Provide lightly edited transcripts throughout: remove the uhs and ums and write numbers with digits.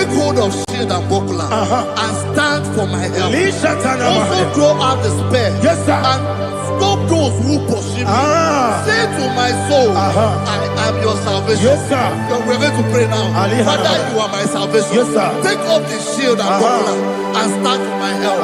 take hold of shield and buckler and stand for my help. Also throw out despair and stop those who pursue me. Say to my soul, I am your salvation. We're going to pray now. Father, you are my salvation. Take up the shield and buckler and stand for my help.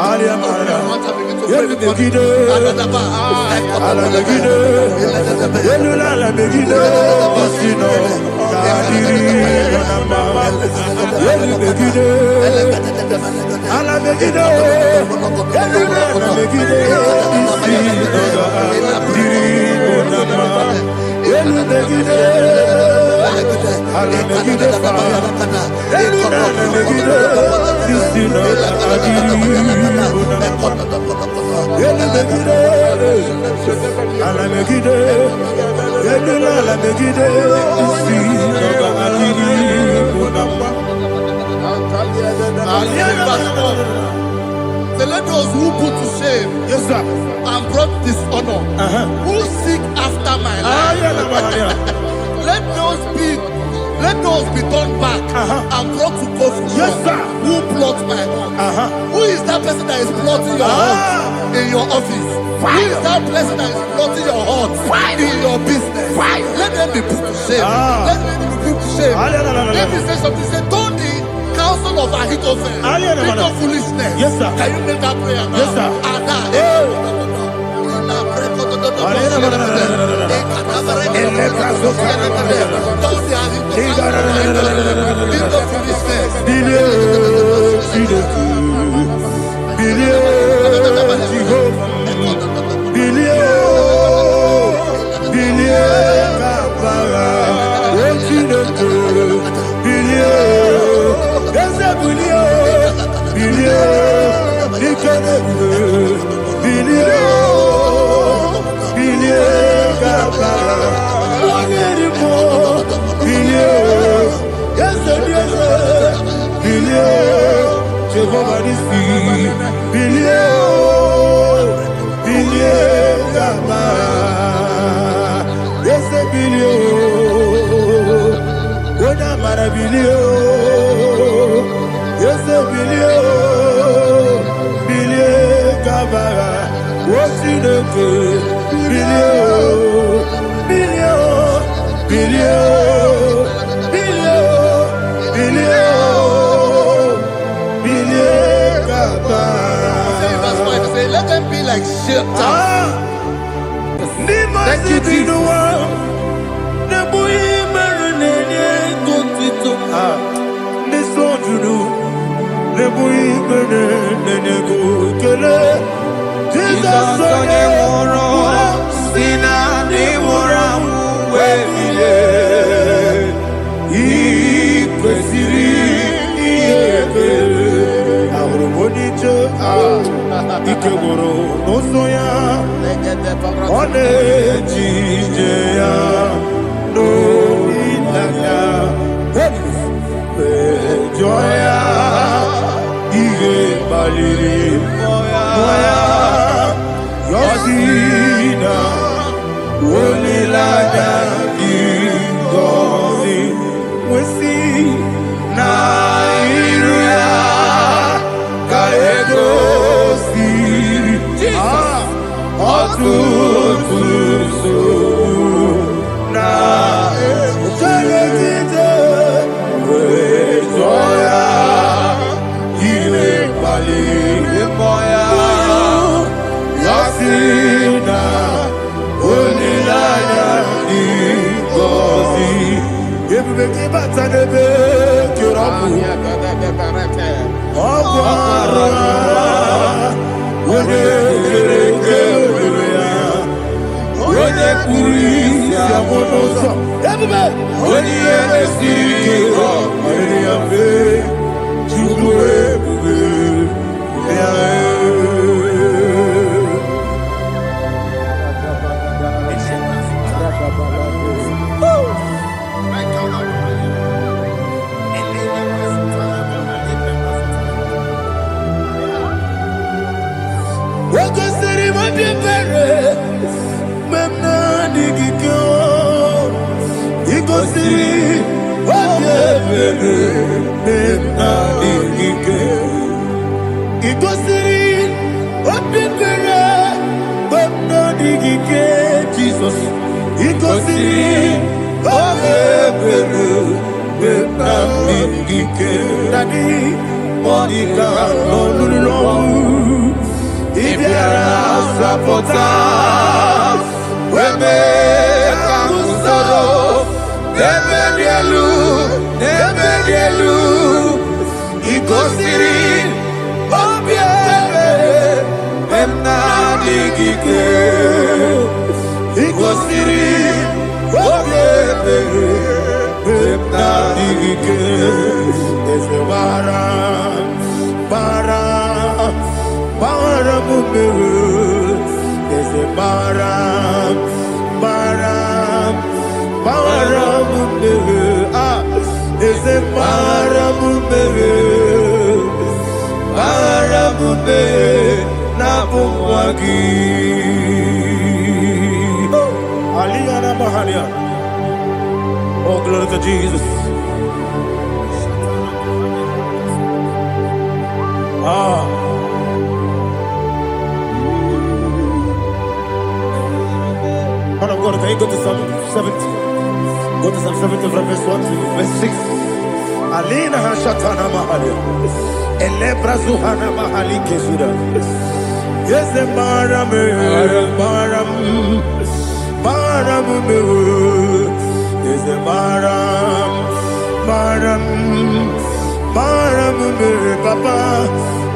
So let those who put to shame and brought dishonor, who seek after my life, let those be turned back and brought to confusion. Who plot my heart? Who is that person that is plotting your heart in your office? Who is that person that is plotting your heart in your business? Let them be put to shame. Let them be put to shame. Let me say something. Say, don't the counsel of Ahithophel, think of foolishness. Can you make that prayer now? Let them be like shelter. Thank you, Jesus. Ikegoro nosoya one jijeya no ilaya joya ige baliri moya yosina olilaya igozi wesi na iruya kaego Ikosi, gosi obebere benamike dadi monica nolulu ibiara sapota weme kamusoro nebedielu igosiri obebere benamike igosiri obebere benamike ese bara mumere ese bara mumere ese bara mumere na bumwagi Aliyana Mahalia. Oh, glory to Jesus. Man of God, can you go to Psalm 70? Go to Psalm 70 from verse 1 to verse 6. Alina Hashatana Mahalia. Elebra Zuhana Mahali Kesuda. Yes, the Maram. Is a Maram, Papa.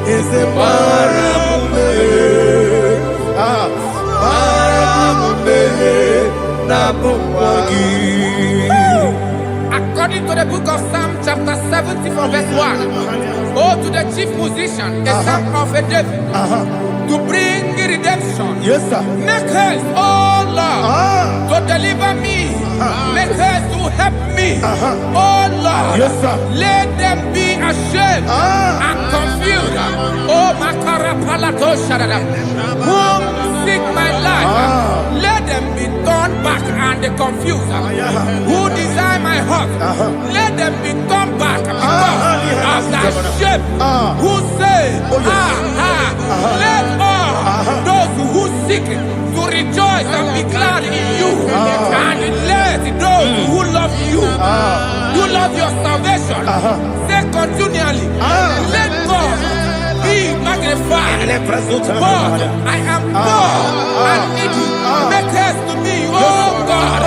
Is a Maram, According to the book of Psalm chapter 70 from verse 1, oh, to the chief musician, a psalm of a David, to bring redemption. Yes, sir. Make haste, oh Lord, to deliver me. Make haste to help me. Oh Lord, Yes, sir. let them be ashamed and confused. Oh, Makara Palato Shadada, whom seek my life, let them be turned back and confused. Who desire my heart, let them be turned back because of that shape. Who say, let all those who seek to rejoice and be glad in you, and let those who love you, who love your salvation, say continually, let God be magnified. God, I am poor and needy. Make haste to me, oh God.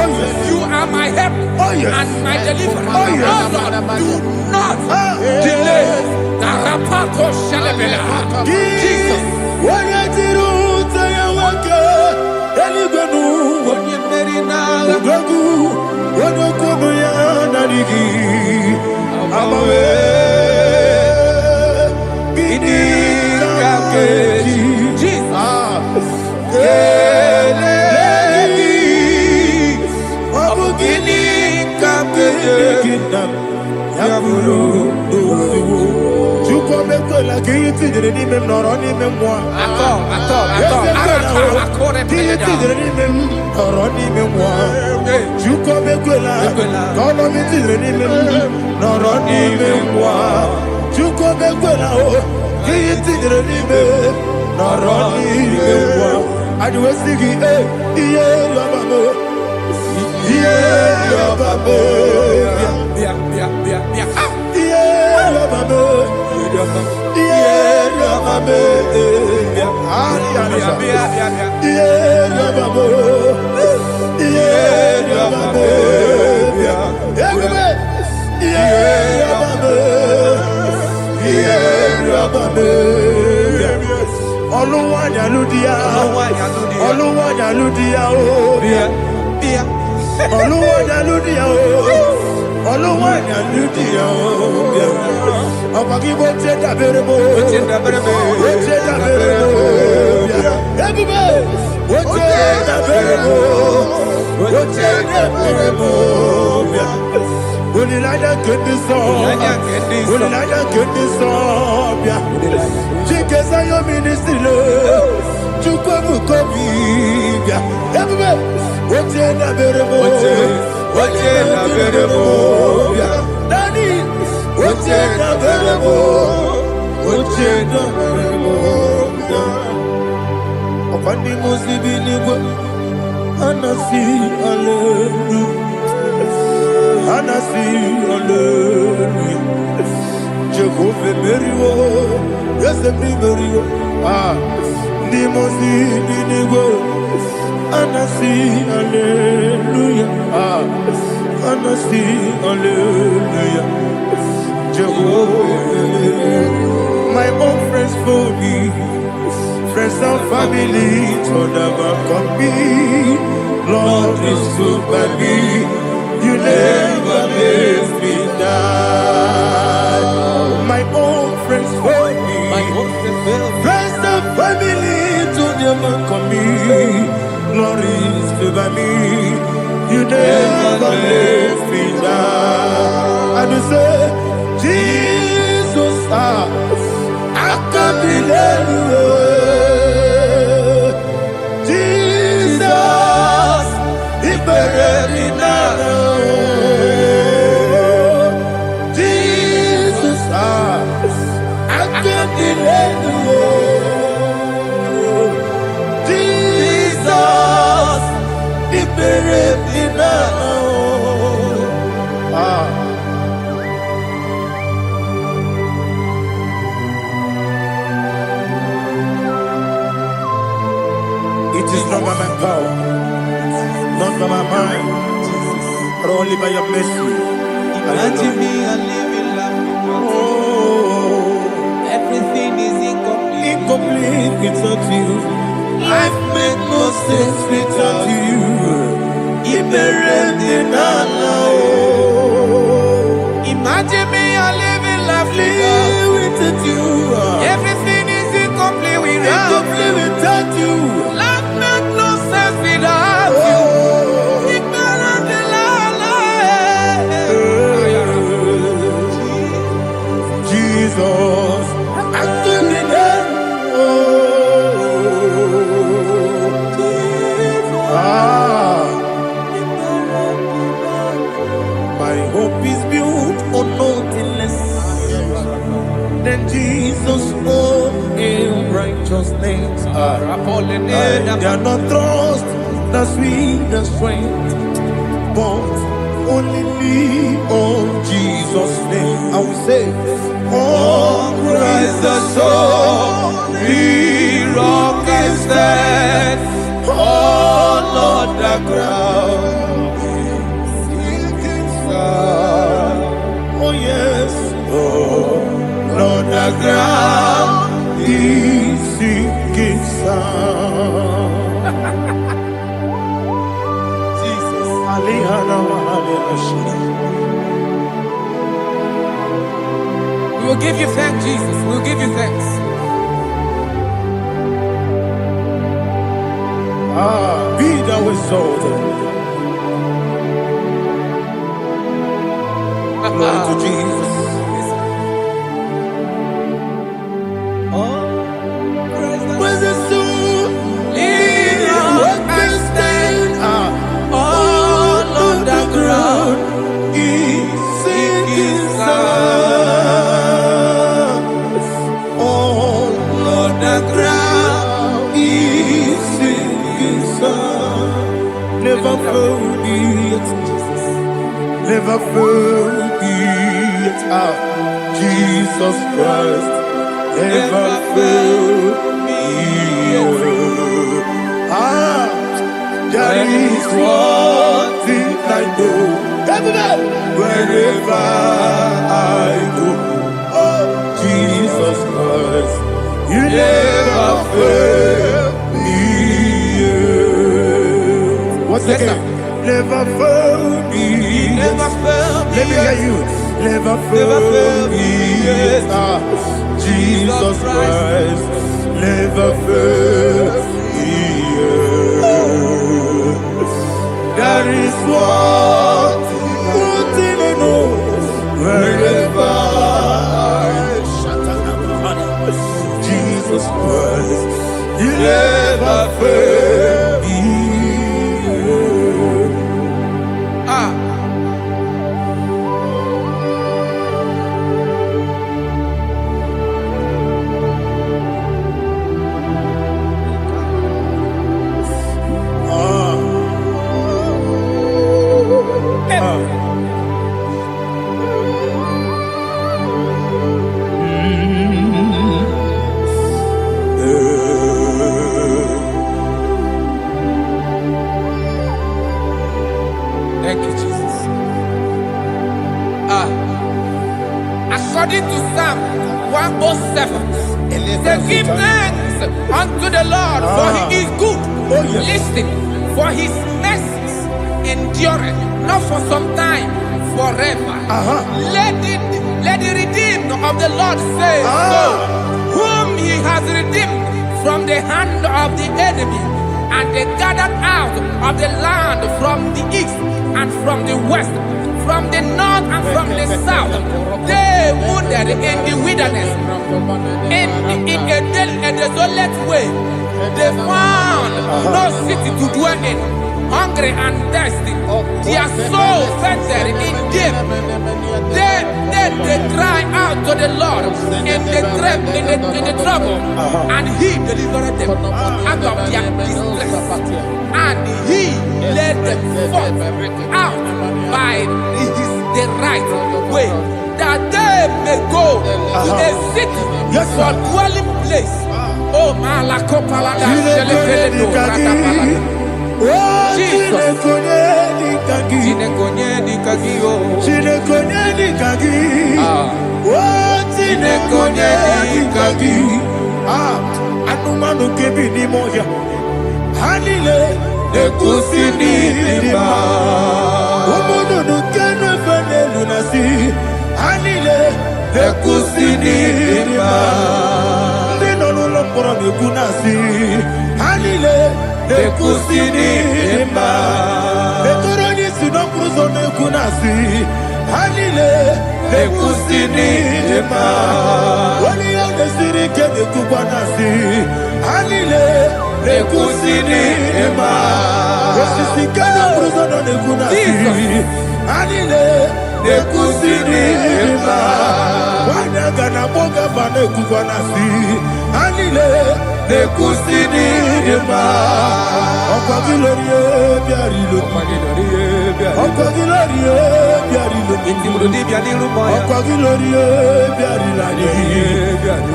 You are my help and my deliverer. Oh Lord, do not delay. Tarapato Shalabela. Jesus. Anasi, hallelujah. Anasi, hallelujah. Jehovah Merio, yes, the Merio. Nimosi, Ninigo. Anasi, hallelujah. Anasi, hallelujah. Jehovah, my own friends for me, friends and family, told never come me. Lord is good by me, you never leave me down. My own friends for me, friends and family, told never come me. Lord is good by me, you never leave me down. And you say, Jesus, I can't believe you. Jesus, He buried me now. Jesus, I can't believe you. Jesus, He buried me now. It is not by my power, not by my mind, but only by your mercy. Imagine me a living life. Oh, Everything is incomplete. incomplete without you. Life makes no sense without you. Imagine me a living life. Live without you. Everything is incomplete Incomplete without you. Life makes no sense without you. Jesus, I couldn't my hope is built on nothing less than Jesus' own righteousness. They are not trust the sweetest strength, but only lean on Jesus' name. I will say, on Christ the solid rock I stand, all on the ground sinking sun. Oh yes, oh on the ground is sinking sun. Jesus, We will give you thanks, Jesus. We will give you thanks. Be thou exalted. Glory to Jesus. Where's the soul? What can stand all on the ground? Is sinking sun. All on the ground is sinking sun. Never forget, never forget Jesus Christ. Never fail me. There is one thing I know. Wherever I go, oh Jesus Christ, you never fail me. What's the name? Never fail me. Never fail me. Let me hear you. Never fail me. Jesus Christ, never fail me. There is one thing I know. Wherever Jesus Christ, you never fail me. to Psalm 107. Say, give thanks unto the Lord, for he is good. Oh, yes. Listen, for his mercies endureth, not for some time, forever. Let the redeemed of the Lord say so, whom he has redeemed from the hand of the enemy, and they gathered out of the land from the east and from the west, from the north and from the south. They wandered in the wilderness, in a desolate way. They found no city to dwell in, hungry and thirsty. Their soul fainted in deep. Then they cry out to the Lord in the trouble, and he delivered them out of their distress, and he led them forth out by the right way, that they may go to a city for dwelling place. Oh, Malakopalada, Jesus. Anumanu kebi ni moya Hanile Nekusini lima Umudu nukene fene lunasi Hanile Nekusini lima Nino nulopora nukunasi Hanile Nekusini lima Netoroni sinokruzo nekunasi Hanile Nekusini lima Wali ya nesiri kene kubanasi Hanile Nekusini lima Wesisi kene kruzo nekunasi Hanile Nekusini lima Wanaga na boga bane kubanasi Hanile Nekusini lima Okwa gilorie biarilo Okwa gilorie biarilo Okwa gilorie biarilani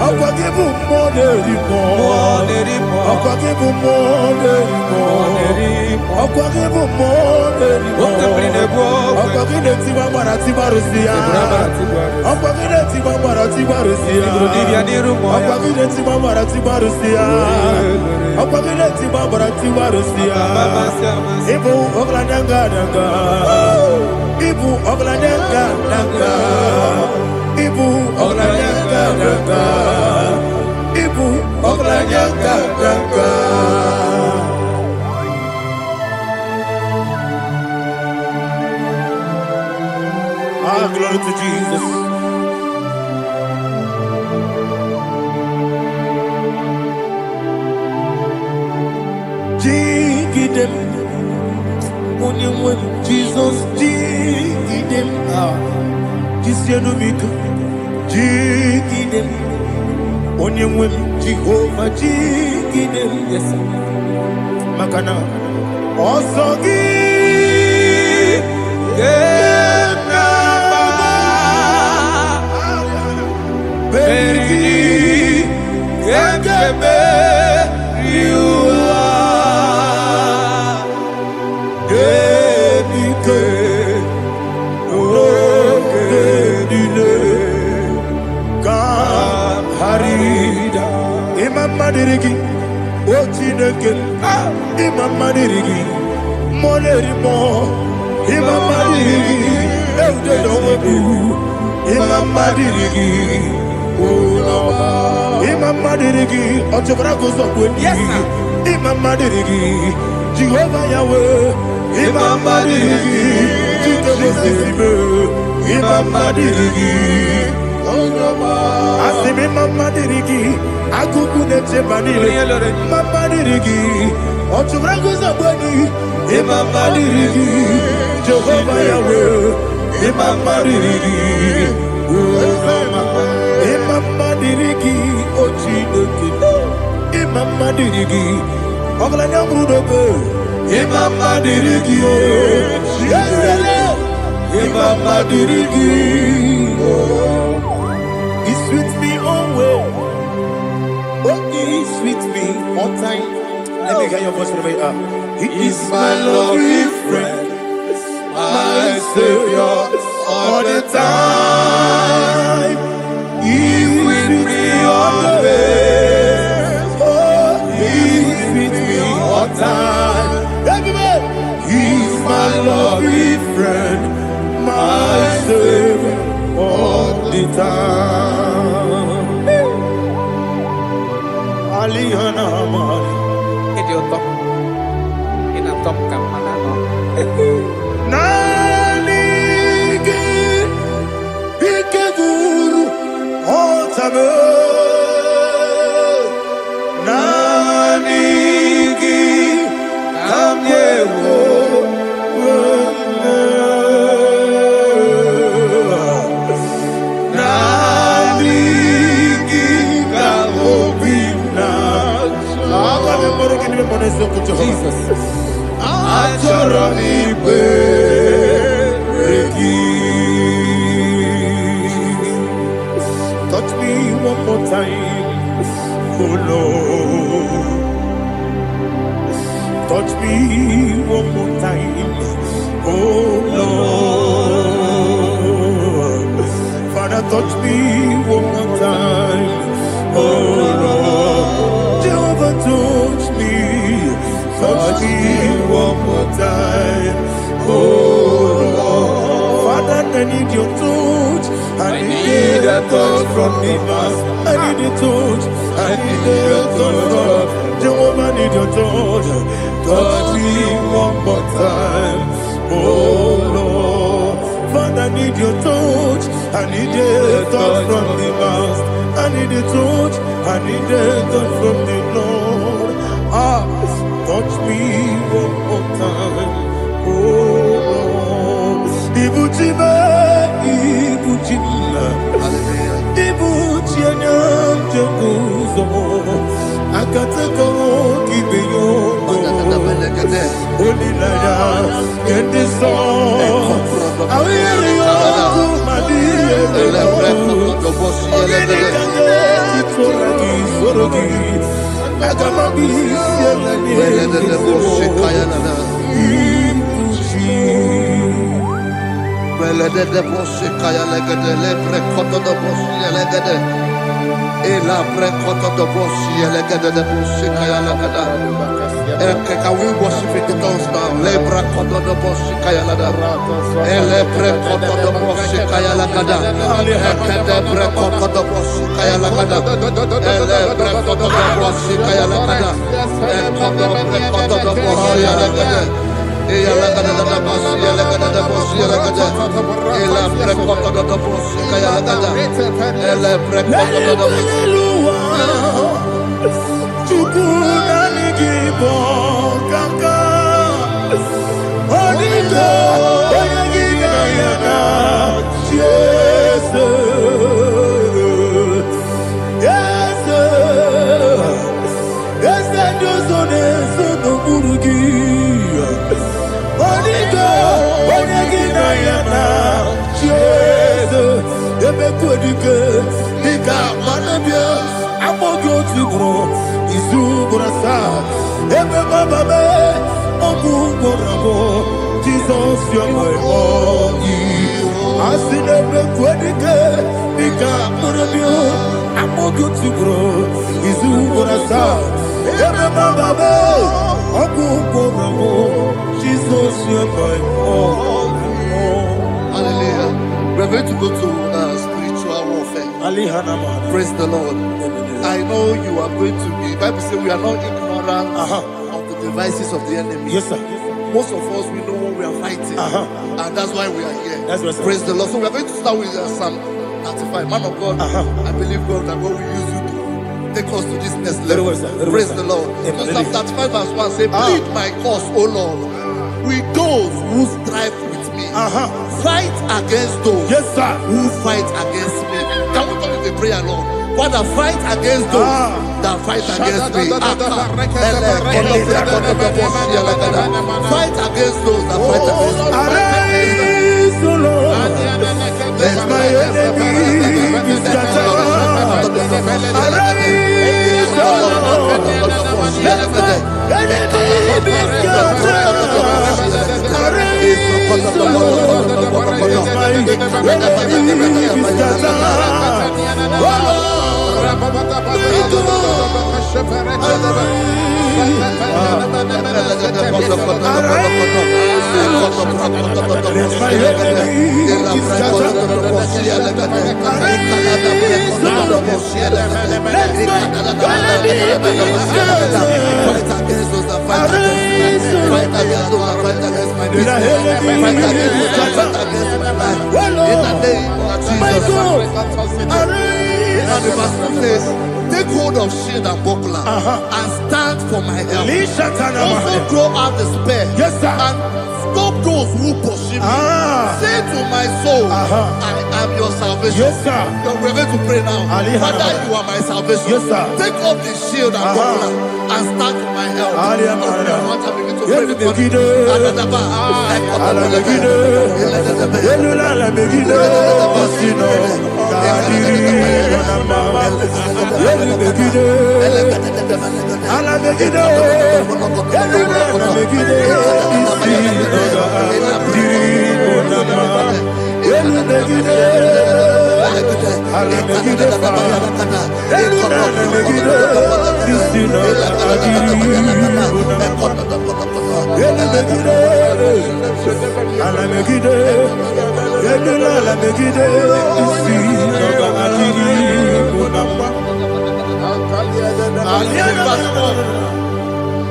Okwa gibu moderimo Okwa gibu moderimo Okwa gibu moderimo Okwa gileti mamara tibarusia Okwa gileti mamara tibarusia Okwa gileti mamara tibarusia Okwa gileti mamara tibarusia Ibu oglanyanga nanga Ibu oglanyanga nanga Ibu oglanyanga nanga Ibu oglanyanga nanga Glory to Jesus. Jigidem, Onyemwem, Jesus, Jigidem, Jisianumika, Jigidem, Onyemwem, Jehovah, Jigidem, yes, Makana, Osogi, Madirigi, Ochineke, Imam Madirigi, Monerimo, Imam Madirigi, Eudedobu, Imam Madirigi, Imam Madirigi, Ochobragos of Winnie, Imam Madirigi, Jehovah Yahweh, Imam Madirigi, Imam Madirigi, Asimi Mama Dirigi, Akuku Neche Manile, Mama Dirigi, Ochurango Zabani, Mama Dirigi, Jehovah Yahweh, Mama Dirigi, Mama Dirigi, Ochineke, Mama Dirigi, Oglanya Brudobe, Mama Dirigi, Mama Dirigi, He's with me always. Oh, he's with me all time. Let me hear your voice from the He is my lovely friend, my Savior all the time. mame nanigi kamyewo nanigi kamobina akame moroki ni mone soko Jesus achoroni bereki. Touch me one more time, oh Lord. Touch me one more time, oh Lord. Father, touch me one more time, oh Lord. Jehovah, touch me one more time, oh Lord. Father, I need your touch. I need a touch from the mass. I need a touch. I need a touch from Jehovah. I need your touch. Touch me one more time, oh Lord. Father, I need your touch. I need a touch from the mass. I need a touch. I need a touch from the Lord. Touch me one more time, oh Lord. Ibuchima, Ibuchima, Ibuchina, Jeruzo, Akatako, Kibeyo, Olilaya, get this song. I will you, my dear, Can we worship in the tongues now? Lebra koto do boshi kaya lada. Elebre koto do boshi kaya lada. Elebre koto do boshi kaya lada. Elebre koto do boshi kaya lada. Elebre koto do boshi lada. Eya lada da boshi lada da boshi lada. Elebre koto do boshi kaya lada. Elebre koto do boshi. IGBO kaka Onito Oyagina yana Yes Yes Yes Josone Sono Burugi Onito Oyagina yana Yes Ebe Kodike Nika Manabia Amogo Tibro Izubrasa, Ebe Bababe, Ogugorabo, Jesus, you're my all. Asinebe Kwedike, Nika Murabio, Amogo Tibro, Izubrasa, Ebe Bababe, Ogugorabo, Jesus, you're my all. Hallelujah. We're going to go to spiritual warfare. Praise the Lord. I know you are going to be. Bible says we are not ignorant of the devices of the enemy. Yes, sir. Most of us, we know what we are fighting, and that's why we are here. That's right, sir. Praise the Lord. So we are going to start with Psalm 35. Man of God, I believe God that God will use you to take us to this next level. Praise the Lord. So Psalm 35 verse 1 say, plead my cause, O Lord, with those who strive with me. Fight against those who fight against me. Can we come with the prayer, Lord? Father, fight against those that fight against me. Fight against those that fight against me. Arise, O Lord, let my enemy be scattered. Arise, O Lord, let my enemy be scattered. Arise, O Lord, let my enemy be scattered. Oh Lord, And the verse 2 says, take hold of shield and buckler and stand for my help. Also draw out the spear and stop those who pursue me. Say to my soul, I am your salvation. You're ready to pray now. Father, you are my salvation. Take up the shield and buckler and stand for my help.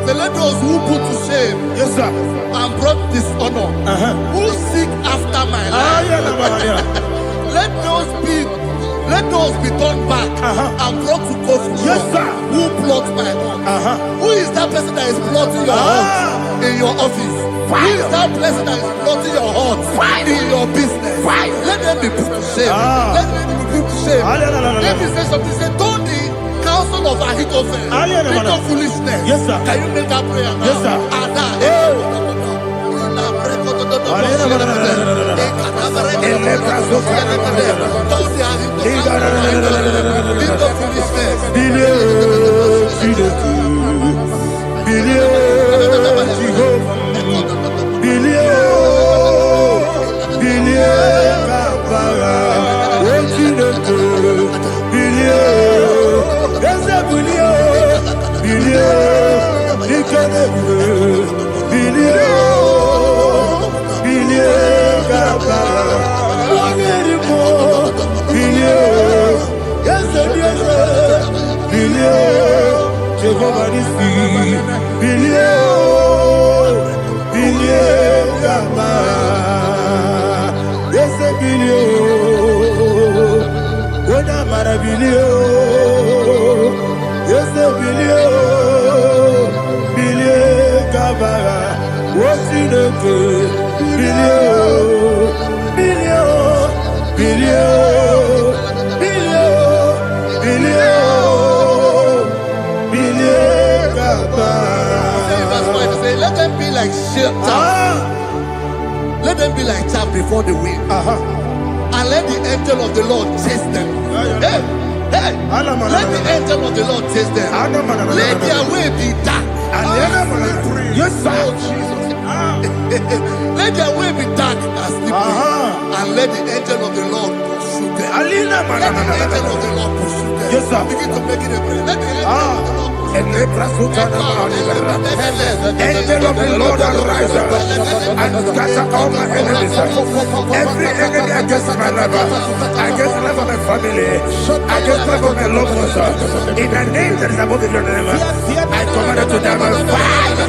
So let those who put to shame and brought dishonor, who seek after my life, let those be turned back and brought to court who plot my hurt. Who is that person that is plotting your hurt in your office? Who is that person that is plotting your hurt in your business? Let them be put to shame. Let them be put to shame. Let me say something. Say, don't the counsel of Ahithophel think of foolishness. Can you make that prayer now? Yes, sir. Let them be like chaff. Let them be like chaff before the wind. And let the angel of the Lord chase them. Hey, let the angel of the Lord chase them. Let their way be dark. Yes, sir. Let their way be dark and slippery. And let the angel of the Lord pursue them. Let the angel of the Lord pursue them. Yes, sir. Begin to make it a prayer. Let the angel of the Lord. Angel of the Lord arise and scatter all my enemies. Every enemy against my life, against the life of my family, against the life of my loved ones. In the name that is above your name, I command it to die by fire.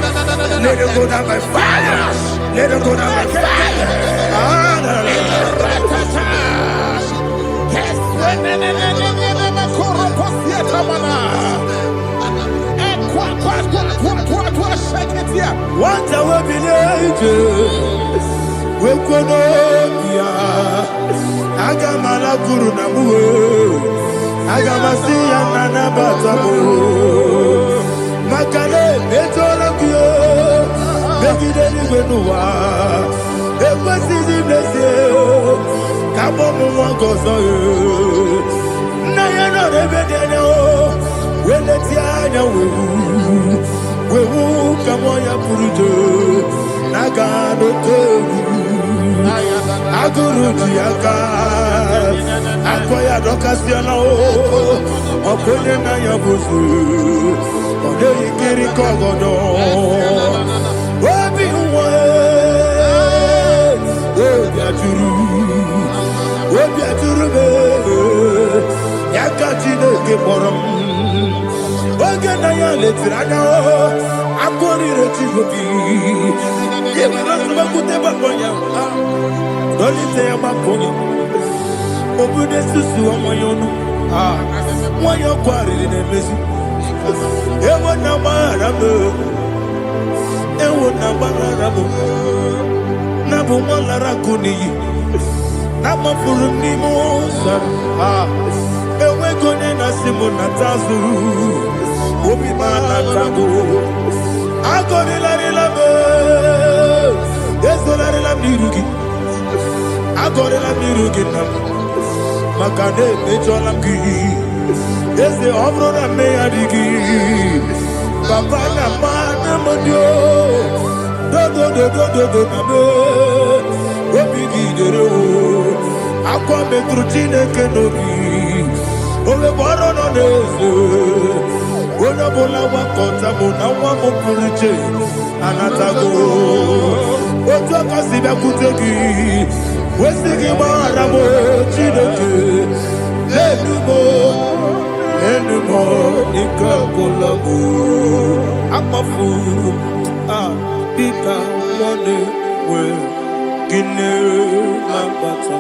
Let it go down by fire. Let it go down by what I will be we Kononia Agamala Guru Namu Agamasiya Nana Batamu Makale Betolakio Begideni Benua Ebasizi Blessio Kabomu Wangozo Nayana Rebedeno Weletiana Wewu Kamoya Purujo Nagano Togu Aguru Diaka Akoya Dokasiana Okone Nayabusu Ode Ikiri Kogodo Obi Uwe Obi Aturu Yakachine Gemoram Ogana ya letirana akori retivobi yebana bakuteba konya dolite ya bakonya obude susu omoyono Why you quarry in a messy? You want no marabo. You want no marabo. Nabu Malara Kuni. Nama Furuni Mosa. Ewe Gone Nasimuna Tazu. Obi Manatago. Agoni Larilabe. Yes, Larilam Nirugi. Agoni Lam Nirugi. Makane Mejolamki. Yes, the Obrona Mayadigi. Papa Namana Modio. Do. Obigi Dero. Aqua Metrutine Kenobi. Ole Baron on Ezo. Ona Bola Wakota Mona Wamopuriche. Anatago. Otua Kasiba Kutegi. Wesigi Maramo Chineke. Enumo Nikakolabu. Amafu. Pika Mone We Gine Lambata.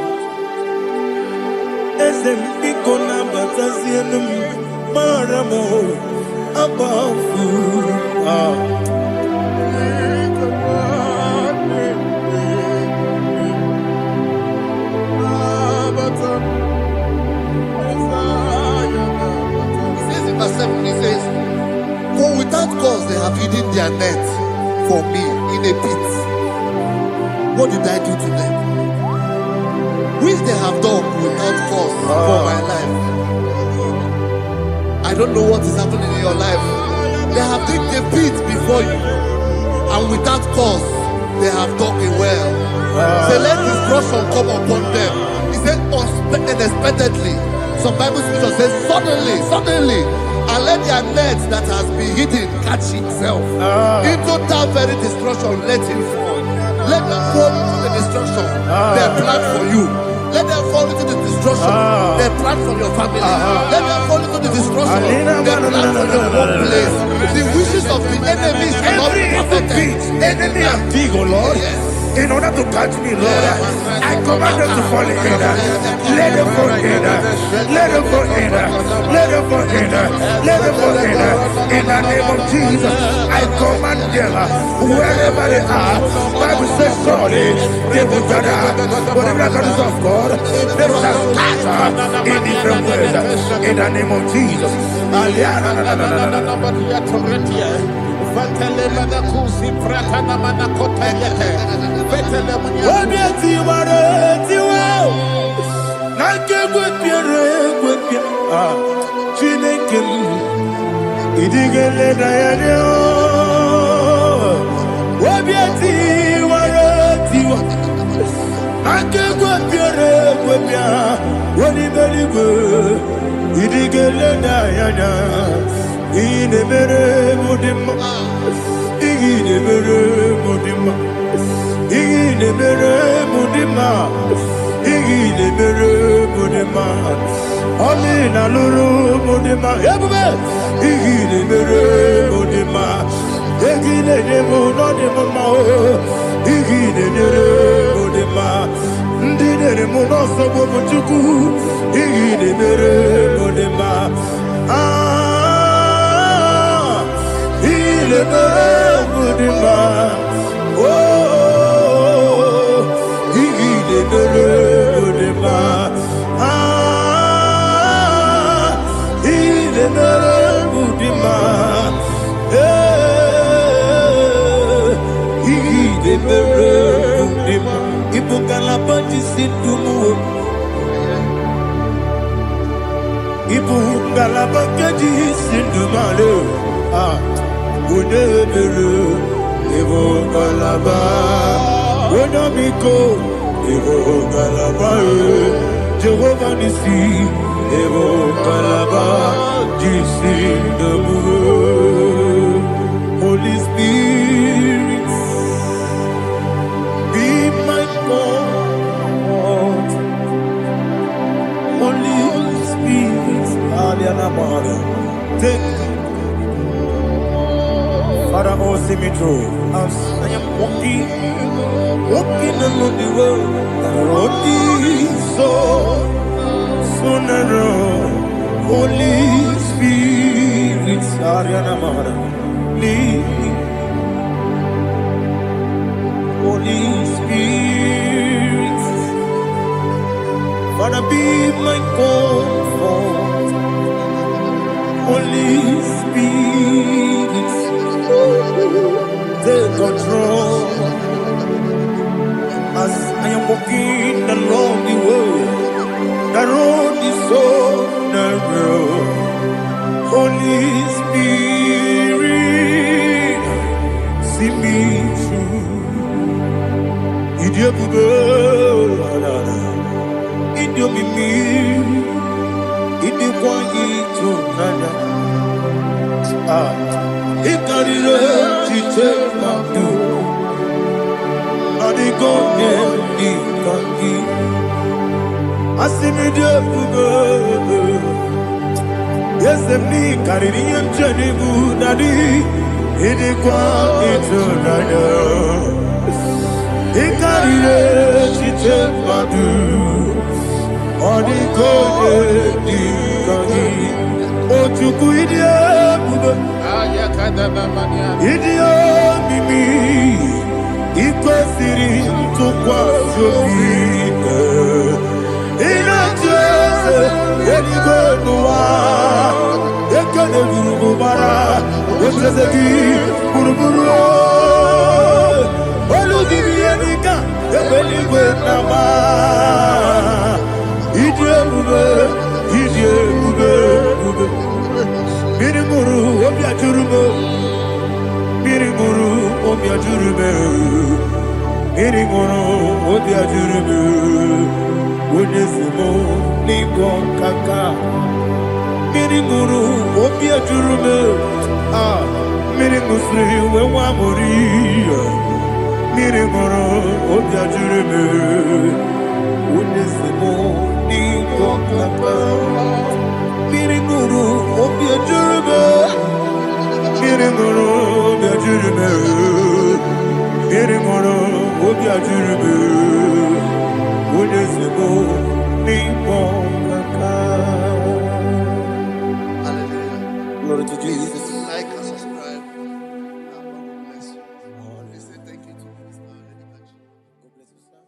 Esem Piko Lambata Zienum Maramo Abafu. He says, for without cause they have hidden their net for me in a pit. What did I do to them? Which they have done without cause for my life. I don't know what is happening in your life. They have digged a pit before you, and without cause they have dug a well. Say, let destruction come upon them. He said, unexpectedly. Some Bible scripture says, suddenly, and let their net that has been hidden catch itself. Into that very destruction, let it fall. Let them fall into the destruction they plan for you. Let them fall into the destruction they plan for your family. Let them fall into the destruction they plan for your workplace. The wishes of the enemies are not perfected. Enemy and big, oh Lord. Yes. In order to catch me, Lord, I command them to fall in. Let them fall in. Let them fall in. Let them fall in. Let them fall in. In the name of Jesus, I command them wherever they are. Bible says surely they will gather. But the miracles of God, they shall scatter in different ways. In the name of Jesus. Jehovah Nissi, Evo Kalaba, Holy Spirit, be my God. Holy Spirit, take Father, oh, see me through. As I am walking along the road, the road is so narrow. Holy Spirit, Ariana Mahara, lead me. Holy Spirit, Father, be my comfort. Holy Spirit, take control as I am walking along the road. The road is so narrow. Holy Spirit, see me through. Idiobube, Idiobimi, Idiokwanyi Tunanya. Ikarire Chite Mabdu, Adigone Ikangi. Asimidiobubu, yes, me Caribbean Jenibu Nadi, Idiokwanyi Tunanya. Ikarire Chite Mabdu, Adigone Ikangi. Ojuku Idiobube, Idiomimi, Ikwesiri Tukwa Sofine, Inatese, Edigonua, Ekane Gurubara, Wetreseki, Guruburu, Olugibi Enika, Ebeligwe Nama, Idiomube, Idiomube, Mirimuru, Obia Jurume, Mirimuru, Obia Jurume, Mirimuru, Obia Jurume, Wonesimo, Lingon Kaka, Mirimuru, Obia Jurume, Mirimusri, Wamuri, Mirimuru, Obia Jurume, Wonesimo, Lingon Kaka. Mirimuru, Obia Jurume, Mirimuru, Obia Jurume, Mirimuru, Obia Jurume, Wonesimo, Lingon Kaka. Hallelujah. Glory to Jesus. Please like and subscribe. God bless you. Please say thank you to Minister Lady Kachi. God bless you, sir.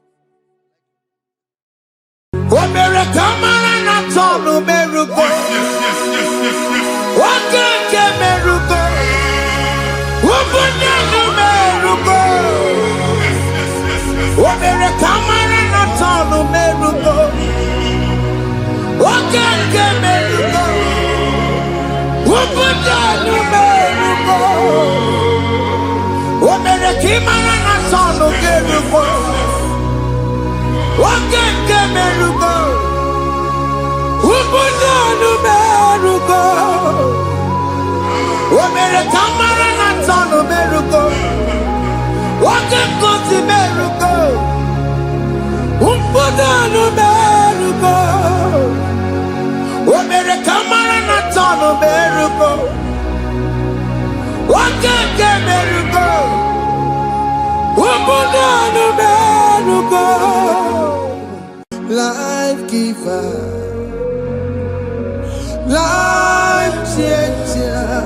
Life giver, life changer,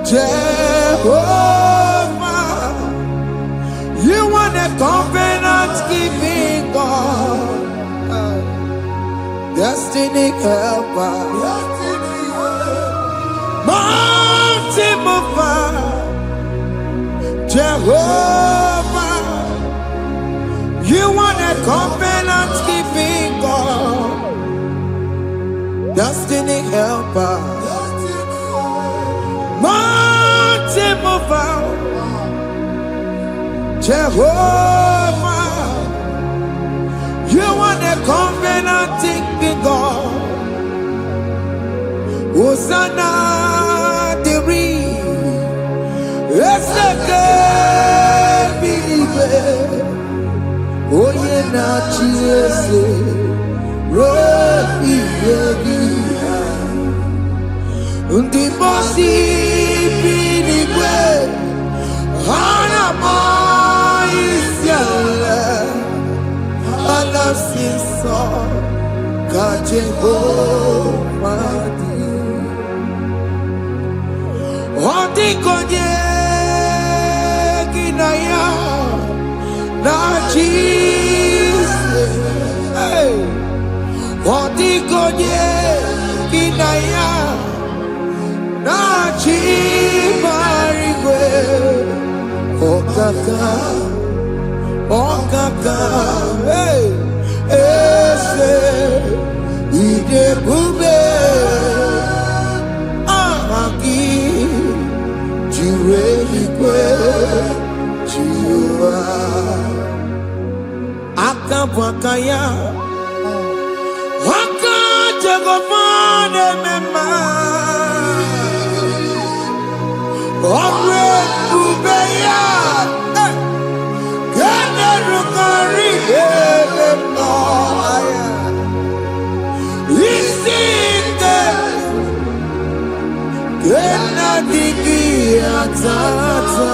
Jehovah, you want a covenant keeping God, destiny helper, mountain mover, Jehovah, you want a covenant keeping God, destiny helper, mountain mover, Jehovah, you want a covenant keeping God. Hosanna, the it's the good believer. Oh, yeah, not Jesus. Rocky, the bossy believer. Hana boy is your love. I love you so. ka Jehova dị. Ọ dịka onye gị na ya na-achị isi. Ọ dịka onye gị na ya na-achị mbara igwe. Ọkaka eze ide ebube aha gị juru eluigwe juru ụwa. Aka bụ aka ya, aka Jehova na-eme mma. Ọrụ ebube ya ga-emerụkarị ebe nọ ya. Isi ike ga-adịghị atata.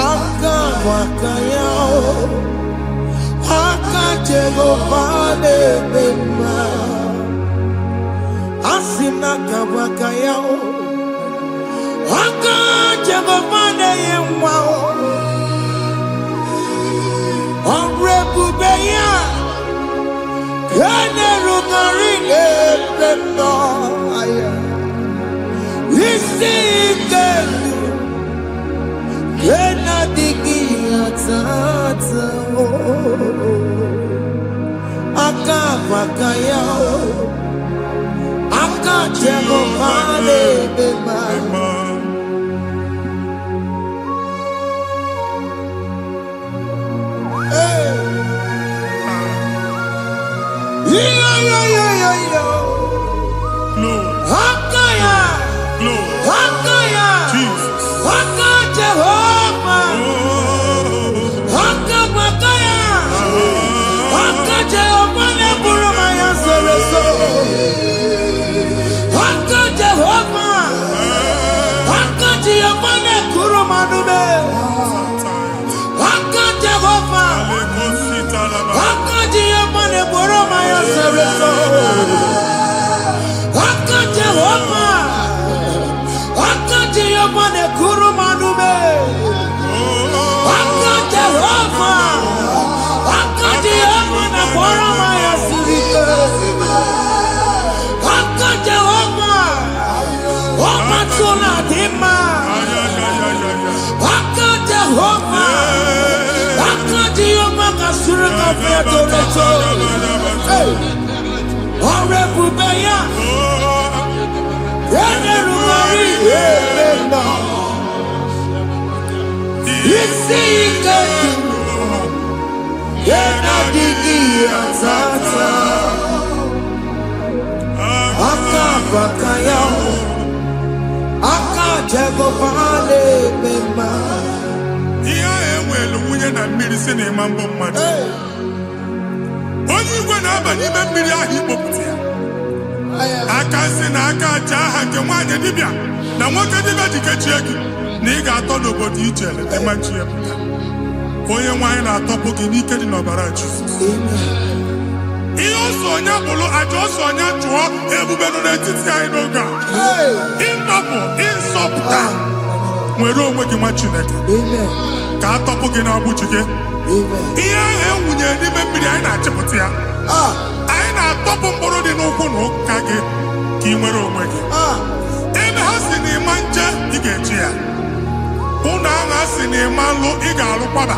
Aka bụ aka ya, aka Jehova na-eme mma. Asị na aka bụ aka ya, aka Jehova na-enye nwa. Ọrụ ebube ya ga-emerụkarị ebe nọ ya. Isi ike ga-adịghị atata. Aka bụ aka ya, aka Jehova na-eme mma. Onye igwe na-aba n'ime mmiri ahụ ikpopụta ya. Aka si na aka aja aha nke nwaanyị dibịa na nwoke dibịa ji kechie gị na ị ga-atọ n'obodo ije leta machi ya pụta. Onye nwaanyị na-atọpụ gị n'ike dị n'ọbara Jizọs. Ihe ọsọ onye bụrụ aja ọsọ onye chụọ ebube nọ n'etiti anyị n'oge a. Ịtọpụ ịsọpụta nwere onwe gị nwa Chineke ka atọpụ gị na-agbụchi gị. Ihe ahụ enwunye n'ime mmiri anyị na-achịpụta ya. Anyị na-atọpụ mkpụrụ dị n'ụkwụ na ụka gị ka ị nwere onwe gị. Ebe ha si na ịma nje ị ga-eji ya. Ụlọ ahụ ha si na ịma nlụ ị ga-alụkwaba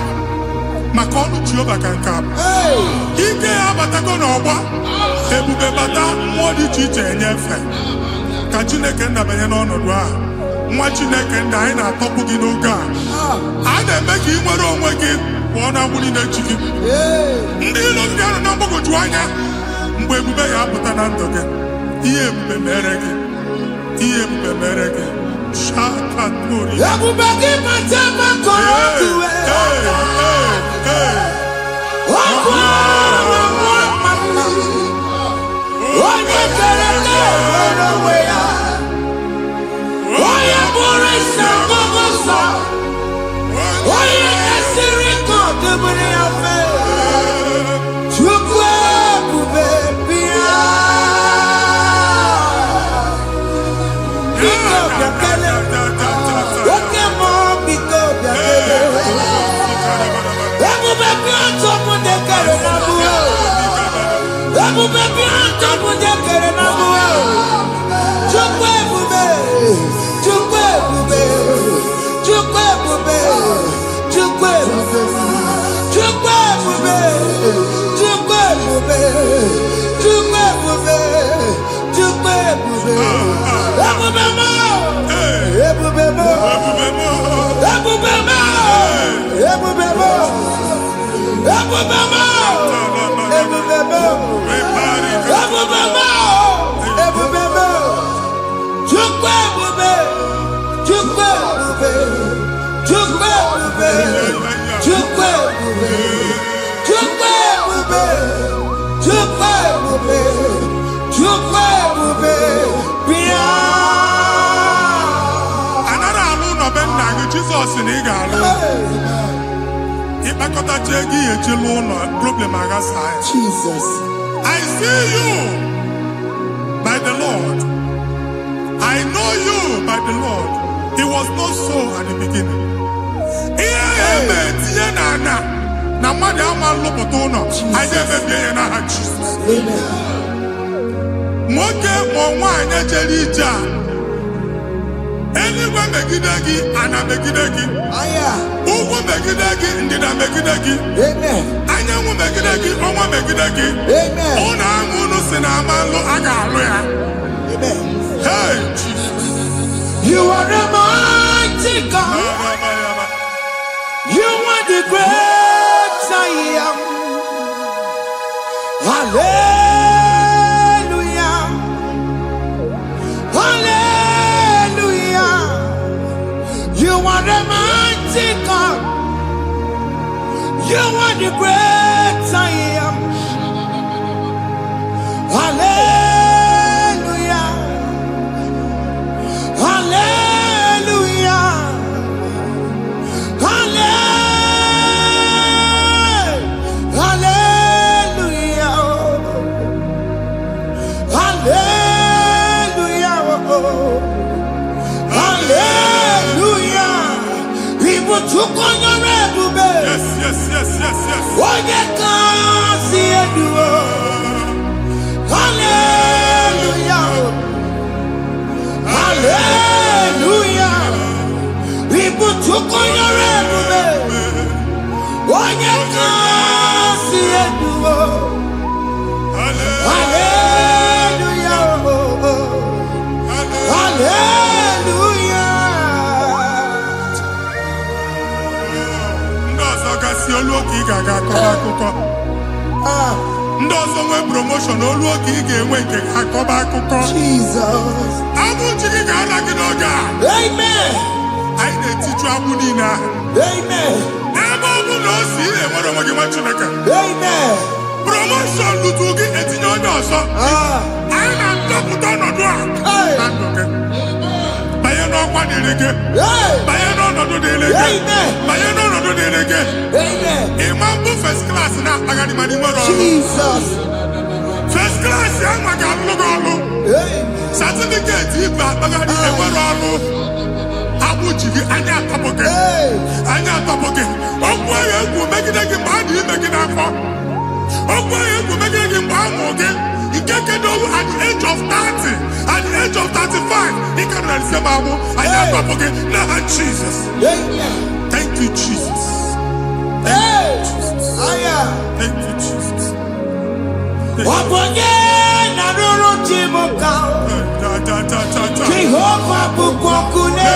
maka ọnụ Jehova ka nke a bụ. Ike ya abatago n'ọgba, ebube bata, mmụọ dị iche iche enyefe. Ka Chineke ndabanye n'ọnọdụ a. Nwa Chineke ndị anyị na-atọpụ gị n'oge a. A na-eme ka ị nwere onwe gị pụọ na mgburi na-echi gị. Ndị ilo ndị ahụ na mgbagwoju anya mgbe ebube ya apụta na ndụ gị. Ihe ebube mere gị. Ihe ebube mere gị. Shakatori. Ebube gị bata makọrọ ọdụwe. Onye kere nwere onwe ya. Onye bụrụ isi ọgụgụ nsọ. Onye esiri ka ọ dịbụrụ ya mfe. Chukwu Jesus in Igalo. Jesus. I see you by the Lord. I know you by the Lord. It was not so at the beginning. Anywhere megidagi, ana megidagi. Ugu megidagi, ndida megidagi. Anyangu megidagi, onwa megidagi. Ona angunu sinamalo agalo ya. Hey, Jesus. You are the mighty God. You are the great I am. Hallelujah. Hallelujah. You are the mighty God. You are the great I am. Hallelujah. Hallelujah. Hallelujah. Hallelujah. Hallelujah. People took on your red. Yes. What you can see it do. Hallelujah. Hallelujah. People took on your red. What you can see it do. Hallelujah. Hallelujah. Ndozo nwe promotion olu oge ị ga-enwe nke akọba akụkọ. Jesus. Abụ chiki ga-ala gị n'oge a. Amen. Anyị na-etiju abụ niile ahụ. Amen. Ebe ọ bụ na o si enwere onwe gị nwa Chineke. Amen. Promotion lutu gị etinye onye ọzọ. Anyị na-ndọpụta ọnọdụ a na ndụ gị. Banye n'ọkwa dịrị gị. Banye n'ọnọdụ dịrị gị. Banye n'ọnọdụ dịrị gị. Ịma mbụ first class na-akpagharị ma n'ime ọrụ. Jesus. First class ya nwa ga-alụ gị ọrụ. Certificate ibe akpagharị enwere ọrụ. Abụ ji gị anya atọpụ gị. Anya atọpụ gị. Okwu ahụ egwu megide gị mgbe a dị ime gị n'afọ. Okwu ahụ egwu megide gị mgbe a mụrụ gị. Nke kedu at the age of 30, at the age of 35, he can receive Bible. I am up again. Now, Jesus. Thank you, Jesus. Thank you, Jesus. Thank you, Jesus. Jehovah Bukokune.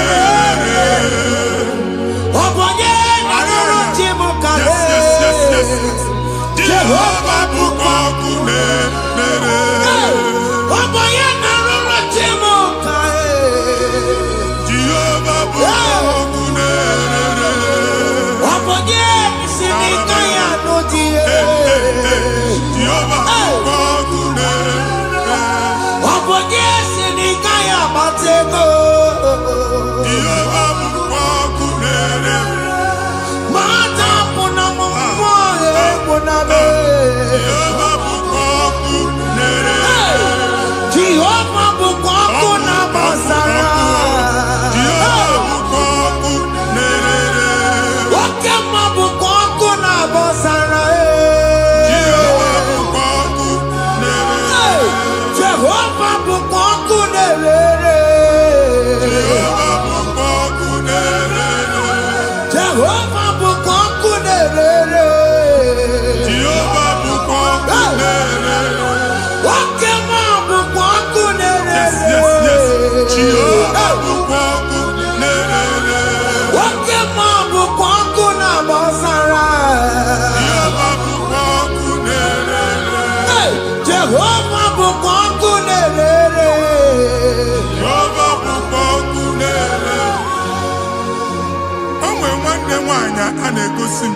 nwaanyị a na-egosi m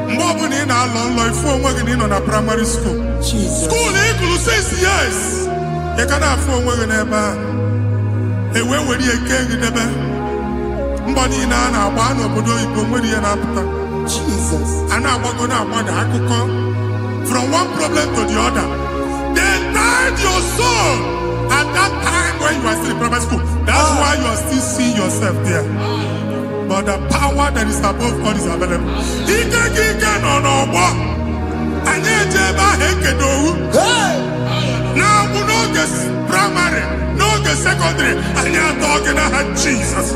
mgbe ọbụla ị na-alọ nlọ ifu onwe gị na ị nọ na praịmarị skuul skuul ị gụrụ 6 years ị ka na-afụ onwe gị n'ebe a ewee were eke gị debe mbọ niile a na-agba n'obodo oyibo nwere ihe na-apụta a na-agbago na-agbada akụkọ from one problem to the other. They tied your soul at that time when you are still in primary school. That's why you are still seeing yourself there. But the power that is above God is available. Ike no what? And now we know this primary, no the secondary, and you're talking about Jesus.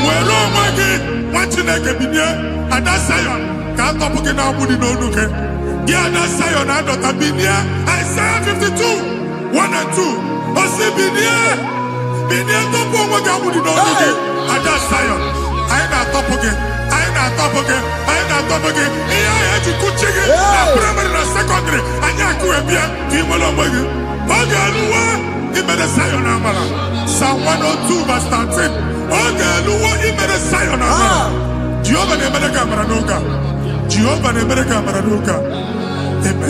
Well, oh my God, what you like at that Zion? Can't talk about no okay. Yeah, that's Zion, I don't have been here. Isaiah 52, 1 and 2. I say, been here, don't go what I would know again. At that Zion, I ain't not top again. I ain't not top again. I ain't not top again. Here I had to cook chicken, primary and secondary. And you could be a female of my God. Okay, he made a Zion Amala. Psalm 102, verse 13. Okay, he made a Zion Amala. Jehovah never the camera, no God. Jehovah never the camera, no God. Okay,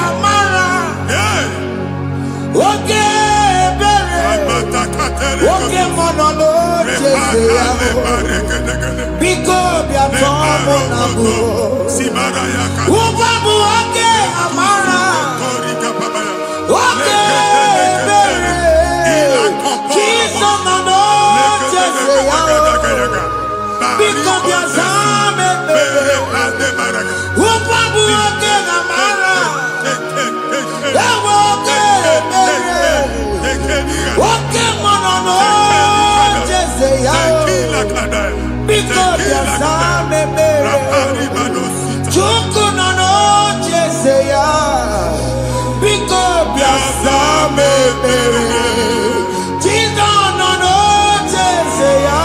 Amara. Okay, Bere. Okay, Monolo. Because we are from Ubabu. Okay, Amara. Okay, Bere. Jesus, Monolo. Because we are Ubabu again, Amara. Okay, Monono, Jeseya. Because Yasame Mere. Chukunono, Jeseya. Because Yasame Mere. Chinono, Jeseya.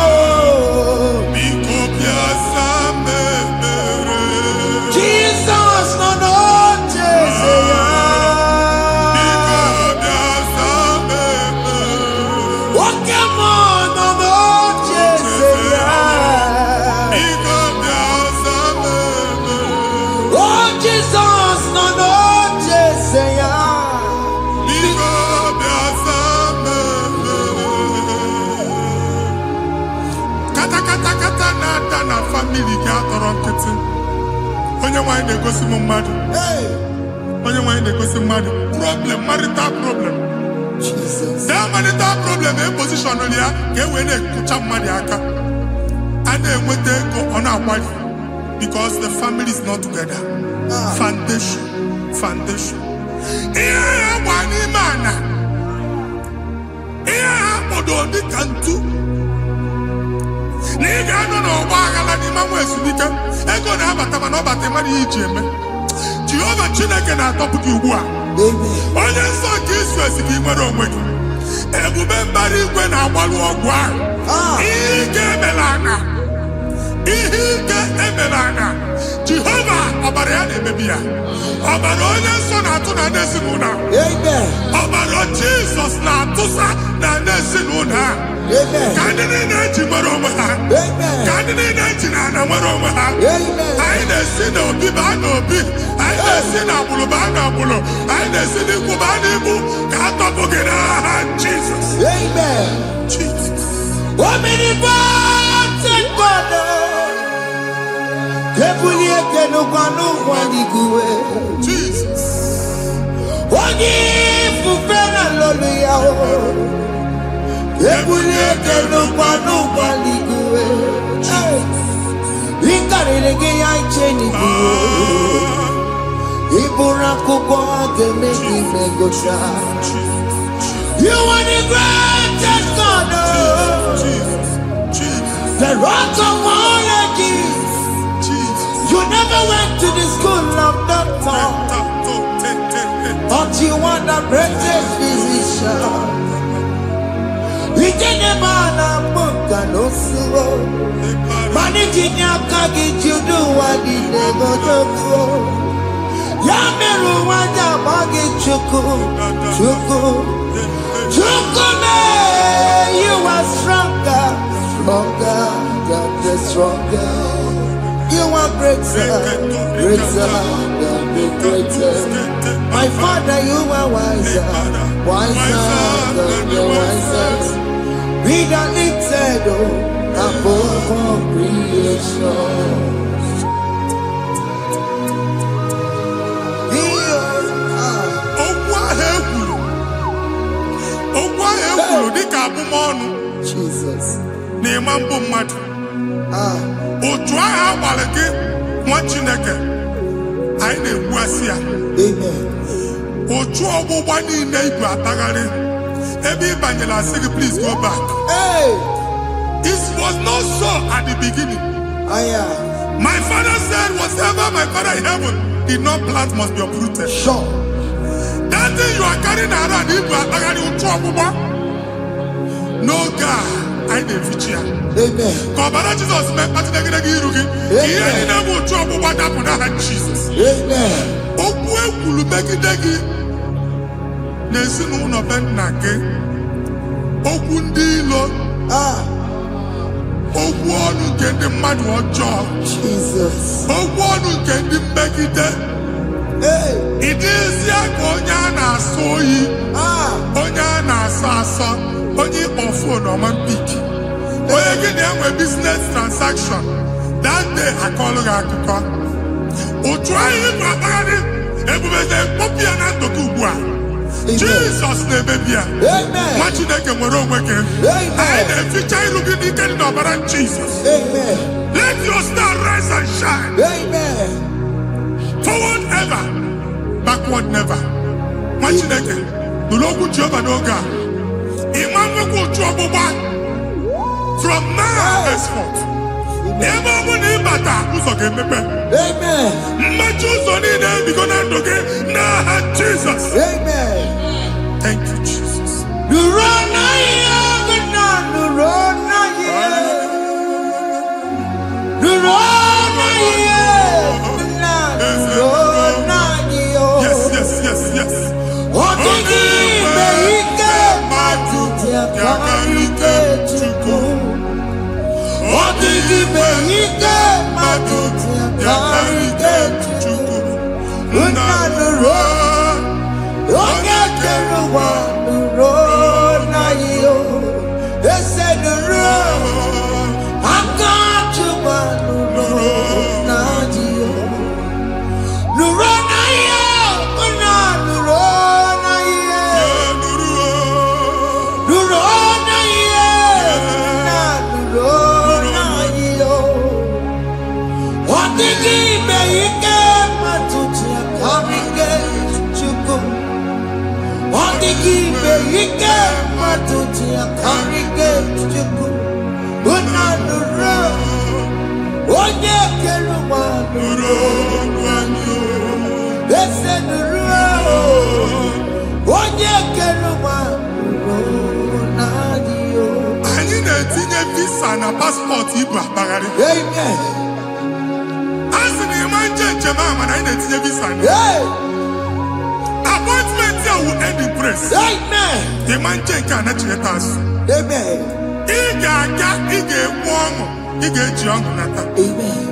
Family can't run cutting. When you want to go see my when you want to go see my problem, marital problem. Jesus. That marital problem, a position on here, get when they put up Mariaka. And then when they go on our wife, because the family is not together. Foundation. Here, one man. Here, Modoni can do. Nigga, no, Bagala, the man was speaking. I go now, but I'm not about the money. Jehovah Chineke na top you. Onye nsọ nke Israel si nwere onwe gị. Ebube mbara igwe na-agbalụ ọgwụ ahụ. Ihe ike emela anya. Jehova ọbara ya na-emebi ya. Ọbara onye nsọ na-atụ na ndị ezinụlọ. Ọbara Jizọs na-atụsa na ndị ezinụlọ. Ka ndị niile ji nwere onwe ha. Ka ndị niile ji na ana nwere onwe ha. Anyị na-esi n'obi baa n'obi. Anyị na-esi n'agbụrụ baa n'agbụrụ. Anyị na-esi n'ikwu baa n'ikwu. Ka a tọpụ gị n'aha Jizọs. Jesus. Omnipotent God. Kebulie kenukanu waniguwe. Jesus. Onye fufena lolu ya o. Kebulie kenukanu waniguwe. Inkarele ge ya icheni kuwe. Ibura kuko ageme imegosha. You are the greatest God. The rock of all ages. You never went to the school of doctor, but you are the greatest physician. We didn't man a book and also managing your kagi you do what you never do. Yameru wanja magi chuku. You are stronger than the stronger. You are greater, greater than the greatest. My Father, you are wiser, wiser than the wisest. Be that lifted above all creation. Jesus. Otu agha agbara gị nwa Chineke anyị na-egbu asị ya. Amen. Otu ọgbụgba niile ibu atagharị ebe ị banyere asị gị please go back. Hey. It was not so at the beginning. My father said whatever my father in heaven did not plant must be uprooted. Sure. That thing you are carrying around ibu atagharị otu ọgbụgba. No God, I didn't feature. Amen. Kọbara Jesus mee kpatị negidegi iru gị. Ihe niile bụ otu ọgbụgba dapụ n'aha Jesus. Amen. Okwu ekwuru megide gị n'ezinụlọ be nna gị. Okwu ndị ilo. Okwu ọnụ nke ndị mmadụ ọjọọ. Jesus. Okwu ọnụ nke ndị mmegide. Ị dịzie ka onye a na-asọ oyi. Onye a na-asọ asọ. Onye ịkpọ fon ọma mpiki. Onye gị na-enwe business transaction. That day akọlụ gị akụkọ. Otu anyị bụ akpagharị ebubeze mkpọpụ ya na ntụkọ ugbu a. Jesus na-emebi ya. Nwa Chineke nwere onwe gị. Anyị na-eficha iru gị n'ike dị n'ọbara Jesus. Let your star rise and shine. Forward ever, backward never. Nwa Chineke nụrụ okwu Jehova n'oge a. From now henceforth, ebe ọ bụ na ịbata ụzọ ga-emepe. Mmechi ụzọ niile ebigo na ndụ gị n'aha Jizọs. Thank you, Jesus. Yes, yes, yes, yes. Yakarike Chukwu. Odigime ike matuti yakarike Chukwu. Unanuro, onye kere ụwa nuro na iyo. Ese nuro, aka Chukwu nuro na iyo. Nuro na iyo, unanuro. Ike matuti yakarike Chukwu. Unanuro, onye kere ụwa nuro na iyo. Ese nuro, onye kere ụwa nuro na iyo. Anyị na-etinye visa na paspọtụ ibu akpagharị. Amen. Asị na ịma njem ahụ mana anyị na-etinye visa na. Appointment here will end in praise. Amen. The man check and let you us. Amen. Iga warm. Iga young nata. Amen.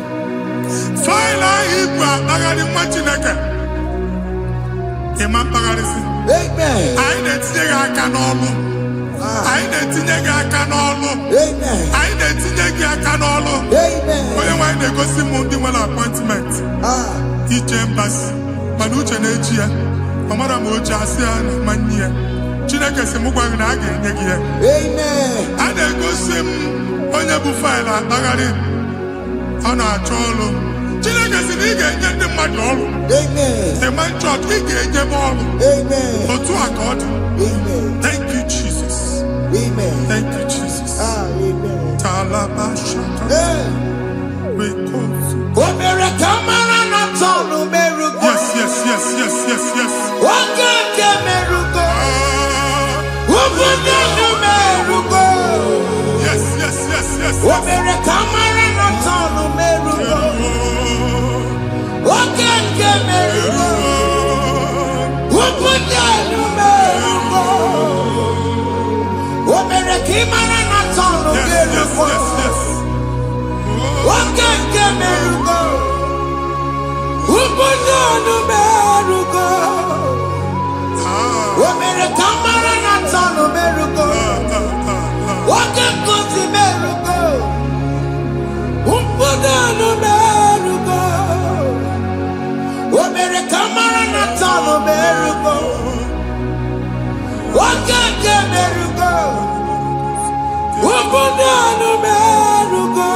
File Ibra Bagadi Machinaka. Imam Bagadisi. Amen. I didn't say I can all. I didn't think I can all. Amen. I didn't think I can all. Amen. When they go see Mundi appointment. Each embassy. Manucha Nejia. Amara moja asia na manye. Chineke se mugwa na aga enye gi ya. Amen. Ada gosi m onye bu file atagharị. Ọ na-achọ ọrụ. Chineke si na ị ga-enye ndị mmadụ ọrụ. Amen. The man church ị ga-enye m ọrụ. Amen. Otu aka ọ dị. Amen. Thank you Jesus. Amen. Thank you Jesus. Amen. Talaba shaka. Omere kamara na tonu merugo. Yes, yes, yes, yes, yes, yes. Okeke merugo. Obude merugo. Yes, yes, yes, yes. Omere kamara na tonu merugo. Okeke merugo. Obude merugo. Ubunonu merugo. Omere kamara na tano merugo. Wake kozi merugo. Ubunonu merugo. Omere kamara na tano merugo. Wake ke merugo. Ubunonu merugo.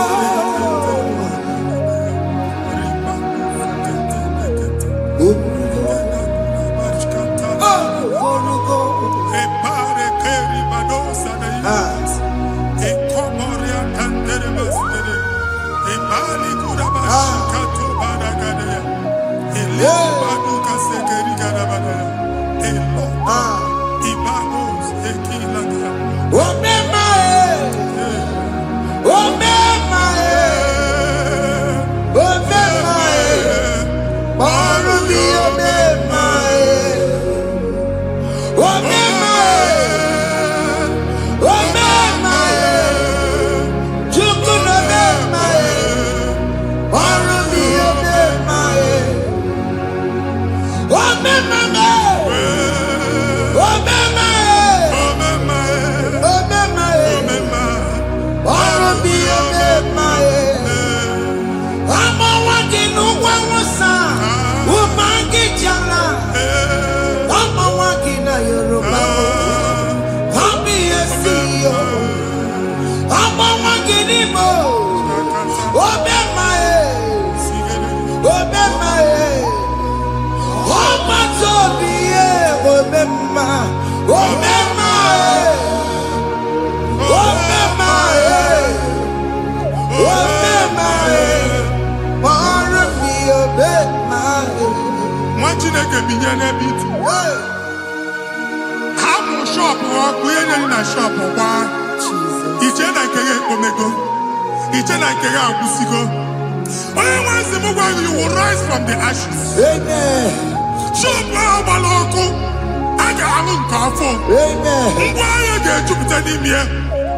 You will rise from the ashes. Amen.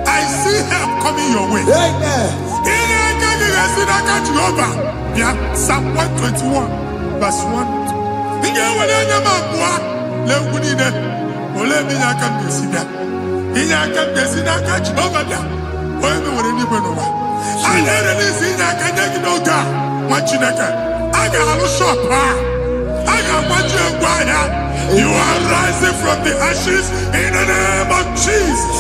I see help coming your way. Amen. Psalm 121, verse 1. You are rising from the ashes in the name of Jesus.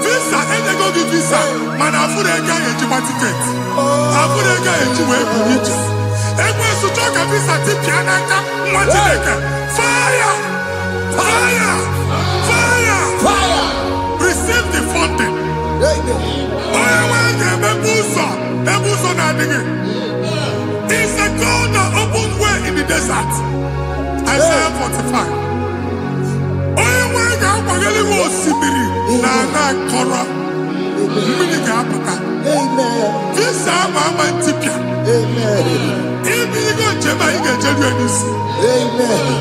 Visa, and they go give visa. Man, I put a guy in my ticket. I put a guy in my ticket. And when you talk a visa, Tipianaka, fire! Fire! Fire! Fire! Receive the funding. It's a God that opens way in the desert. Isaiah 45.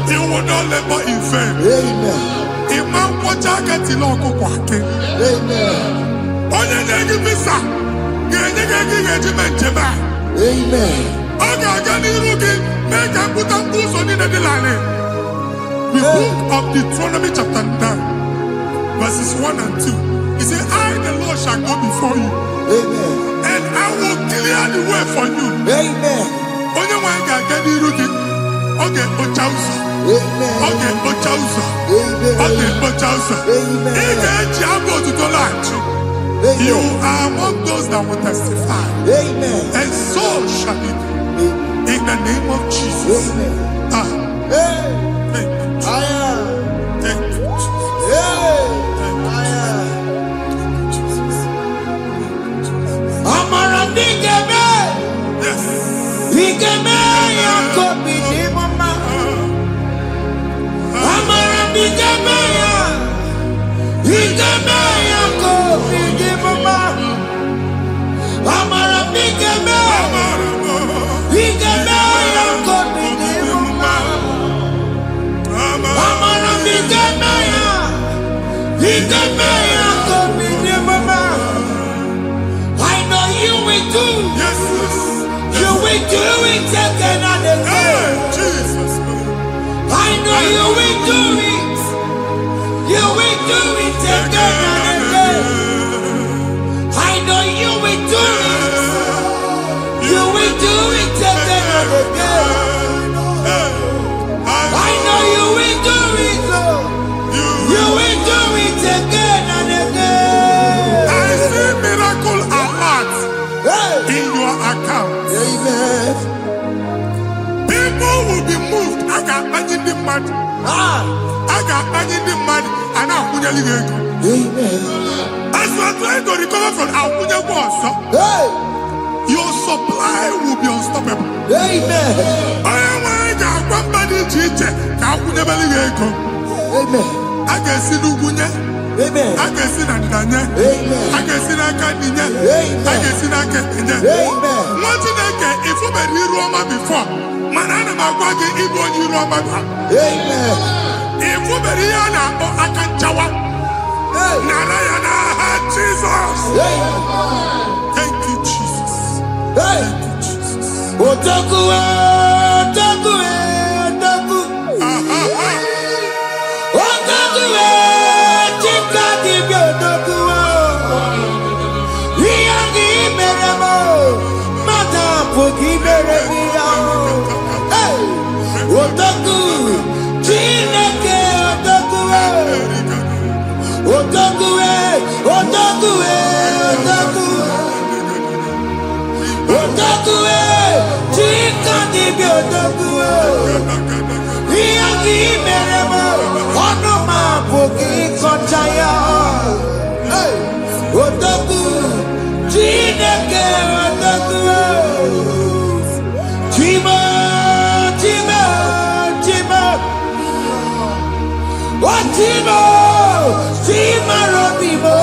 You will not labor in vain. Imam Pochakati Loko Kwake. Onye negi visa. Genye regiment jeba. Oga gani rugi. Meka puta puso ni nedilane. The book of Deuteronomy chapter 9, verses 1 and 2. He said, I, the Lord, shall go before you. And I will clear the way for you. Onye wanga gani rugi. Oge Ochausa. Oge Ochausa. Oge Ochausa. Ige eji abo tuto lachi. You are among those that will testify. Amen. And so shall it be. In the name of Jesus. Amen. Ah, Hey. thank you, Jesus. Aya. Thank you, Jesus. Hey. Thank you, Aya. Jesus. Amara bigeme. Yes. Bigeme yako bidi mama. Amara bigeme ya. Bigeme yako bidi mama. Amara bigeme. Bigeme yako bidi mama. Amara bigeme ya. Bigeme yako bidi mama. I know you will do. Yes, yes. You will do it again and Hey, again. Jesus. I know you will do it. You will do it again and again. I know you will do it. You will do it again and again. I know you will do it, Lord. You will do it again and again. I see miracle alert Hey. in your account. Amen. People will be moved. I got imagine the mad. Ah. I got imagine the mad. And I'm going to Amen. as you are trying to recover from Akunya Bossa, Hey. your supply will be unstoppable. Amen. I am one body teacher. Akunya Belligo. Amen. I can see Lugunya. Amen. I can see Nadanya. Amen. I can see Nakaninya. Amen. I can see Nakaninya. Amen. What did I get? If you were in Roma before, Manana Magwagi, Ibo, you Roma. Amen. If you were here now, I can jawa. Hey. Narayana, Jesus. Amen. Thank you, Jesus. Hey. Thank you, Jesus. Otaku, otaku, otaku. Otaku, chika dibi otaku. Iyagi meremo, mata pogi meremia. Hey. Otaku, chineke otaku. Otaku, otaku, otaku. Otaku, chika dibi otaku. Iyagi meremo, onoma pogi kochaya. Hey. Otaku, chineke otaku. Chima, chima, chima. Watimo, chima robimo.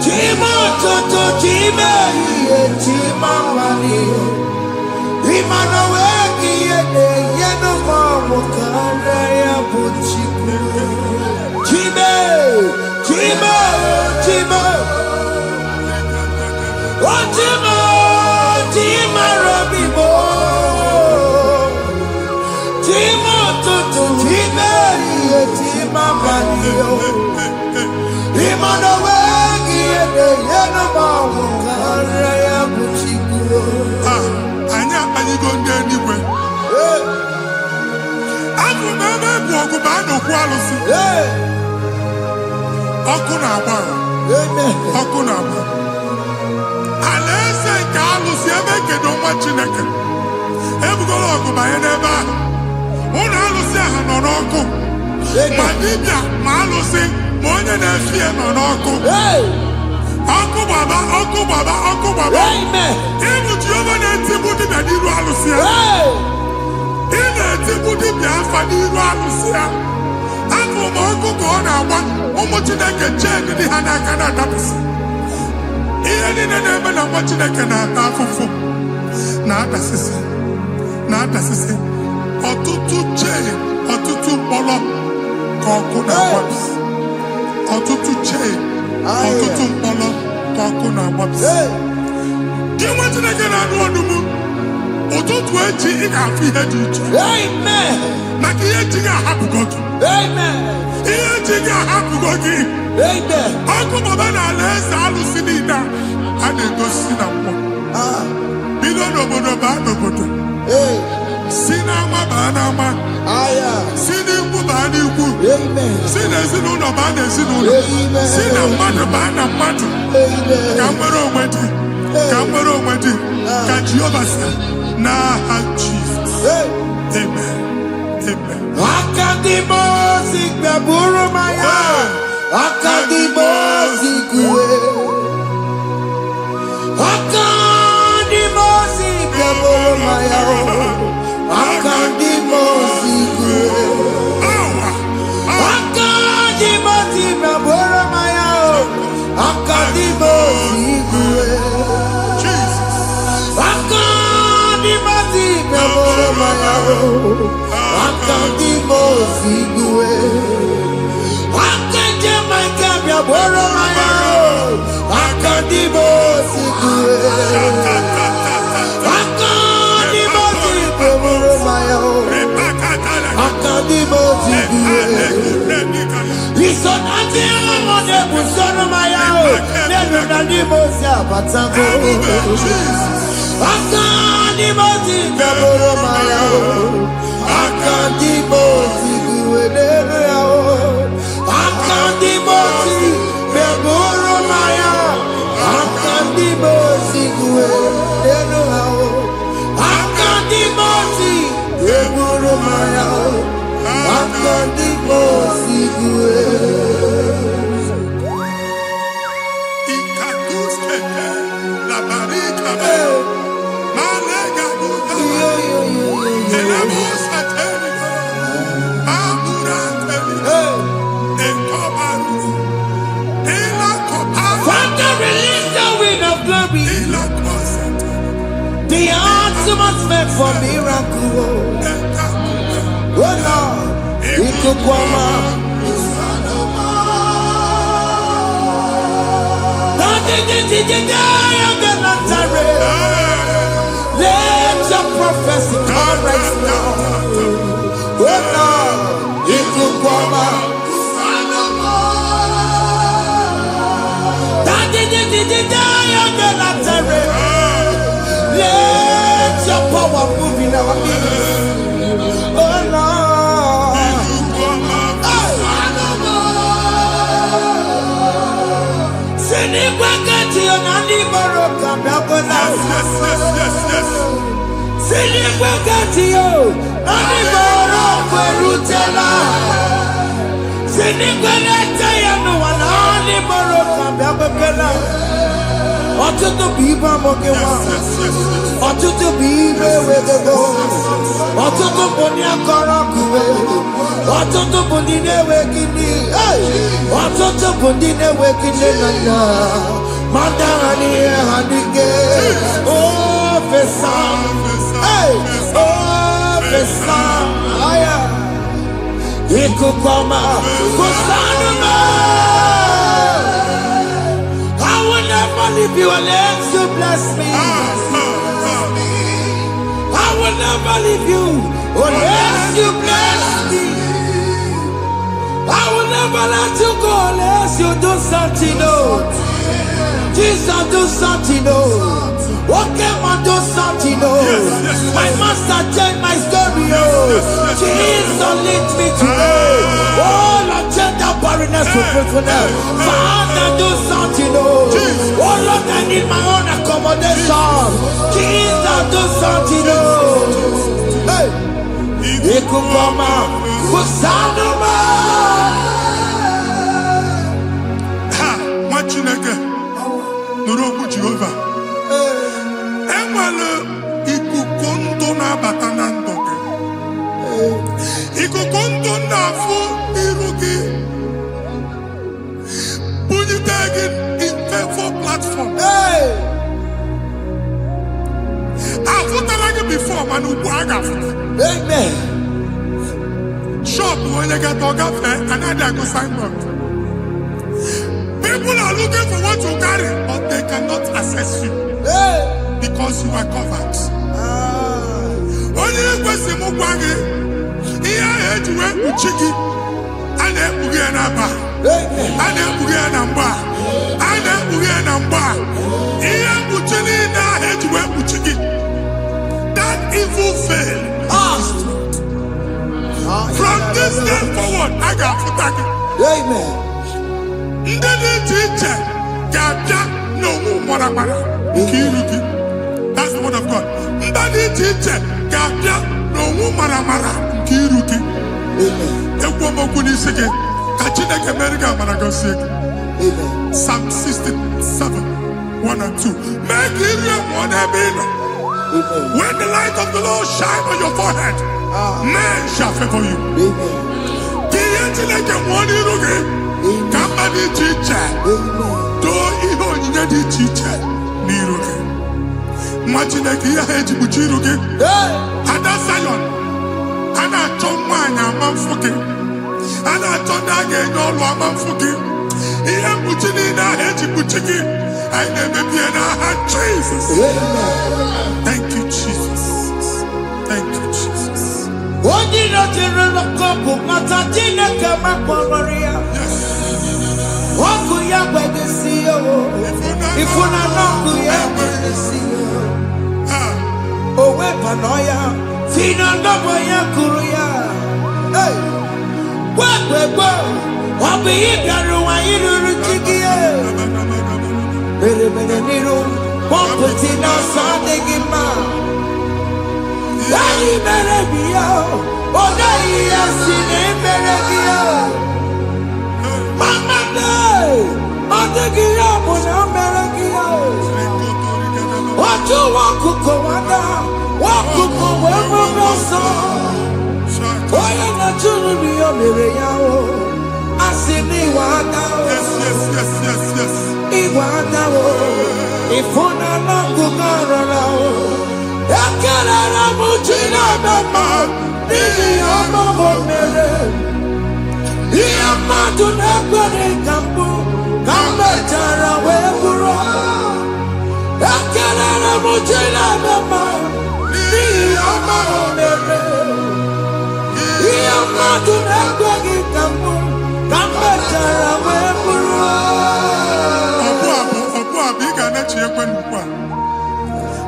Chima toto, chima iye, chima mani. Imano weki yene, yeno mamu kanda ya buchiku. Chime, chima, chima. Watimo, chima robimo. Chima toto, chima iye, chima mani. Imano weki yene, yeno mamu kanda ya buchiku. Anya, are you going there anyway? Hey, I'm going to go hey, ọkụ na-agba amen. ọkụ na-agba alaeze nke alụsị ebe kedu nwa Chineke ebugoro ọgụ banye n'ebe ahụ ụlọ alụsị ahụ nọ n'ọkụ ma dibịa ma alụsị ma onye na-efi ya nọ n'ọkụ Hey, ọkụ gbaba ọkụ gbaba ọkụ gbaba amen. ịbụ Jehova na-etigbu dibịa n'iru alụsị ya Hey, ị na-etigbu dibịa afa n'iru alụsị ya afọ ma ọkụ ka ọ na-agba ụmụ Chineke chee dị ha n'aka na-adapụsị ihe niile na-eme na nwa Chineke na-ata afụfụ na-adasịsị ọtụtụ chee ọtụtụ mkpọrọ ka ọkụ na-agbapụsị ọtụtụ chee ọtụtụ mkpọrọ ka ọkụ na-agbapụsị hey, gị nwa Chineke na-anụ ọdụmụ ụtụtụ echi ị ga-afụ ihe dị iche amen. maka ihe eji ga-ahapụgo gị Amen. ihe eji ga-ahapụgo gị Amen. ọkụ baba na ala eze alụsị niile a na-egosi na mmụọ Ah, bido n'obodo baa n'obodo hey, si n'ama baa n'ama aya. si n'ikwu baa n'ikwu Amen. si n'ezinụlọ ezinụlọ baa n'ezinụlọ, si na mmadụ baa na mmadụ, ka nwere onwe dị, ka nwere onwe dị, ka Jehova sị n'aha Jizọs. Amen. Amen. Akadimosi gbẹ̀bùrú maya, akadimosi kúwe. Akadimosi gbẹ̀bùrú maya, akadimosi kúwe. Akadimosi gbẹ̀bùrú maya, akadimosi kúwe. Akadimosi gbẹ̀bùrú maya, akadimosi kúwe. Akadimosi gbẹ̀bùrú maya, akadimosi kúwe. Akadimosi gbẹ̀bùrú maya, akadimosi kúwe. Isonati amone busono maya, nenu nadimosi abatango. Akadimosi gbẹ̀bùrú maya, akadimosi kúwe nenu yao. Akadimosi gbẹ̀bùrú maya, akadimosi kúwe nenu yao. Akadimosi gbẹ̀bùrú maya, akadimosi kúwe. Ikaduskete, la barika, malega duka, elemusa terigo, amura terigo, ekobaru, elakobaru, Father, release the wind of glory, elakosete, the ultimate for miracle. ekamume, Oh Lord, ikukwama. Let your prophecy come right now. Oh Lord, ikukwama. Let your power move in our midst. Oh Lord. Sinikwakati onani boroka biakola. Sinikwakati yo nani boroka rutela. Sinikwakati ya no wanani boroka biakola. Ọtụtụ bụ ibe amụghị nwa, ọtụtụ bụ ibe ewegego, ọtụtụ bụ ndị akọrọ akụwe, ọtụtụ bụ ndị na-enweghị nne, ọtụtụ bụ ndị na-enweghị nne na nna, ma ndị agha n'ihe ha dịke, ofesa, ofesa, aya, ikuku ọma, kwụsanụ m. I will never leave you unless you bless me. I will never leave you unless you bless me. I will never let you go unless you do something, oh. Jesus, do something, oh. Okay, man, do something, oh. My master changed my story, oh. Jesus, lead me today. Oh, Lord, change that barrenness to fruitfulness. Father, do something, oh. Oh, Lord, I need my own accommodation. Jesus, do something, oh. Hey. Ikukoma, Kusanuma. ha, nwa Chineke, nụrụ okwu Jehova. Enwere ikuku ndụ na-abata na ndụ gị. Ikuku ndụ na-afụ iru gị, bunyite gị infevo platform. Hey. Afụtala gị before, mana ugbu a ga-afụta. Amen. Shop onye ga-atọ gafee, anaghị agụ signboard. People are looking for what you carry, but they cannot access you Hey. because you are covered. Onye kwesị m gwa gị, ihe ahụ eji wee kpuchi gị, a na-ekpughe ya n'aba, Amen. a na-ekpughe ya na mgba, a na-ekpughe ya na mgba. Ihe mkpuchi niile ahụ eji wee kpuchi gị, that evil veil, from this day forward, I got gị. Amen. Ndị dị iche iche ga-abịa n'onwe mara mara nke iru gị. That's the word of God. Ndị dị iche iche ga-abịa n'onwe mara mara nke iru gị. Ekwu okwu n'isi gị ka Chineke mere gị amara gọzie gị. Psalm 67, 1 and 2. Mee ka iru enwe n'ebe ị nọ. When the light of the Lord shine on your forehead, men shall favor you. Ka ihe Chineke nwụọ n'iru gị ka mba dị iche iche doo ihe onyinye dị iche iche n'iru gị. Nwa Chineke ihe ha eji kpuchi iru gị. Ada Zion, a na-achọ nwaanyị ama mfụ gị. A na-achọ ndị a ga-enye ọlụ ama mfụ gị. Ihe mkpuchi niile ahụ eji kpuchi gị anyị na-emebie n'aha Jesus. Thank you, Jesus. Thank you, Jesus. Onye nọjere n'ọkọpụ mata Chineke makpọrọ ọkụ ya gbedesi ifuna n'ọkụ ya gbedesi o wepụnọ ya fina ndọbọ ya kụrụ ya gwegbegbe ọ bụ ihe bịara ụwa iruru chi gị mere n'iru pọmpụti n'ọsọ adịghị mma anyị mere gị ya ọ gaghị ya si na emere gị ya mama ọ dịghị ya bụ na o mere gị ya otu nwaọkụkọ nwada nwaọkụkọ wee bụrụ ọsọ onye na-achụrụ m ya mere ya o asị na ịwa ada ịwa ada o ịfụ na n'ọkụkọ rọrọ o ekelere m chi na-eme mma n'ihi ya ọmụmụ mere ihe mmadụ na-ekwere ka mbụ ka m mechara wee bụrụ ekelere m chi na-eme mma n'ihi ya ọmụmụ mere ihe mmadụ na-ekweghị ka mbụ ka m mechara wee bụrụ ọbụ ị ga na-echi ekwe n'ukwu a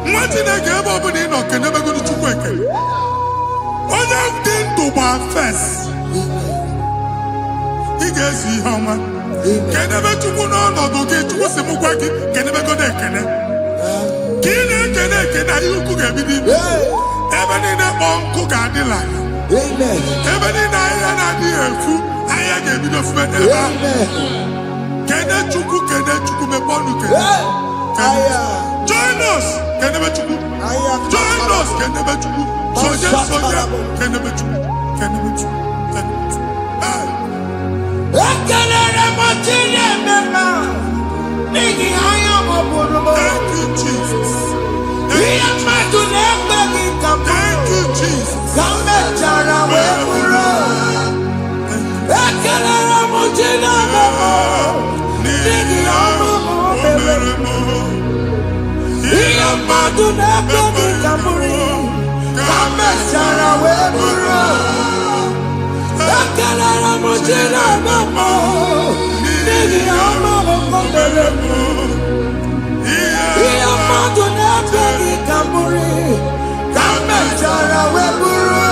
nwa Chineke ebe ọ bụla ị nọ kenebegoro Chukwu ekele onye dị ndụ gba fes ị ga-ezi ihe ọma kenebe Chukwu n'ọnọdụ gị Chukwu si m gwa gị kenebegoro ekele ka ị na-ekene ekene ihe ukwu ga-ebido ime ebe niile kpọọ nkụ ga-adịla ebe niile ahịhịa na-adịghị efu ahịhịa ga-ebido fube n'ebe ahụ kene Chukwu mepe ọnụ kene join us kenebe Chukwu join us kenebe Chukwu soje kenebe Chukwu ekelere m chi na-eme mma n'ihi anya m bụrụ m thank you Jesus ihe mmadụ na-ekweghị ka m thank you Jesus ka m mechara wee bụrụ ekelere m chi na-eme mma n'ihi ọmụmụ mere ihe mmadụ na-ekweghị ka m bụrụ ka m mechara wee bụrụ ekelere m chi na-eme mma n'ihi ọmụmụ mere ihe mmadụ na-ekweghị ka m bụrụ ka m mechara wee bụrụ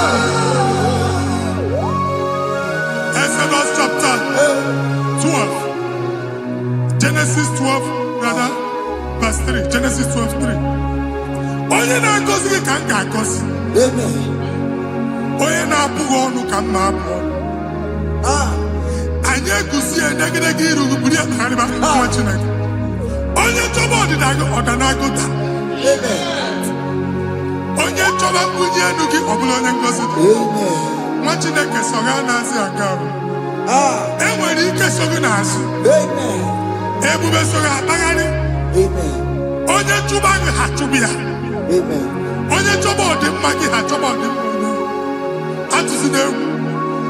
Exodus chapter 12 Genesis 12 rather verse 3 Genesis 12:3 onye na-agọzi gị ka m ga-agọzi onye na-abụghị ọnụ ka m na-abụ ọnụ anyị eguzie negedege iru gị buru ya kparịba nwa Chineke onye chọba ọdịda gị ọdanagụta onye chọba mbunye elu gị ọ bụla onye ngọzi dị nwa Chineke so ga na-azị aga ahụ enwere ike so gị n'azụ ebube so gị akpagharị onye chụba gị ha chụbụ ya onye chọba ọdịmma gị ha chọba ọdịmma atụzi n'egwu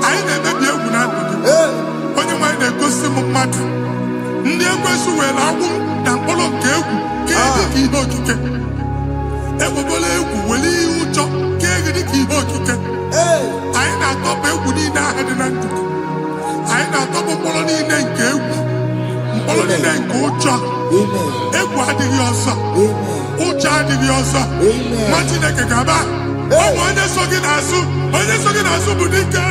anyị na-emebi egwu na ndụ gị onye nwanyị na-egosi m mmadụ ndị ekwensu were agwụ na mkpụrụ nke egwu ka dị ka ihe okike egwugola egwu were ihe ụjọ ka dị ka ihe okike anyị na-atọpụ egwu niile ahụ dị na ndụ gị anyị na-atọpụ mkpụrụ niile nke egwu mkpụrụ niile nke ụjọ egwu adịghị ọzọ ụjọ adịghị ọzọ nwa Chineke ga-aba ọ bụ onye so gị n'azụ bụ dike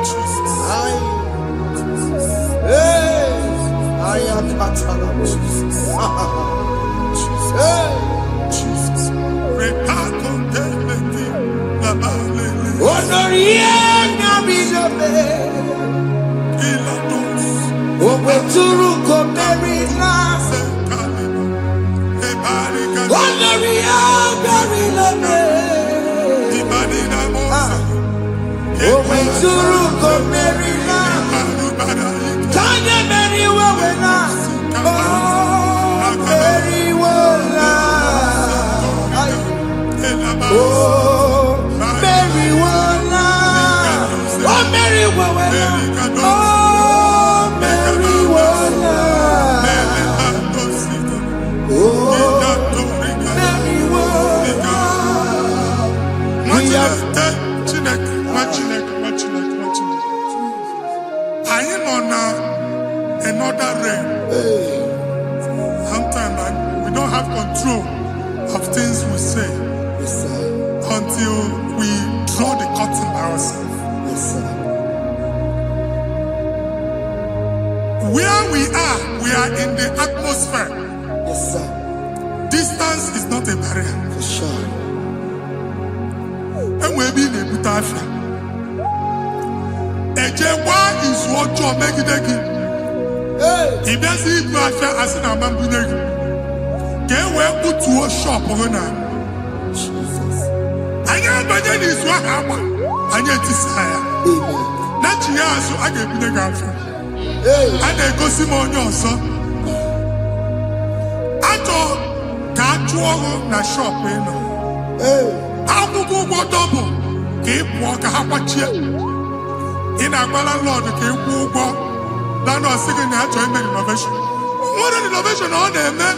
Jesus Ituruko Merina. Tanya Mary Wawena. Oh, Mary Wawena. Oh, Mary Wawena. Oh, Mary Wawena. Oh, Mary Wawena. Oh, Mary Wawena. I am on another realm. Sometimes we don't have control of things we say until we draw the curtain by ourselves. Where we are in the atmosphere. Yes, sir. Distance is not a barrier. For sure. And we'll be in a butafia. Ejewa is what you make it again. If there's a butafia as an amambuneg, get where put to a shop or not. I am better is what happened. I get desire. Not you, so I get the girlfriend. And I go see more your son. I thought, can't you na shop, you know? I will go double. Keep walk a half a chair. In a landlord, keep walk. Then I was thinking, I joined the innovation. What an innovation on them, man.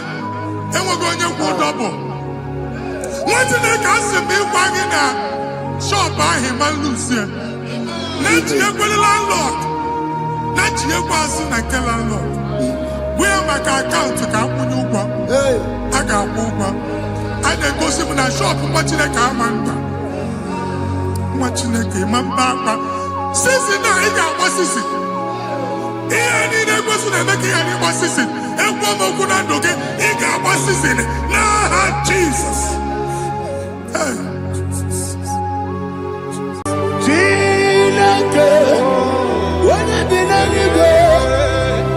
And we're going to go double. What did they cast me wagging at? Shop by him and Lucian. Let you go the landlord. Let you go as soon as landlord. Where my account to come when you go. I got one. I then go see when I shop watching a car man. Watching a game and back. Since now he got what is it? He ain't a person making any what is it? And one more good and okay, he got what is it? Nah, Jesus. When I did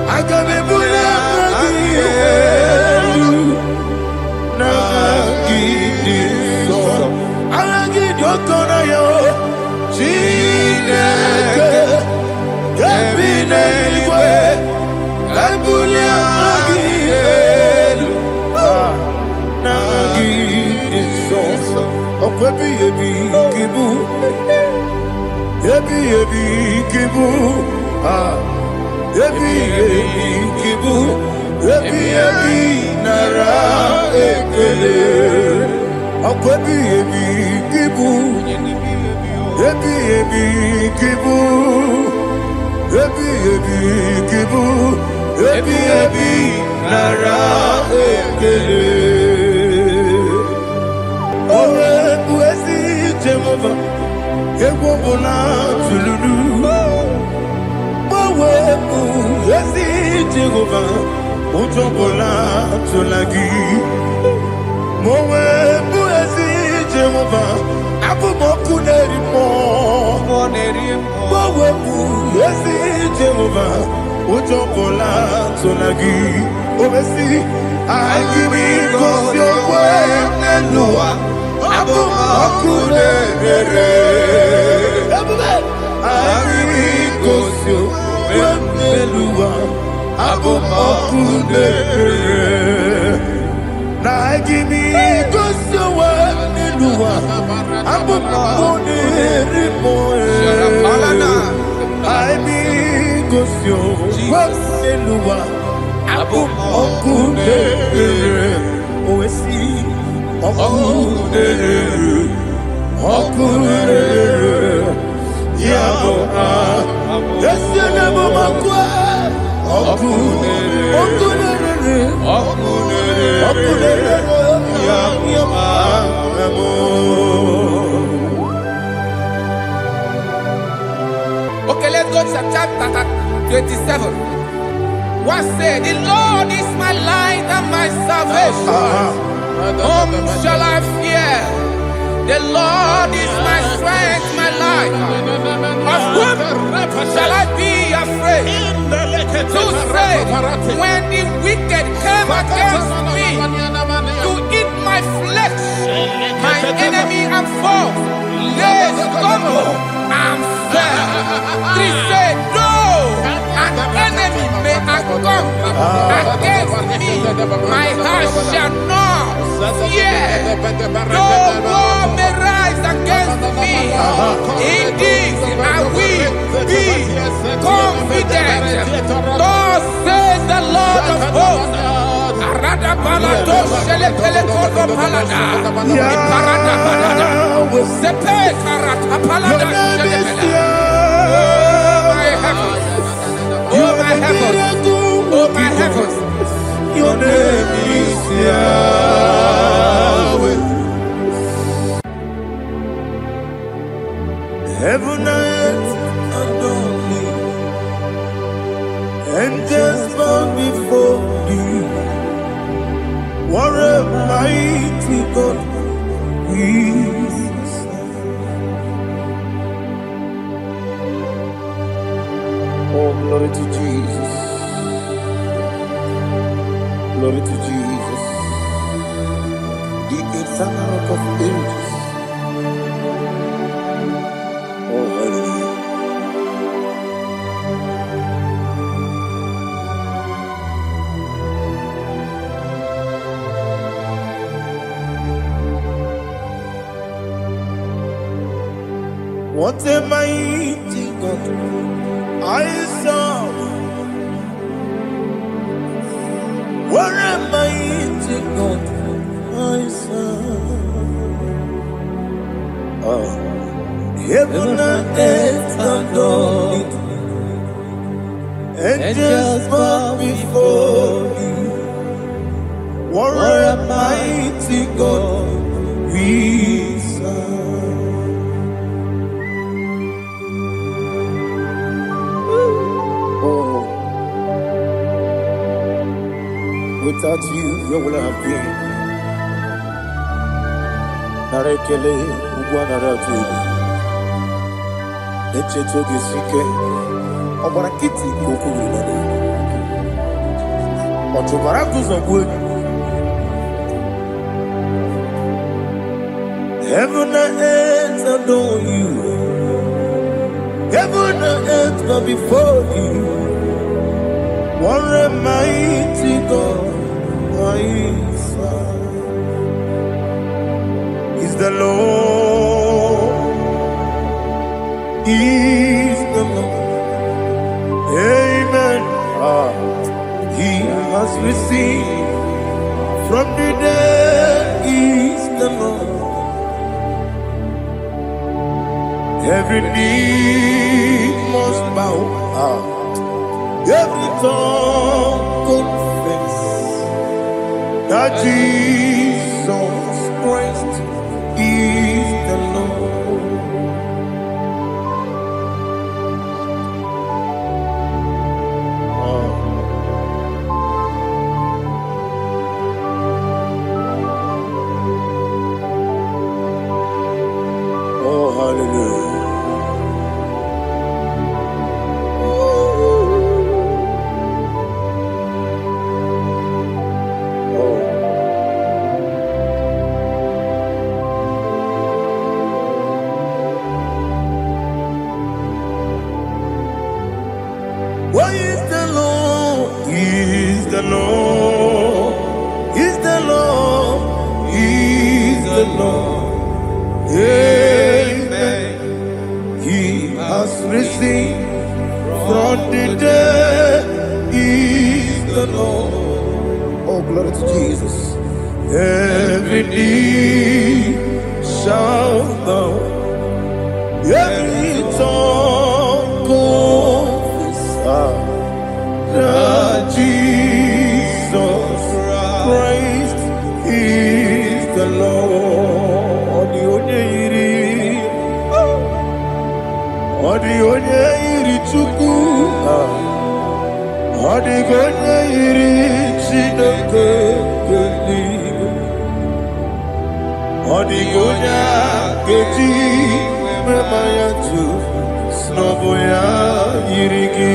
I got me put Okay, let's go to chapter 27. What said, the Lord is my light and my salvation. Whom shall I fear? The Lord is my strength, my life. Of whom shall I be afraid? Who said, when the wicked came against me to eat my flesh, my enemy and foe, they stumble and fell. Three say, no, an enemy may have come against me. My heart shall not fear. No war may rise against me. In this I will be confident. Thus says the Lord of hosts. Arada balado shele pele kodo palada. Iparada balada. Sepe karata palada shele pele. Oh my heavens. Oh my heavens. Your name is Yahweh. Heaven and earth adore me, angels bow before you. What a mighty God we serve. Oh, glory to Jesus. Glory to Jesus. The eternal rock of ages. Oh, hallelujah. What a mighty God I serve. What a mighty God I serve. Heaven and earth adore it. Angels bow before you. What a mighty God we serve. Without you, where will I have been? Narekele, Ugwanaratu, Echetoge Sike, Obarakiti, Kokuru, Otobarakus of wood. Heaven and earth adore you. Heaven and earth bow before you. What a mighty God I serve. Is the Lord, is the Lord. Amen. He has received from the dead, is the Lord. Every knee must bow. Every tongue confess that Jesus Christ is the Lord. Oh, hallelujah. What is the Lord? Is the Lord? Is the Lord? Is the Lord? Amen. He has risen from the dead. Is the Lord? Oh, glory to Jesus. Every knee shall bow. Every tongue confess that Jesus Christ is the Lord. The onye iri Chukwu, ọ dịghị onye iri Chineke eluigwe, ọ dịghị onye a ga-eji mema ya tu n'ọbụ ya yiri gị.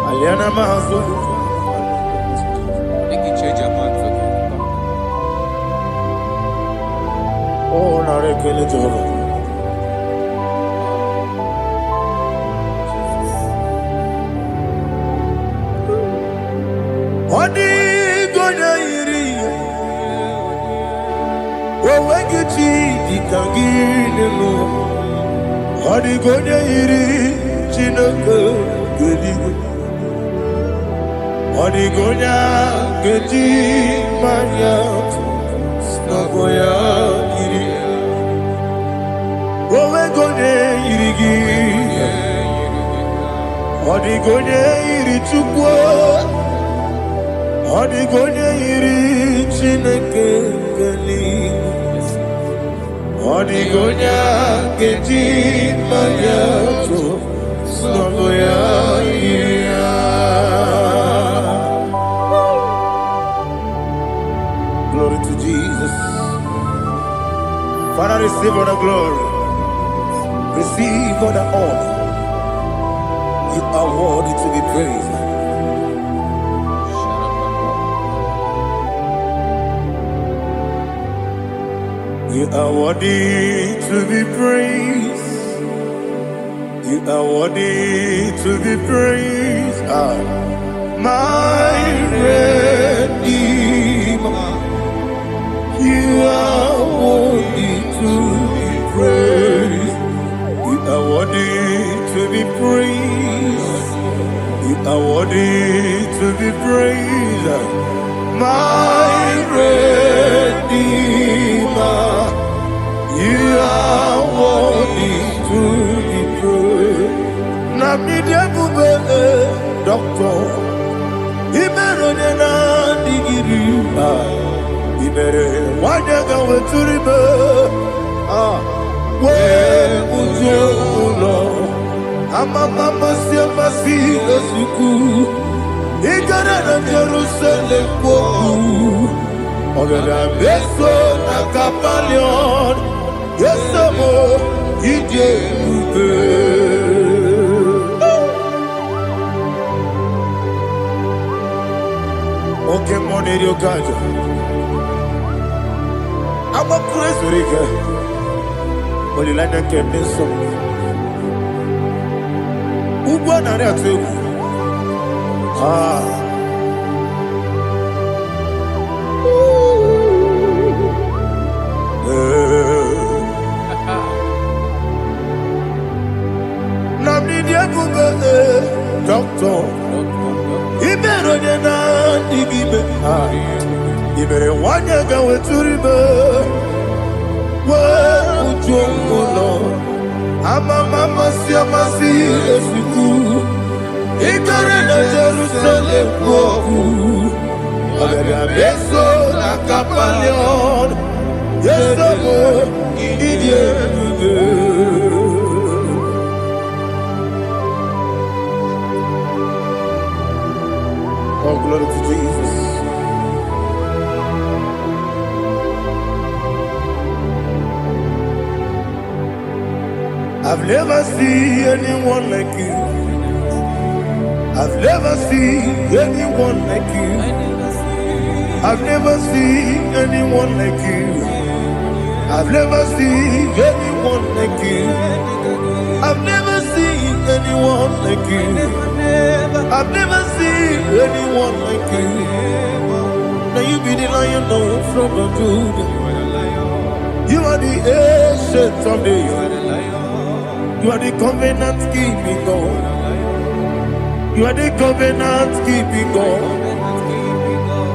Aliana Mahazo. Thank you, Church of God. Oh, narekele Jehovah. Odi gonya iri, wawegiti dikangine mo. Odi gonya iri, chineke gedi. Odi gonya gedi manya, snagoya iri. Wawegonya iri gi, odi gonya iri chukwa. Odigonya iri chineke geli, odigonya geji mayato snagoya iria. Glory to Jesus. Father, receive all the glory, receive all the honor. You are worthy to be praised. You are worthy to be praised. You are worthy to be praised. My Redeemer. You are worthy to be praised. You are worthy to be praised. You are worthy to be praised. My Redeemer. You are worthy to be praised. Namidia bube doctor, imero nena digiri. Imere wanyaga weturibe. We ujono, amama siama si esuku. Igara na Jerusalem kwoku. Ogada beso na kapalion. Yesamo ije ube. Okay, money yo kaja. I'm a crazy rika. Oli lana kemeso. Ugwa na reatu. Doctor, Ibero na digibe. Ibere wanyaga weturibe. We ujongulo. Mama siamasi esiku. Igare na Jerusalem kwoku. Ogada beso na kapalion. Yesamo idie. Oh, glory to Jesus. I've never seen anyone like you. I've never seen anyone like you. I've never seen anyone like you. I've never seen anyone like you. I've never seen anyone like you. I've never seen anyone like you. Now you be the lion from the Judah. You are the ancient of days. You are the covenant keeping God. You are the covenant keeping God.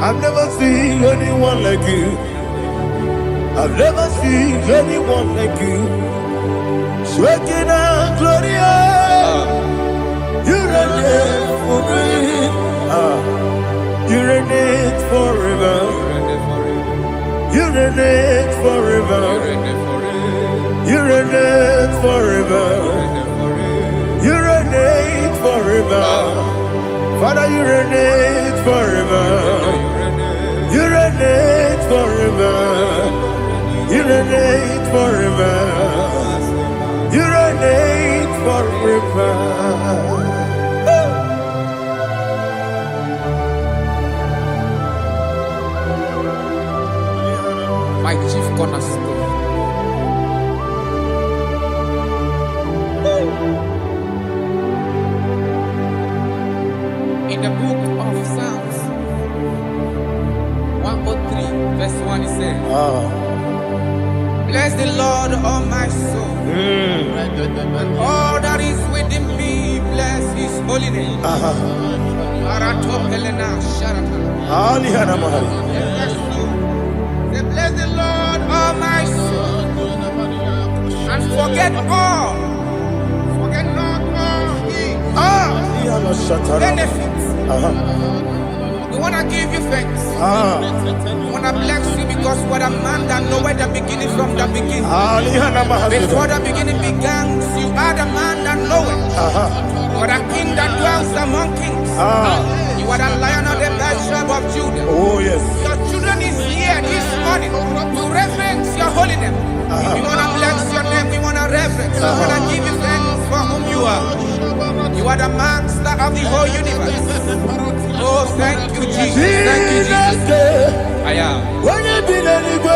I've never seen anyone like you. I've never seen anyone like you. Shaking and glorious. You reign for me. You reign forever. You reign forever. You reign forever. You reign forever. Father, you reign forever. You reign forever. You reign forever. You reign forever. My chief cornerstone. Bless the Lord, all my soul. All that is within me, bless His holy name. Say, bless the Lord, all my soul, and forget all. Forget not all His benefits. We want to give you thanks. We want to bless you because what a man that knoweth the beginning from the beginning. Before the beginning began, you are the man that knoweth. You are the king that dwells among kings. You are the lion of the tribe of Judah. Oh yes. Your children is here this morning to reverence your holy name. We want to bless your name. We want to reverence. We want to give you thanks for whom you are. You are the master of the whole universe. Oh, thank you, Jesus. Thank you, Jesus. I am. When you be the go,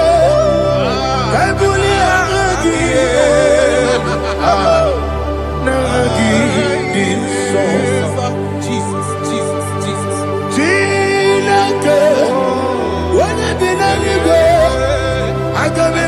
I Jesus, Jesus, Jesus. When you be the go, I can be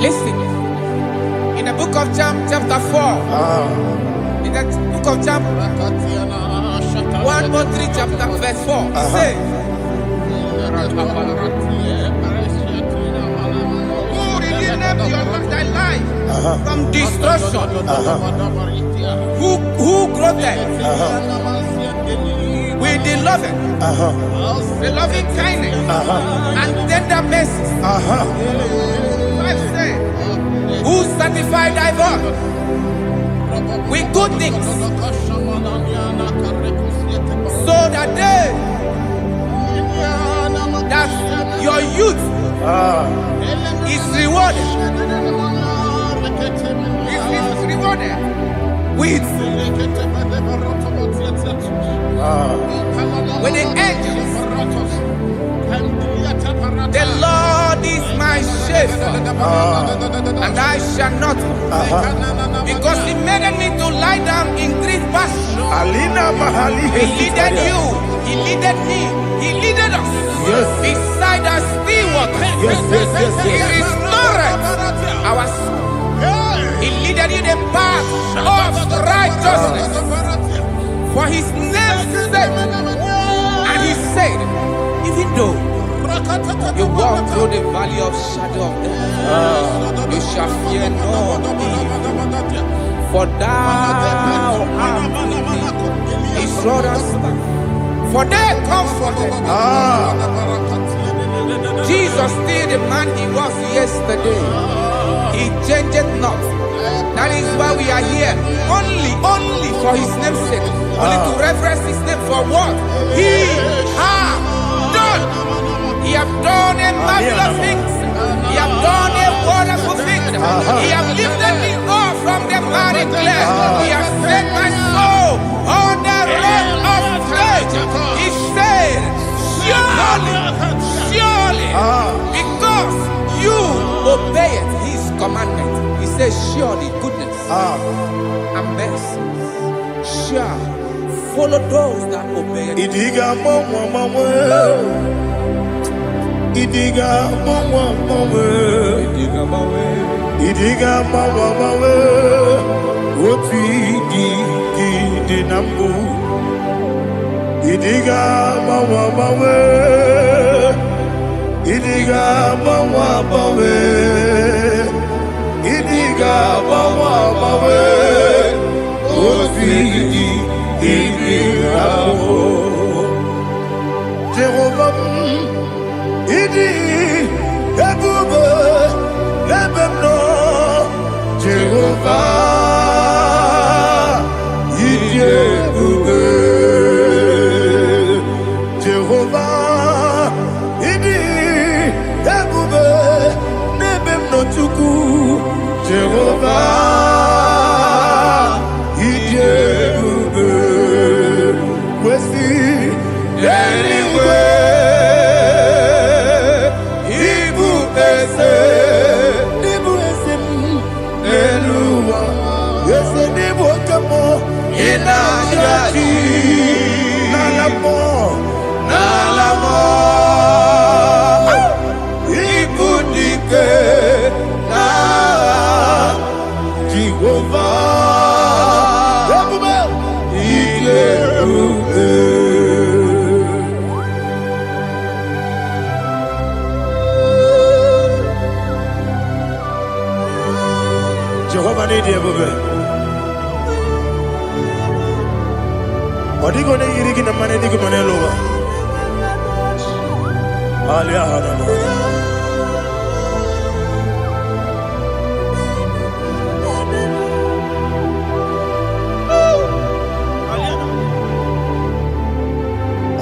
Listen, in the book of John, chapter 4, in the book of John 1:3, chapter verse 4, it says, who redeemed thy life from destruction, who clothed with the loving, the loving kindness, and tender mercy. I say, who satisfy thy voice with good things, so that your youth is rewarded. Is rewarded with the angels. The Lord is my shepherd, and I shall not want, because He made me to lie down in green pastures. He leaded you, He leaded me, He leaded us beside the still waters. He restored our soul. He leaded you the path of righteousness for His name's sake. And He said, even though you walk through the valley of shadow of death, you shall fear no evil, for thou art with me. His rod and staff, for they comforted me. Jesus still the man He was yesterday. He changeth not. That is why we are here. Only for His name's sake. Only to reverence His name for what He has done. He has done a marvelous things. He has done a wonderful thing. He has lifted me up from the miry clay. He has set my soul on the rock of faith. He said, surely, because you obeyed His commandment. He says, surely goodness and mercy shall follow those that obey it. Idiga mama, Idiga mama, what we did nambu. Idiga mama, Idiga mama, Idiga mama, what we did Jehovah, Idi, Ebube, Ebemno, Jehovah, Idi, Ebube, Jehovah, Idi, Ebube, Ebemno Tuku, Jehovah, Idi, Ebube, Wesi, anyway. Jehovah need you, baby. What are you going to eat in the money? You can lower.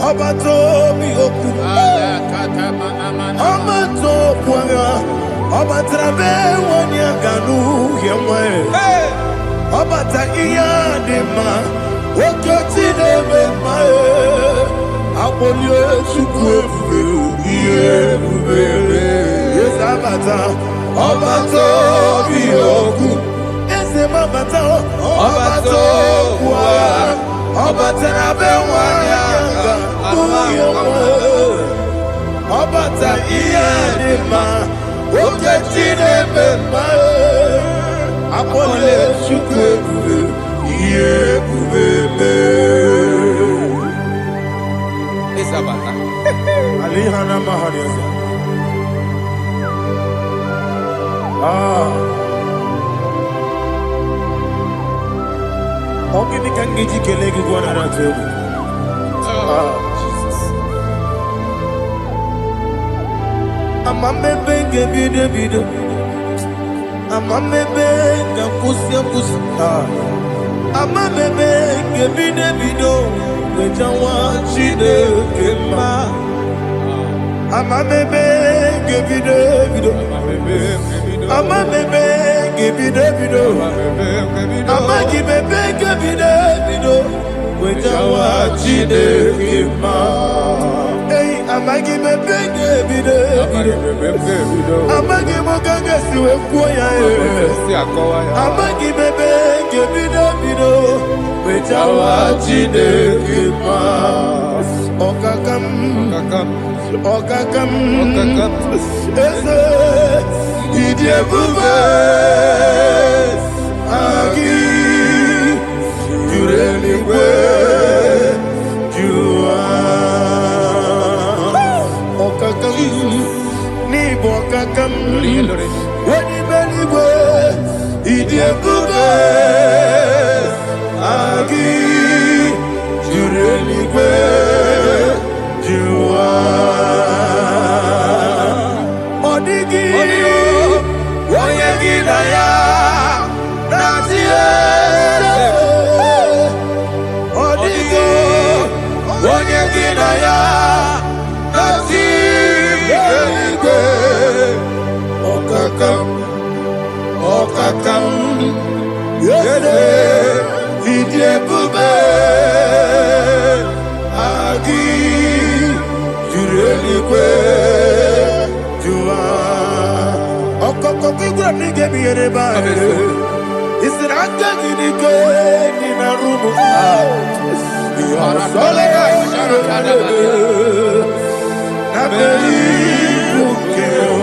Abato mi oku, Abato kwanga, Abatrabe wanya ganu yemwe, Abata iya dema, Okoti deme mae, Abolio chukwe iye bubele, Yes Abata, Abato mi oku, Ese mabata, Abato kwa. Obata be wanya Obata iyadima Oketine bema Apole chukwe Iye bubebe Isabata Alihana mahariyaza Ogini can get you killing one another. I'm a baby, baby. I'm a baby, pussy. I'm a baby, baby. Which I want you to get my. I'm a baby, baby. I'm a baby, baby. I'm a baby, baby. Which I want you to get my. Hey, I'm a baby, baby. I'm a baby, which I want you to keep Okakam, Idiabubes, Agi, you really were, you are Okakam, Nibokakam, when you belly were, Idiabubes, Agi, you really were, you are. Odigi, Oyegi Naya, Nazie. Odigi, Oyegi Naya, Nazie. Okakam, Yede. Idiebube Agi Jurelikwe Jua Okokokigwa nige miyereba Isira nige nina rumu Yasolega Nabeli Bukeo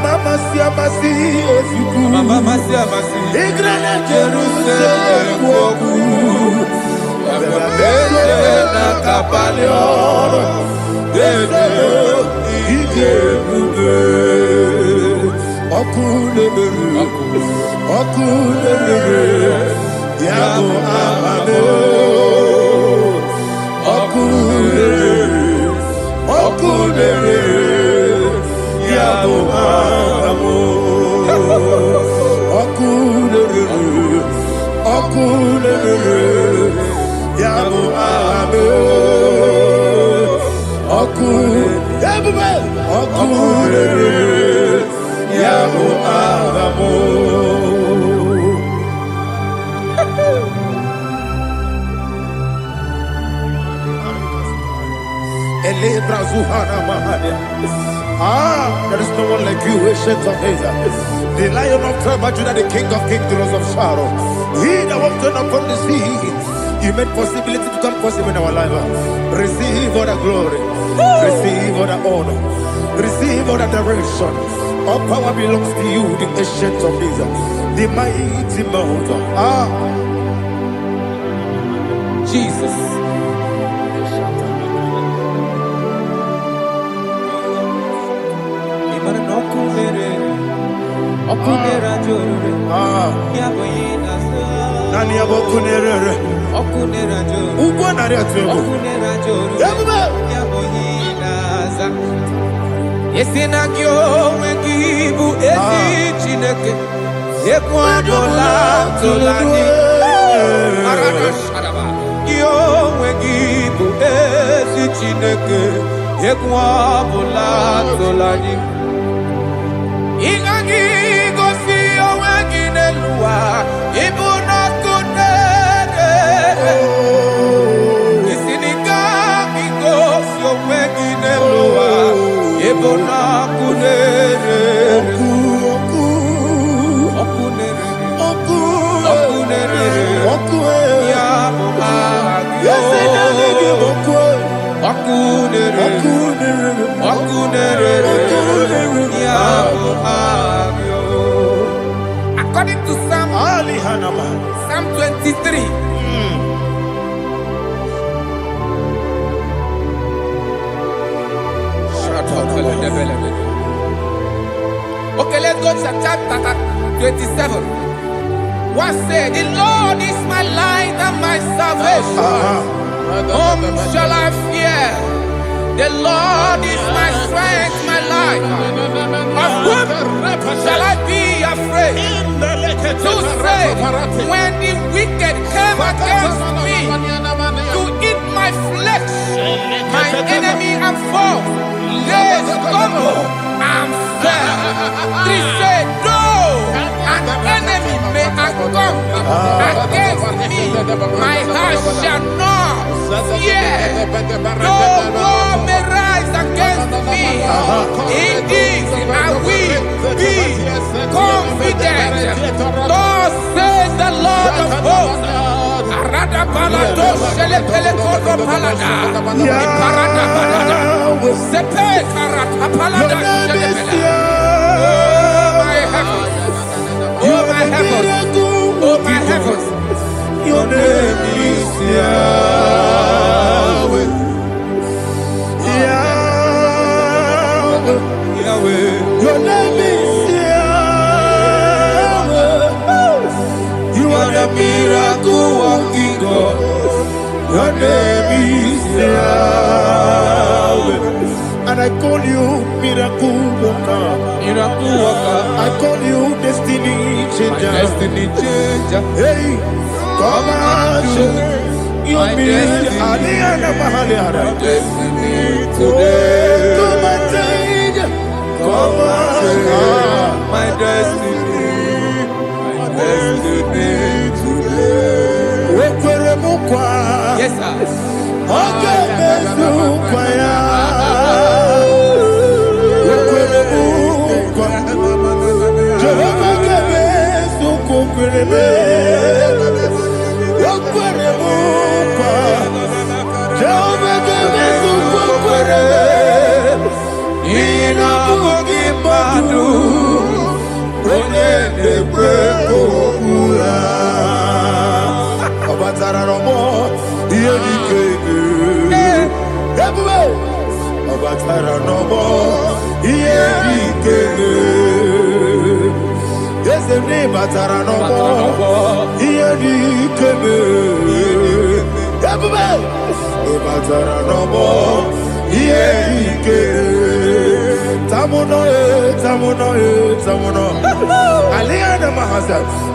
Mama siamasi efiku Mama siamasi Igrana Jerusalem woku Bebe na kapalion Bebe ije bube Okule Yabo amame Okule Yabo amo Okule Yabo amo Okule Yabo amo Elebra Zuhana Mahania. There is no one like you, ancient of days. The Lion of tribe of Judah, the King of kings, the Rose of Sharon. He that walked upon the sea. You made possibility to come possible in our life. Receive all the glory. Receive all the honor. Receive all the direction. All power belongs to you, the ancient of days. The mighty mountain. Jesus. Nani abokunere ugwo nari atego Yesinagyo wengibu ezi chineke Ekwadola tolani Yo wengibu ezi chineke Ekwadola tolani Ingagi gosi owengi nelua Ibuna kunere Isinika gosi owengi nelua Ibuna kunere Okunere Yabo agyo Okunere Yabo agyo. According to Psalm 23 Okay, let's go to chapter 27. What say? The Lord is my light and my salvation. Whom shall I fear? The Lord is my strength, my life. Of whom shall I be afraid? To say, when the wicked came against me to eat my flesh, my enemy and foe, they stumble and fell. They said, though an enemy may come against me, my heart shall not fear. No war may rise against me. In this I will be confident. Thus says the Lord of hosts. Oh my heavens, oh my heavens, your name is Yahweh. Yahweh, Yahweh, your name is Yahweh. You are the miracle working God. Your name is Yahweh. And I call you miracle worker. Miracle worker. I call you destiny changer. Destiny changer. Hey, come on, your destiny. My destiny today. Come on, change. Come on, my destiny. My destiny today. yes sir. Okay,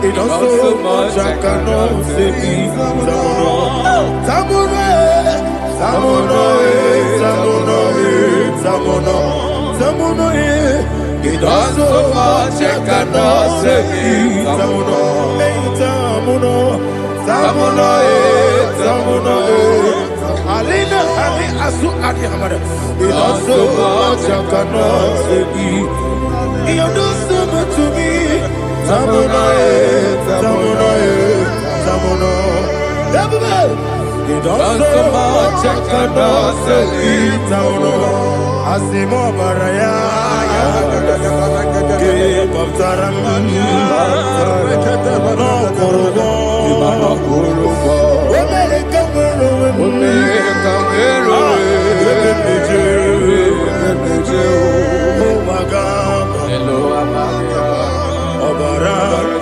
it does so much I cannot say me. It does so much I cannot say me. Alina Ali Asu Adi Hamada. It does so much I cannot say me. You do so much to me. Tamuno. You don't so much I cannot say me. Tamuno. Asimo Baraya. Give up Taram. No Kurubo.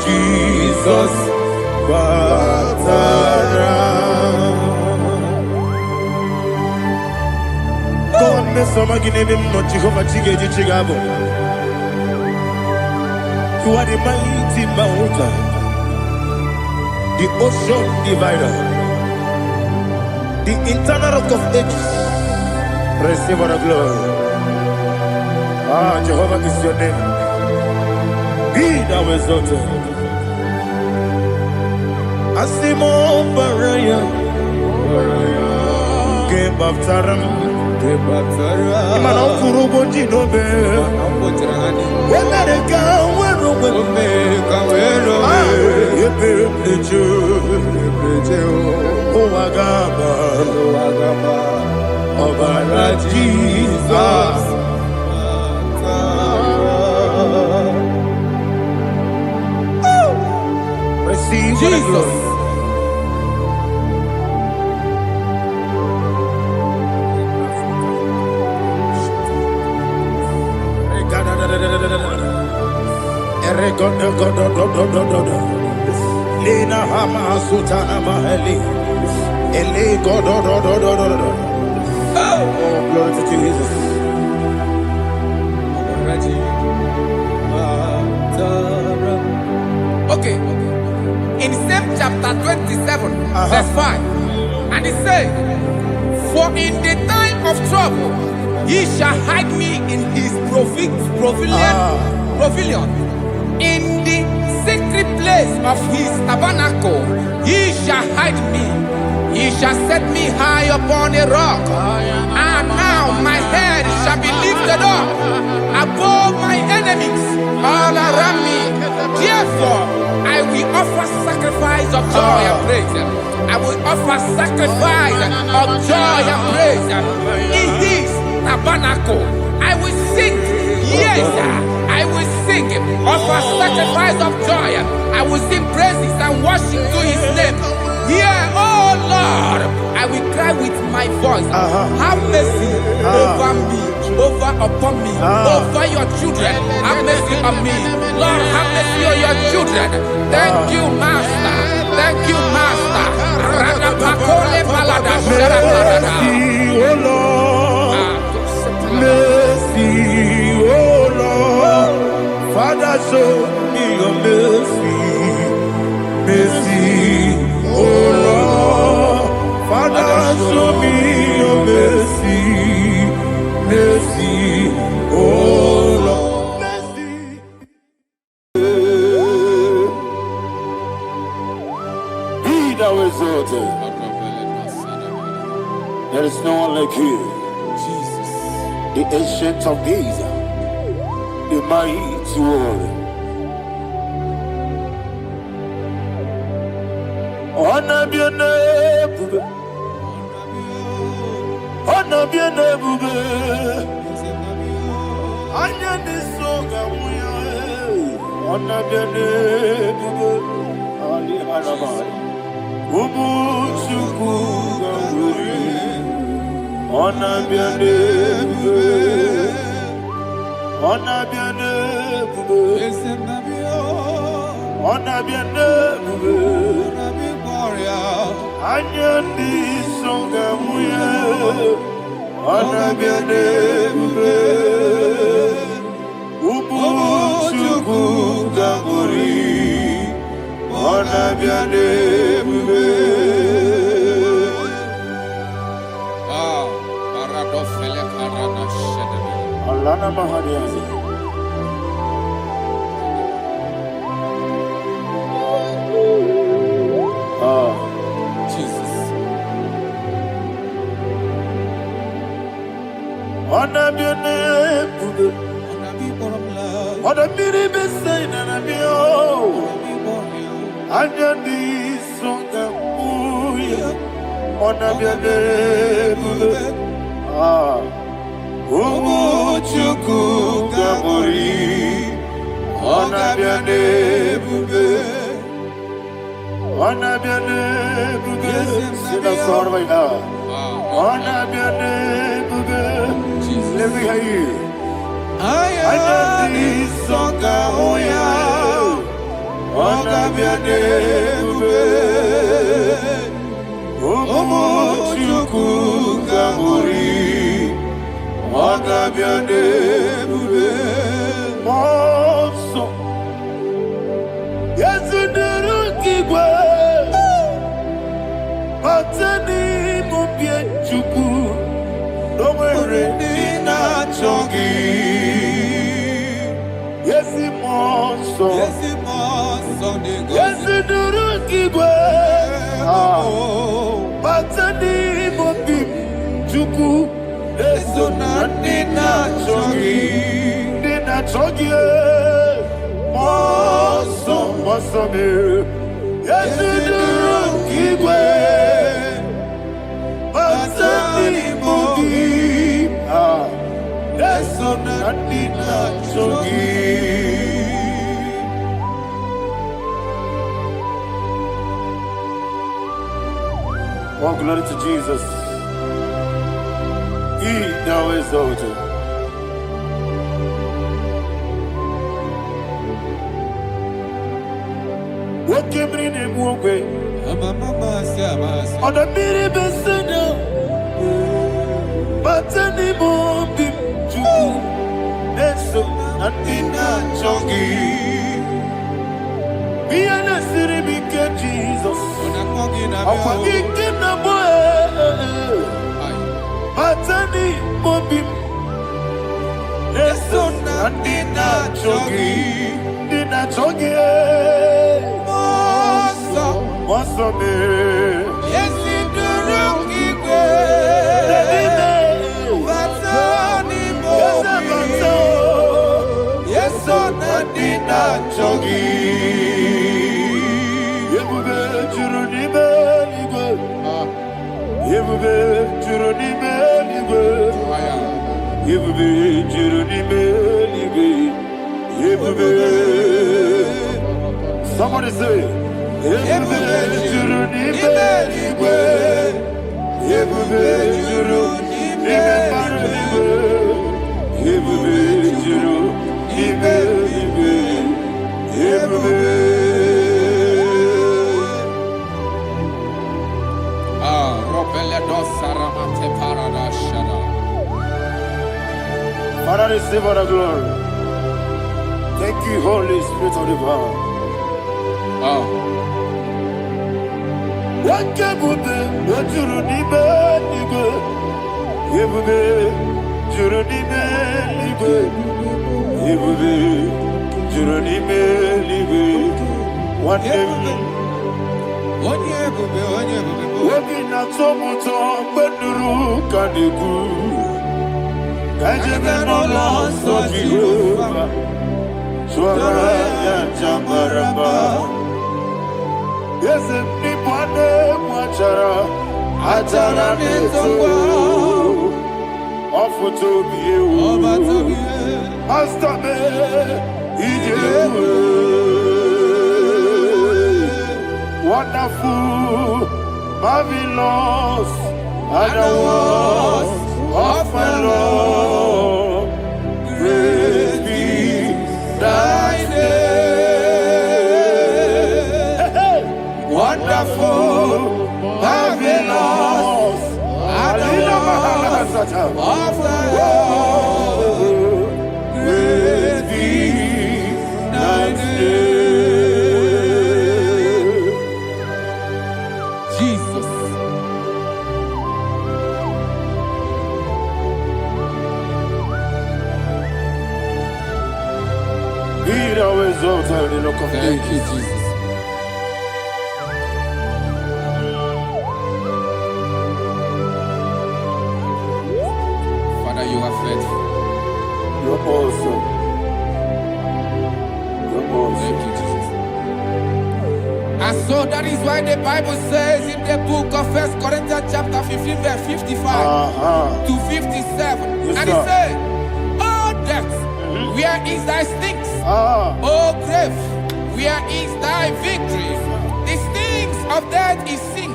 Jesus, God, me some again no Jehovah Chigedi Chigabo. You are the mighty mountain, the ocean divider, the internal rock of ages. Receive our glory. Ah, Jehovah is your name. Be thou exalted. Asimo Baraya, Game of Taram, Imano Kurubo Jinobe, America, where Agaba, Obara Jesus. Receive Jesus. Lena Hama Sutana Mahali. Ele God. Oh, glory to Jesus. Okay. In same chapter 27, verse 5. And it says, for in the time of trouble, he shall hide me in his pavilion. In the secret place of his tabernacle, he shall hide me. He shall set me high upon a rock. And now my head shall be lifted up above my enemies all around me. Therefore, I will offer sacrifice of joy and praise. I will offer sacrifice of joy and praise in his tabernacle. I will sing, yes, I will sing, offer sacrifice of joy. I will sing praises and worship to his name. Yeah, oh Lord, I will cry with my voice. Have mercy over me, upon me, over your children. Have mercy on me. Lord, have mercy on your children. Thank you, Master. Thank you, Master. Mercy, oh Lord. Mercy, oh Lord. Father, show me your mercy. Mercy, oh Lord. Father, show me your mercy. Mercy, oh Lord. Mercy. Be thou exalted. There is no one like you. Jesus. The ancient of days, the mighty warrior. Honor be your name, honor be your name, honor this song, honor be your name, Ali Harabai, Ubu Chuku Gamburi, honor be your name, honor be your name, honor be your name. Anyandi songa muya, anabiane bube, ubu chuku gamburi, anabiane bube. Paradofele karana shedebe. Alana mahadiyazi. Jesus. Anabiane bube, anabiri besai nanabio, anyandi songa muya, anabiane bube. Umu chuku gamburi, anabiane bube. Anabiane bube, sina sorvaina. Anabiane bube, let me hear you. Ayandi songa oya, anabiane bube. Omo chuku gamburi, anabiane bube. Monso, yesuduru kigwe. Matani mubie chuku, nomere nina chongi. Yesi monso, yesi duru kigwe. Matani mubie chuku, eso na nina chongi. Nina chongi, monso, monso me. Yesi duru kigwe. Matani mubie, eso na nina chongi. Oh, glory to Jesus. He thou exalted. Woke bring him away. On the mini besino, but anymore be true. That's so Nandina Chogi. Be an city because Jesus. I'm forgetting the boy. But anymore be. That's so Nandina Chogi. Nina Chogi. What's up, man? Yes, in the room, yes, on the dinner, Chogi. You will be Juruni Beligo. You will be Juruni Beligo. You will be Juruni Beligo. You will be. Somebody say. Juruni Beligo. You will be Juruni Beligo. You will be Juruni Beligo. You will be. Father, receive all the glory. Thank you, Holy Spirit of the power. What can we do? What you need, nigga? You will be Juruni Beligo. You will be Juruni Beligo. One day. Wabina tomuto beduru kaniku. Kajebe no loso Jehovah. Swara ya jamaramba. Yes, ni bwane mwachara. Achara nezogo. Ofuto biyewu. Master ijewu. Wonderful, marvelous, and the words of my Lord. Praise be thy name. Wonderful, marvelous, and the words of my Lord. Praise be thy name. Thank you, Jesus. Father, you are faithful. You're awesome. You're awesome. Thank you, Jesus. And so that is why the Bible says in the book of 1 Corinthians chapter 15, verse 55 to 57. Yes, and it says, "Oh death, where is thy stings? Oh grave, where is thy victory? The stings of death is sin,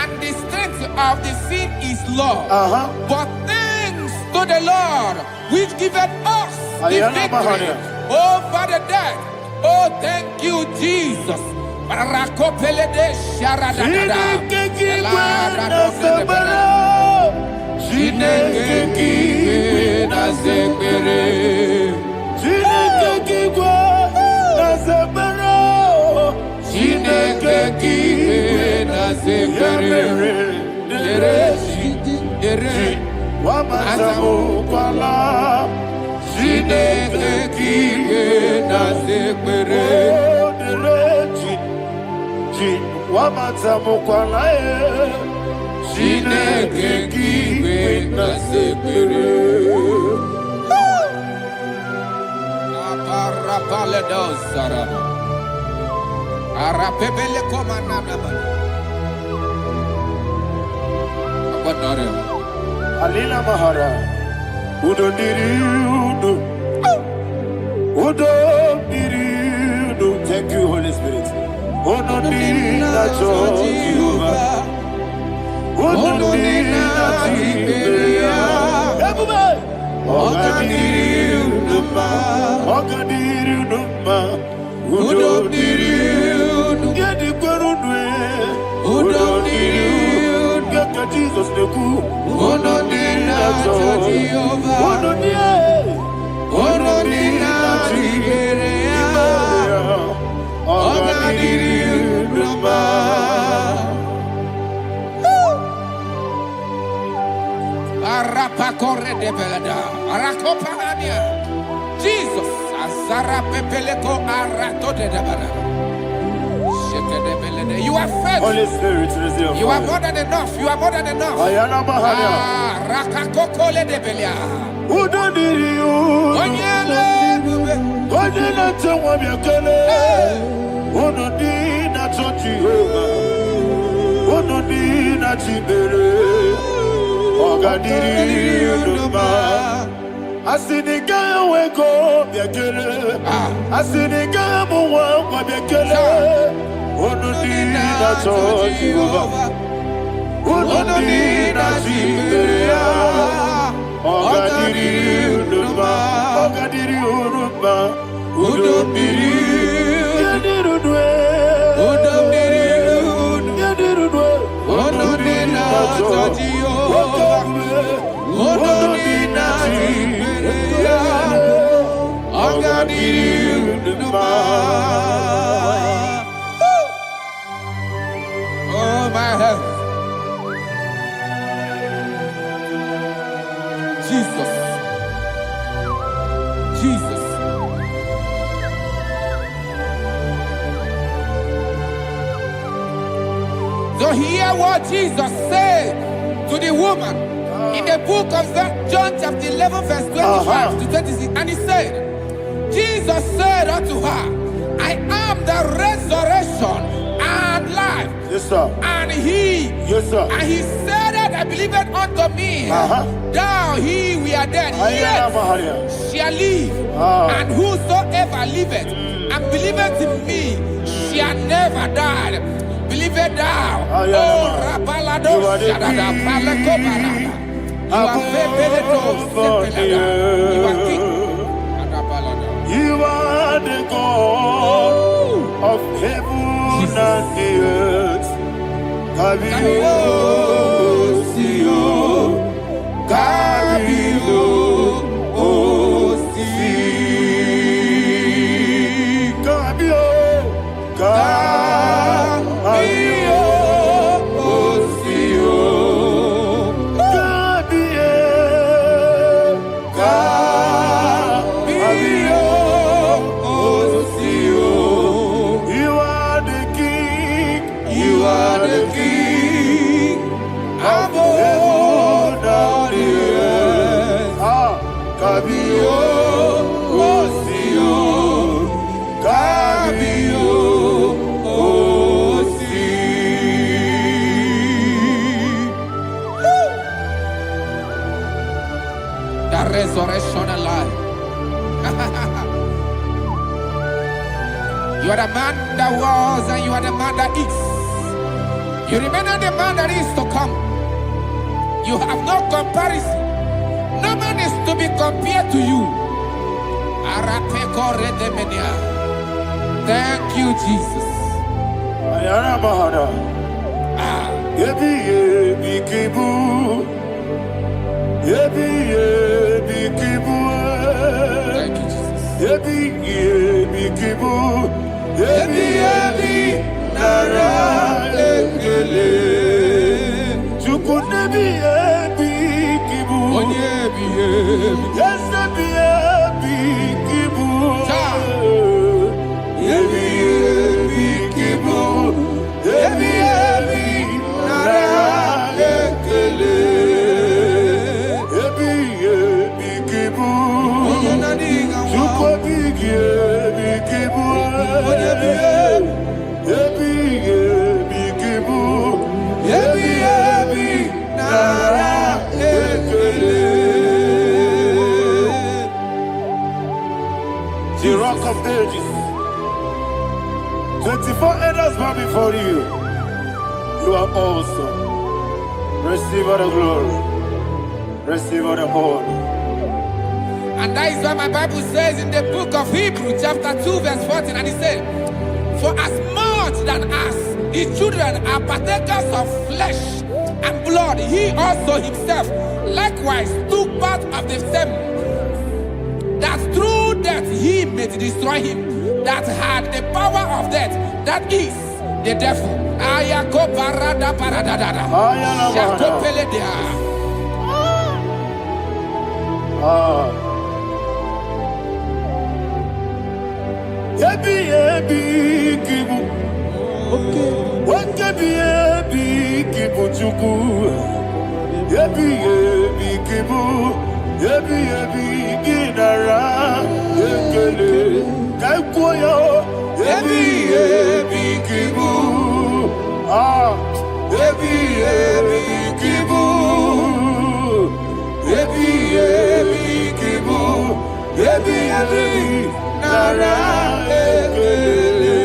and the strength of the sin is law. But thanks to the Lord, which giveth us the victory over the death. Oh, thank you, Jesus." Alina Mahara, Udo Diriudo, Udo Diriudo. Thank you, Holy Spirit. Udo Diriudo, Udo Diriudo, Udo Diriudo, Jesus, Azara Pepeleko Arato de Dabara. You are faithful. Holy Spirit, receive You are more than enough. You are more than enough. Ayana Mahania. Rakakokole de Belia. Who don't need you? Onyele tewa biakele. Who don't need na Jehovah. Who don't need na Chibere. Ogadiri Uduma. Asinika weko biakele. Asinika muwa kwa biakele. Who don't need na Jehovah. Who don't need na Chibere. Ogadiri Uduma. Ogadiri Uduma. Udomiri, Yadirudwe, Udomiri, Yadirudwe, Onodina Tajio, Onodina Tiberia, Ogadiri Uduma. Oh my health, Jesus, Jesus. So hear what Jesus said to the woman in the book of John chapter 11 verse 25 to 26. And he said, Jesus said unto her, I am the resurrection and life. Yes, sir. And he, Yes, sir. and he said that I believed unto me, thou he we are dead, Ayana Mahania. yet shall live. And whosoever liveth and believeth in me shall never die. Believe it thou. Oh, Rabalado, Shadada, Palako Barada. You are Febeleto, Sepelada. You are king. You are the God of heaven and the earth. Kabio, Sio, Kabio, Si, Kabio, resurrection and life. You are the man that was and you are the man that is. You remain the man that is to come. You have no comparison. No man is to be compared to you. Thank you, Jesus. Thank you, The rock of ages. 24 elders bow before you. You are awesome. Receive all the glory. Receive all the honor. And that is what my Bible says in the book of Hebrews chapter 2 verse 14. And it said, for as much than us, the children are partakers of flesh and blood, he also himself likewise took part of the same, that through death he may destroy him that had the power of death, that is the devil. Ayako parada paradada. Shako peledea. Ebi kibu. Ebi kibu chuku. Ebi kibu. Ebi ginara. Ekele kaikoyo. Ebi kibu. Ebi kibu. Ebi kibu. Ebi nara ekele.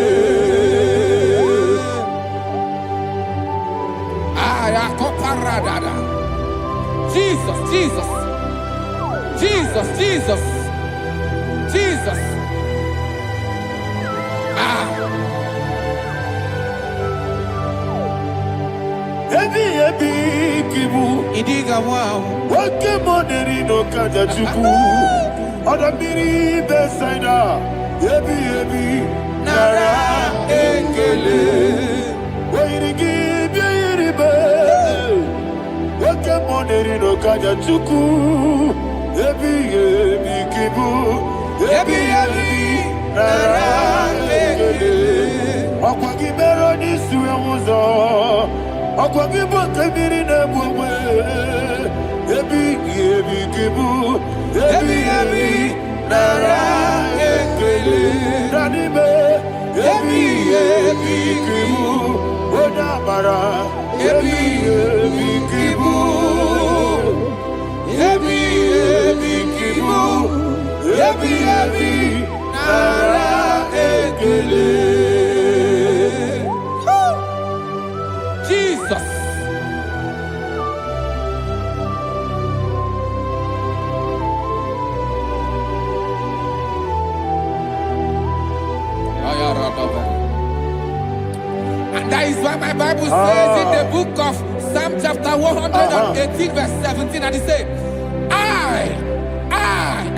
Ayakoparadada. Jesus, Jesus, Jesus, Jesus, Jesus. Ebi kibu. Idiga wow. Wake money no kaja chuku. Oda miri besaida. Ebi nara ekele. Wairigi biiribe. Wake money no kaja chuku. Ebi kibu. Ebi nara ekele. Akwagi mero ni suwe muzo. Akwagi bote miri ne bwe. Ebi kibu. Ebi nara ekele. Nanibe. Ebi kibu. Oda mara. Ebi kibu. Ebi kibu. Ebi nara ekele. Jesus. And that is why my Bible says in the book of Psalm chapter 118 verse 17, and it says,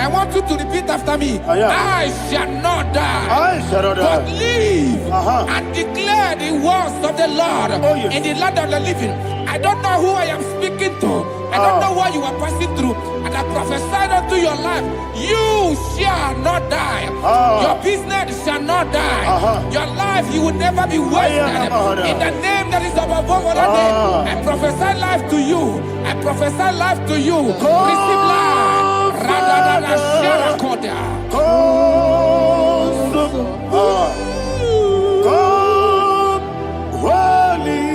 I want you to repeat after me. I shall not die, but live and declare the words of the Lord in the land of the living. I don't know who I am speaking to. I don't know what you are passing through. And I prophesy unto your life, you shall not die. Your business shall not die. Your life, you will never be wasted. In the name that is above all other name, I prophesy life to you. I prophesy life to you. Receive life. Radadada Sharakoda. Come, Holy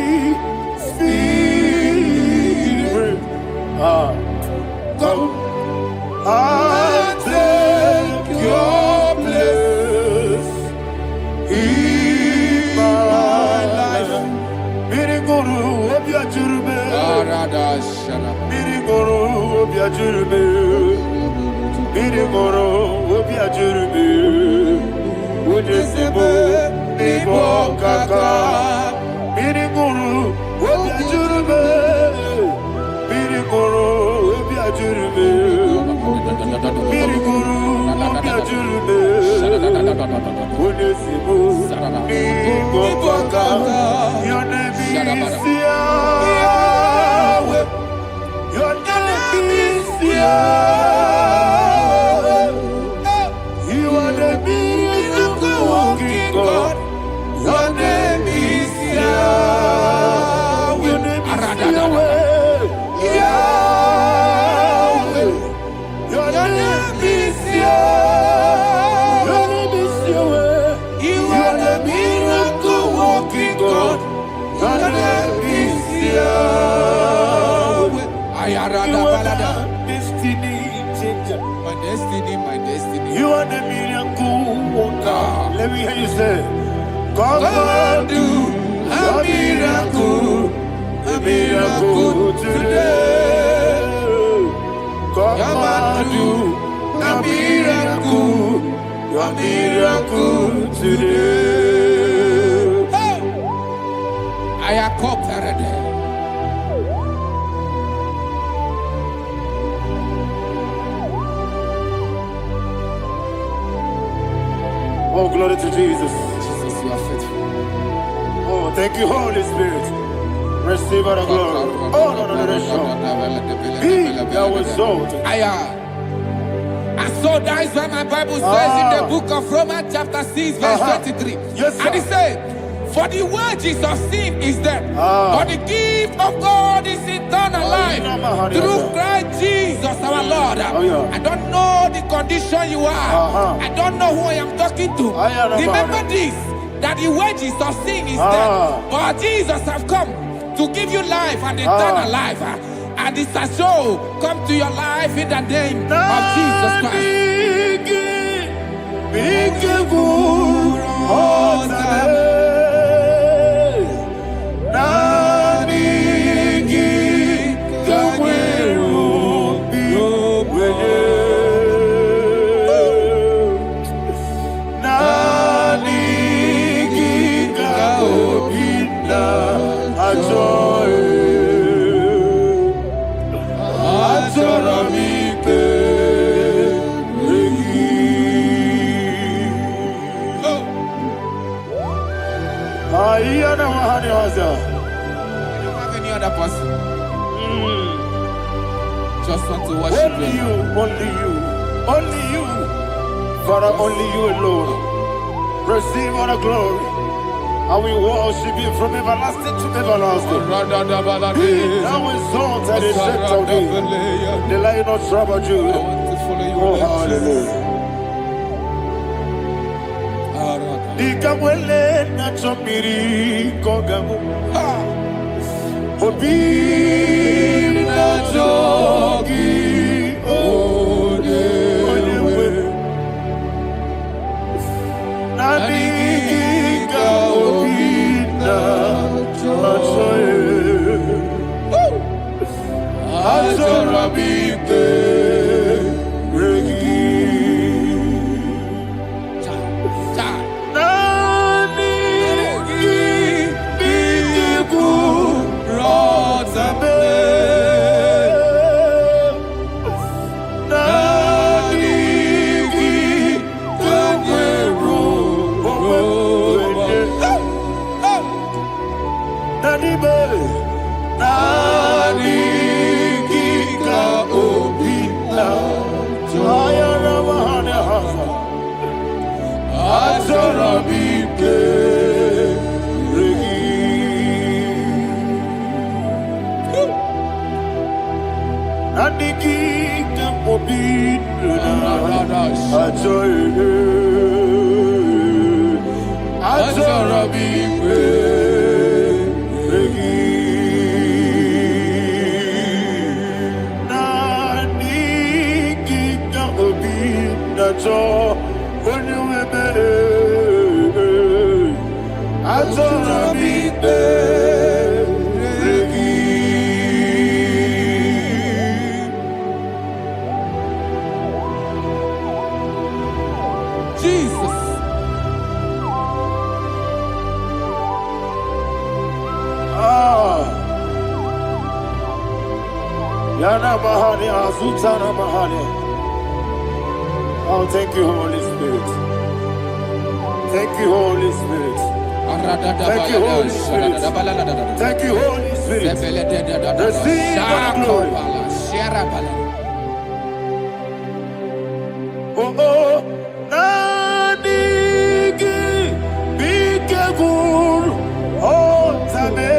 Spirit. Come and take your place in my life. Miriguru obiajurube. Miriguru obiajurube. Miriguru obiajurube. Udesibo nibo kaka. Miriguru obiajurube. Miriguru obiajurube. Miriguru obiajurube. Udesibo nibo kaka. Your name is Yahweh. Your name is Yahweh. You are the miracle working God. Your name is Yahweh. Your name is Yahweh. Yahweh. Your name is Yahweh. Your name is Yahweh. You are the miracle working God. Your name is Yahweh. You are the destiny changer. My destiny, my destiny. You are the miracle worker. Let me hear you say, come and do a miracle today. Come and do a miracle today. I am cooperative. Oh, glory to Jesus. Jesus, you are faithful. Oh, thank you, Holy Spirit. Receive all the glory. Oh, no, Be thou exalted. And so that is why my Bible says in the book of Romans chapter 6 verse 23. Yes, sir. And it says, for the wages of sin is death, but the gift of God is eternal life through Christ Jesus our Lord. I don't know the condition you are. I don't know who I am talking to. Remember this, that the wages of sin is death, but Jesus has come to give you life and eternal life. And this shall show come to your life in the name of Jesus Christ. I don't have any other person. Just want to worship only you, only you, only you. Father, only you alone. Receive all the glory. And we worship you from everlasting to everlasting. Be thou exalted and set of thee. The Lion of Tribe of Judah. Oh, hallelujah. Ikamwele na chomiri kogamu. Obi na jogi onewe. Nabika obi na jogi. Azorabike regi. Oh, thank you, Holy Spirit. Thank you, Holy Spirit. Thank you, Holy Spirit. Thank you, Holy Spirit. Receive the glory. Oh, oh, Nanigi, Bikagur, oh, Tame.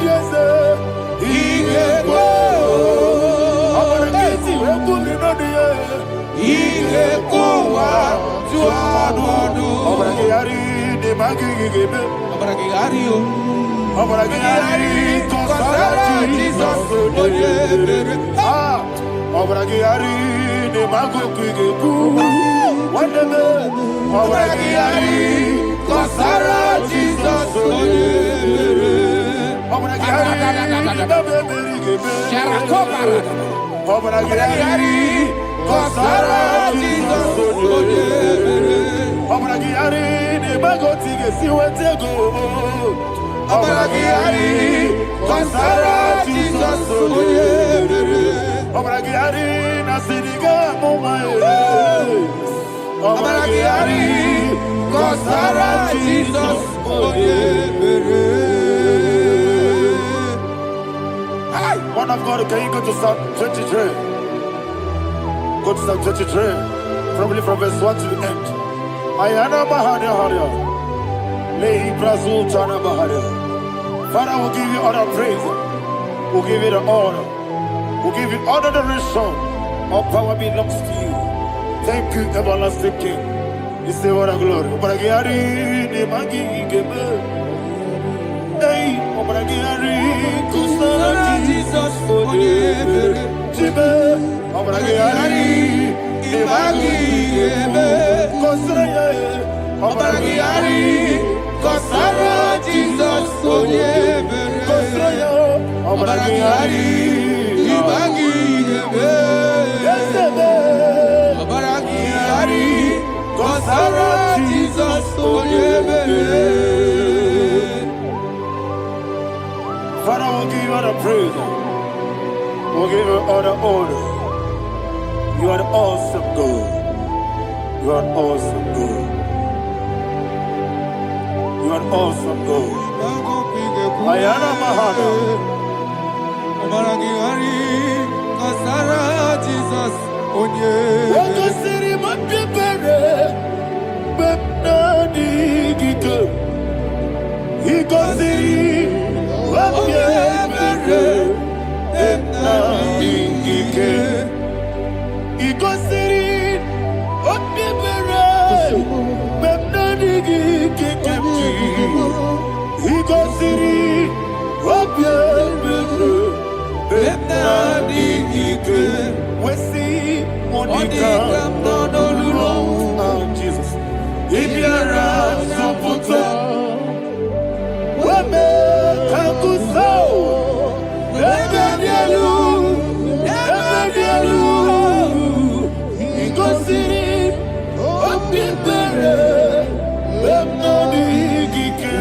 Yes, magigebe. Abragiario. Obragiari, Kosara, Jesus, Obragiari, the Mago Kigebu, whatever, Obragiari, Kosara, Jesus, Obragiari, Sharakobara. Obragiari, Kosara, Jesus, Obragiari, the Mago Tigesiwetego. Obragiari, Kosara, Jesus, Obragiari, Nasiriga, Momae. Obragiari, Kosara, Jesus, Man of God, can you go to Psalm 23? Go to Psalm 23, probably from verse 1 to the end. Ayana Mahania Haria. Father, we'll give you all the praise. We'll give you the honor. We'll give you all the adoration. All power belongs to you. Thank you, everlasting King. You say what a glory. Obragiari, Kosara, Jesus, Obragiari, Obragiari, Kosara, Jesus, Father, we'll give you all the praise. We'll give you all the honor. You are the awesome God. You are an awesome God. You are an awesome God. Ayana Mahana. Obragiari, Kosara, Jesus, Waka City, my people, but not the Giko. He goes in, what you ever, and not the Giko. He goes in, what you ever, but not the Giko. He goes in, what you ever, but not the Giko. We see Monica, oh Jesus. If you're a Soputo, Wame Kakuso, Ebedialu, Igosiri, Opipere, Bemnodi Gike,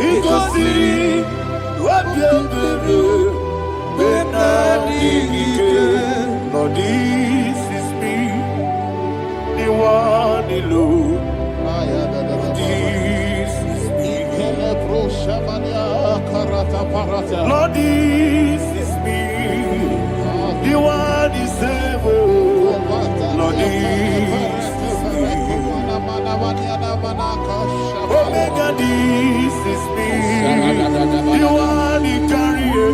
Igosiri, Opipere. Lord, this is me, the one alone. This is me. Lord, this is me, the one is able. Lord, this is me. Omega, this is me, the one in carrier.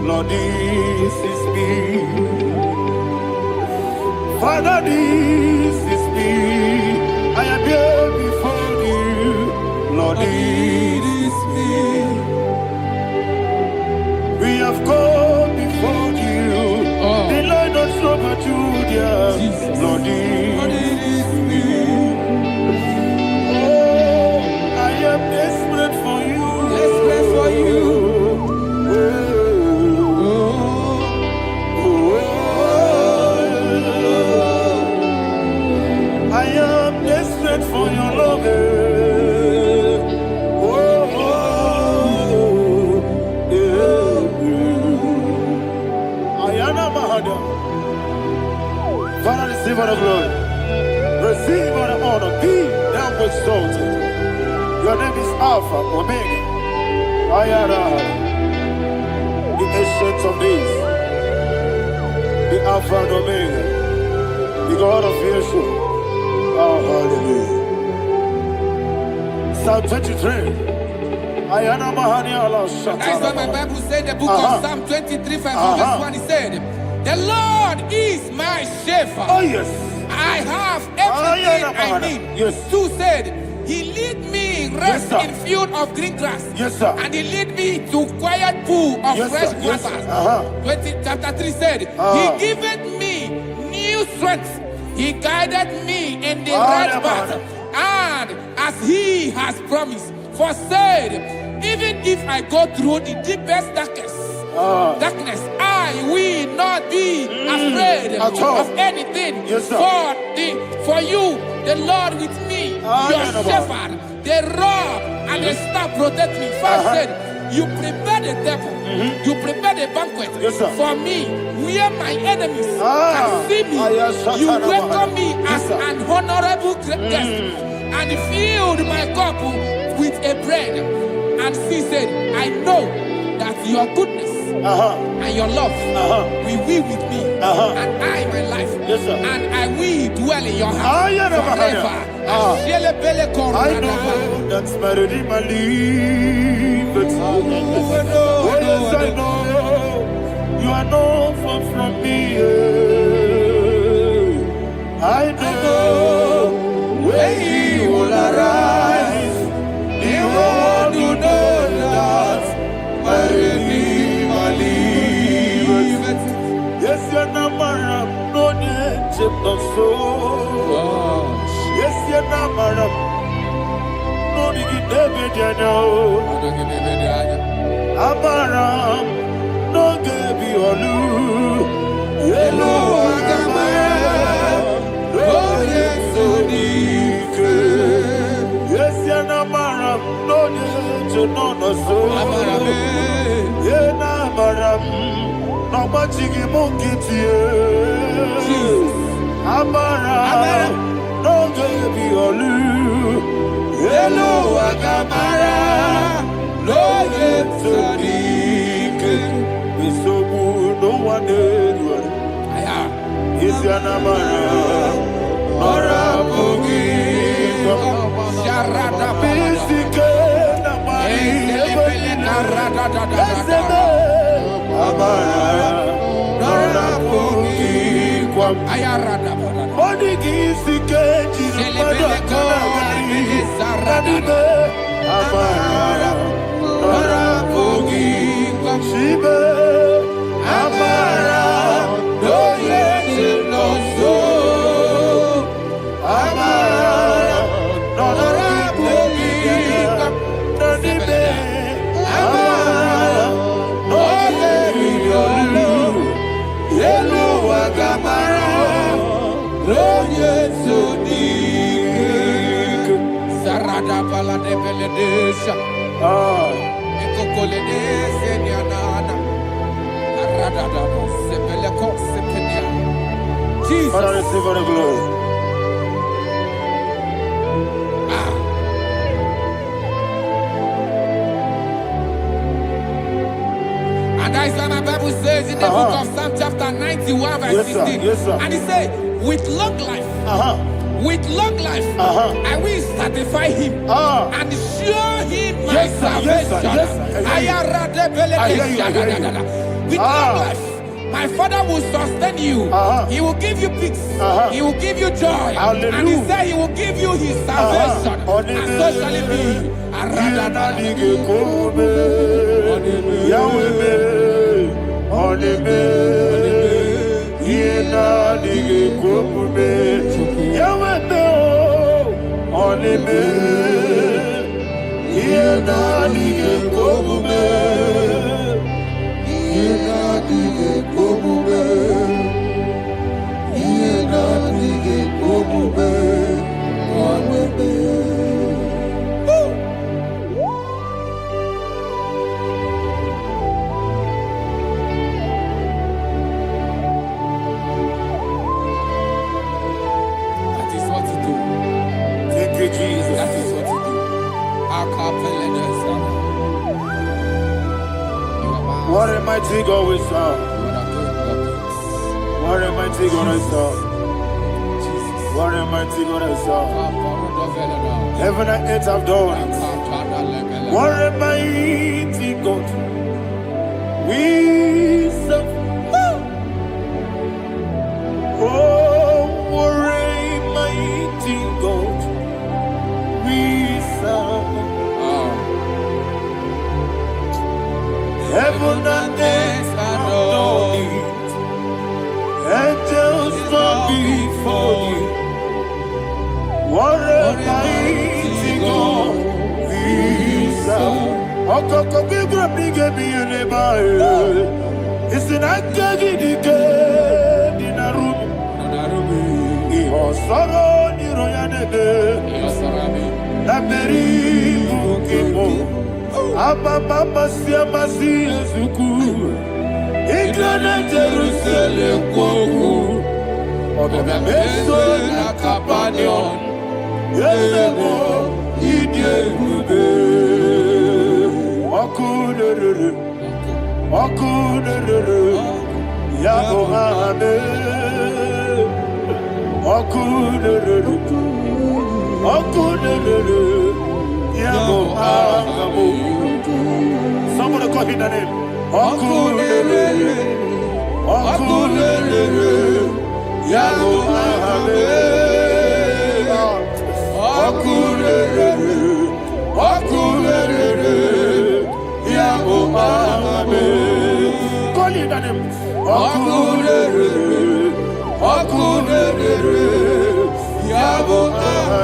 Lord, this is me. Father, this is me. I am here before you. Lord, this is me. We have come before you. The Lord not so but you, dear. Lord, this is me. Oh, I am desperate for you. Desperate for you. I am desperate for your love. Ayana Mahada. Father, receive all the glory. Receive all the honor. Be thou exalted. Your name is Alpha, Omega. Ayana. The ancient of days. The Alpha and Omega. The God of Yeshua. Oh, hallelujah. Psalm 23. Ayana Mahani Allah Shata. That's what my Bible said, the book of Psalm 23, verse 1. He said, the Lord is my shepherd. Oh, yes. I have everything I need. Yes. 2 said, He lead me rest Yes, in field of green grass. Yes, sir. And He lead me to quiet pool of Yes, fresh sir. Yes, waters. sir. 20, chapter 3 said, He giveth me new strength. He guided me in the right path. And as He has promised, for said, even if I go through the deepest darkness, I will not be afraid of anything. Yes, sir. For you, the Lord with me, your shepherd, the rod and the staff protect me. 5 said, you prepare the table, you prepare the banquet for me, where my enemies can see me. You welcome me as an honorable guest, and filled my cup with a bread. And she said, I know that your goodness and your love will be with me, and I, my life, and I will dwell in your house forever. I know that's my Redeemer liveth. Oh, yes, I know you are not far from me. I know when He will arise, the world will know that my Redeemer liveth. Yes, you're not married, no need to so. Yes, you're not married. No need to be there. Amaram, no give you a loo. Hello, Agamara. Oh, yes, so deep. Yes, you're not married. No need to know no so. Yeah, Amaram. No much you monkey to you. Amaram. No give you a loo. Hello, Agamara. No get so deep. We so good, no one did. Is your number? Nora Boogie. Sharada Bisike, Namari. Nora Boogie. Ayarada. Body Gisike, Amara, Nora Boogie, Shibe, Amara, no yes, no so, Amara, Nora Boogie, Nonibe, Amara, no yes, Hello, Agamara, no yes, so deep. Sarada bala de beledesha. Ekokole senyanana. Arada da sebele ko sepenya. Jesus. Father, receive all the glory. And that is why my Bible says in the book of Psalm chapter 91 verse 16. Yes, sir. And He said, with long life. With long life, I will satisfy him and show him my salvation. With long life, my Father will sustain you. He will give you peace. He will give you joy. Hallelujah. And He said He will give you His salvation. And so shall it be. What a mighty God we serve. What a mighty God I serve. What a mighty God I serve. Heaven and earth have done it. What a mighty God we serve. Oh, what a heaven and earth adore thee. Angels bow before thee. What a mighty God we serve. Okoko bigro bige bi eleba. Isinaka gidike dinarubi. Iho soro ni royanebe. Laberi bukibo. Ababa siamasi ezuku. Iglana Jerusalem koku. Obebe meso na kapanion. Yesebo idie gube. Okunere. Okunere. Yabo hame. Okunere. Okunere. Yabo hame. Somebody call him the name. Okunere. Okunere. Yabo hame. Okunere. Okunere. Yabo hame. Call him the name. Okunere. Okunere. Yabo hame.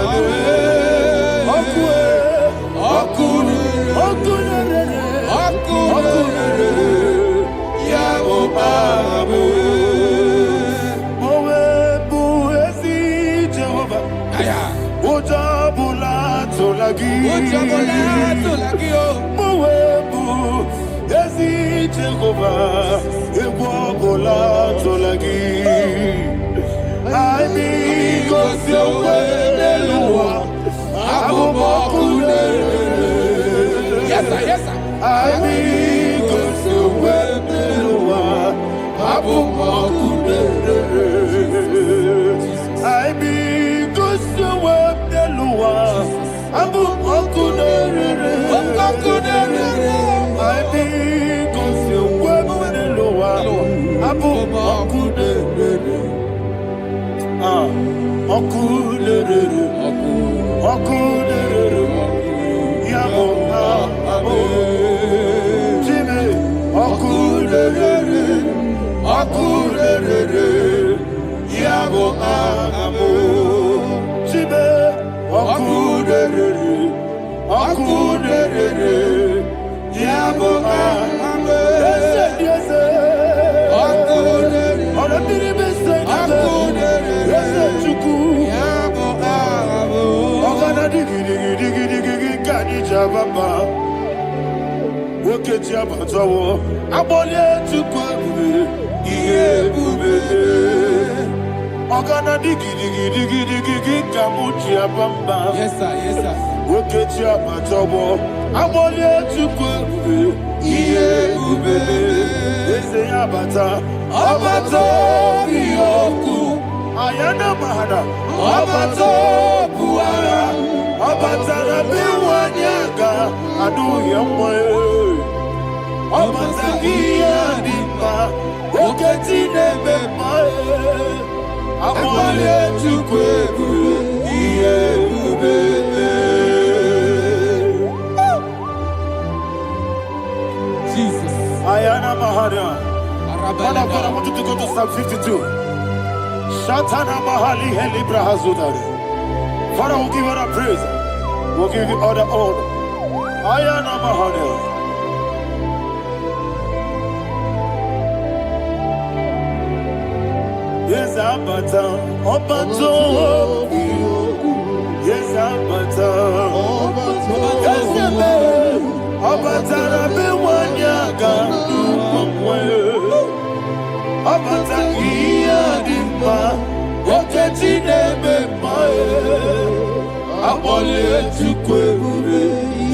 Yes, sir. Yes, sir. Yes, sir. Yes, sir. Ayana mahana, abato buara, abatara biwanyaga, adu yamwe, abatagia dimba, oketi nebe mae, amale chukwe iye ubebe. Jesus. Ayana mahana. Father, I want you to go to Psalm 52. Shatana Mahali Helibra Hazudari. Father, we'll give you the praise. We'll give you all the honor. Ayana Mahali. Yes, Abata. Obato. Yes, Abata. Yes, Abata. Rabe Wanyaga. Abata iya dimba, oketi nebe mae, abole chukwe ube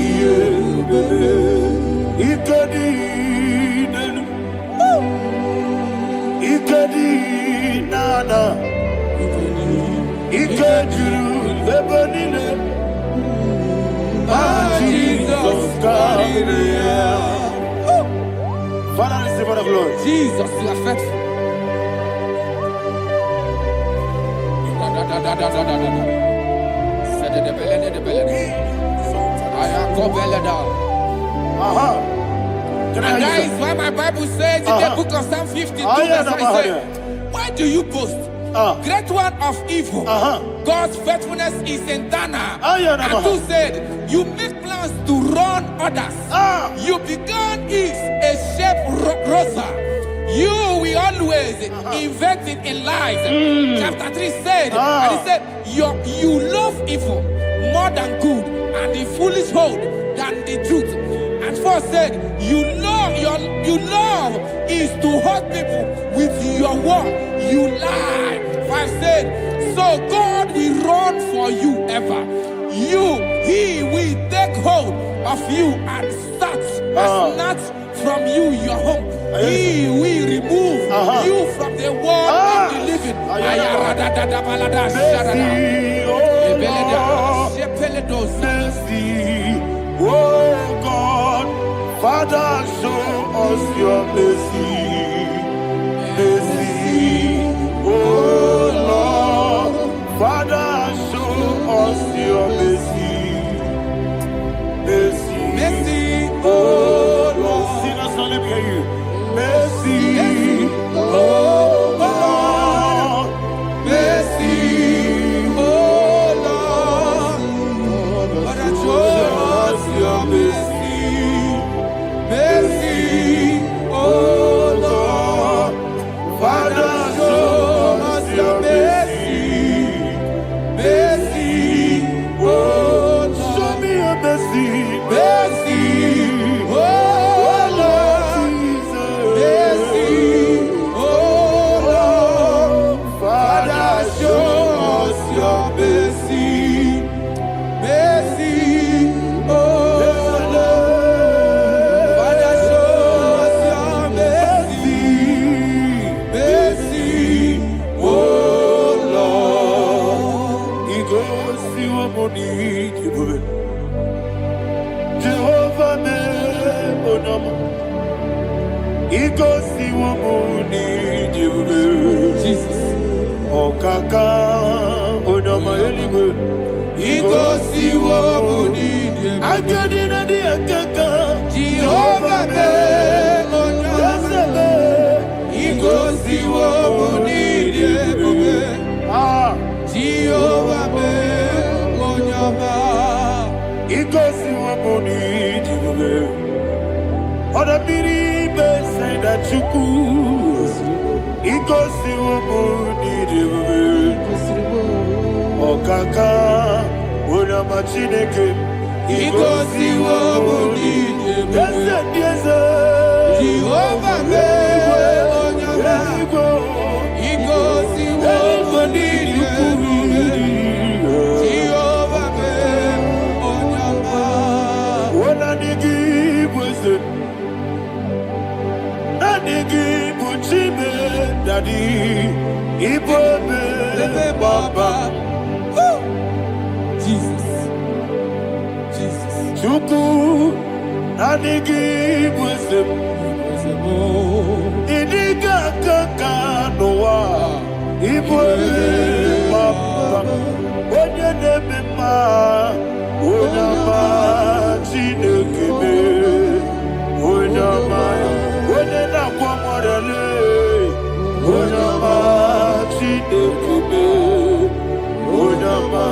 iye ube, ikedi nenu, ikedi nana, ikediru lebenine, Jesus God. Father, receive all the glory. Jesus, you are faithful. And that is why my Bible says in the book of Psalm 52, verse 27, why do you boast? Great one of evil. God's faithfulness is eternal. And two said, you make plans to run others. You began is a shape rosa. You will always invent it in lies. Chapter 3 said, and he said, you love evil more than good, and the foolish hold than the truth. And 4 said, you love is to hurt people with your word. You lie. 5 said, so God will run for you ever. He will take hold of you and snatch from you your home. He will remove you from the world of the living. Oh God, Father, show us your mercy. Mercy, oh Lord, Father, show us your mercy. Mercy, mercy, oh Lord. Sinners, don't let me hear you. Mercy, oh Lord, mercy, oh Lord, Father, show us your mercy. Mercy, oh Lord, Father, show us your mercy. Mercy, oh Lord, show me your mercy. Mercy, oh Lord, mercy, oh Lord, Father, show us your mercy. Mercy, oh Lord, Father, show us your mercy. Mercy, oh Lord. He goes to your body, Jehovah, me, oh He goes to your body, Jesus. Oh Kaka, oh no, my Eligo. He goes to your body, I got in a dear Kaka. Jehovah, me, oh no, he goes to your body, Jehovah, me, oh no, he goes to your body, Oda biribe say that you could. It goes to O Kaka, Oda Machineke. It goes to yes, Jehovah, it goes Daddy, Ibobe, Baba, Jesus, Chuku, Nadigi, Wisdom, Idiga, Kaka, Noah, Ibobe, Baba, Onya Nebima, Onama, Chinekebe, Onama, Onena, Kwamorele. Onama, Chinekebe, Onama,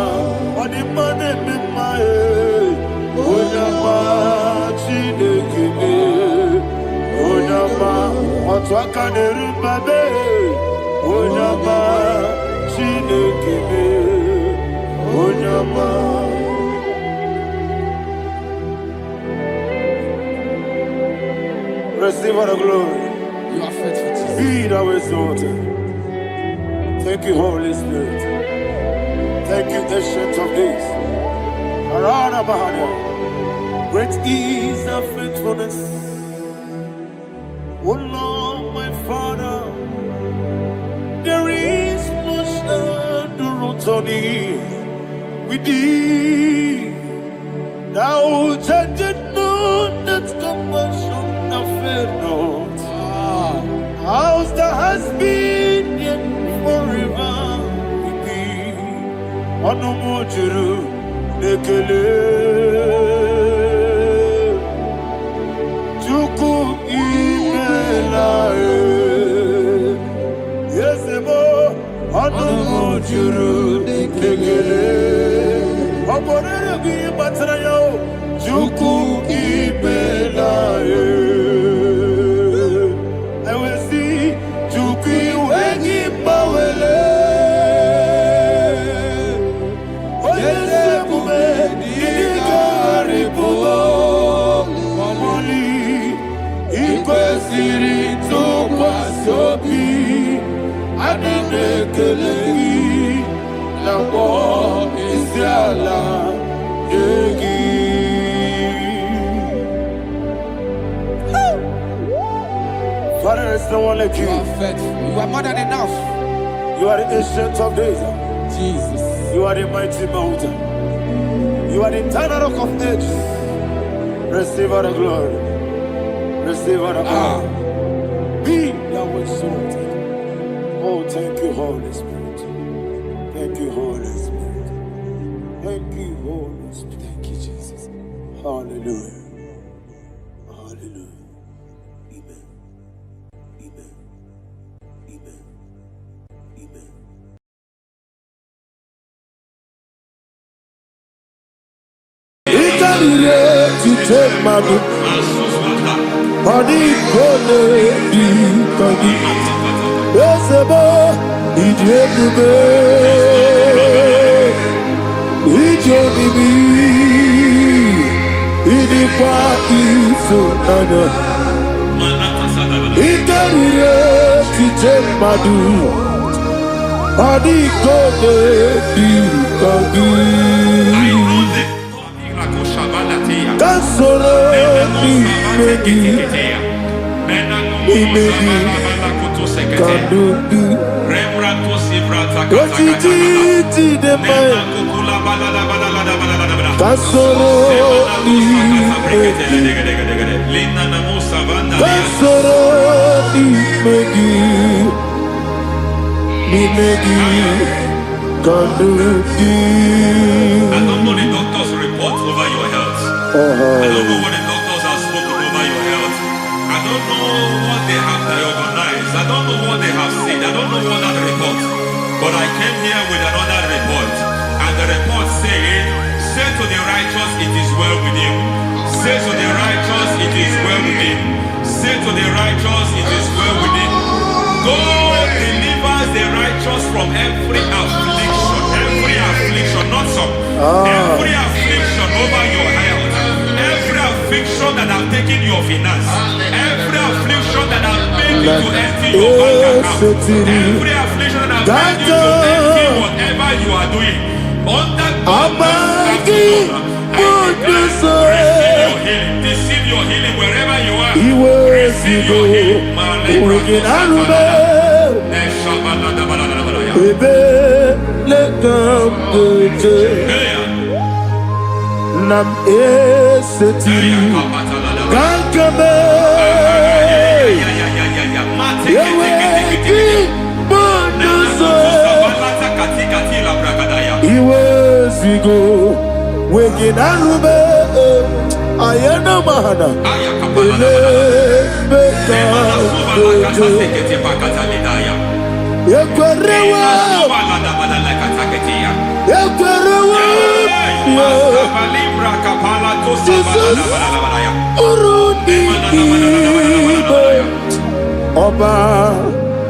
Onimane Bimae, Onama, Chinekebe, Onama, Otwakane Rubabe, Onama, Chinekebe, Onama. Receive all the glory. You are faithful, Jesus. Be thou exalted. Thank you, Holy Spirit. Thank you, Ancient of Days. Arana Bahana. Great is thy faithfulness. O Lord, my Father, there is much endurance on thee. With thee, thou judgest not that compassion of faith not. House that has been yet forever with thee. Onomojuru nekele. Chuku Chuku ibelaye. I will see Chuku wengi bawele. Oyese kume ilikari pulo. Mamoli ikwesiri tukwa sobi. Adine kelegi nabo isiala yegi. Father, there is no one like you. You are faithful. You are more than enough. You are the ancient of days. Jesus. You are the mighty mountain. You are the eternal rock of ages. Receive all the glory. Receive all the honor. Be thou exalted. Oh, thank you, Holy Spirit. Thank you, Holy Spirit. Thank you, Holy Spirit. Thank you, Jesus. Hallelujah. Hallelujah. Amen. Amen. Amen. Amen. Ikarire tite madu. Adi kone di kagi. Esebo idiebube. Idionibi. Idikwa isunana. Ikarire tite madu. Adi kone di kagi. Kasoro ni megi. Imegi kadudu Ojiji de mai Kasoro ni megi Kasoro ni megi Imegi kadudu. I don't know the doctor's report over your health. I don't know what the doctors have spoken over your health. I don't know what they have diagnosed. I don't know what they have said. I don't know what that report. But I came here with another report. And the report said, say to the righteous, it is well with him. Say to the righteous, it is well with him. Say to the righteous, it is well with him. God delivers the righteous from every affliction. Every affliction, not some. Every affliction over your health. Every affliction that have taken your finance. Every affliction that have made you to empty your bank account. Every affliction that have made you to empty whatever you are doing. Under God, receive your healing. Receive your healing wherever you are. Receive your healing. Nam esetiri kankame yeweki bonuso iwezigo weginarube ayana mahana ele beka yekwerewa Jesus urudi ibe Ọba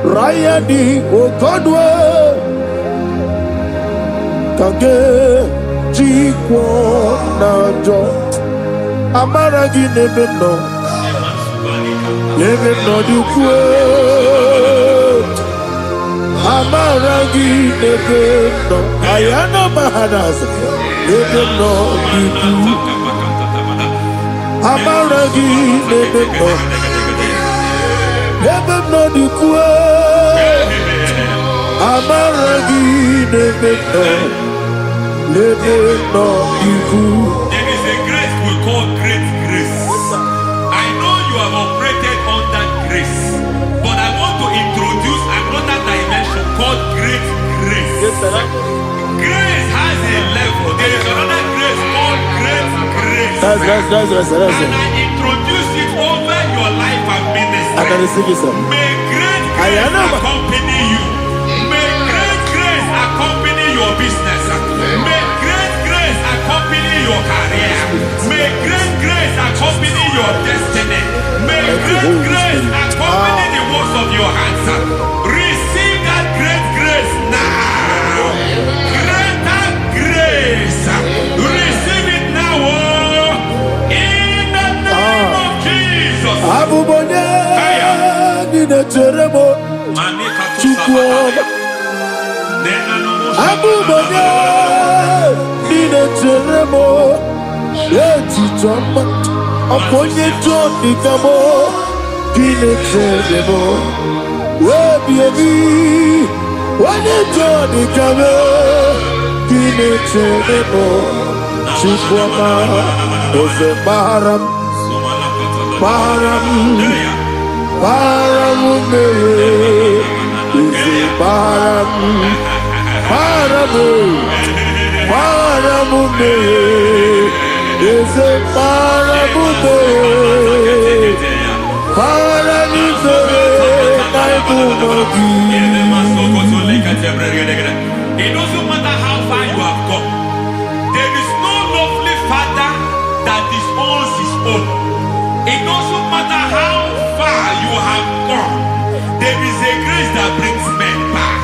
Rayadi Ogodwe Kage Jikwo Najo Amaragi Nebeno Dukwe Amaragi Nebeno Ayana Mahanas Nebeno Dukwe Amaragi Nebeno Dukwe Amaragi Nebeno Dukwe. There is a grace we call great grace. I know you have operated under grace, but I want to introduce another dimension called great grace. Grace has a level. There is another grace called great grace. That's And I introduce it over your life and ministry. I can receive it, sir. May great grace accompany you. May great grace accompany your business. May great grace accompany your career. May great Abubonye Nina Teremo Chukwoma Abubonye Nina Teremo Eti Choma Aponye Toni Kamo Nina Teremo Webi Wane Toni Kamo Nina Teremo Chukwoma Ose Baram Baram Isi Baram Isi It doesn't matter how far you have come. There is no lovely father that disowns his own. It doesn't matter how far you have gone. There is a grace that brings men back.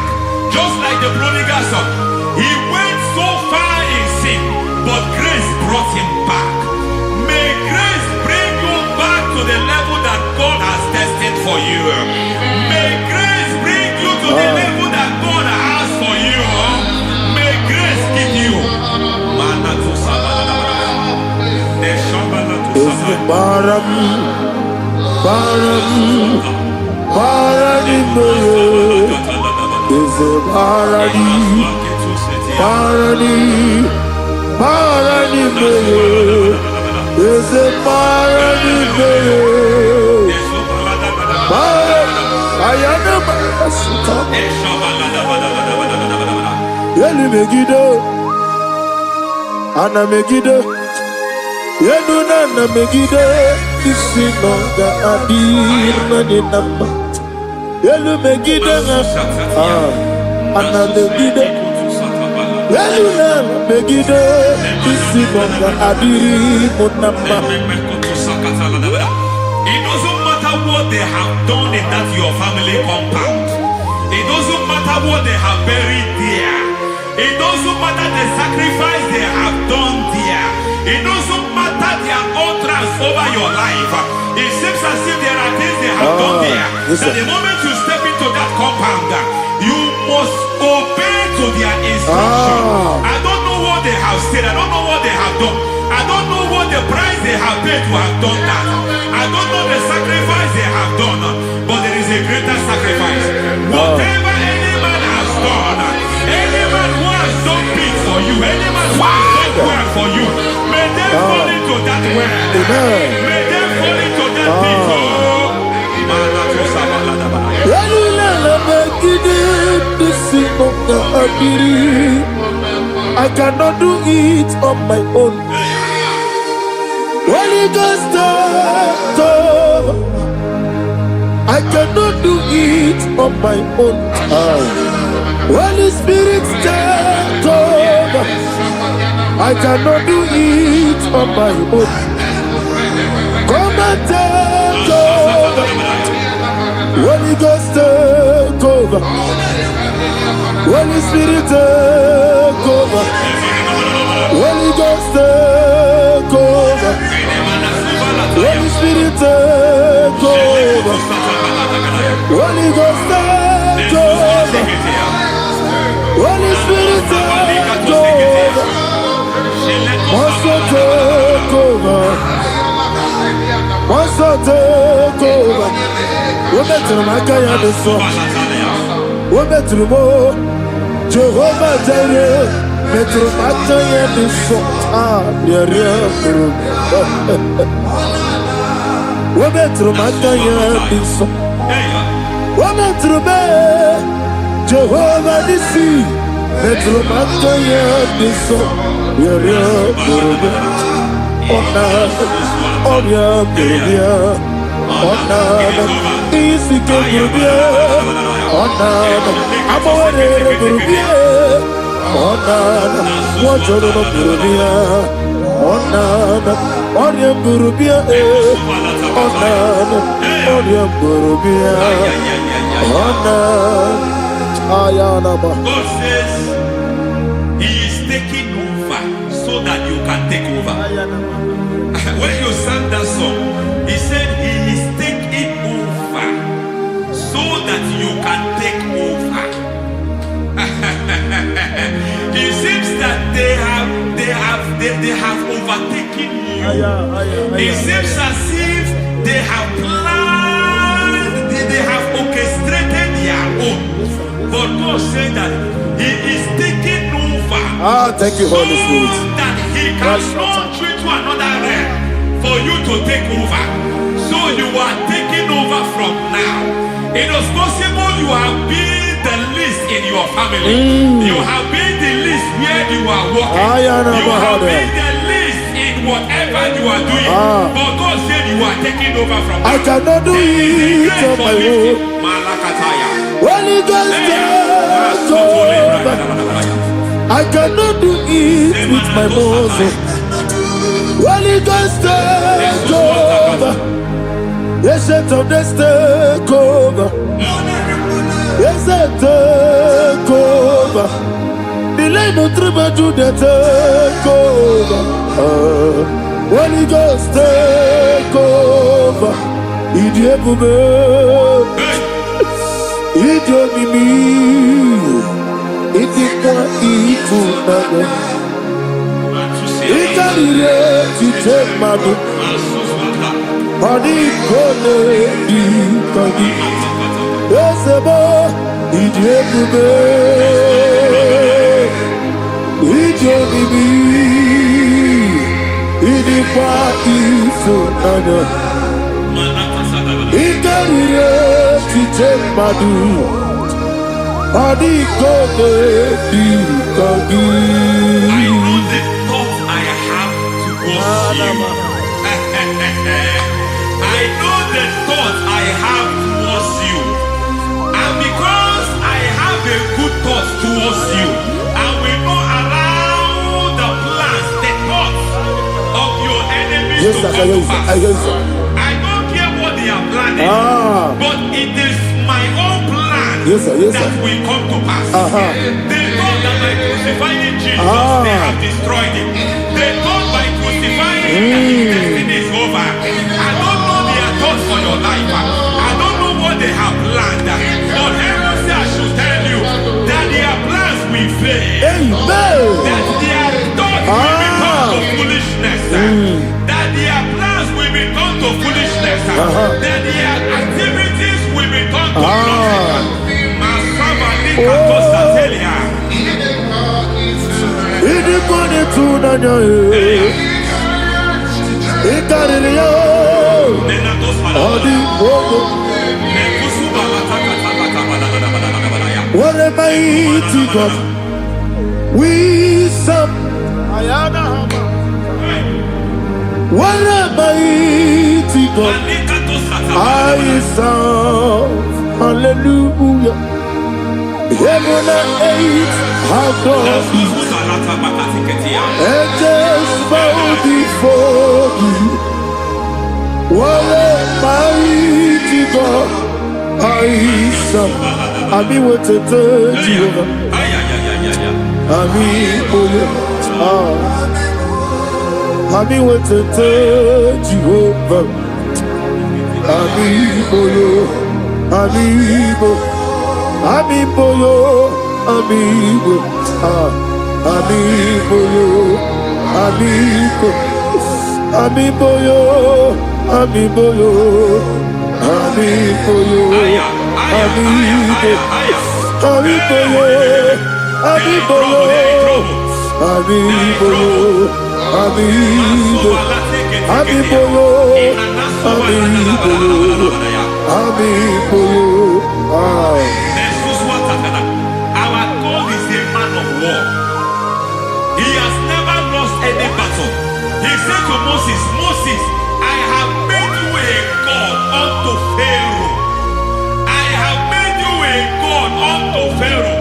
Just like the prodigal son. He went so far in sin, but grace brought him back. May grace bring you back to the level that God has destined for you. May grace bring you to the level that God has for you. May grace give you. Baram is a Yenuna na megide isi nonga adir na dinamba. Yelu megide na ana megide. Yenuna na megide isi nonga adir munamba. It doesn't matter what they have done in that your family compound. It doesn't matter what they have buried there. It doesn't matter the sacrifice they have done there. It doesn't matter their utterance over your life. It seems as if there are things they have done there. That the moment you step into that compound, you must obey to their instruction. I don't know what they have said. I don't know what they have done. I don't know what the price they have paid to have done that. I don't know the sacrifice they have done. But there is a greater sacrifice. Whatever any man has done, any man who has done big for you, any man who has done well for you, may they fall into that well. May they fall into that people. I cannot do it on my own. Holy Ghost, I cannot do it on my own. Holy Spirit, take over. I cannot do it on my own. Come and take over. Holy Ghost, take over. Holy Spirit, take over. Holy Ghost, take over. Holy Spirit, take over. Holy Ghost, take over. Holy Spirit, take over. Master, take over. Master, take over. We're better than I can do so. We're better than more. Jehovah Jireh. Better than I can do so. We're better than I can do so. We're better than Jehovah Nissi. Better than I can do so. God says He is taking over so that you can take over. When you sang that song, He said He is taking attacking you. It seems as if they have planned, they have orchestrated their own. But God said that He is taking over. Thank you, Holy Spirit. So that He can launch you to another realm for you to take over. So you are taking over from now. It is possible you have been the least in your family. You have been the least where you are working. You have been the least in whatever you are doing. But God said you are taking over from now. I cannot do it on my own. Holy Ghost, take over. I cannot do it with my muscle. Holy Ghost, take over. Yes, of this take over. Yes, take over. The line of tribe to the take over. Holy Ghost, take over. Idiebube, Idiomimi, Idikwa Ifunana, Ikarire Titemadu. Money gonna be coming. Yes, boy, Idiebube, Idiomimi, Idikwa Ifunana. Ikarire Titemadu. Money gonna be coming. I know the thoughts I have towards you. I know the thoughts I have towards you. And because I have a good thought towards you, I will not allow the plans, the thoughts of your enemies to come to pass. I don't care what they are planning, but it is my own plan that will come to pass. They thought that by crucifying Jesus, they have destroyed him. They thought by crucifying him that his destiny is over. I don't know their thoughts for your life. I don't know what they have planned. But heaven says I should tell you that their plans will fail. That their thoughts will become to foolishness. That their plans will become to foolishness. That their activities will become to nothing. What a mighty God we serve. What a mighty God I serve. Hallelujah. Heaven and earth adore thee. Angels bow before thee. What a mighty God I serve. Ami wetete Jehovah. Ami boyo. Ami wetete Jehovah. Ami boyo. Ami boyo. Amigo, amigo, amigo, amigo, amigo, amigo, amigo, Our God is a man of war. He has never lost any battle. He said to Moses, Moses, I have made you a God unto Pharaoh. I have made you a God unto Pharaoh.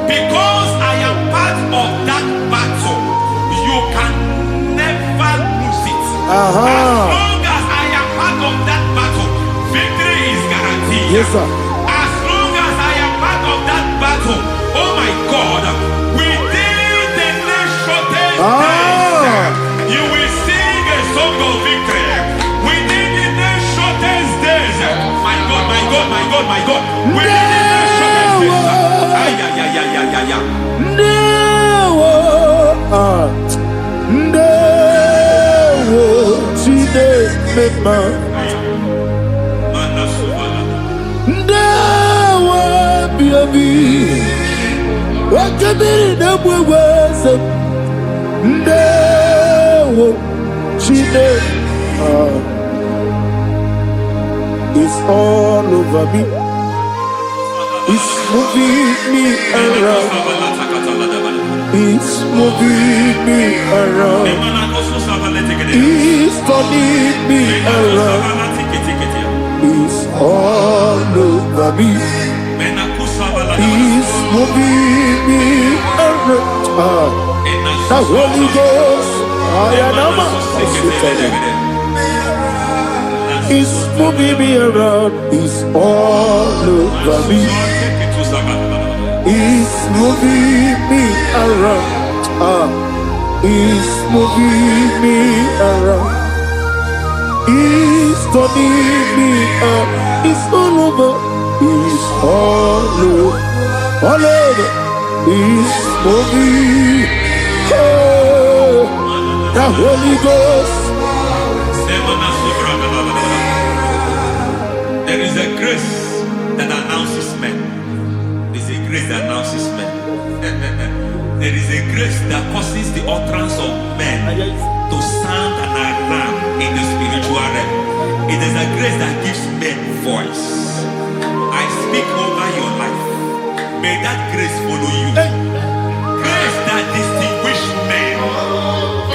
Because I am part of that battle, you can never lose it. As long as I am part of that battle, victory is guaranteed. Yes, sir. As long as I am part of that battle, oh my God, within the next shortest days, you will sing a song of victory. Within the next shortest days, my God, my God, my God, my God, within the next shortest days, mema. Ndawa biabi wakabiri na bweweza. Ndawa chine it's all over me. It's moving me around. It's moving me around. It's turning me around. It's all over me. It's moving me around. The Holy Ghost, it's moving me around. It's all over me. It's moving me around. It's moving me around. It's turning me up. It's all over. It's all over. All over. It's moving. Oh, the Holy Ghost. There is a grace that announces men. There's a grace that announces men. There is a grace that causes the utterance of men to sound an alarm in the spiritual realm. It is a grace that gives men voice. I speak over your life. May that grace follow you. Grace that distinguishes men.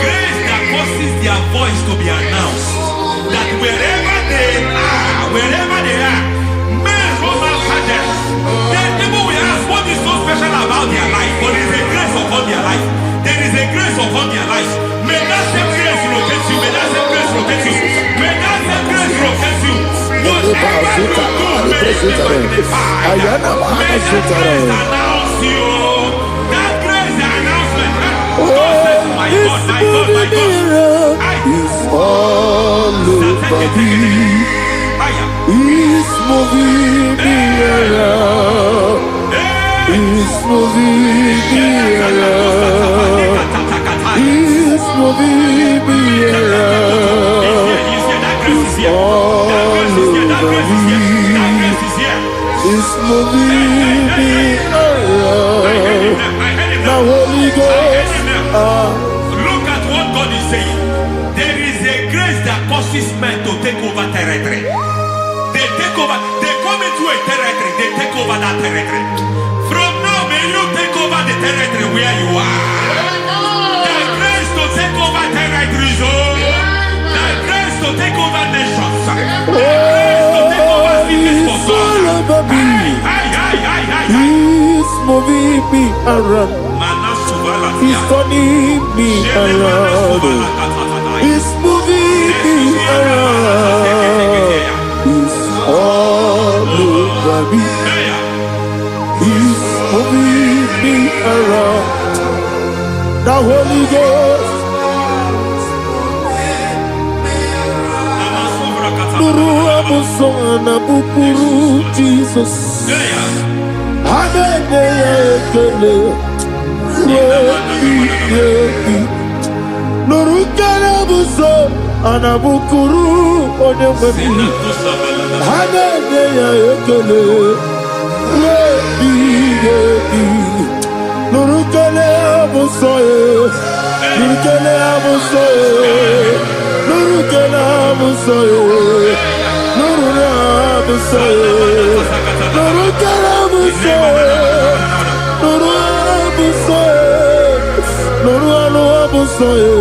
Grace that causes their voice to be announced. That wherever they are, men come after them. Then people will ask what is so special about their life. But there is a grace upon their life. There is a grace upon their life. May that same grace rotate you. May that same grace rotate you. May that same grace rotate you. Whatever you do, may it be magnified. May that grace announce you. That grace announcement. My God, my God, my God. It's all over me. It's moving me around. It's moving me around. It's moving me around. It's all over me. It's moving me around. The Holy Ghost. Look at what God is saying. There is a grace that causes men to take over territory. They take over. They come into a territory. They take over that territory. From now, may you take over the territory where you are. The grace to take over territories. The grace to take over nations. The grace to take over cities for God. He's moving me around. He's turning me around. He's moving me around. He's all over me. He's moving me around. The Holy Ghost. Nuru amusona bukuru Jesus. Anene ekele. Nuru karabuso anabukuru onememi. Anene ekele. Nuru kele abusoye. Nuru kele abusoye. Nuru kele abusoye. Nuru abusoye. Nuru kele abusoye. Nuru abusoye. Nuru abusoye.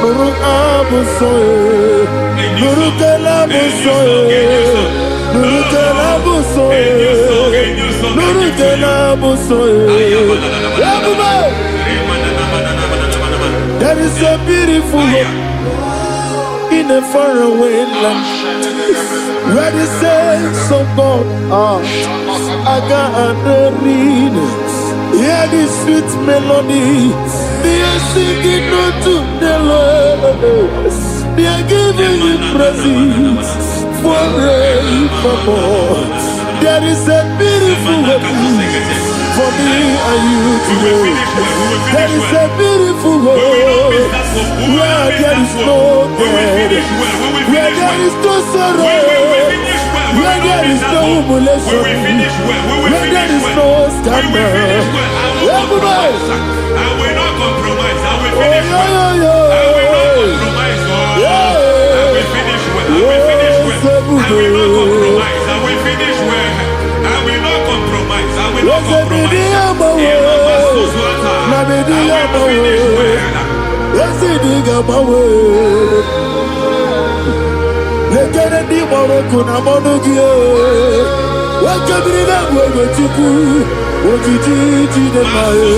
Nuru abusoye. Nuru kele abusoye. Nuru kele abusoye. Nuru kele abusoye. There is a beautiful hope in a faraway land where the saints of God are. I got the read. Hear the sweet melody. They are singing unto the Lord. They are giving you praise forevermore. There is a beautiful hope for me and you today. There is a beautiful hope where there is no death. finish well, when we Where finish there well, is no sorrow, when we finish well, when where we there don't is miss no that hope, humiliation, when we finish well, when we where there finish is well, no when we scandal. finish well, I will Everybody. compromise. I will not compromise. I will Oh, finish well. I will not compromise. Oh, I will finish well. I will finish well. I will not compromise. I will finish well. I will not compromise. I will not compromise. I will finish well. Yes, it is my way. Lekere di moroko na monogie. Wakabiri na gwe chuku. Ojiji ji de mae.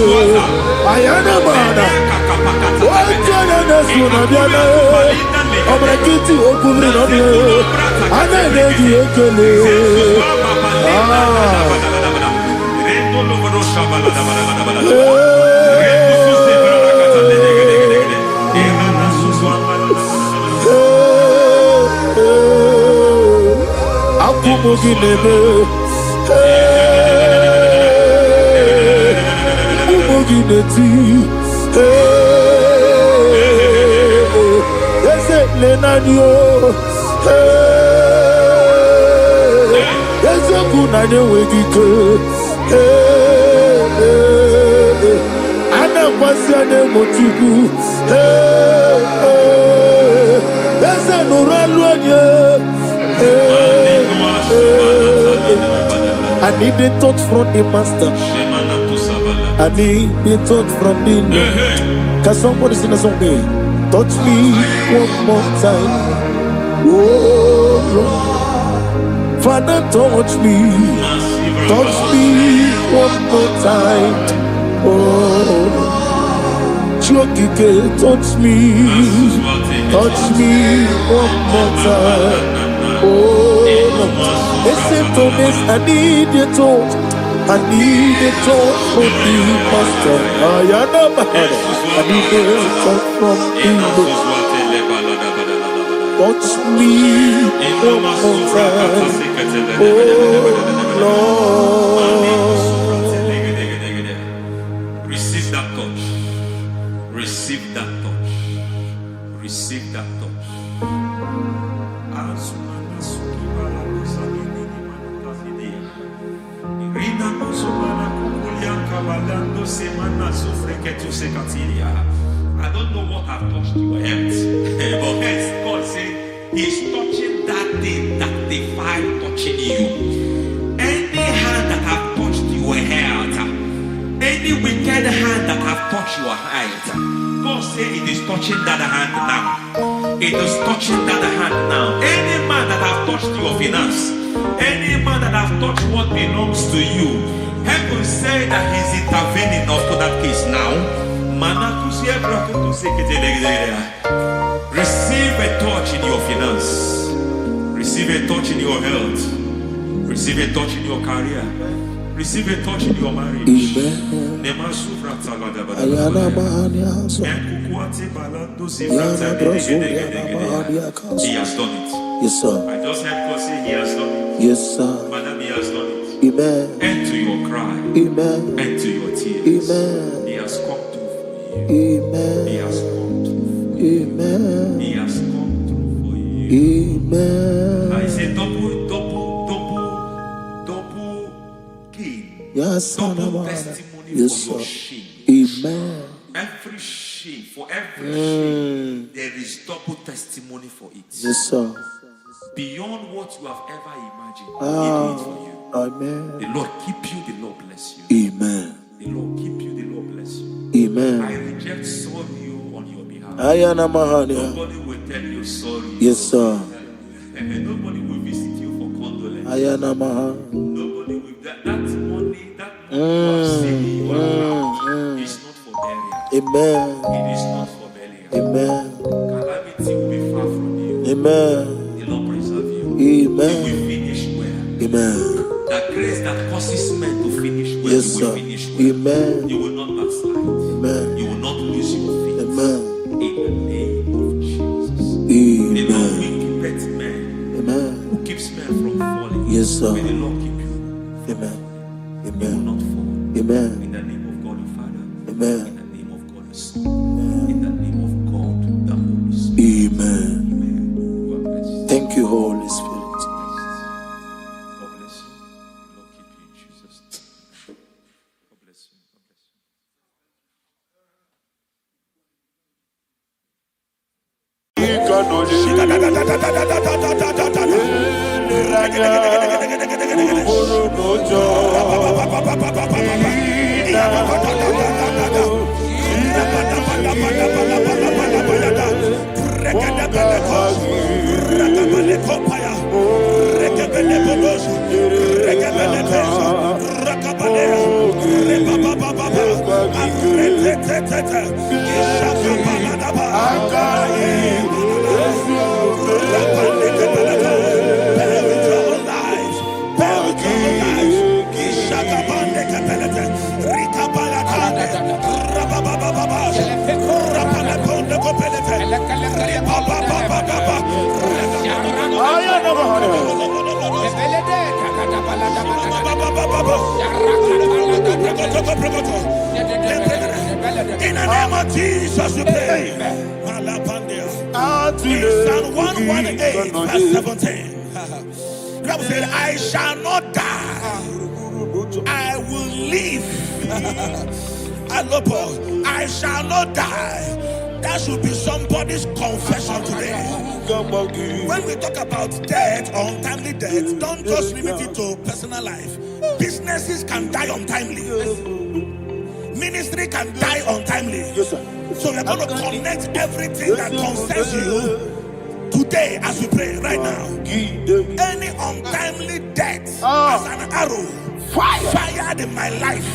Ayana mana. Wajana na suna biana. Obrakiti okubri no ne. Ana neji ekele. Akumugi nebe, akumugi neti, ese lenanyo, ese kunanye wegike, ana kwasiane motugu, ese nuralwanye. I need a touch from the master. I need a touch from the Lord. Can somebody sing a song here? Touch me one more time. Oh Lord, Father, touch me. Touch me one more time. Oh, Chokike, touch me. Touch me one more time. Oh, listen to this, I need your touch. I need a touch from the master. I need a touch from the Lord. Touch me one more time. Oh, Lord. Receive that touch. Receive that touch. Receive that touch. I don't know what I've touched your health, but hence God said He's touching that thing that defied touching you. Any hand that have touched your health, any wicked hand that have touched your health, God said it is touching that hand now. It is touching that hand now. Any man that have touched your finance, any man that have touched what belongs to you, heaven say that He's intervening to that case now. Receive a touch in your finance. Receive a touch in your health. Receive a touch in your career. Receive a touch in your marriage. He has done it. Yes, sir. I just heard God say He has done it. Yes, sir. Madam, He has done it. Amen. End to your cry. Amen. End to your tears. Amen. He has come through for you. Amen. He has come through for you. Amen. He has come through for you. Amen. I say double gain. Yes, Double testimony yes, for your sir. shame. Amen. Every shame, for every shame, there is double testimony for it. Yes, sir. Beyond what you have ever imagined, He did it for you. Amen. The Lord keep you, the Lord bless you. Amen. The Lord keep you, the Lord bless you. Amen. I reject sorry on your behalf. Ayana Mahania. Nobody will tell you sorry. Yes, sir. Nobody will visit you for condolence. Ayana Maha. Nobody will. That money you have saved in your account is not for burial. Amen. It is not for burial. Amen. Calamity will be far from you. Amen. The Lord preserve you. Amen. You will finish well. Amen. That grace that causes men to finish well, Yes, you will sir. finish well. Amen. You will not backslide. Amen. You will not lose your faith. Amen. In the name of Jesus. The Lord Amen. will keep men. Amen. Who keeps men from falling. Yes, sir. May the Lord keep you. Amen. You will Amen. not fall. Amen. In the name of God the Father. Amen. In the name of God the Son. In the name of God the Holy Spirit. Amen. Amen. In the name of Jesus, we pray. In Psalm 118, verse 17, the Bible said, I shall not die, I will live. I shall not die. That should be somebody's confession today. When we talk about death or untimely death, don't just limit it to personal life. Businesses can die untimely. Ministry can die untimely. Yes, sir. So we're going to connect everything that concerns you today as we pray right now. Any untimely death as an arrow fired in my life,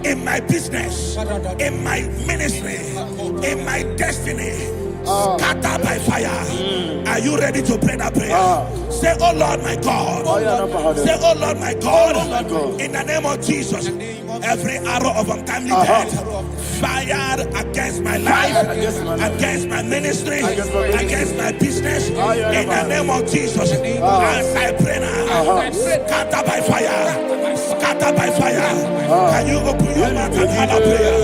in my business, in my ministry, in my destiny, scattered by fire. Are you ready to pray that prayer? Say, oh Lord my God. Say, oh Lord my God. In the name of Jesus, every arrow of untimely death fired against my life, against my ministry, against my business, in the name of Jesus, as I pray now, scattered by fire, scattered by fire. Can you open your mouth and have a prayer?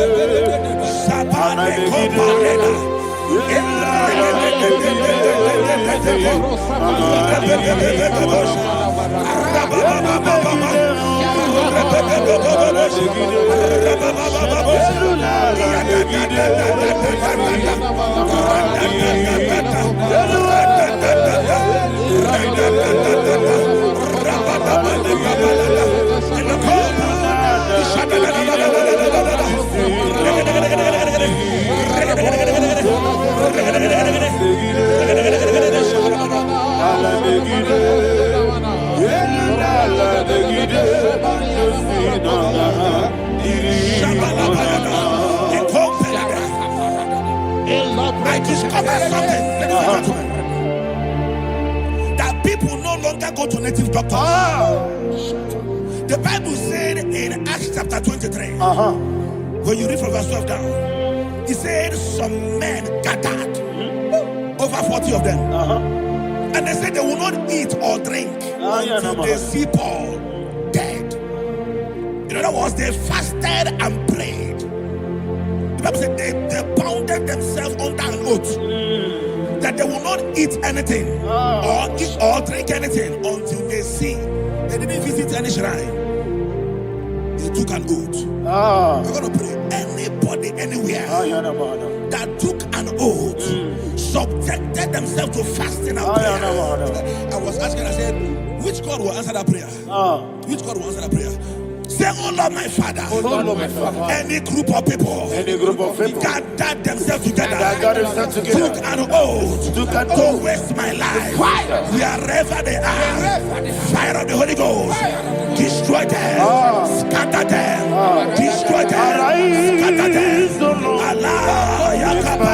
I discovered something, that people no longer go to native doctors. The Bible said in Acts chapter 23, when you read from verse 12 down, it said some men gathered, over 40 of them, and they said they will not eat or drink until they see Paul dead. In other words, they fasted and prayed. The Bible said they bounded themselves under an oath that they will not eat anything or eat or drink anything until they see. They didn't visit any shrine. They took an oath. We're going to pray. Anybody, anywhere that took an oath, subjected themselves to fasting and prayer. I was asking, I said, which God will answer that prayer? Which God will answer that prayer? Say, oh Lord my Father, any group of people gathered themselves together, took an oath to waste my life, wherever they are, fire of the Holy Ghost, destroy them, scatter them, destroy them, scatter them. Allah Yakaba,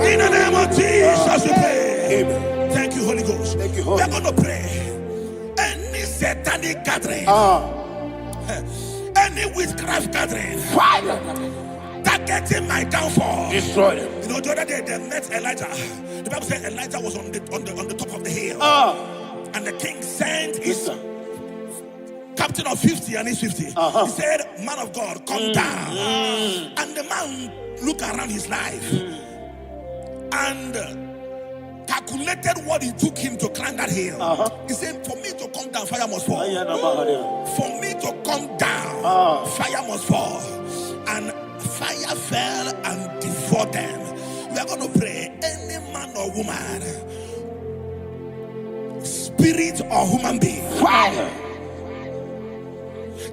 In the name of Jesus, we pray. Amen. Thank you, Holy Ghost. Thank you, Holy. We are going to pray. Any satanic gathering, any witchcraft gathering, fire, targeting my downfall, destroy them. You know, the other day they met Elijah. The Bible said Elijah was on the top of the hill, and the king sent his captain of 50 and his 50. He said, "Man of God, come down." And the man looked around his life and calculated what it took him to climb that hill. He said, "For me to come down, fire must fall. For me to come down, fire must fall." And fire fell and devoured them. We are going to pray. Any man or woman, spirit or human being, fire,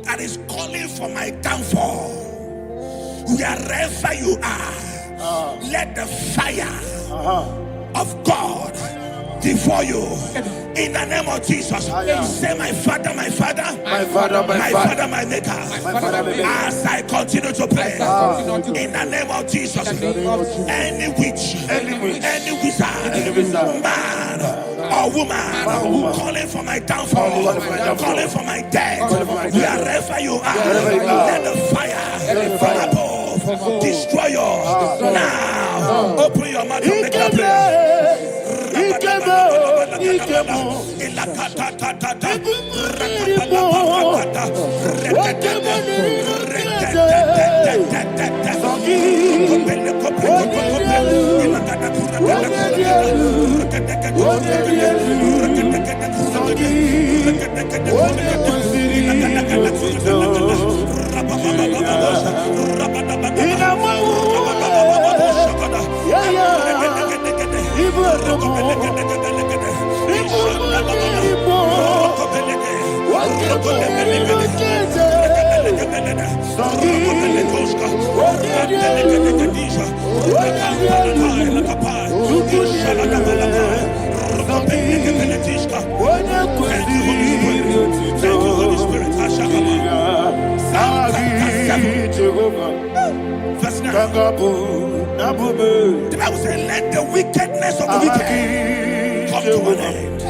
that is calling for my downfall, wherever you are, let the fire of God devour you in the name of Jesus. Say, my Father, my Father, my Father, my Father, my Maker. As I continue to pray in the name of Jesus, any witch, any wizard, man or woman calling for my downfall, calling for my death, wherever you are, let the fire from above destroy you now. Open your mouth and make a prayer. Verse 9. The Bible says, let the wickedness of the wicked come to an end.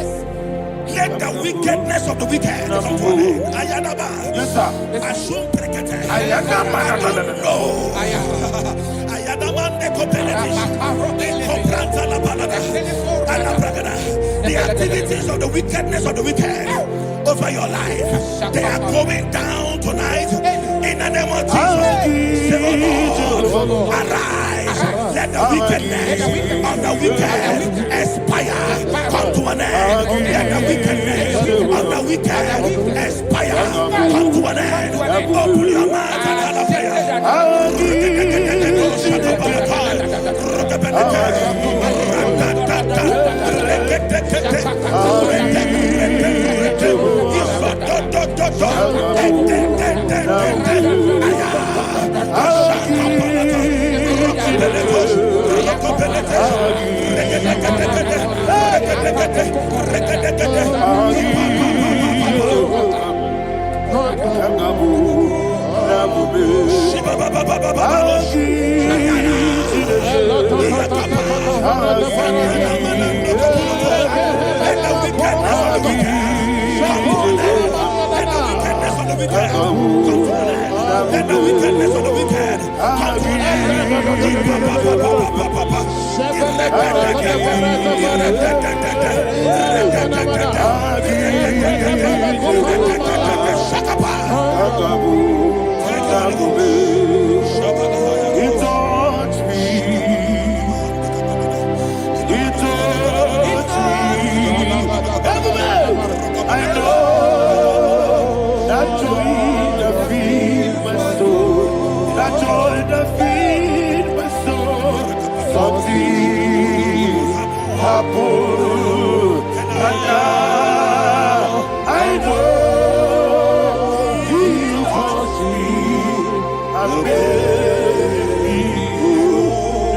Let the wickedness of the wicked come to an end. Ayadaba. Yes, sir. Assume prekete. Ayadaba. I don't know. Ayadaba nekopeletish. Nekopranta la balada. Alabragada. The activities of the wickedness of the wicked over your life, they are going down tonight in the name of Jesus. Say, oh Lord, arise. Let the wickedness of the wicked expire. Come to an end. Let the wickedness of the wicked expire. Come to an end. Open your mouth and have a prayer.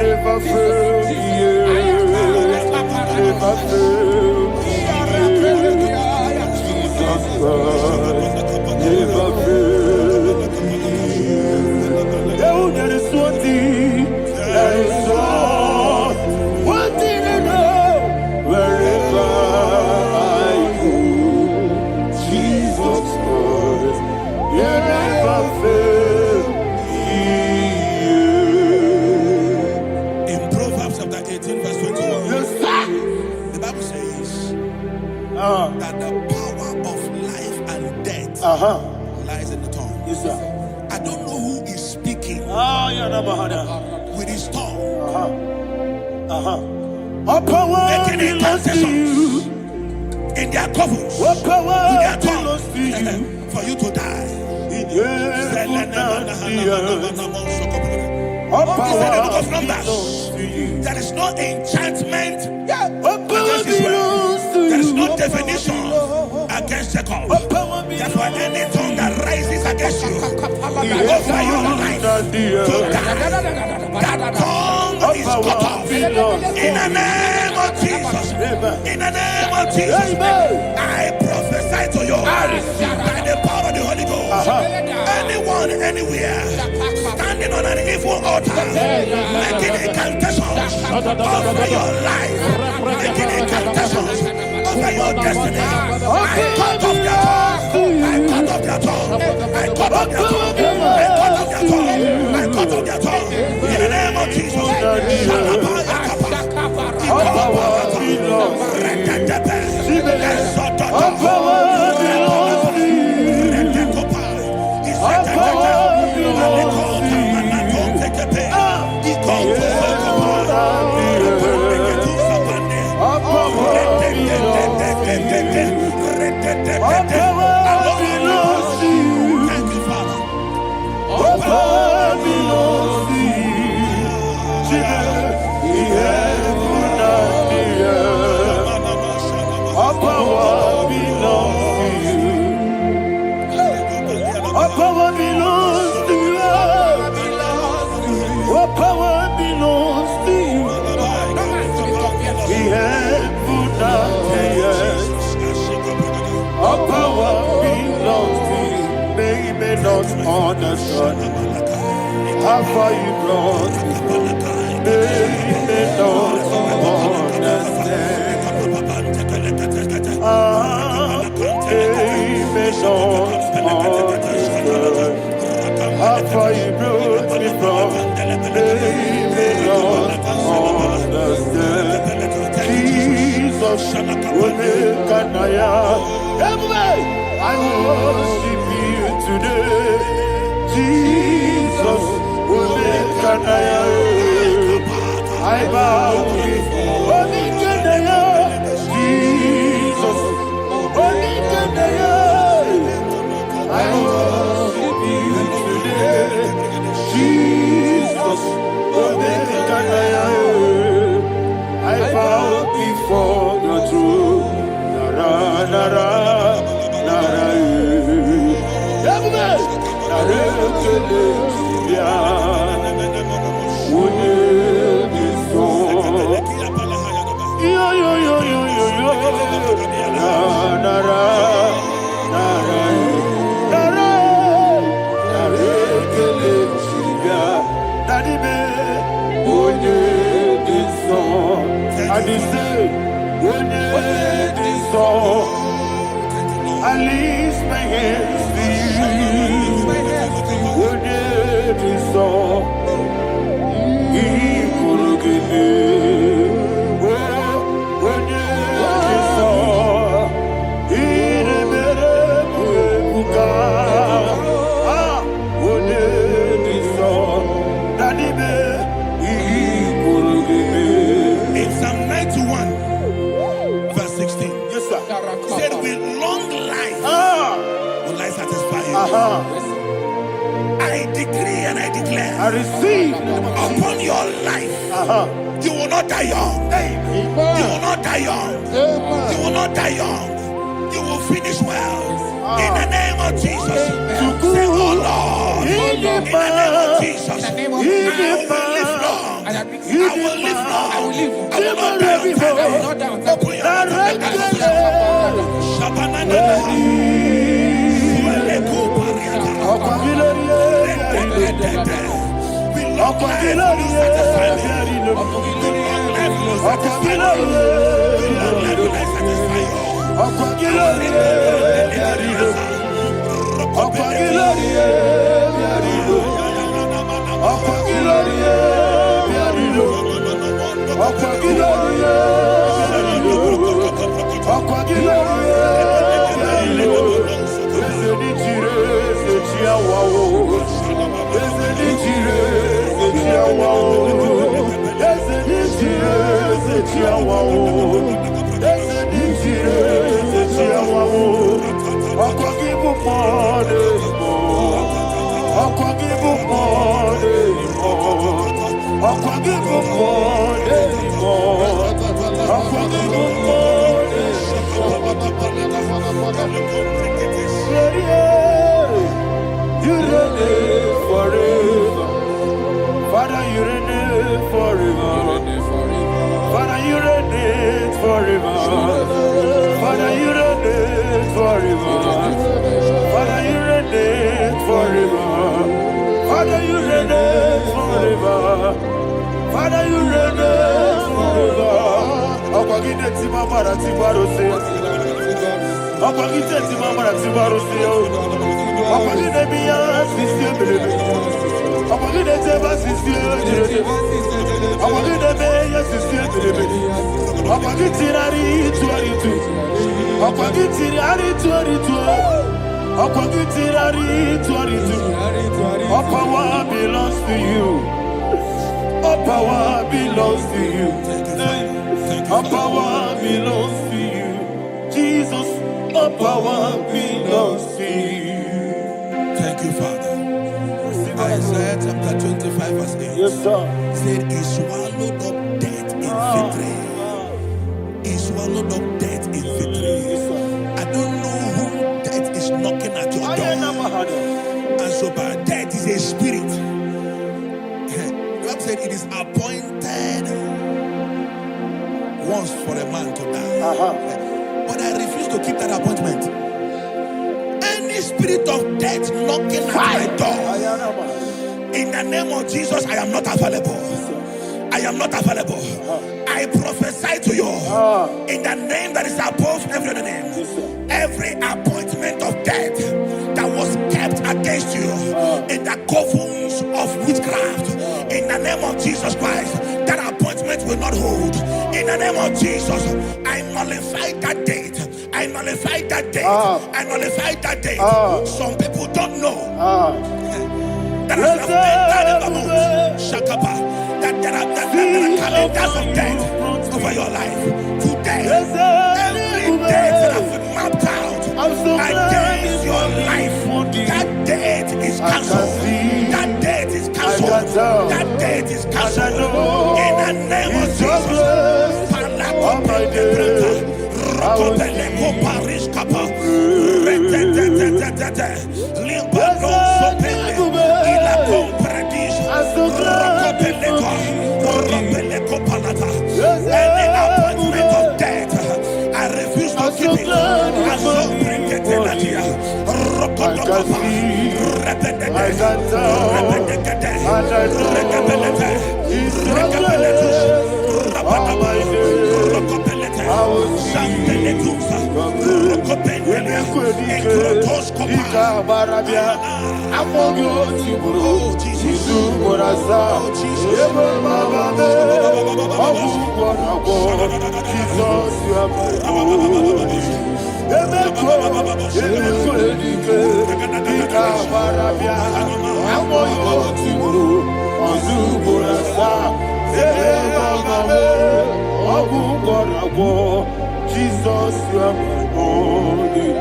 Never fail me. never fail. Jesus Christ never fail. Oh, there is one thing, there is one thing I know. Wherever I go, Jesus Christ, you never fail. In Proverbs chapter 18, verse 21, Yes, sir. the Bible says that the power of life and death lies in the tongue. Yes, sir. I don't know who is speaking with his tongue, All power making belongs to you. incantations in their covers All power with their belongs to you. tongue for you to die. Yes, All all He said in the book power of Numbers, belongs to you. there is no enchantment All power against Israel. belongs to There is you. no definition against Jacob. All power Therefore, belongs any tongue that rises against you over your life to to die, that tongue is cut off. In the name of Jesus. In the name of Jesus. I prophesy to you by the power of the Holy Ghost. Anyone, anywhere, standing on an evil altar, making incantations over your life, making incantations over your destiny, I cut off their tongue. I cut off their tongue. I cut off their tongue. I cut off their tongue. I cut off their tongue. In the name of Jesus. All power belongs to you. All power belongs to you. All power belongs to you. All power belongs to you. Thank you, Father. All power belongs to you. The heaven and the earth. All power belongs to you. All power belongs to you. All power belongs to you. The heaven and the earth. All power belongs to you. They may not understand how far you brought me. They may not understand. They may not understand how far you brought me from. They may not understand. Jesus, will make an I worship you today. Jesus, will make an I bow before Jesus, only I worship you today. Jesus, will make an I bow before your throne. Nara, nara, nara, I lift my hands to you. In Psalm 91, verse 16, Yes, sir. he said, with long life will I satisfy you. I decree and I declare I receive. upon your life, you will not die young. You will not die young. You will not die young. You will finish well. In the name of Jesus. Say, oh Lord, in the name of Jesus, I will live long. I will live long. I will not die on time. Open life will not satisfy me. Good long life will not satisfy me. Good long life will not satisfy you. You reign forever. Father, you reign forever. Father, you reign forever. Father, you reign forever. Father, you reign forever. Father, you reign forever. Father, you reign forever. Akwagide timamara tibarose. Akwagide timamara tibarose. Akwagide biya sisi. Akwagide teba sisi. Akwagide beya sisi. Akwagide rari tuaritu. Akwagide rari tuaritu. Akwagide rari tuaritu. All power belongs to you. All power belongs to you. All power belongs to you. Jesus, all power belongs to you. Thank you, Father. Isaiah chapter 25 verse 8. Yes, sir. Said, He swallowed up death in victory. He swallowed up death in victory. I don't know who death is knocking at your door. And so, but death is a spirit. God said it is appointed once for a man to die. But I refuse to keep that appointment. Any spirit of death knocking at my door, in the name of Jesus, I am not available. I am not available. I prophesy to you in the name that is above every other name. Every appointment of death that was kept against you in the covens of witchcraft, in the name of Jesus Christ, that appointment will not hold. In the name of Jesus, I nullify that date. I nullify that date. I nullify that date. Some people don't know that as you have entered the month, Shakapa, that there are calendars of death over your life. Today, every date that I've mapped out against your life, that date is cancelled. That date is cancelled. That date is cancelled. In the name of Jesus. Any appointment of death, I refuse to keep it. I so bring it in that year. Jesus, you are my holy.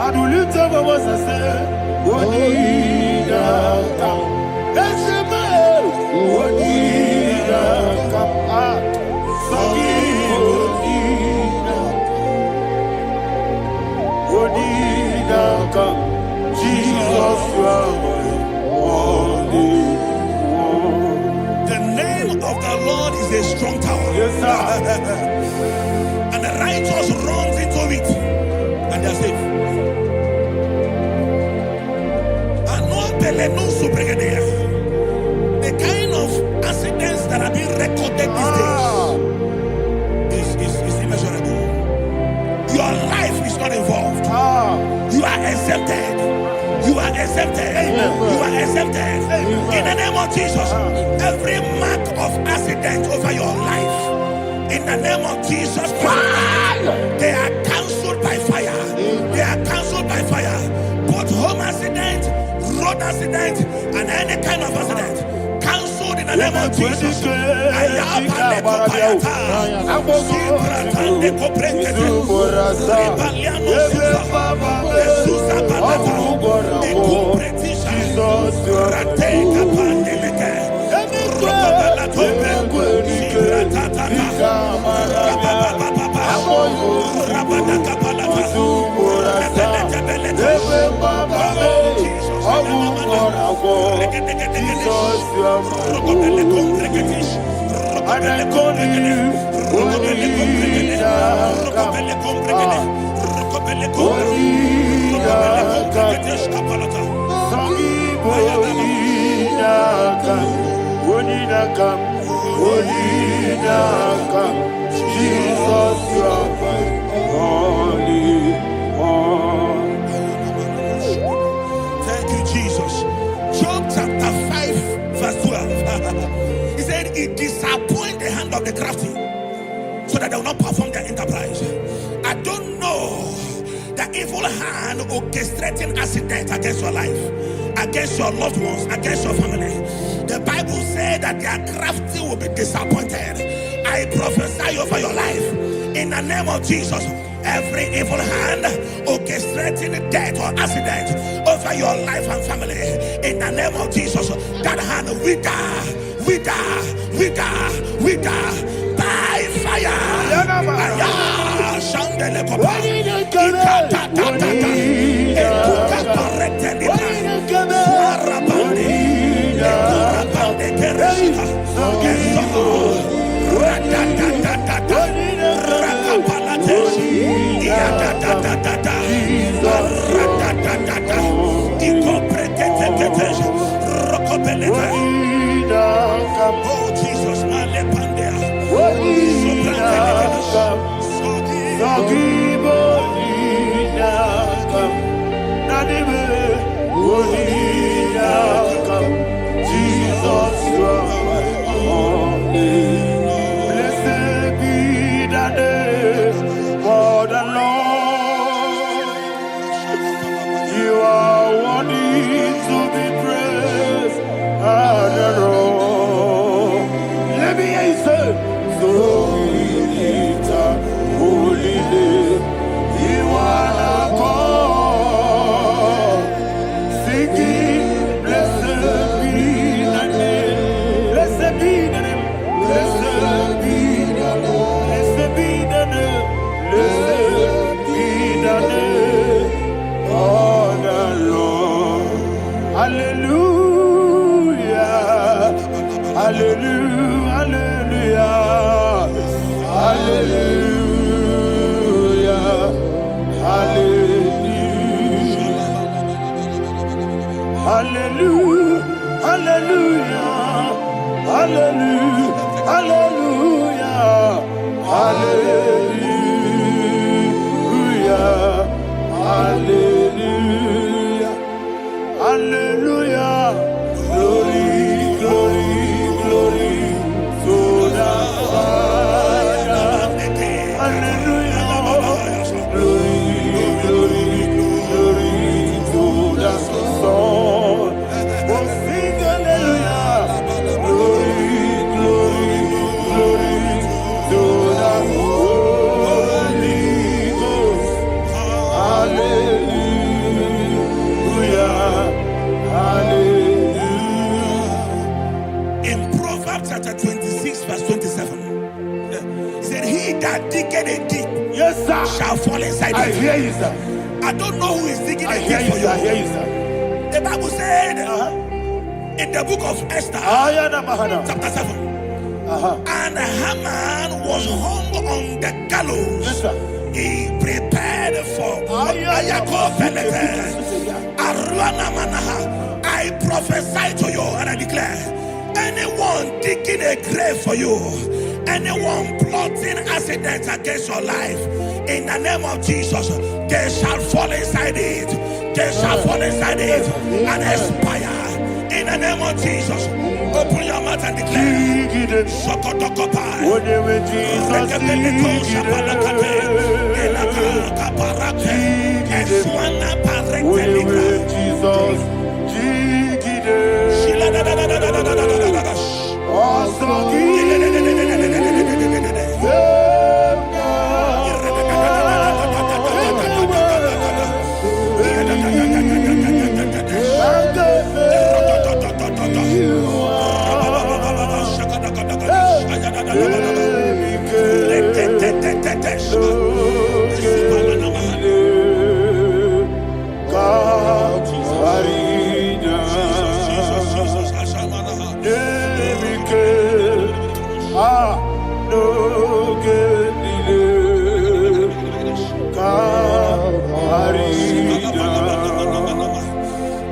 And we lift up our voice and say, Wonida come. That's the man. Wonida come. Wonida come. Jesus, you are my holy. The name of the Lord is a strong tower. Yes, sir. And the righteous runs into it and they're safe. The kind of In the name of Jesus Christ, they are cancelled by fire. They are cancelled by fire. Both home accident, road accident, and any kind of accident. Cancelled in the name of Jesus. Thank you, Jesus. Job chapter 5, verse 12. He said, it disappoints the hand of the crafty, so that they will not perform their enterprise. I don't know the evil hand orchestrating accident against your life, against your loved ones, against your family. The Bible said that their crafty will be disappointed. I prophesy over your life in the name of Jesus. Every evil hand orchestrating death or accident over your life and family, in the name of Jesus, that hand wither by fire. Oh Jesus, blessed be the name for the Lord. You are worthy to be praised and adored. Let me hear you say, so we lift up holy name. You are the God. Singing, blessed be the name. Blessed be the name. Blessed be the name. Blessed be the name. Blessed be the name of the Lord. Hallelujah. Hallelujah. Hallelujah. Hallelujah. Hallelujah. Hallelujah. Hallelujah. Hallelujah. Hallelujah. Hallelujah. Hallelujah. Glory, glory, glory to the Father. Hallelujah. Glory, glory, glory to the Son. Oh, sing hallelujah. Glory, glory, glory to the Holy Ghost. Hallelujah. Hallelujah. In Proverbs chapter 26, verse 27, he said, he that diggeth a deep, yes, sir, shall fall inside it. I hear you, sir. I don't know who is digging a deep for you. I hear you, sir. The Bible said in the book of Esther, chapter 7, and Haman was hung on the gallows. Yes, sir. He prepared for I prophesy to you and I declare, anyone digging a grave for you, anyone plotting accidents against your life, in the name of Jesus, they shall fall inside it. They shall fall inside it and expire. In the name of Jesus, open your mouth and declare. Sokotokopai.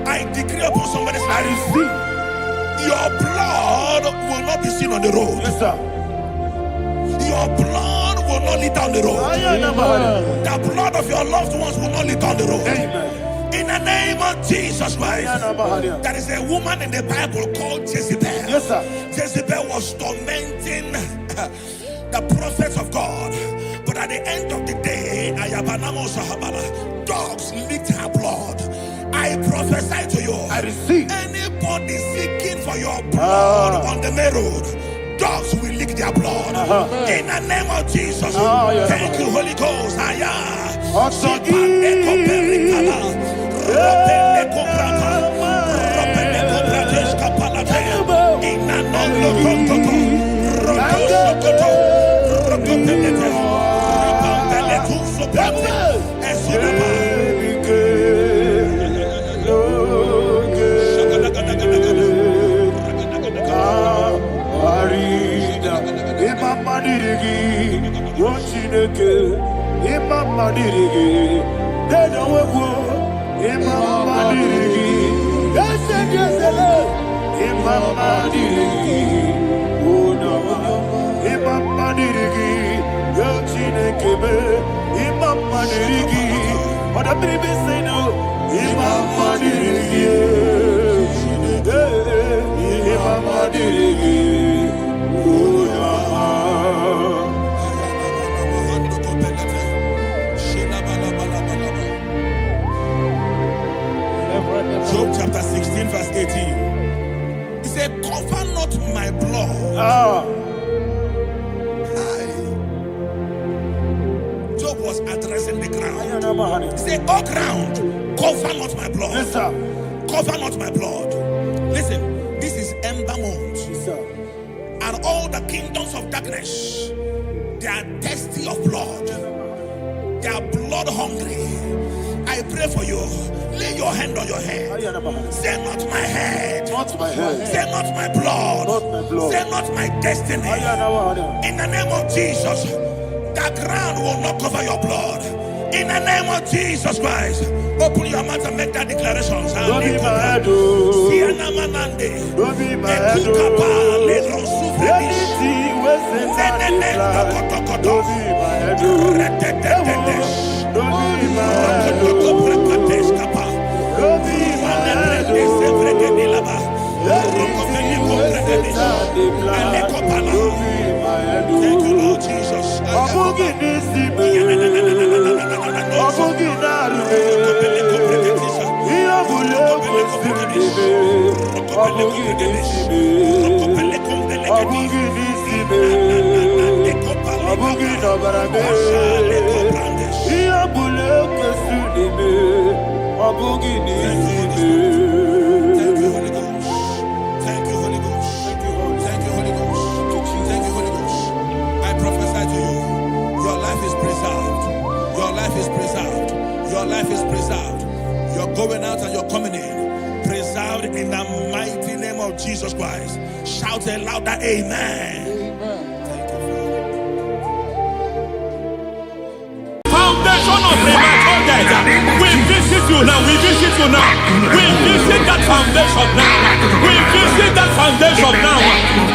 I decree upon somebody's life, your blood will not be seen on the road. Yes, sir. Your blood will not lead down the road. The blood of your loved ones will not lead down the road. Amen. In the name of Jesus Christ. There is a woman in the Bible called Jezebel. Yes, sir. Jezebel was tormenting the prophets of God. But at the end of the day, dogs licked her blood. I prophesy to you. I receive. Anybody seeking for your blood on the main road, dogs will lick their blood. In the name of Jesus. Thank you, Holy Ghost. Job chapter 16 verse 18. He said, cover not my blood. Job was addressing the ground. He said, oh ground, cover not my blood. Yes, sir. Cover not my blood. Listen, this is ember month. Yes, sir. And all the kingdoms of darkness, they are thirsty of blood. They are blood hungry. I pray for you. Lay your hand on your head. Say not my head. Not my head. Say not my blood. Not my blood. Say not my destiny. In the name of Jesus, the ground will not cover your blood. In the name of Jesus Christ, open your mouth and make that declaration. Don't be my head. Don't be my head. Anything was in my life. Don't be my head. Don't be my head. Thank you, Lord Jesus. Your life is preserved. You're going out and you're coming in. Preserved in the mighty name of Jesus Christ. Shout a louder amen. Thank you, Father. Foundation of premature death. We visit you now. We visit you now. We visit that foundation now. We visit that foundation now.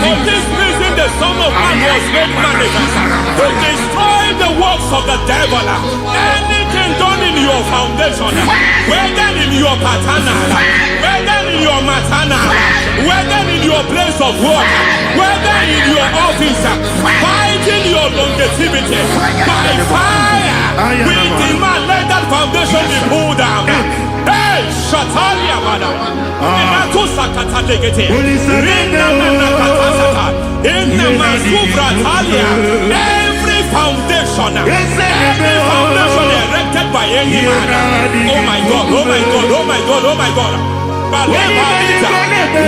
For this reason, the Son of Man was made manifest to destroy the works of the devil. Anything done in your foundation, whether in your paternal, whether in your matana, whether in your place of work, whether in your office, fighting your longevity by fire, we demand let that foundation be pulled down. Hey, Shatalia Mada, Inato Sakata Legate, Rina Nakatasata, Inna Masubra Talia, every foundation erected by any man. Oh my God, oh my God, oh my God, oh my God. Baleba Lita,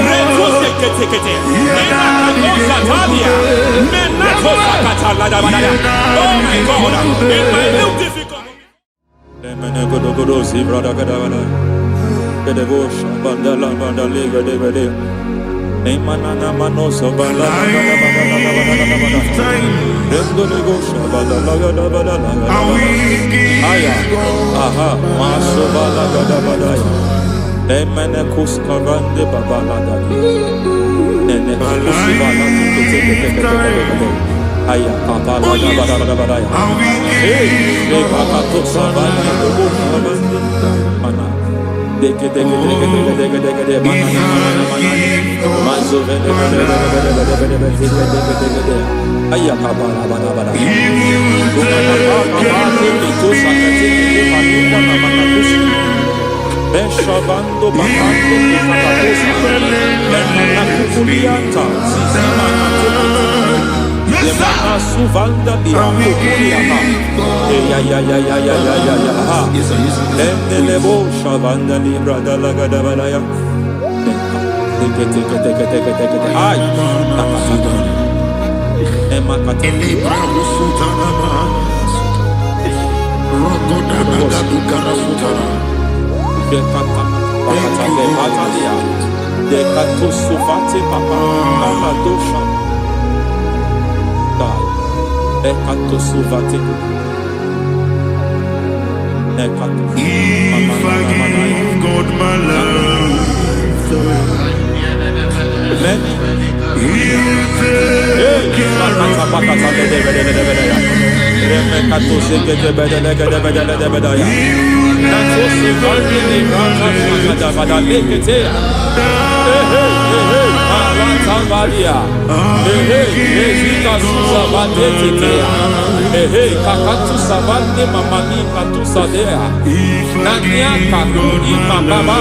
Reto Sekete, Inna Talia, Menato Sakata Ladabada. Oh my God, in my new difficult. Aya papa la da ba da ya. Hey, le papa to savana do bo savana mana. Deke mana. Mazo vele aya papa la ba da. Papa to sakati ke palinda na makakusi. Beshavando bakando kakakosa. Mana kukulianta sisi mana. Mana suvanda biakulia ha. Ya. Endelebo shavanda libra dalagada balaya. Teke. Ay. Emakata libra usutana ma. Rogoda nagadu karasutana. Dekata bakata batalia. Dekato suvate papa amadosha. Ekato suvate. Ekato. If I give God my love, then He'll take care of Kakatu savande mamani katu sadea. Nania kakuni mababa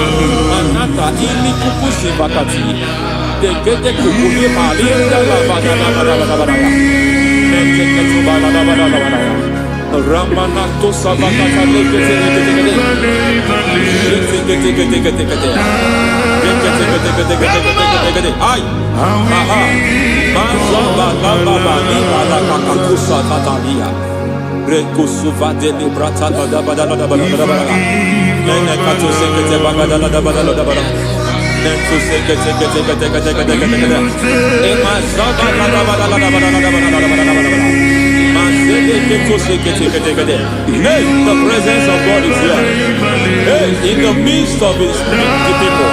manata ili kukusi bakati. Dekete kukuli malinda la bada. Nekete kubala la bada. Ramanato sabakata lekete. Ay. Aha. Mazaba baba ni ala kakakusa tatalia. Rekusuva de librata da bada. Nene katu sekete bagada da bada. Nentu sekete. Emazaba da bada. Hey, the presence of God is here. Hey, in the midst of His people.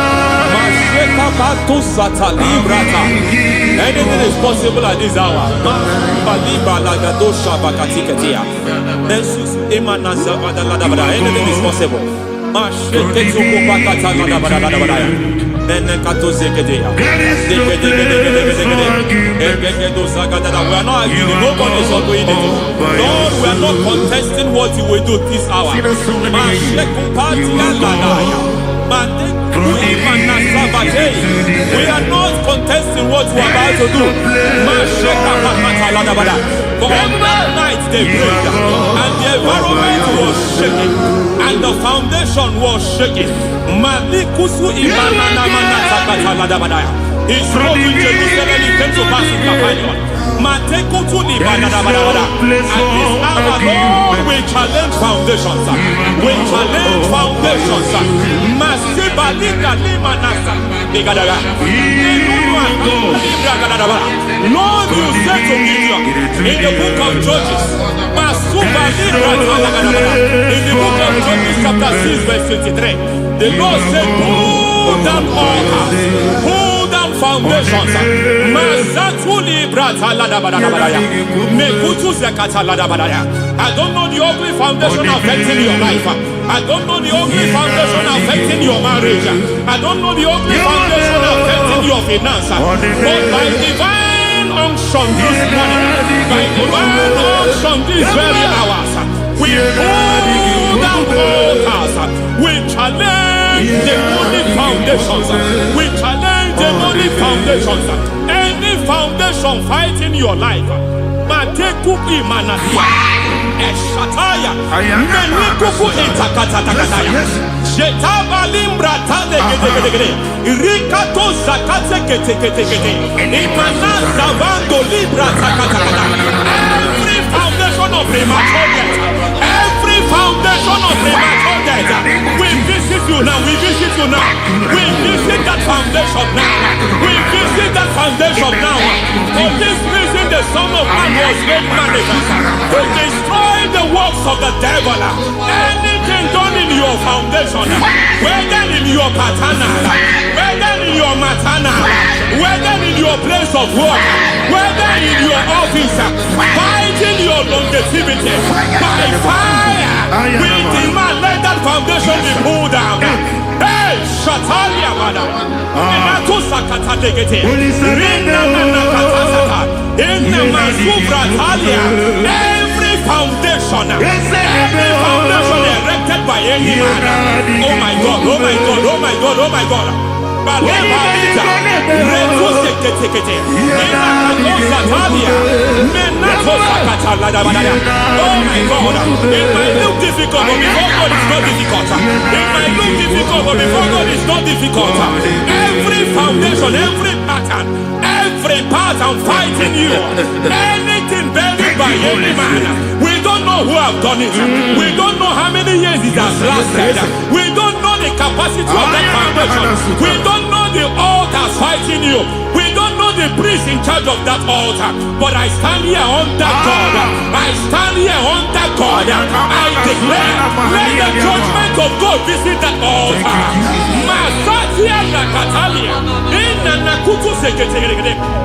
Anything is possible at this hour. Anything is possible. We are not arguing. Nobody is agreeing it. Lord, we are not contesting what you will do this hour. We are not contesting what you are about to do. For on that night they prayed, and the environment was shaking, and the foundation was shaking. He spoke in Jerusalem, he came to pass in Capernaum. And this hour, Lord, we challenge foundations. We challenge foundations. Lord, you said to Gideon in the book of Judges, in the book of Judges chapter 6 verse 23, the Lord said, pull down altars, pull down foundations. I don't know the ugly foundation affecting your life. I don't know the ugly foundation affecting your marriage. I don't know the ugly foundation affecting your finance. But by divine unction this morning, by divine unction this very hours, we pull down altars. We challenge demonic foundations. We challenge demonic foundations. Any foundation fighting your life, Matekupi Manasia, Eshataya, Menikupu Itakatatakataya, Shetabalimbra Tadegede, Rikato Zakate Ketekete, Imanasa Vando Libra Takatakata. Every foundation of premature death, every foundation of premature death, we visit you now, we visit you now, we visit that foundation now, we visit that foundation now. For this reason, the Son of Man was made manifest to destroy the works of the devil. Anything done in your foundation, whether in your paternal, whether in your maternal, whether in your place of work, whether in your office, fighting your longevity by fire, we demand let that foundation be pulled down. Hey, Shatalia Bada, Inatusakata Legate, Rina Nakatasaka, in the Masufra Talia, every foundation erected by any man. Oh my God, oh my God, oh my God, oh my God. Oh my God, it might look difficult, but before God it's not difficult. It might look difficult, but before God it's not difficult. Every foundation, every pattern fighting you, anything buried by any man, we don't know who have done it. We don't know how many years it has lasted. We don't know the capacity of that foundation. We don't know the altars fighting you. We don't know the priest in charge of that altar. But I stand here under God. I stand here under God. I declare, let the judgment of God visit that altar. Masatia Nakatalia.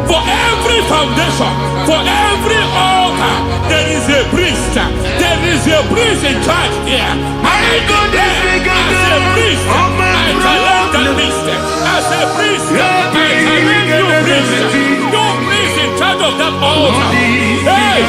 For every foundation, for every altar, there is a priest. There is a priest in charge here. I declare, as a priest, I challenge that priest. As a priest, I challenge you priest. You priest in charge of that altar. Hey!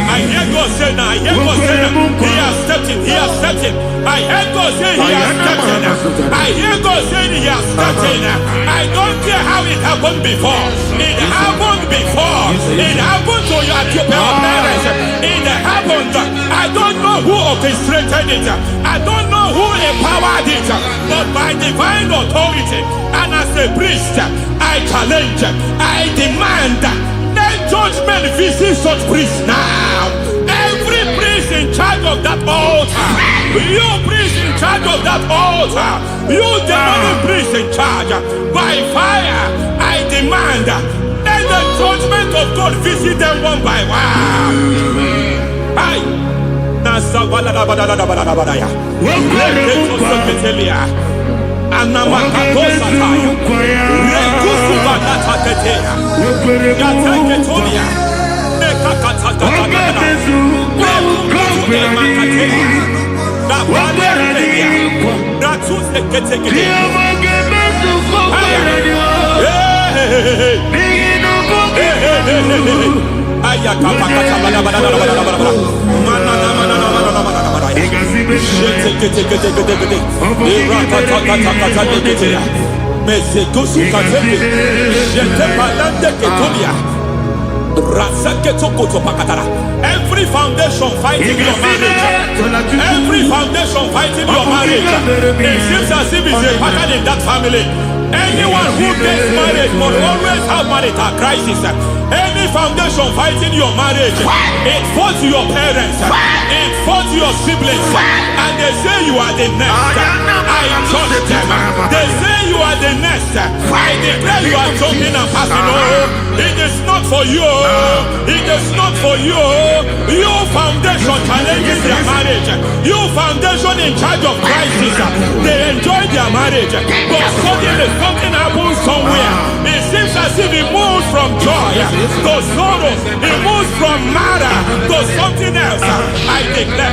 I hear God say now, I hear God say now, he has stepped in, he has stepped in. I hear God say he has stepped in. I hear God say he has stepped in. I don't care how it happened before. It happened before. It happened to your parents. It happened. I don't know who orchestrated it. I don't know who empowered it. But by divine authority and as a priest, I challenge, I demand, let judgment visit such priests now. Every priest in charge of that altar, you priest in charge of that altar, you demonic priest in charge, by fire, I demand, let the judgment of God visit them one by one. Aye. Every foundation fighting your marriage, every foundation fighting your marriage, it seems as if it's a pattern in that family. Anyone who gets married must always have marital crisis. Any foundation fighting your marriage, it fought your parents, it fought your siblings, and they say you are the next. I judge them. They say you are the next. I declare as you know, it is not for you. It is not for you. You foundation challenges their marriage. You foundation in charge of crisis. They enjoy their marriage, but suddenly something happens somewhere. It seems as if it moves from joy to sorrow. It moves from matter to something else. I declare,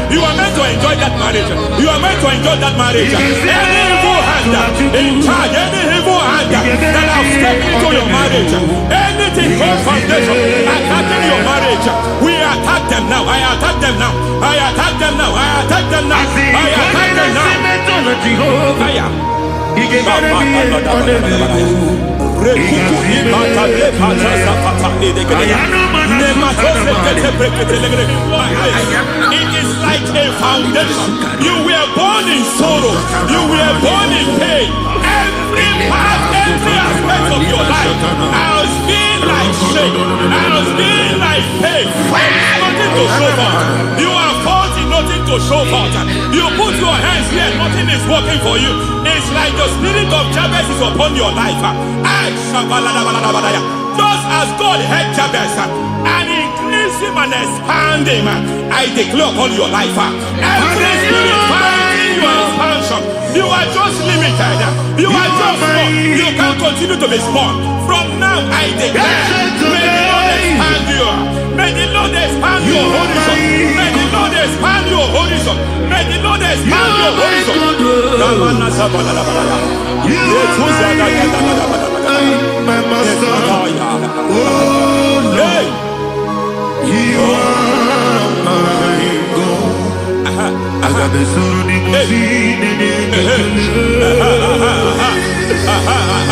you are meant to enjoy that marriage. You are meant to enjoy that marriage. Any evil hand in charge, any evil hand that have stepped into your marriage, anything called foundation attacking your marriage, we attack them now. I attack them now. I attack them now. I attack them now. I attack them now. It is like a foundation. You were born in sorrow. You were born in pain. Every part, every aspect of your life has been like shame. Has been like pain. Nothing to show for. You are faulty, nothing to show for. You put your hands here, nothing is working for you. It's like the spirit of Jabez is upon your life. Just as God had Jabez and increased him and expand him, I declare upon your life. Every spirit finding your expansion, you are just limited. You are just small. You can't continue to be small. From now, I declare, may the Lord expand you. May the Lord expand your horizon. May the Lord expand your horizon. May the Lord expand your horizon. My master, oh Lord, you are my God. I got the soul in my feet,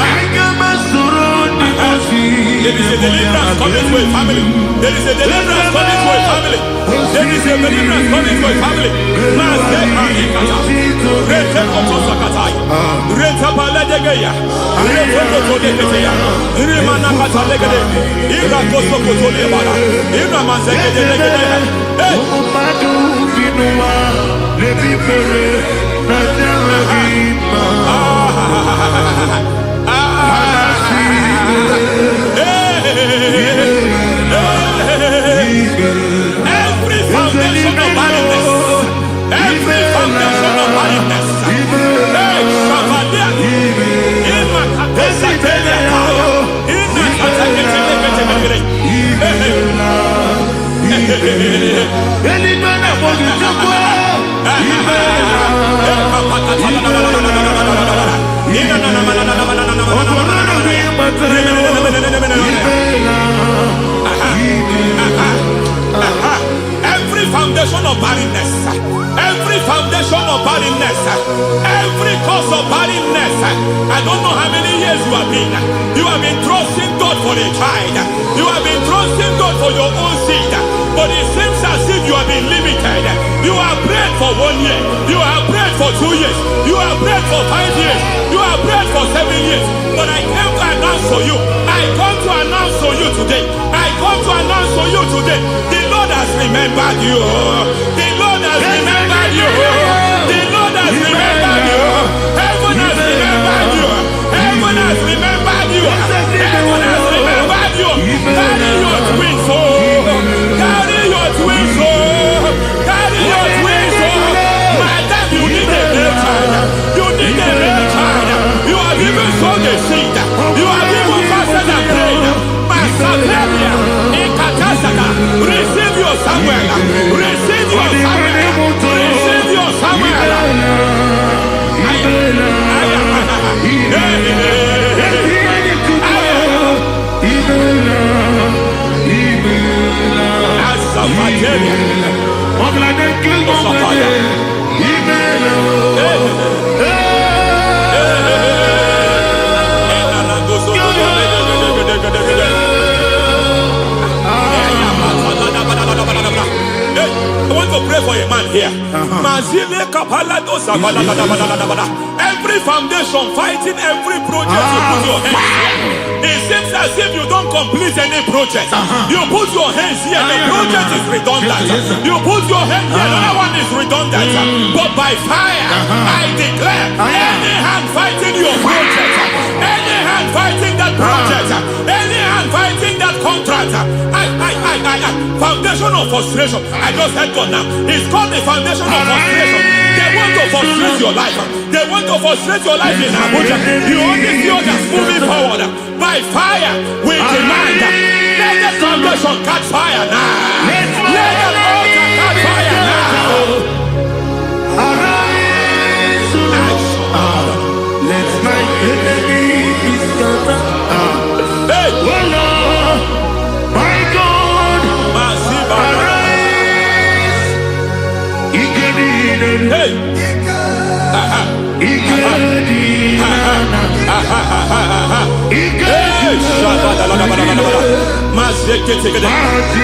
I got my soul in my feet. There is a deliverance coming to a family. There is a deliverance coming to a family. There is a deliverance coming to a family. Every foundation of barrenness, every foundation of barrenness, every foundation of barrenness, every foundation of barrenness, every cause of barrenness. I don't know how many years you have been trusting God for a child. You have been trusting God for your own seed, but it seems as if you have been limited. You have prayed for 1 year, you have prayed for 2 years, you have prayed for 5 years, you have prayed for 7 years. But I came to announce for you, I come to announce for you today, I come to announce for you today, the Lord has remembered you. The Lord has remembered you. The Lord has remembered you. Heaven has remembered you. Heaven has remembered you. Heaven has remembered you. Carry your twins home. Carry your twins home. Carry your twins home. Madam, you need a real child. You need a real child. You have even sown the seed. You have even fasted and prayed. Masaperia, Ekatasaka, receive your Samuel. Receive your Samuel. Receive your Samuel. I want to pray for a man here. Every foundation fighting every project you put your hands here. It seems as if you don't complete any project. You put your hands here, the project is redundant. You put your hand here, another one is redundant. But by fire, I declare, any hand fighting your project, any hand fighting foundation of frustration. I just heard God now. It's called the foundation of frustration. They want to frustrate your life. They want to frustrate your life in Abuja. You only see others moving forward. By fire, we demand. Let the foundation catch fire now. Let the altar catch fire now. Let my enemies scatter. Hey, Oh Lord, my God, arise. hey,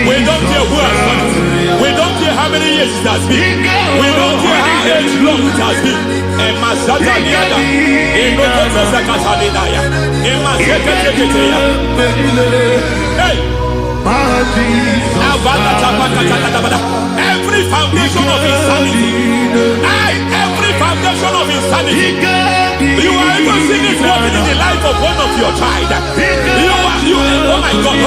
we don't care who has done it. We don't care how many years it has been. We don't care how age long it has been. And Masataniada, in Rokosacatanidaya, in Masakateketea. Hey! Every foundation of insanity, every foundation of insanity, you are even seeing it working in the life of one of your child. Oh my God,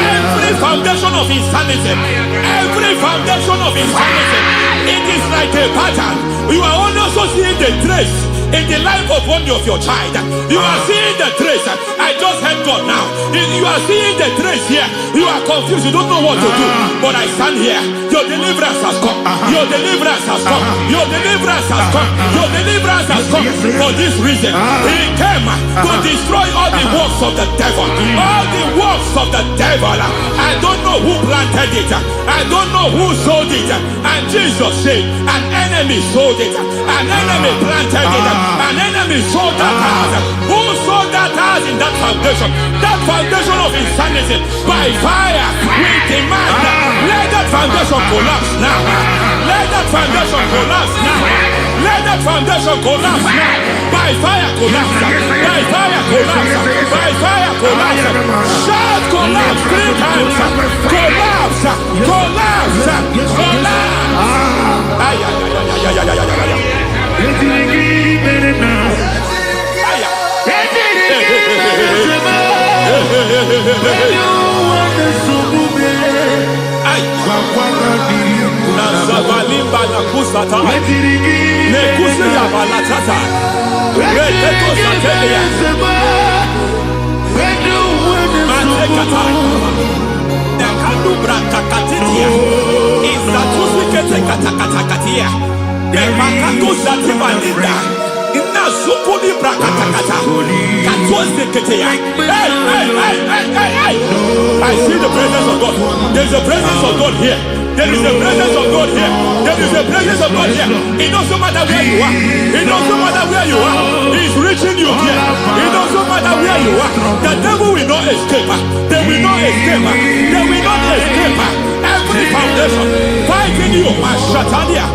every foundation of insanity, it is like a pattern. You are also seeing the trace in the life of one of your child. You are seeing the trace. I just heard God now. You are seeing the trace here. You are confused. You don't know what to do. But I stand here. Your deliverance has come. Your deliverance has come. Your deliverance has come. Your deliverance has come. For this reason, He came to destroy all the works of the devil. All the works of the devil. I don't know who planted it. I don't know who sold it. And Jesus said, an enemy sold it. An enemy planted it. An enemy sold that house. Who sold that house in that foundation? That foundation of insanity. By fire, we demand. Let that foundation collapse now. Let that foundation collapse now. Let that foundation collapse now. By fire, collapse. By fire, collapse. By fire, collapse. Shout collapse 3 times. Collapse. Collapse. Collapse. Ay, ay, ay, ay, ay, ay, ay, ay, ay. Nazavalimba na kusata nekusi ya balatata reteto satelia matekata nekadu brakakatitia izatusi kete katakatakatia nepakatu zatibalinda ina sukuli brakatakata katuose ketea. Hey. I see the presence of God. There's a presence of God here. There is a presence of God here. There is a presence of God here. It doesn't matter where you are. It doesn't matter where you are. He's reaching you here. It doesn't matter where you are. The devil will not escape. They will not escape. They will not escape. Every foundation fighting you, Mashatania.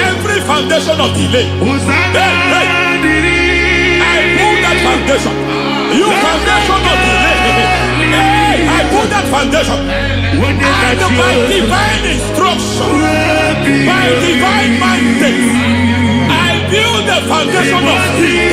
Every foundation of delay, I pull that foundation. You foundation of delay, I pull that foundation. And by divine instruction, by divine mandate, I build the foundation of speed.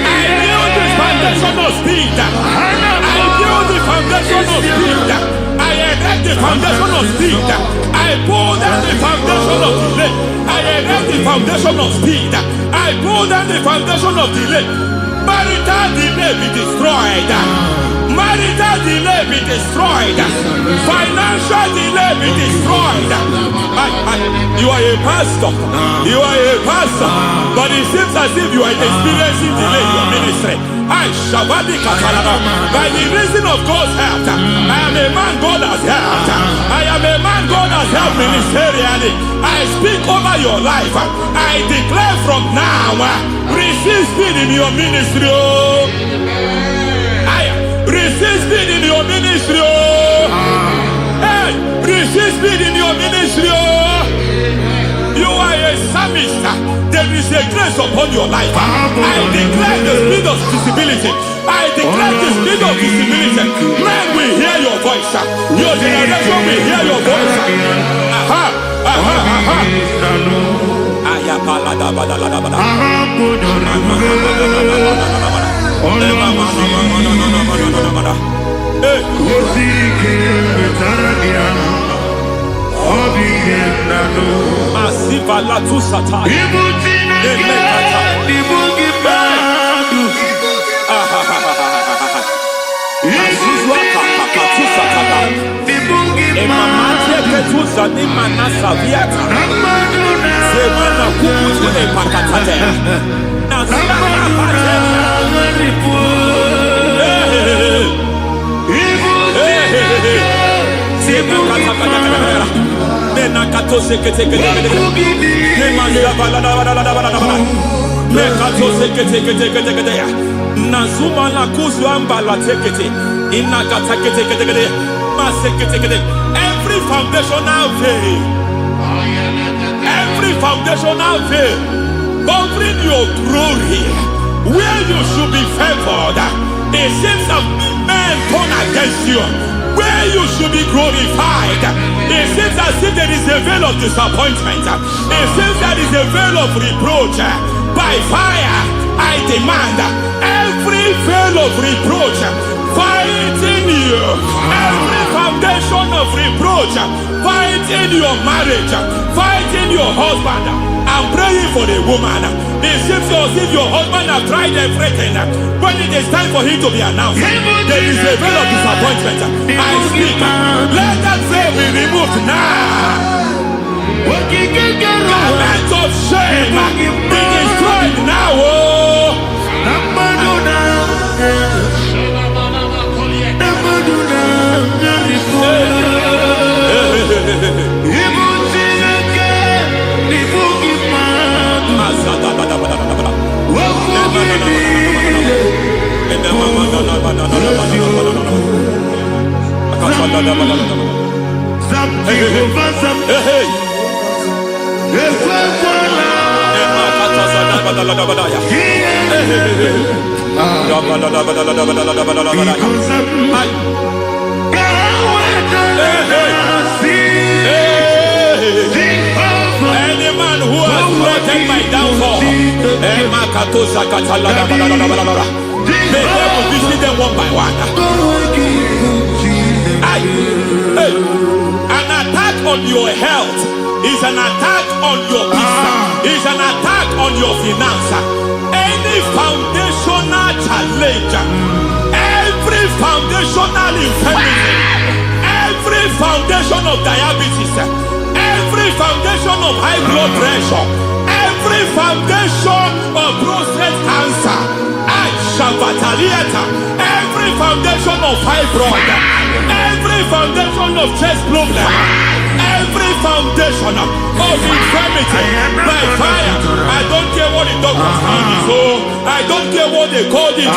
I build the foundation of speed. I build the foundation of speed. I erect the foundation of speed. I pull down the foundation of delay. I erect the foundation of speed. I pull down the foundation of delay. Marital delay be destroyed. Marital delay be destroyed. Financial delay be destroyed. You are a pastor. You are a pastor. But it seems as if you are experiencing delay in your ministry. By the reason of God's help, I am a man God has helped. I am a man God has helped ministerially. I speak over your life. I declare from now, receive speed in your ministry. Receive speed in your ministry. Hey, receive speed in your ministry. You are a psalmist. There is a grace upon your life. I declare the spirit of visibility. I declare the spirit of visibility. Men will hear your voice. Your generation will hear your voice. Aha, aha, aha. Masiva la tu sataya. Nazuma la kuzwamba la tekete inagata kete masekete. Every foundational veil, every foundational veil covering your glory, where you should be favored, it seems that men turn against you. Where you should be glorified, it seems as if there is a veil of disappointment. It seems there is a veil of reproach. By fire, I demand every veil of reproach fighting you, every foundation of reproach fighting your marriage, fighting your husband. I'm praying for the woman. It seems as if your husband has tried everything. When it is time for him to be announced, there is a veil of disappointment. I speak. Let that veil be removed now. Garment of shame be destroyed now. Any man who has threatened my downfall, may God visit them one by one. An attack on your health is an attack on your peace, is an attack on your finance. Any foundational challenge, every foundational infirmity, every foundation of diabetes, every foundation of high blood pressure, every foundation of prostate cancer, every foundation of fibroid, every foundation of chest problem, every foundation of infirmity, by fire. I don't care what the doctors call it, I don't care what they call it.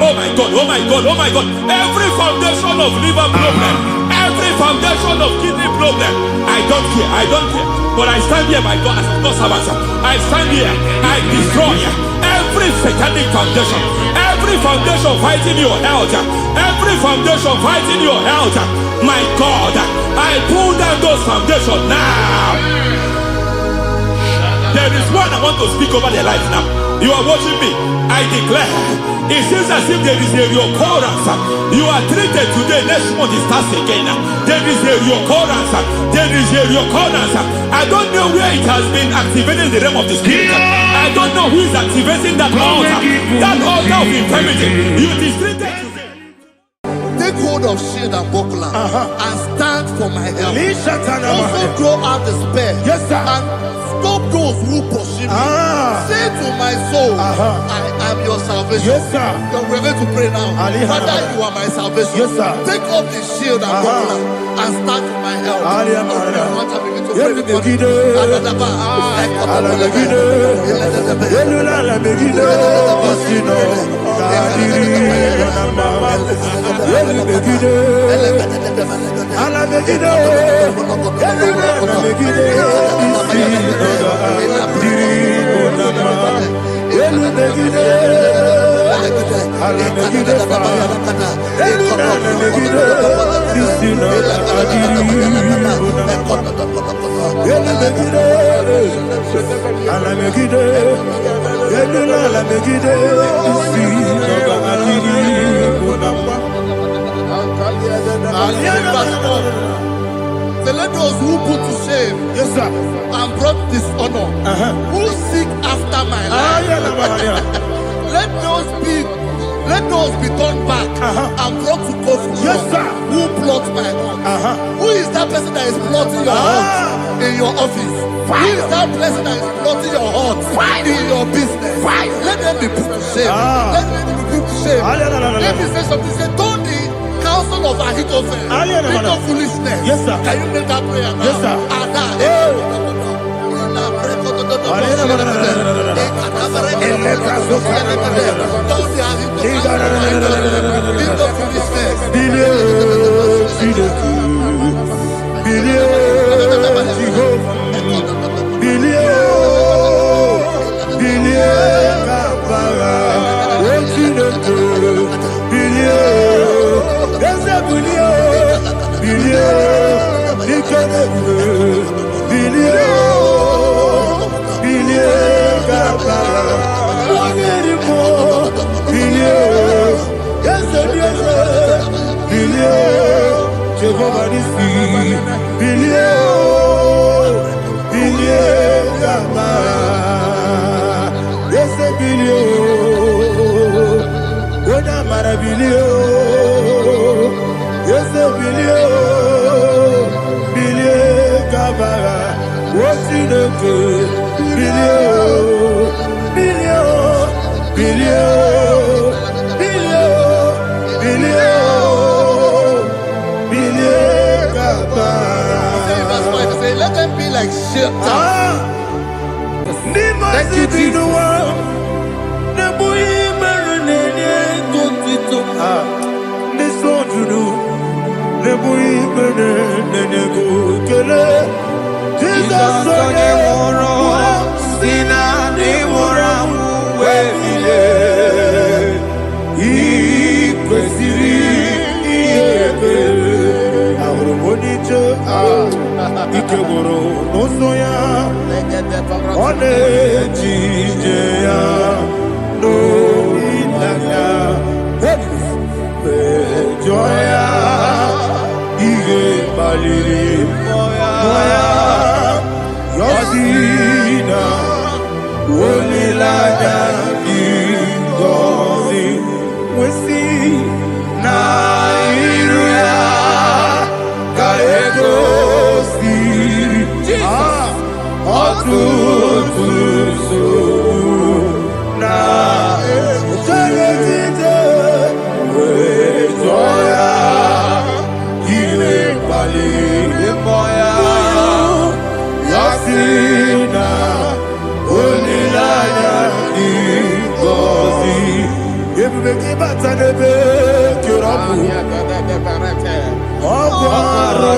Oh my God, oh my God, oh my God. Every foundation of liver problem, every foundation of kidney problem, I don't care, I don't care. But I stand here, my God, as a God servant. I stand here, I destroy every satanic foundation, every foundation fighting your health, every foundation fighting your health. My God, I pull down those foundations now. There is one I want to speak over their life now. You are watching me. I declare, it seems as if there is a reoccurrence. You are treated today, next month it starts again. There is a reoccurrence. There is a reoccurrence. I don't know where it has been activated in the realm of the spirit. I don't know who is activating that altar of infirmity. You is treated today. Take hold of shield and buckler and stand for my help. Also throw out despair. Yes, sir. And stop those who pursue me. Say to my soul, I am your salvation. Yes, sir. We're going to pray now. Father, you are my salvation. Yes, sir. Take off the shield and buckler and stand for my help. So let those who put to shame, Yes, sir. and brought dishonor, who seek after my life, let those be turned back and brought to confusion. Yes, sir. Who plot my heart? Who is that person that is plotting your heart in your office? Who is that person that is plotting your heart in your business? Let them be put to shame. Let them be put to shame. Let me say something. Say, don't the counsel of Ahithophel think of foolishness. Yes, sir. Can you make that prayer now? Yes, sir. Let them be like shelter. Thank you, Jesus. Ikegoro n'ụzọ ọ na-ejije ya n'olileanya mejọ ya ihe kpaliri mmụọ ya yọzi na olileanya dị ngọzi nwesị na iru ya ka ego ọtụtụ nsogbu na echeredide wee jụọ ya ihe kpaliri mmụọ ya ya si na olileanya dị ngọzi ebube gị bata n'ebe kere ọgwụ arụ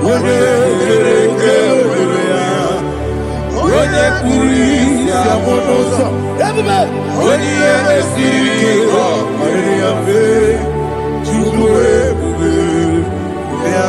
onye kere eke obere ya onye kpụrụ isi abụ n'ụzọ ebube onye ihe na-esiri ike ọ mere ya mfe Chukwu ebube ya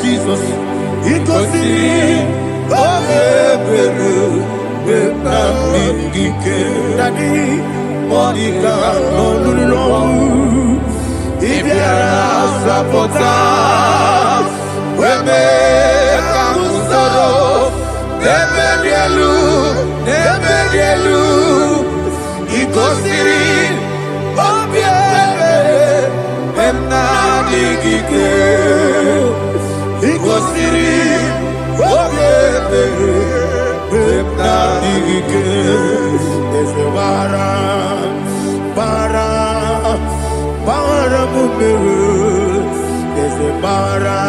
Jesus, he goes in, Daddy, Monica, no, if you are sabotage, we make a sorrow, never he goes in, he goes in, There's a bara mumeru. There's a bara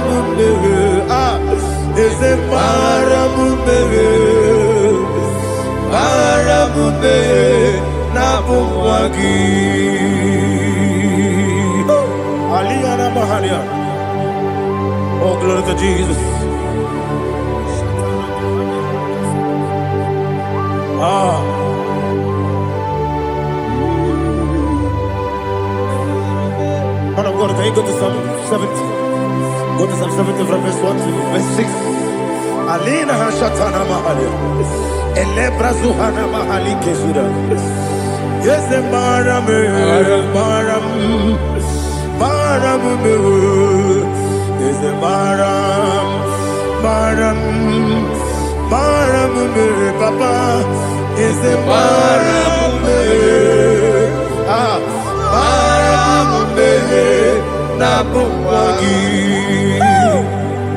mumeru. Ah, there's a bara mumeru. Bara mumeru na bumwagi. Aliyana Mahalia. Oh, glory to Jesus. Man of God, can you go to Psalm 70? Go to Psalm 70 from verse 1 to verse 6. Alina Hashatana Mahalia. Elebra Zuhana Mahali Kesuda. Yes, the Maram. Is a Maram, Papa. Is a Maram, Nabuwagi.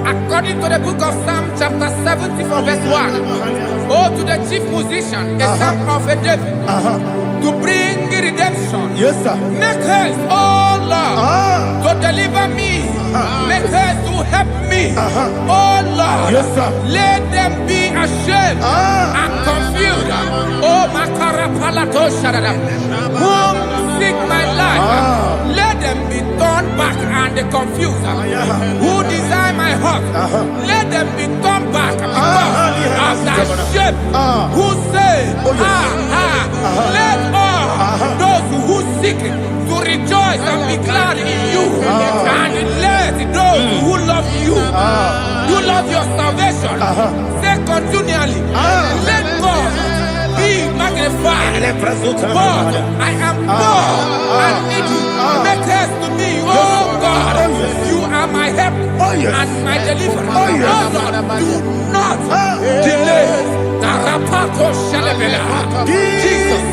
According to the book of Psalm chapter 70 from verse 1, oh, to the chief musician, a psalm of a David, to bring redemption. Yes, sir. Make haste, oh Lord, to deliver me. Make haste to help me. Oh Lord, Yes, sir. let them be ashamed and confused. Oh, Makara Palato Shadada, whom seek my life, let them be turned back and confused. Who desire my heart, let them be turned back because of that shape. Who say, let all those who seek to rejoice and be glad in you, and let those who love you, who love your salvation, say continually, let God be magnified. God, I am poor and needy. Make haste to me, oh God. You are my help and my deliverer. Oh Lord, do not delay. Tarapato Shalabela. Jesus.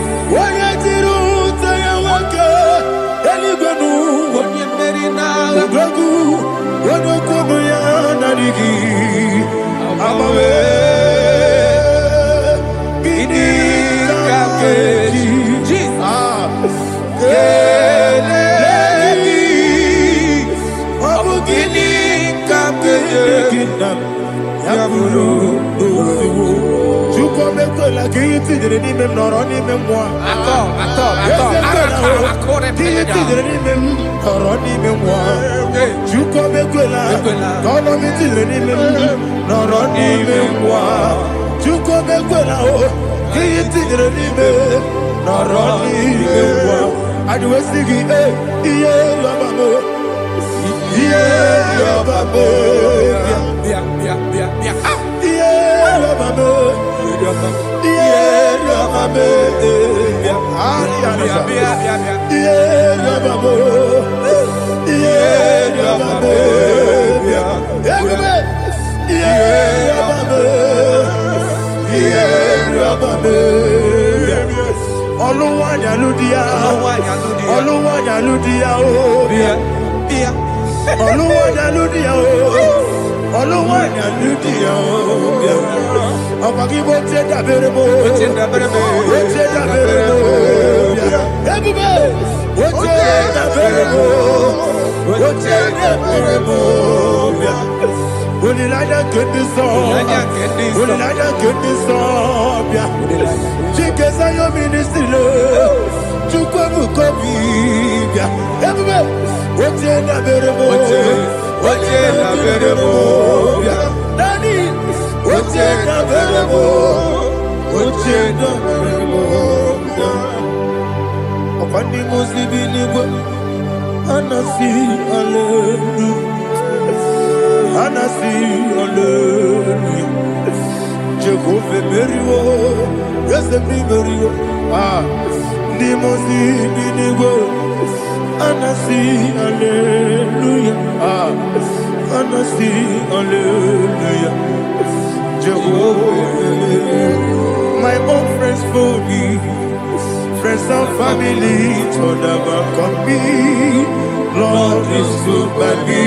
My own friends for me, friends and family told never come me. Lord is good by me,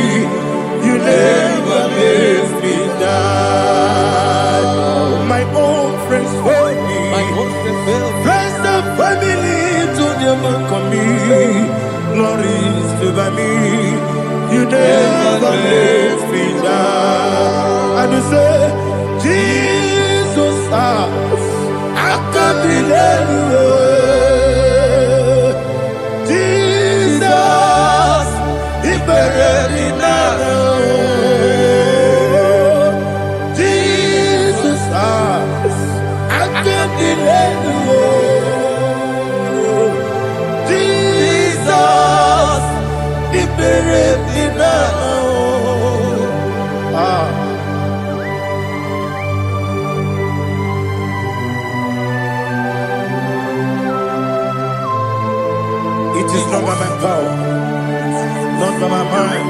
you never let me down. by me. You never let me down. And you say, Jesus, I can't be anywhere. Jesus, He buried me now. Jesus, I can't be anywhere. Jesus, He buried me now. It is not by my power, not by my mind,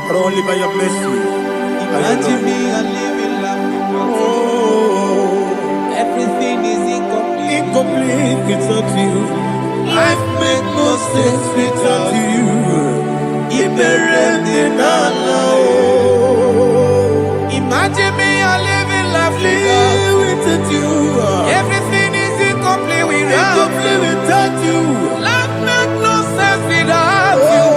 but only by your mercy. Imagine me a living life. Oh, Everything is incomplete. incomplete without you. Life makes no sense without you. Imagine me a living life Without you. Everything is incomplete Incomplete without you. Life makes no sense without you.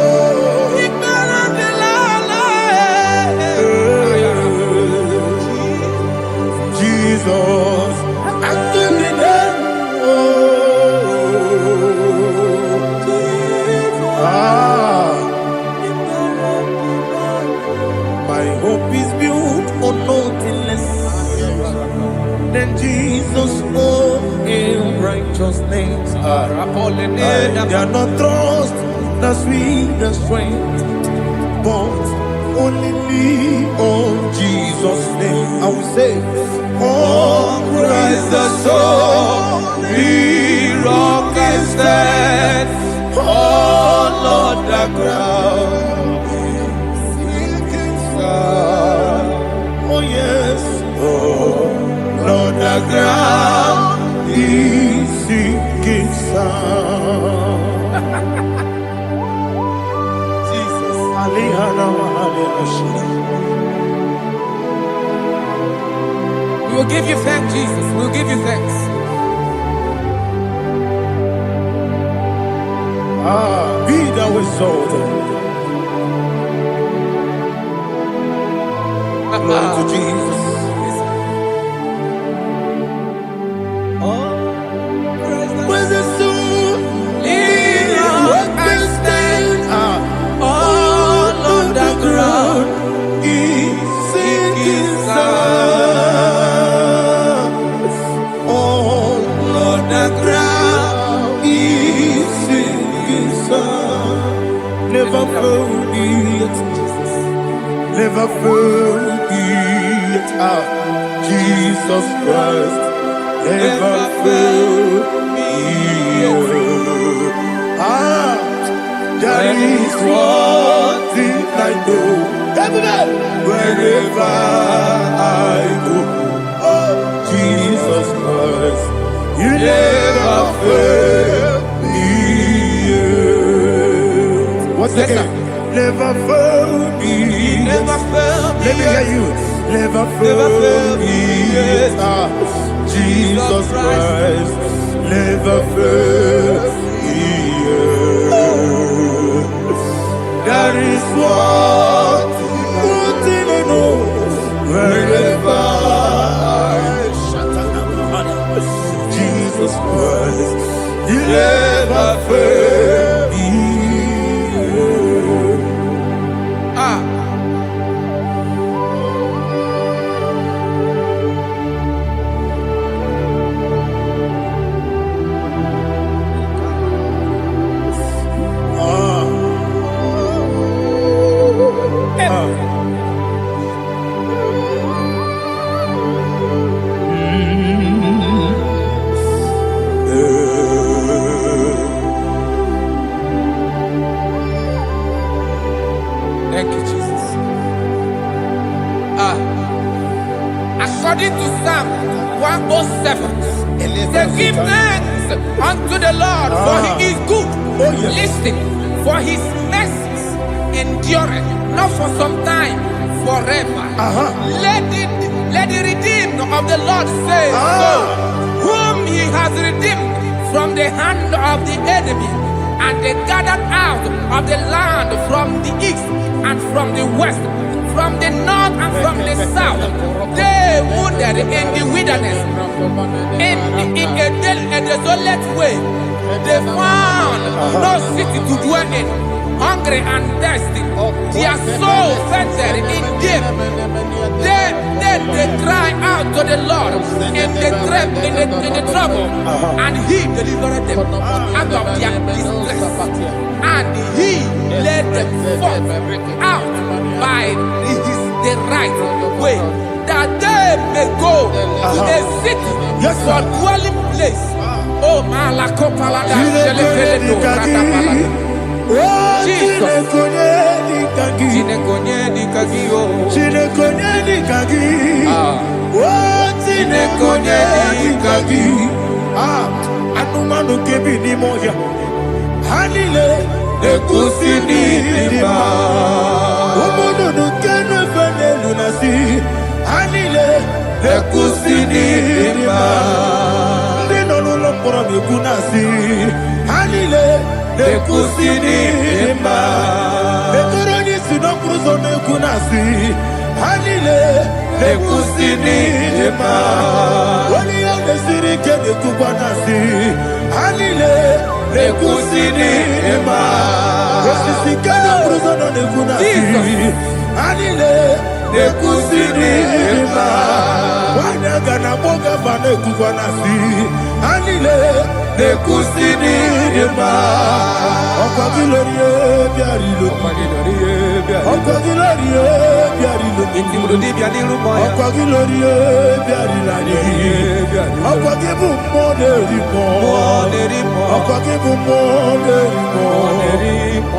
Jesus, I can't be there. My hope is built on nothing less than Jesus' own righteousness. They are not trust the sweetest strength, but only lean on Jesus' name. I will say, oh, Christ the solid rock I stand. Oh, Lord, the ground is sinking sand. Oh, yes. Oh, Lord, the ground is sinking sand. Jesus. We will give you thanks, Jesus. We will give you thanks. Be thou exalted. Glory to Jesus. Where's the soul? What can stand? All on the ground is sinking sand. All on the ground is sinking sand. Never forget, never forget, Jesus Christ. Never forget. There is one thing I know. Wherever I go, oh, Jesus Christ, you never fail me. What's the game? Never fail me. Never fail me. Let me hear you. Never fail me. Jesus Christ, never fail me. There is one thing I know. Wherever Jesus Christ, you never fail me. Thank you, Jesus. According to Psalm 107, they give thanks unto the Lord, for He is good. Listen, for His mercies endureth not for some time, forever. Let the redeemed of the Lord say so, whom He has redeemed from the hand of the enemy, and they gathered out out of the land from the east and from the west, from the north and from the south. They wandered in the wilderness, in a desolate way. They found no city to dwell in, hungry and thirsty. Their soul fainted in deep. Then they cry out to the Lord in the trouble, and He delivered them out of their distress, and He led them forth out by the right way, that they may go to a city for dwelling place. Oh, Malakopalada, Jesus. Anumanu kebi ni moya Hanile Ekusini lima Umudu nukene fene lunasi Hanile Ekusini lima Ndino nulokura mikunasi Hanile Ekusini lima Ekuroni sinokruzo nekunasi Hanile Ekusini lima Wali yande sirike nekubanasi Hanile Ekusini lima Wasisikana kruzo nekunasi Hanile Ekusini lima Wanyaga na boga bane kubanasi Hanile Ekusini lima Okwa gilorie biarilo Okwa gilorie biarilo Okwa gilorie biarilani Okwa gibu moderimo Okwa gibu moderimo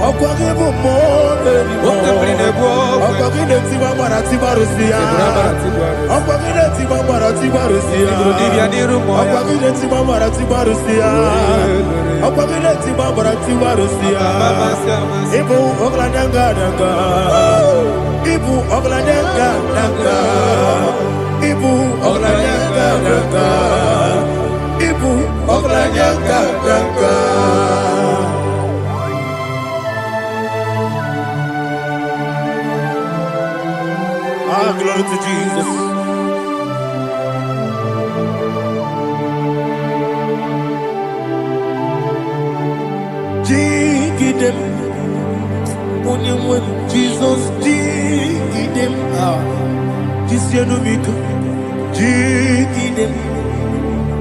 Okwa gibu moderimo Okwa gileti mamara tibarusia Okwa gileti mamara tibarusia Okwa gileti mamara tibarusia Okwa gileti mamara tibarusia Ibu oglanyanga nanga Ibu oglanyanga nanga Ibu oglanyanga nanga Ibu oglanyanga nanga Ah, glory to Jesus. Jigidem, Onyemwem, Jesus, Jigidem, Jisianumiku, Jigidem,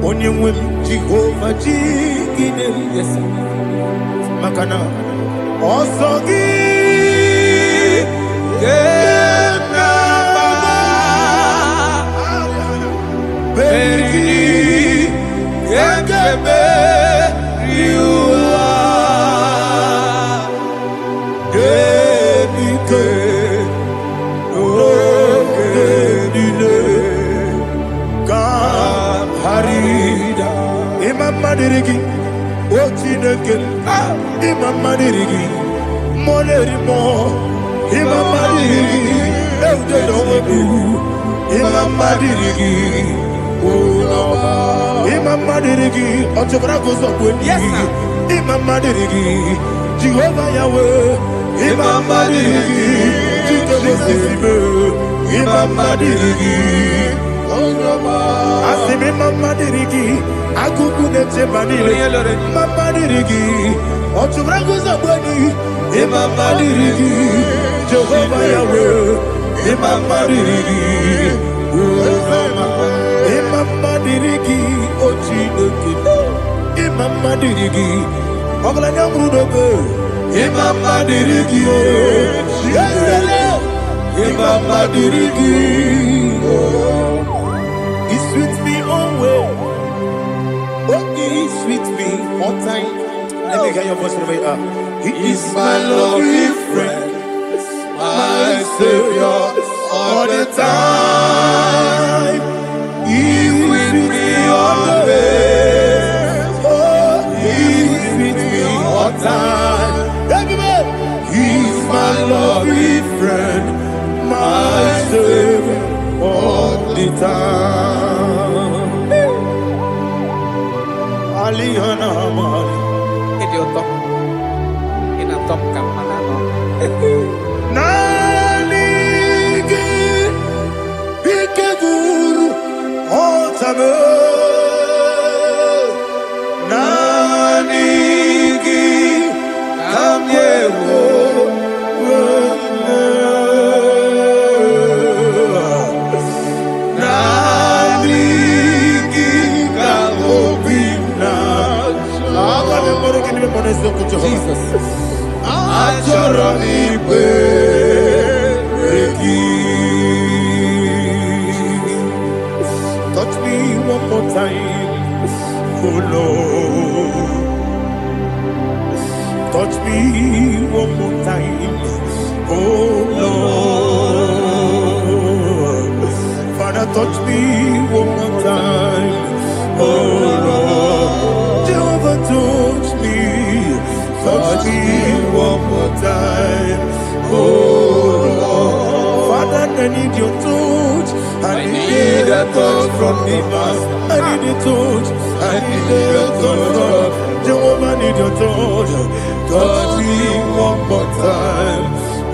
Onyemwem, Jehovah, Jigidem, yes, Makana, Osogi, Beri, Yakebe, Madirigi, Ochineke, Imam Madirigi, Monerimo, Imam Madirigi, Eudedobu, Imam Madirigi, Imam Madirigi, Otobragos of Winnie, Imam Madirigi, Jehovah Yahweh, Imam Madirigi, Imam Madirigi, Asimi Mama Dirigi, Akukune Temanile, Mama Dirigi, Otubrago Zabani, Mama Dirigi, Jehovah Yahweh, Mama Dirigi, Mama Dirigi, Ochinoki, Mama Dirigi, Oglanya Mudobe, Mama Dirigi, Mama Dirigi. He's with me always. Oh, he's with me all time. Let me hear your voice from here. He is my lovely friend, my Savior all the time. He's with me always. Oh, he's with me all time. He's my lovely friend, my Savior all the time. Aliana Mari. Nanigi ikeguru otame. Nanigi kamyewo. Jesus. Touch me one more time, oh Lord. Touch me one more time, oh Lord. Father, touch me one more time, oh Lord. Jehovah, touch me. Touch me one more time, oh Lord. Father, I need your touch. I need a touch from the Master. I need a touch. I need a touch from Jehovah. I need your touch. Touch me one more time,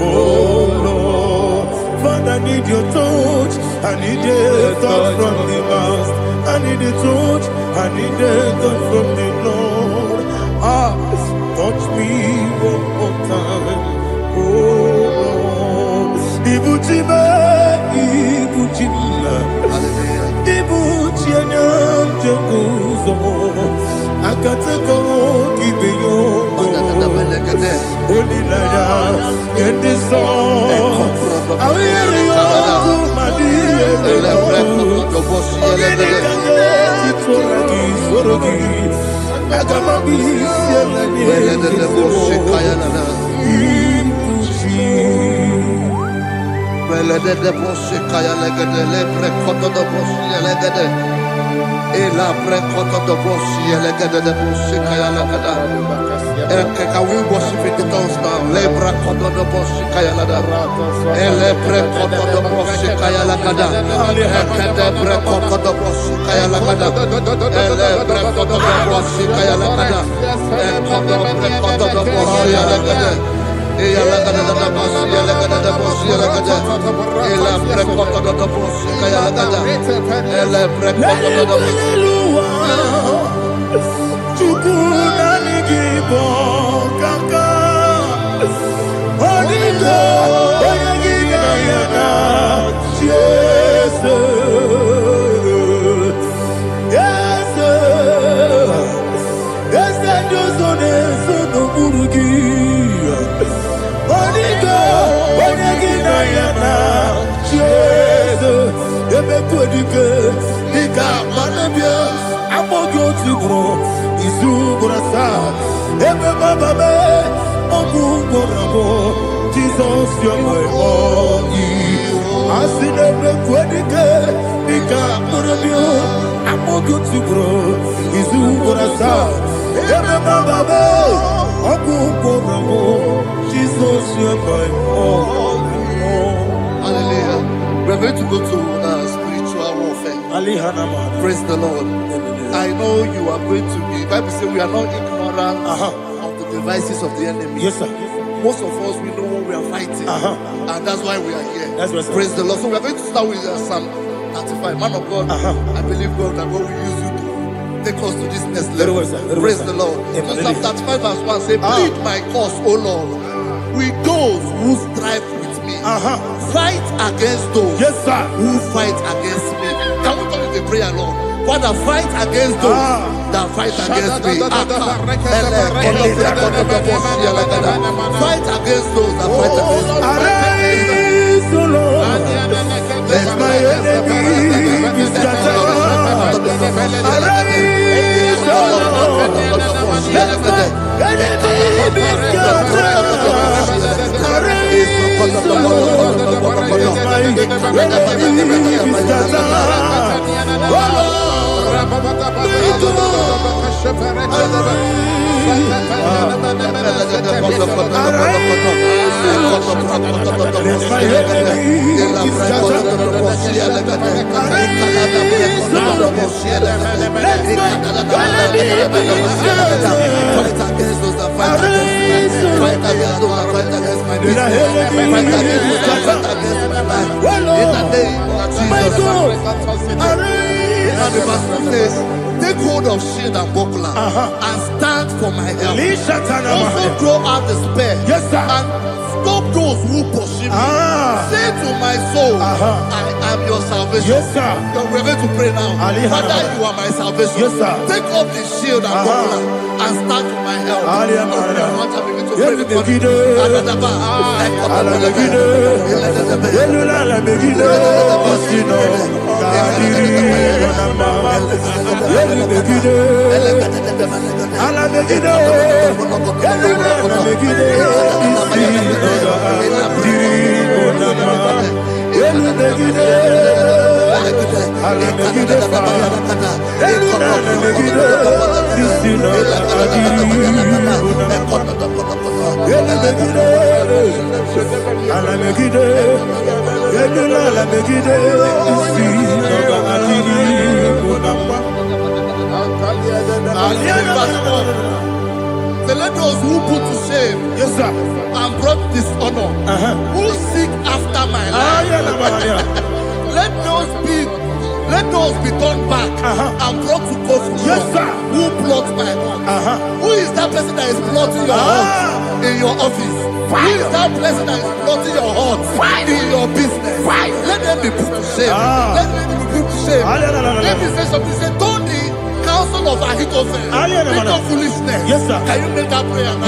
oh Lord. Father, I need your touch. I need a touch from the Master. I need a touch. I need a touch from the Lord. Touch me one more time, oh Lord. Ibuchime, Ibuchime, Ibuchianyam Jeguzo. Akateko kibeyo, Olilaya, get this song. Awiyo kumadiye, Ogeni Sorogi. Can we worship in the tongues now? Lebra kodo do boshi kaya lada. Elebre kodo do boshi kaya lada. Elebre kodo do boshi kaya lada. Elebre kodo do boshi kaya lada. Kodo do boshi lada. Eya lada da boshi lada da boshi lada. Elebre kodo do boshi kaya lada. Elebre kodo do boshi. IGBO kaka Onigo Oyagina yana Yes Yes Yes Josone Sono Burugi Onigo Oyagina yana Yes Ebe Kodike Ika Manabia Amogo Tibro Izubrasa, Ebe Baba, Ogugorabo, Jesus, you're my all. I see the Quedike, Nika Murabio, Amogo Tibro, Izubrasa, Ebe Baba, Ogugorabo, Jesus, you're my all. Hallelujah. We're going to go to spiritual warfare. Praise the Lord. I know you are going to be. Bible says we are not ignorant of the devices of the enemy. Yes, sir. Most of us, we know what we are fighting, and that's why we are here. That's right, sir. Praise the Lord. So we are going to start with Psalm 35. Man of God, I believe God that God will use you to take us to this next level. Praise the Lord. So Psalm 35 verse 1 say, plead my cause, O Lord, with those who strive with me. Fight against those who fight against me. Can we call it a prayer, Lord? Father, fight against those that fight against me. Fight against those that fight against me. Arise, O Lord, let my enemy be scattered. Arise, O Lord, let my enemy be scattered. Arise, O Lord, let my enemy be scattered. Oh Lord, fight against against my business. Fight against my life. In the name of Jesus. And the verse says, take hold of shield and buckler and stand for my help. Also throw out the spear and stop those who pursue me. Say to my soul, I am your salvation. We're going to pray now. Father, you are my salvation. Take up the shield and buckler and stand for my help. So let those who put to shame and brought dishonor, who seek after my life, let those be turned back and brought to confusion. Who plot my hurt? Who is that person that is plotting your hurt in your office? Who is that person that is plotting your hurt in your business? Let them be put to shame. Let them be put to shame. Let me say something. Say, don't the counsel of Ahithophel think of foolishness. Can you make that prayer now?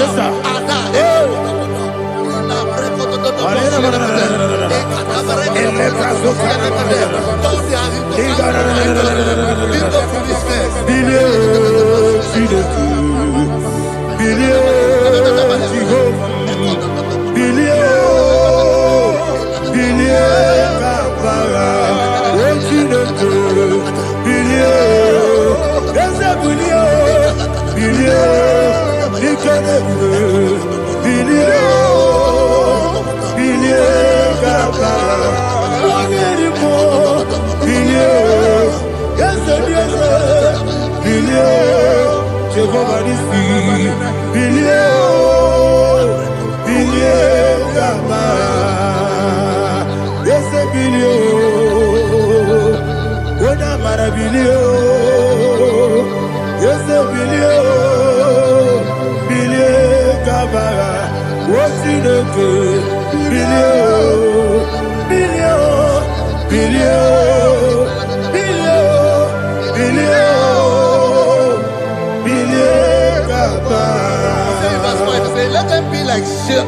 Let them be like chaff.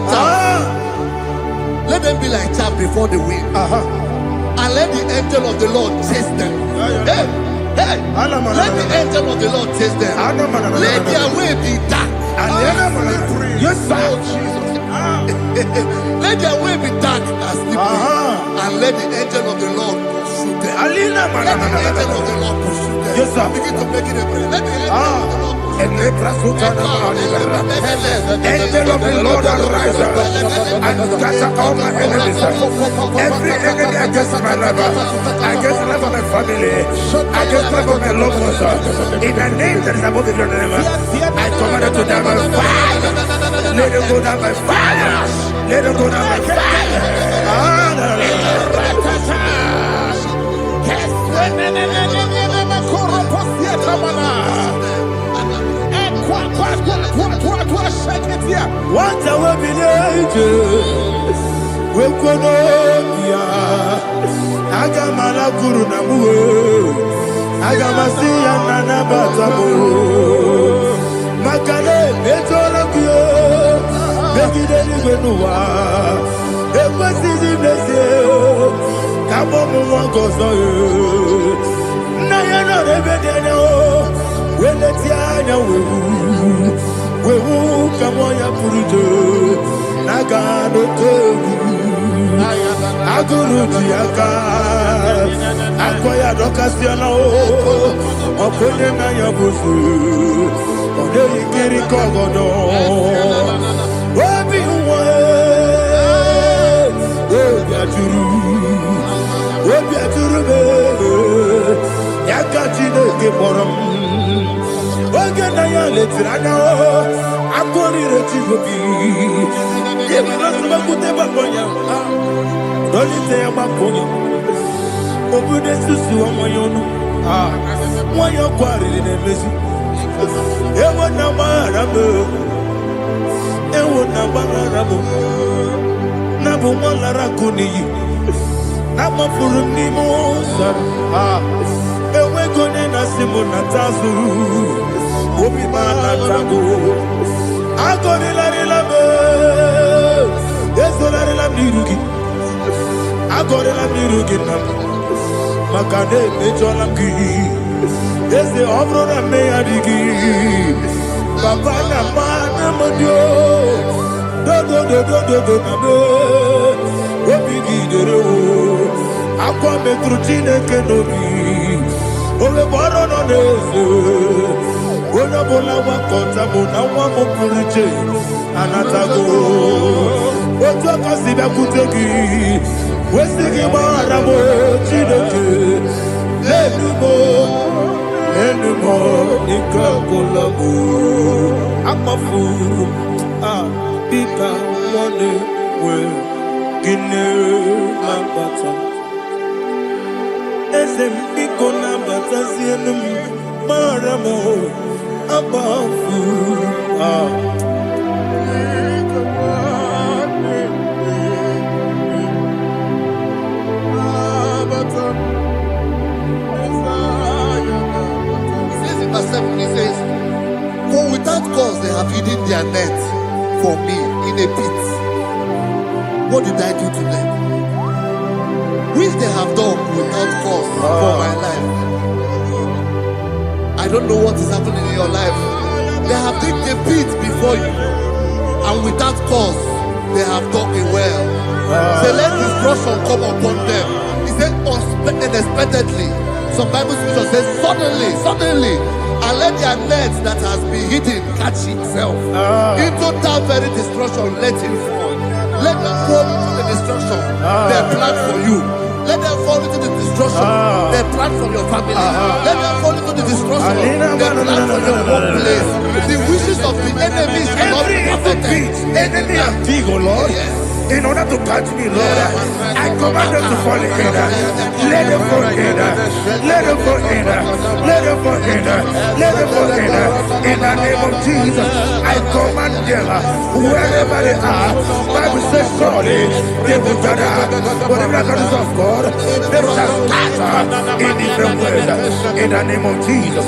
Let them be like chaff before the wind. And let the angel of the Lord chase them. Hey, let the angel of the Lord chase them. Let their way be dark. Yes, sir. Let their way be dark and slippery. And let the angel of the Lord pursue them. Let the angel of the Lord pursue them. Yes, sir. Begin to make it a prayer. Let the angel of the Lord. Angel of the Lord arise and scatter all my enemies. Every enemy against my life, against the life of my family, against the life of my loved ones, in the name that is above your name, I command it to die by fire. Let it go down by fire. Let it go down by fire. What a we kono ya agamala guru na muwe agamasi ya nana batamo makale betolo kyo begide ni gbenuwa ekwesi ni blese kabo mu won gozo na ya no rebede no wele ti anya wewu kamo ya purujo naga no tegu aguru diaka akoya dokasiana o okonye na ya bosu ode ikiri kogodo obi uwe obi aturu be yakati ne ke borom oge na ya letirana o Akwari rechigobi. Yebrasuma kuteba boya. Dolite yabakonya. Obude susu amoyono. Moyo kwari nemezi. Ewo na marabu. Ewo na marabu. Nabu mwalara kuni. Nama furu ni mosa. Ewe kone na simu na tazu. Obi mana tango. Agori la me. Yeso la mirugi. Agori la mirugi na. Makane mejola ki. Yese obro na me adigi. Papa na mana modio. Do na me. Obi gidere o. Akwa metrutine kenobi. Ole boro no neze. Ona bola wakota mona wamo puriche. Anatago. Oto kasiba kutegi. Wesigi maramo chineke. Enumo ikakolabu. Amafu. Bika one we. Gine mabata. Ezem ikona batazienum maramo abafu. He says, for without cause they have hidden their net for me in a pit. What did I do to them? Which they have done without cause for my life. I don't know what is happening in your life. They have digged a pit before you, and without cause they have dug a well. Say, let destruction come upon them. He said, unexpectedly. Some Bible scripture says, suddenly, and let their net that has been hidden catch itself. Into that very destruction, let it fall. Let them fall into the destruction they plan for you. Let them fall into the destruction they plan for your family. Let them fall into the destruction they plan for your workplace. The wishes of the enemies shall not be perfected. Enemy of thee, O Lord. Yes. In order to catch me, Lord, I command them to fall in. Let them fall in. Let them fall in. Let them fall in. Let them fall in. In the name of Jesus, I command them wherever they are. Bible says surely they will gather. But the miracles of God, they shall scatter in different ways. In the name of Jesus.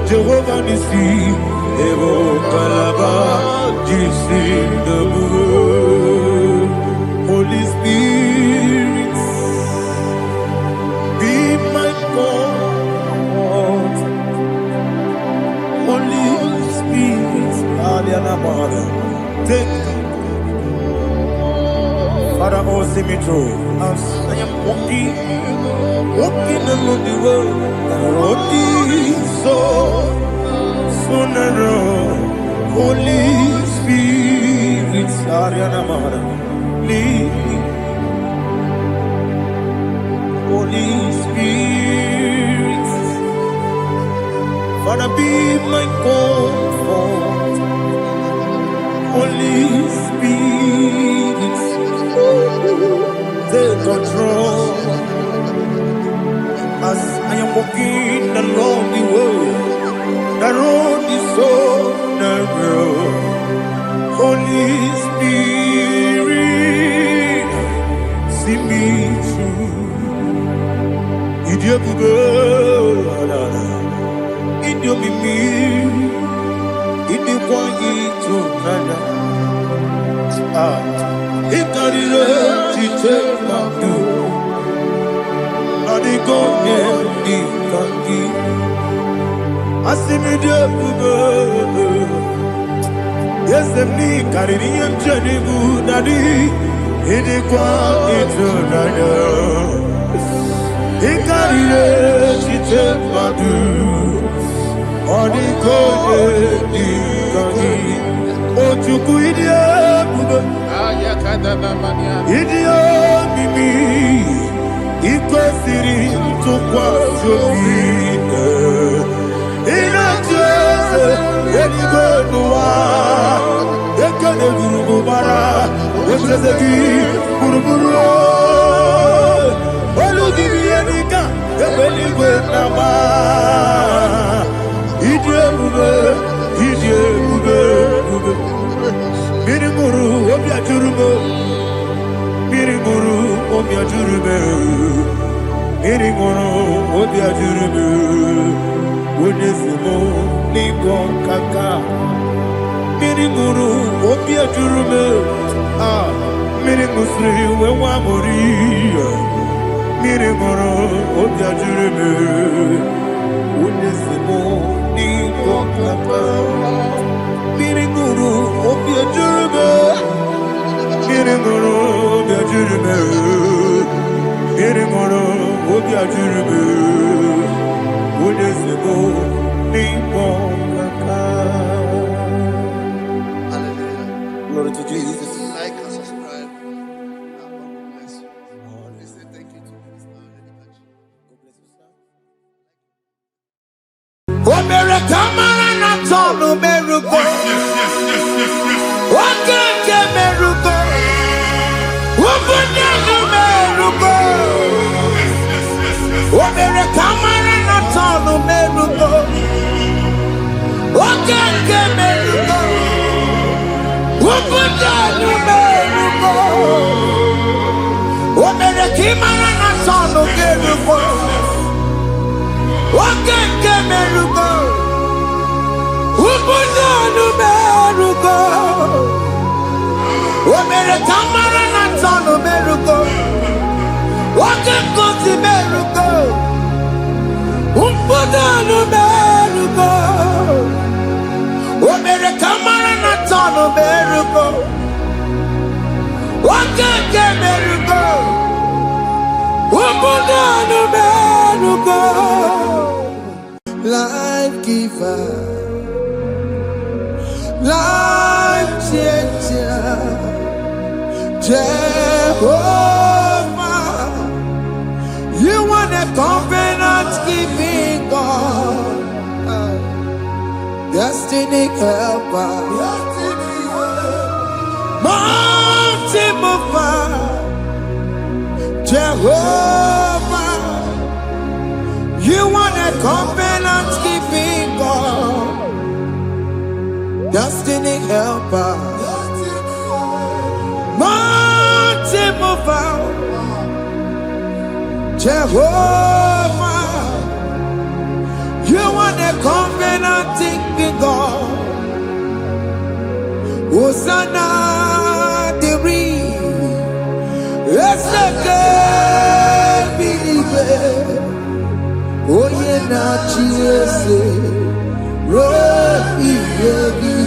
Jehovah Nissi, Evo Kalaba, Holy Spirit, be my God. Holy Spirit, take Father, see me through. As I am walking along the road, the road is so narrow. Holy Spirit, Ariana Mahara, lead me. Holy Spirit, Father, be my comfort. Holy Spirit, take control. As I am walking along the road is so narrow. Holy Spirit, see me through. Idiabugo, Idiomimi, Idikwanyito nana. Ikarire chitemaku. Adigonye ikangi. Asimidiabugo. Yes, me kariri emjenibu nadi. Idikwanyito nana. Ikarire chitemaku. Adigonye ikangi. Ojuku idiabugo. Idio mimi iko siri tukwa jokine ina jese edigo nuwa ekane gurugu bara wesezegi buruburu olugibi enika ebeligwe nama idio mube Miriguru obia jurume Miriguru obia jurume Miriguru obia jurume Wonesimo lingo kaka Miriguru obia jurume Mirigusri wewa mori Miriguru obia jurume Wonesimo lingo kaka Miriguru obia jurume Miriguru obia jurume Miriguru obia jurume Wonesimo lingo kaka. Hallelujah. Glory to Jesus. Like and subscribe. God bless you. Please say thank you to Mr. Lady Kachi. God bless you, sir. Omere kamara na tonu merugo. Wakeke merugo. Ubunye merugo. Omere kamara na tonu merugo. Wakeke merugo. Ubunye merugo. Omere kamara na tonu merugo. Wakeke merugo. Ubunanu merugo. Omere kamara na tonu merugo. Wakeke merugo. Ubunanu merugo. Omere kamara na tonu merugo. Wakeke merugo. Ubunanu merugo. Life giver, life changer, Jehovah, you are the covenant keeping God, destiny helper, mountain mover, Jehovah. You are the covenant keeping God, destiny helper, mountain mover, Jehovah. You are the covenant keeping God. Hosanna, the it's the good believer. Oh yeah, na chiese, rohi yogi,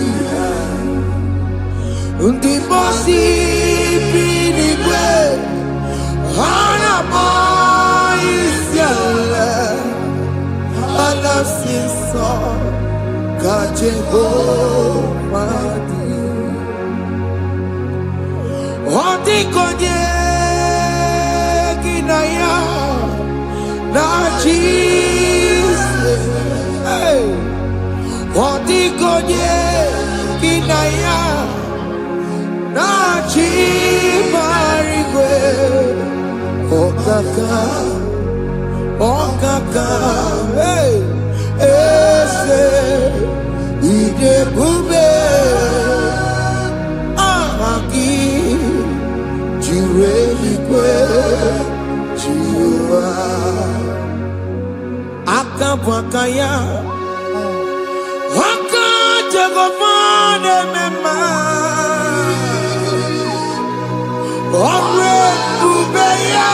undi bosi pinigwe. Jehovah Otikonye kinaya na Jesus. Hey. Otikonye kinaya na chibarigwe. Okaka, hey, ese idebube ahaki jirelikwe jiwa akabwakaya akajegomane mema omre ubeya.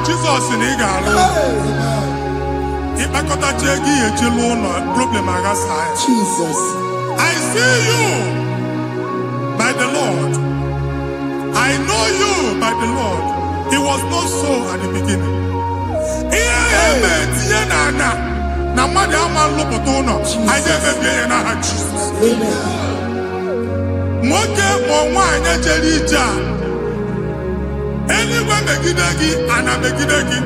Jesus in Igalo. Jesus. I see you by the Lord. I know you by the Lord. It was not so at the beginning. Anywhere megidagi and a megidagi.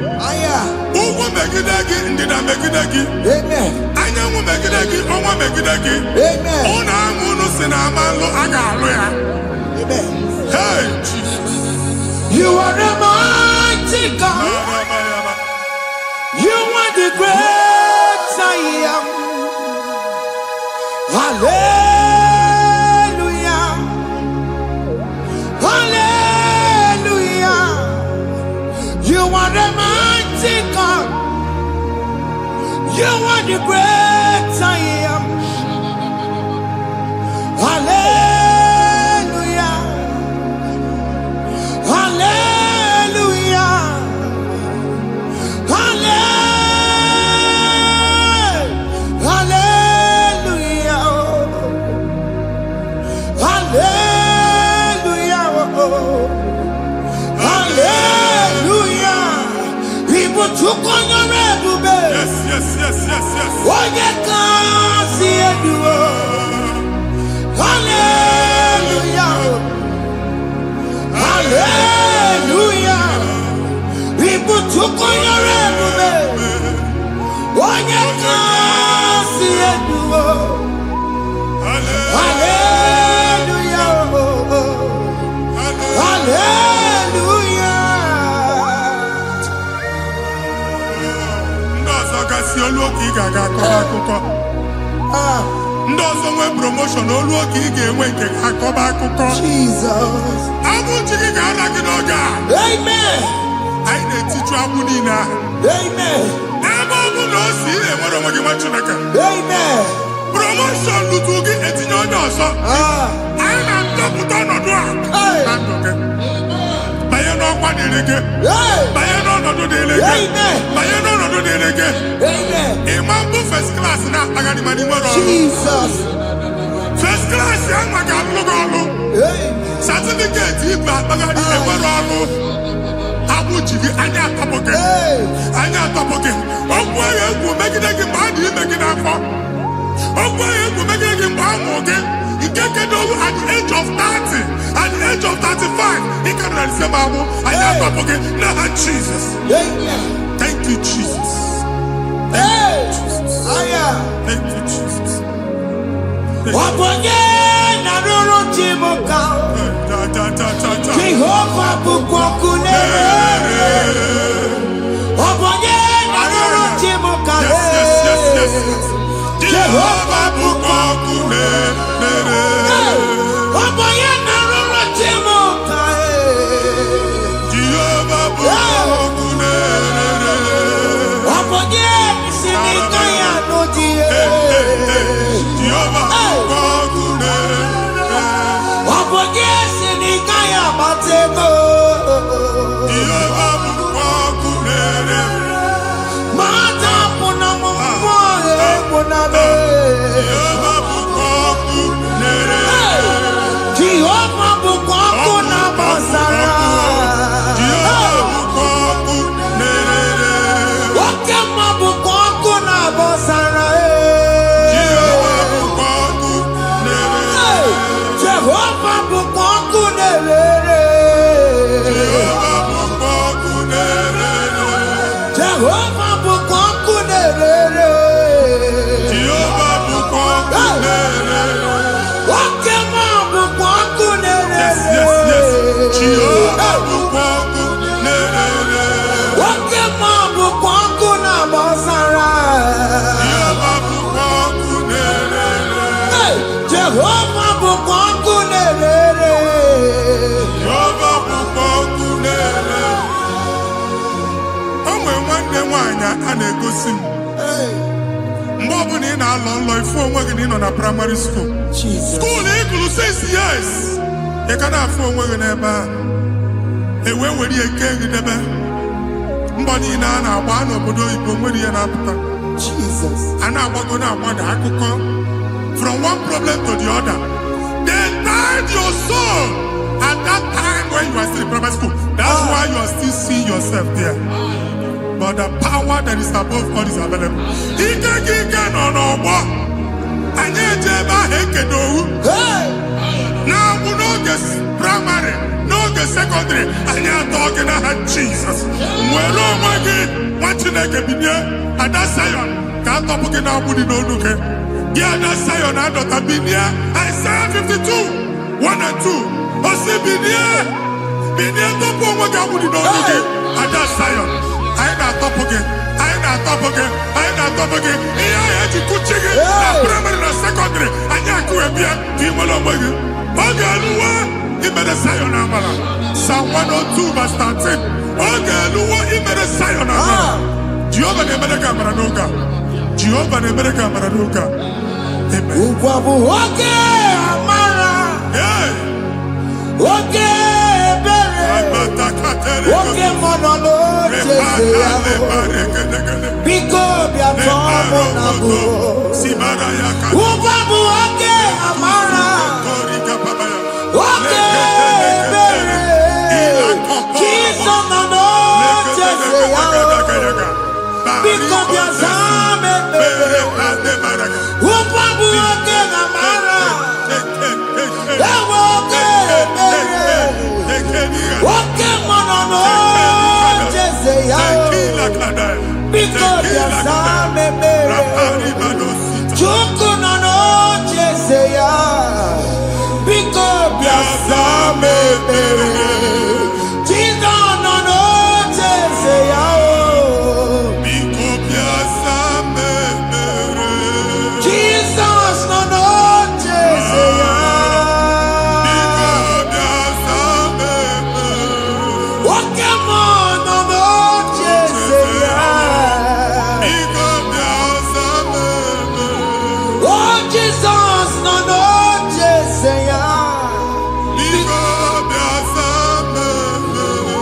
Ugu megidagi ndida megidagi. Amen. Anyangu megidagi onwa megidagi. Amen. Ona angunu sinamalo agalu ya. Amen. Hey Jesus. You are the mighty God. You are the great I am. Hallelujah. Hallelujah. You are the mighty God. You are the great I am. Hallelujah. Hallelujah. Hallelujah. Hallelujah. Hallelujah. People took on your red. Yes. Oh, you can't see it. Hallelujah. Hallelujah. People took on your red. Oh, you can't see it. Hallelujah. Hallelujah. Ndozo nwe promotion olu oke ị ga-enwe nke akọba akụkọ. Jesus. Abụ chi gị ga-ala gị n'oge a. Amen. Anyị na-etiju abụ niile ahụ. Amen. Ebe ọ bụ na o si ị na-enwere onwe gị nwa Chineke. Amen. Promotion lutu gị etinye onye ọzọ. Anyị na-ndọpụta ọnọdụ a na ndụ gị. Banye n'ọkwa dịrị gị. Banye n'ọnọdụ dịrị gị. Banye n'ọnọdụ dịrị gị. Ịma mbụ first class na-akpagharị ma n'ime ọrụ. Jesus. First class ya nwa ga-alụ gị ọrụ. Certificate ibe akpagharị enwere ọrụ. Abụ ji gị anya atọpụ gị. Anya atọpụ gị. Okwu ahụ egwu megide gị mgbe a dị ime gị n'afọ. Okwu ahụ egwu megide gị mgbe a mụrụ gị. Nke kedu at the age of 30, at the age of 35, he can receive Bible. I have to forget. No, Jesus. Thank you, Jesus. Thank you, Jesus. Thank you, Jesus. Jehovah Bukwakunere. Yes. Jehovah Bukwakunere. Jehovah Jehovah bukonkunere. Jehovah bukonkunere. Okema bukonkunere. Yes, yes, yes. Jehovah bukonkunere. Okema bukonkuna bosara. Jehovah bukonkunere. Jehovah bukonkunere. Jehovah bukonkunere. Onwe nwanne nwanyị a na-egosi m. Mgbe ọbụla ị na-alọ nlọ ifu onwe gị na ị nọ na primary school. School ịgụrụ 6 years. Ị ka na-afụ onwe gị n'ebe a. Ewe were eke gị debe. Mbọ niile a na-agba n'obodo oyibo nwere ihe na-apụta. A na-agbago na-agbada akụkọ. From one problem to the other. They tied your soul at that time when you are still in primary school. That's why you are still seeing yourself there. But the power that is above all is available. Ike no n'ọgbọ. Anyị eje ebe ahụ ekedowu. Na-abụ n'oge primary, n'oge secondary, anyị atọ gị n'aha Jesus. Nwere onwe gị, nwa Chineke binie, Ada Zion, ka atọpụ gị na-agbụ dị n'onu gị. Gị Ada Zion adọta binie, Isaiah 52, 1 and 2. Osi binie tọpụ onwe gị agbụ dị n'onu gị. Ada Zion. Anyị na-atọpụ gị, anyị na-atọpụ gị, anyị na-atọpụ gị. Ihe anyị eji kuchi gị na primary na secondary, anyị akụwebie ka ị nwere onwe gị. Oge eluwe imere Zion amara. Psalm 102 verse 13. Oge eluwe imere Zion amara. Jehova na-emere gị amara n'oge a. Jehova na-emere gị amara n'oge a. Amen. Ugwu bụ oge amara. Oge ebere. Oge mọnọ n'oche ya. Biko bịa tọọ mụ na bụ. Ugwu bụ oge amara. Oge ebere. Jizọs nọ n'oche ya. Biko bịa zaa m ekpere. Ugwu bụ oge amara. Ewe oge ebere. Oge mọnọ n'oche ya. Biko bịa zaa m ekpere. Chukwu nọ n'oche ya. Biko bịa zaa m ekpere. Jizọs nọ n'oche ya. Biko bịa zaa m ekpere. Jizọs nọ n'oche ya. Biko bịa zaa m ekpere. Oke mmụọ nọ n'oche ya. Biko bịa zaa m ekpere. Oh, Jizọs nọ n'oche ya. Biko bịa zaa m ekpere.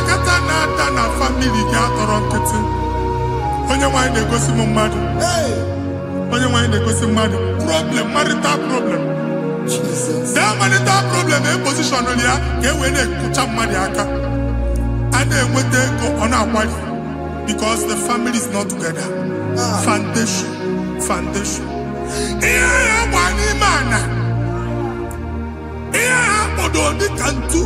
Kata na-ada na famili gị atọrọ nkịtị. Onye nwanyị na-egosi m mmadụ. Onye nwanyị na-egosi mmadụ. Problem, marital problem. That marital problem position ya ka e wee na-ekụcha mmadụ aka. A na-enweta ego ọ na-akwali because the family is not together. Foundation. Ihe ya gba n'ime ana. Ihe ha kpọdo dị ka ntu.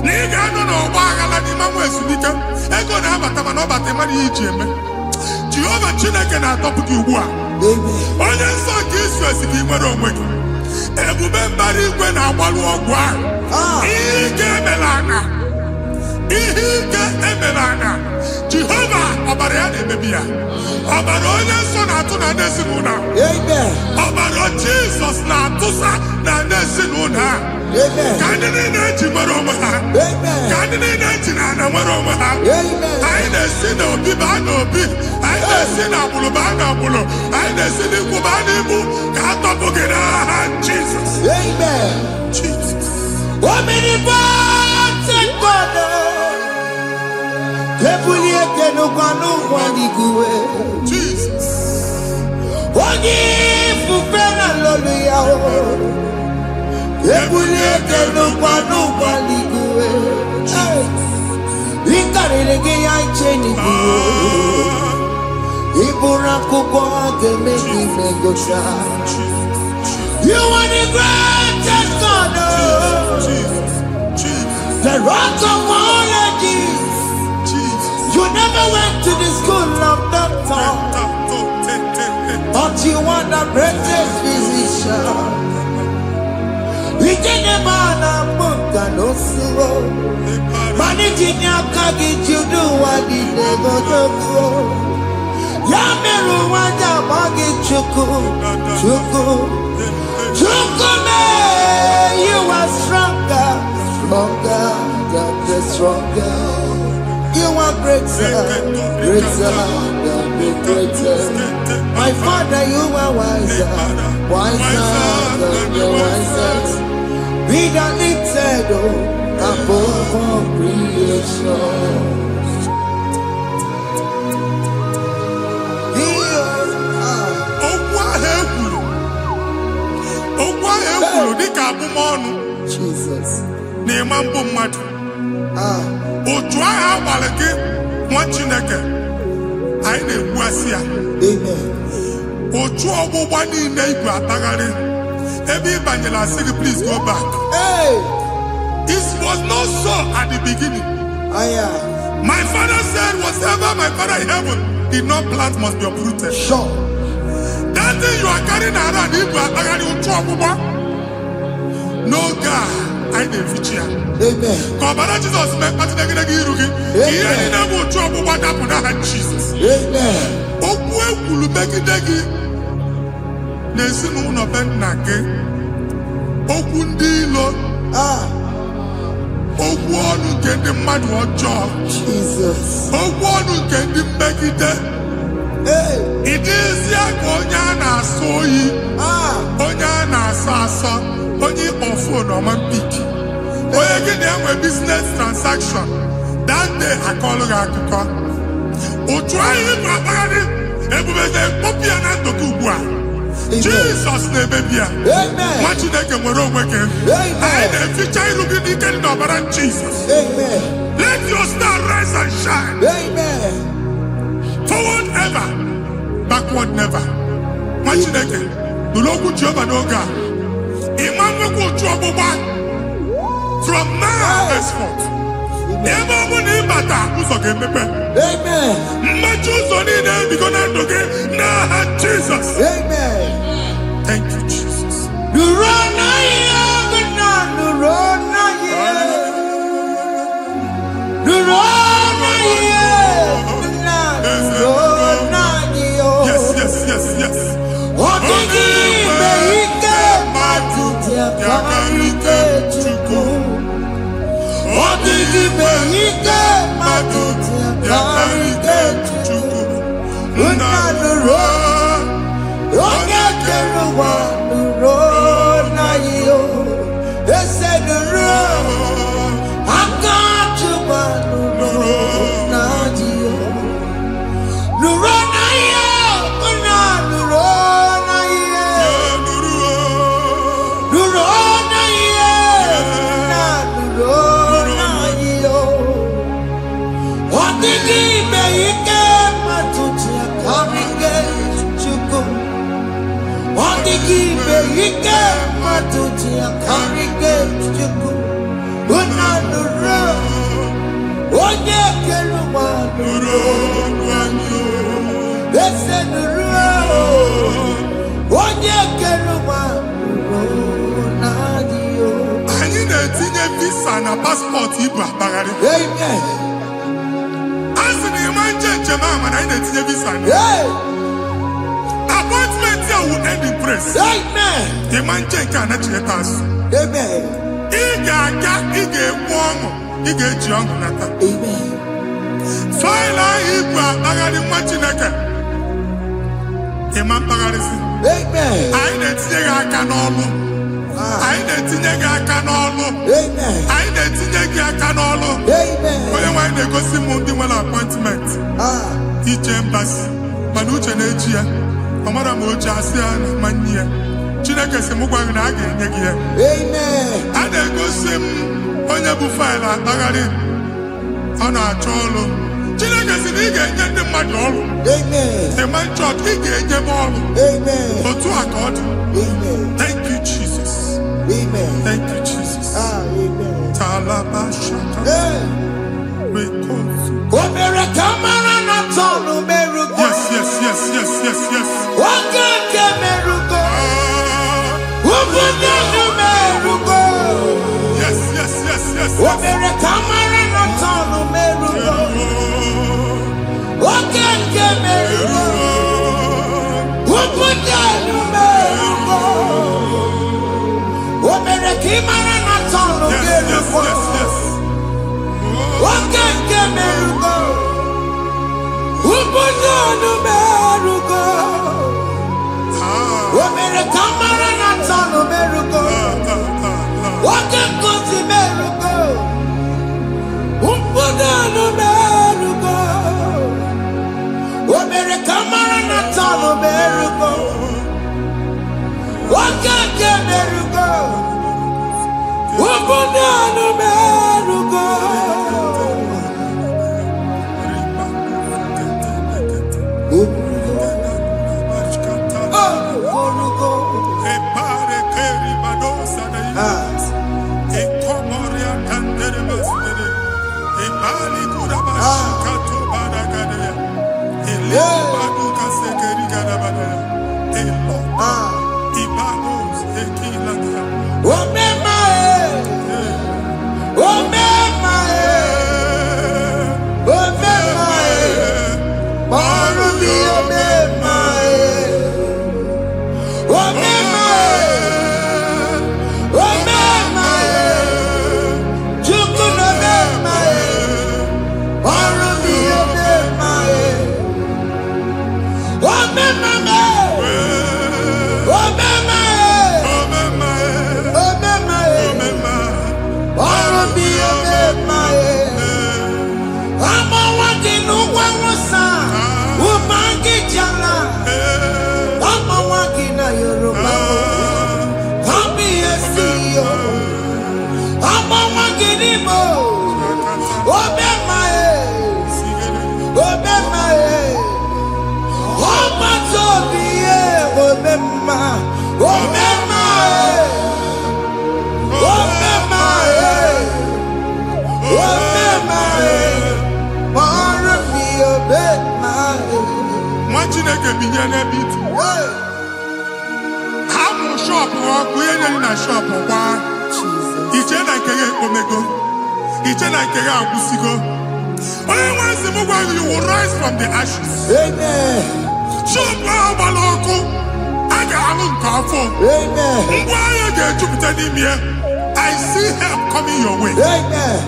Na ị ga-anọ n'ọgba aghara n'ime nwa ezumike. Ego na-abata mana ọ bata mmadụ ihe iji eme. Jehova Chineke na-atọpụ gị ugbu a. Onye nsọ nke Izrel gị nwere onwe gị. Ebube mbara igwe na-agbalụ ọgwụ ahụ. Ihe ike emela ana. Ihe ike emela ana. Jehova ọbara ya na-emebi ya. Ọbara onye nsọ na-atụ na ndị ezinụlọ. Ọbara Jizọs na-atụsa na ndị ezinụlọ ha. Ka ndị niile eji nwere onwe ha. Ka ndị niile eji na ana nwere onwe ha. Anyị na-esi n'obi baa n'obi. Anyị na-esi n'agbụrụ baa n'agbụrụ. Anyị na-esi n'ikwu baa n'ikwu. Ka a tọpụ gị n'aha Jizọs. Jesus. Omnipotent God. Ebulie kenukwa n'ụgwọ n'iguwe. Jesus. Onye ifufe na lolu ya o. Ebulie kenukwa n'ụgwọ n'iguwe. Ịkarịrị gị ya iche n'iguwe. Ịbụrụ akwụkwọ ga-eme gị megocha. You are the greatest God. Jesus. The rock of all ages. You never went to the school of doctor, but you are the greatest physician. We didn't man a book and no slow. Managing your carriage, you do what you never do. Yameru wanja magi chuku, chuku, chuku me. You are stronger, stronger, God is stronger. You are greater, greater, God is greater. My Father, you are wiser, wiser, God is wiser. Be the lifted above all creation. Jesus. Please go back. Hey. It was not so at the beginning. My father said, whatever my father in heaven did not plant must be uprooted. Sure. That thing you are carrying around, no God, I didn't feature. Amen. God, Jesus, Jesus. Amen. Okundilo Ogwonu kendi mmadụ ọjọọ. Jesus. Ogwonu kendi mmegide. Ịdị ezi aka onye a na-asọ oyi. Onye a na-asọ asọ. Onye ịkpọ phone ọma mpiki. Onye gị na-enwe business transaction. That day akọlụ gị akụkọ. Otu anyị bụ akpagharị ebubeze mkpọpụ ya na ntụkọ ugbu a. Jesus na-ebebia. Nwa Chineke nwere onwe gị. Anyị na-eficha iru gị n'ike dị n'ọbara Jesus. Let your star rise and shine. Forward ever, backward never. Nwa Chineke nụrụ okwu Jehova n'oge a. Ịma nwekwa otu ọgbụgba from now henceforth. Ebe ọ bụ na ịbata ụzọ ga-emepe. Mmechi ụzọ niile ebigo na ndụ gị n'aha Jesus. Thank you, Jesus. Yes, yes, yes, yes. Anyị na-etinye visa na passport ibu akpagharị. A sị na ịma njem ahụ mana anyị na-etinye visa na. Appointment here will end in praise. Ịma njem nke a na-echeta azụ. Ị ga-aga, ị ga-ekwu ọṅụ, ị ga-eji ọṅụ nata. Faịlụ ahụ ibu akpagharị nwa Chineke. Ịma mkpagharịsị. Anyị na-etinye gị aka n'ọlụ. Anyị na-etinye gị aka n'ọlụ. Anyị na-etinye gị aka n'ọlụ. Onye nwe anyị na-egosi m ndị nwere appointment. Ije mbasi mana uche na-eji ya. Ọ mara ma oche asị ya na mmanyi ya. Chineke sị m gwa gị na a ga-enye gị ya. A na-egosi m onye bụ faịlụ akpagharị. Ọ na-achọ ọlụ. Chineke sị na ị ga-enye ndị mmadụ ọrụ. The man church, ị ga-enye m ọrụ. Otu a ka ọ dị. Thank you, Jesus. Thank you, Jesus. Hey. Omere kamara na tonu merugo. Yes. Oge ke merugo. Obunya nu merugo. Yes. Omere kamara na tonu merugo. Oge ke merugo. Obunya nu merugo. Omere kamara na tonu merugo. Oge ke merugo. Obunya nu merugo. Omere kamara na tonu merugo. Oge kosi merugo. Obunya nu merugo. Omere kamara na tonu merugo. Oge ke merugo. Obunya nu merugo. You will rise from the ashes. Amen. I see help coming your way. Amen.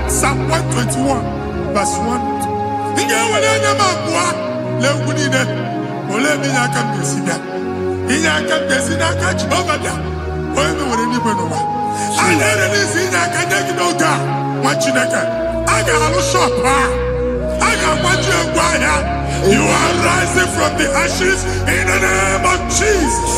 Psalm 121, verse 1. You are rising from the ashes in the name of Jesus.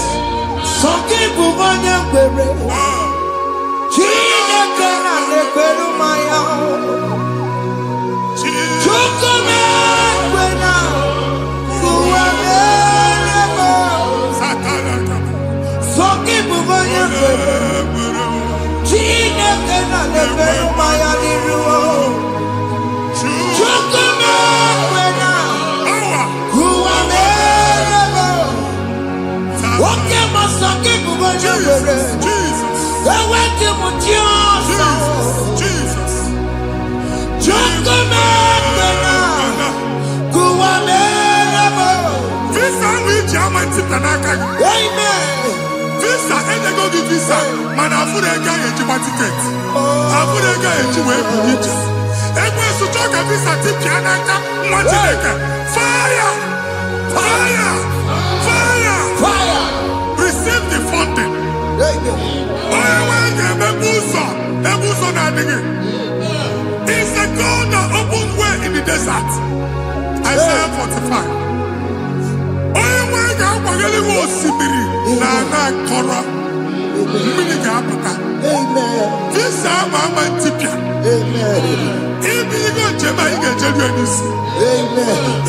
Visa, and they go give visa. Man, I put a guy in your ticket. I put a guy in your way. And when you talk a visa, tip Yanaka, fire! Receive the funding. It's the God that opens way in the desert. Isaiah 45.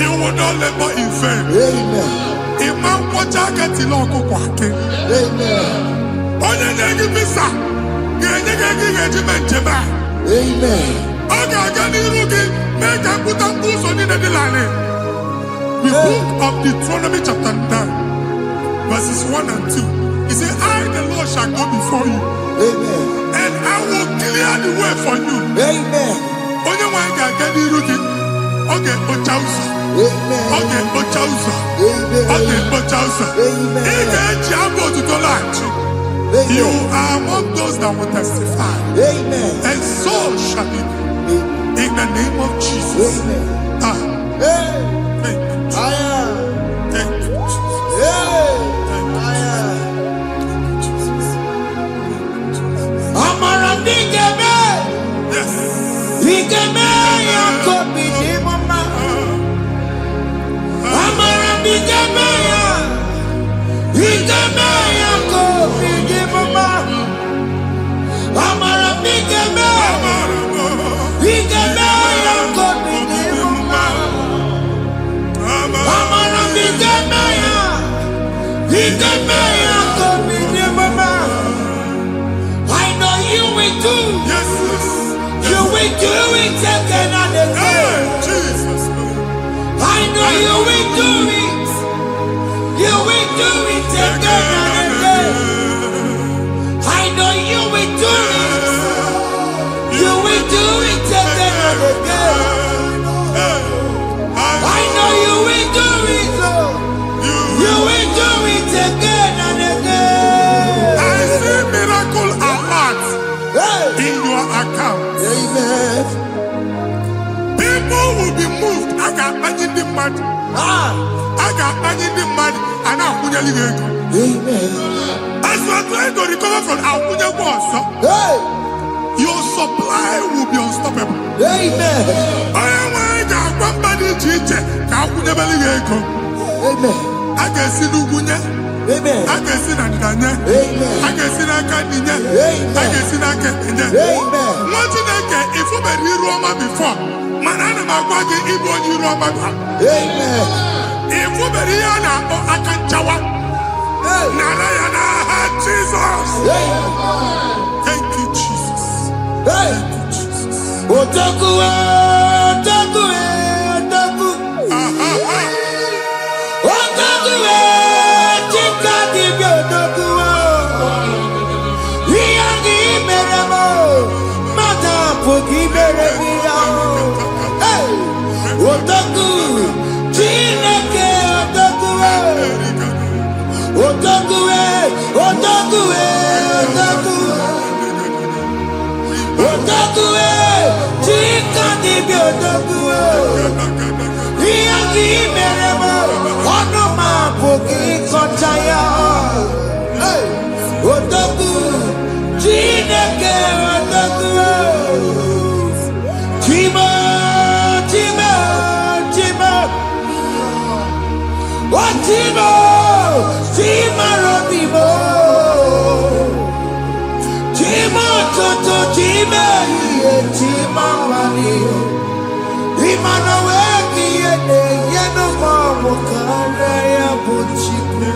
You will not labor in vain. Amen. onye na-enye visa ga-enye gị ego ị ga-eji mee njem a. Amen. Ọ ga-aga n'iru gị mee ka mkpụta mkpụ ụzọ niile dị larịị. The book of Deuteronomy chapter 9 verses 1 and 2. He said, I the Lord shall go before you. Amen. And I will clear the way for you. Amen. Onye nwanyị ga-aga n'iru gị, ọ ga-ekpocha ụzọ. Amen. Ọ ga-ekpocha ụzọ. Amen. Ọ ga-ekpocha ụzọ. Amen. Ị ga-eji abụ otuto laghachi. You are among those that will testify. Amen. And so shall it be. In the name of Jesus. Amen. Ah, Hey. thank you. I am. Thank you, Jesus. Hey. Thank you, I Jesus. am. Amara bigeme. Yes. Bigeme yako bidi mama. Amara bigeme ya. Bigeme yako bidi mama. Amara bigeme. Bigeme yako bidi mama. Amara bigeme ya. Bigeme yako bidi mama. I know you will do. Yes, yes. You will do it again and Hey, again. Jesus. I know you will do it. You will do it again and again. I know you will do it. You will do it again and again. I know you will do it, Lord. You will do it again and again. I see miracle alert Hey. in your account. Amen. People will be moved. I got imagine the mad. Ah. I got imagine the mad. And I'm going to go. Amen. As you are trying to recover from Abuja Boss, Hey. your supply will be unstoppable. Amen. I am one body teacher. Abuja Belly. Amen. I can see Lugunya. Amen. I can see Nadanya. Amen. I can see Nakaninya. Amen. I can see Nakaninya. Amen. What you think if you were in Roma before? Man, I'm going to give you Roma. Amen. If you were here now, I can chawa. Hey. Narayana, Jesus. Hey. Thank you, Jesus. Hey. Thank you, Jesus. Otaku, otaku, otaku. Otaku, chika dibi otaku. Iyagi meremo, mata pogi meremia. Hey. Otaku, chineke otaku. Otaku, otaku, otaku. Otaku, chika dibi otaku. Iyagi meremo, onoma pogi kochaya. Hey, otaku, chineke otaku. Chima, chima, chima. Oh, chima, chima robimo. Chima toto, chima iye, chima mani. Imana weki yene, yeno mamu kare ya buchiku.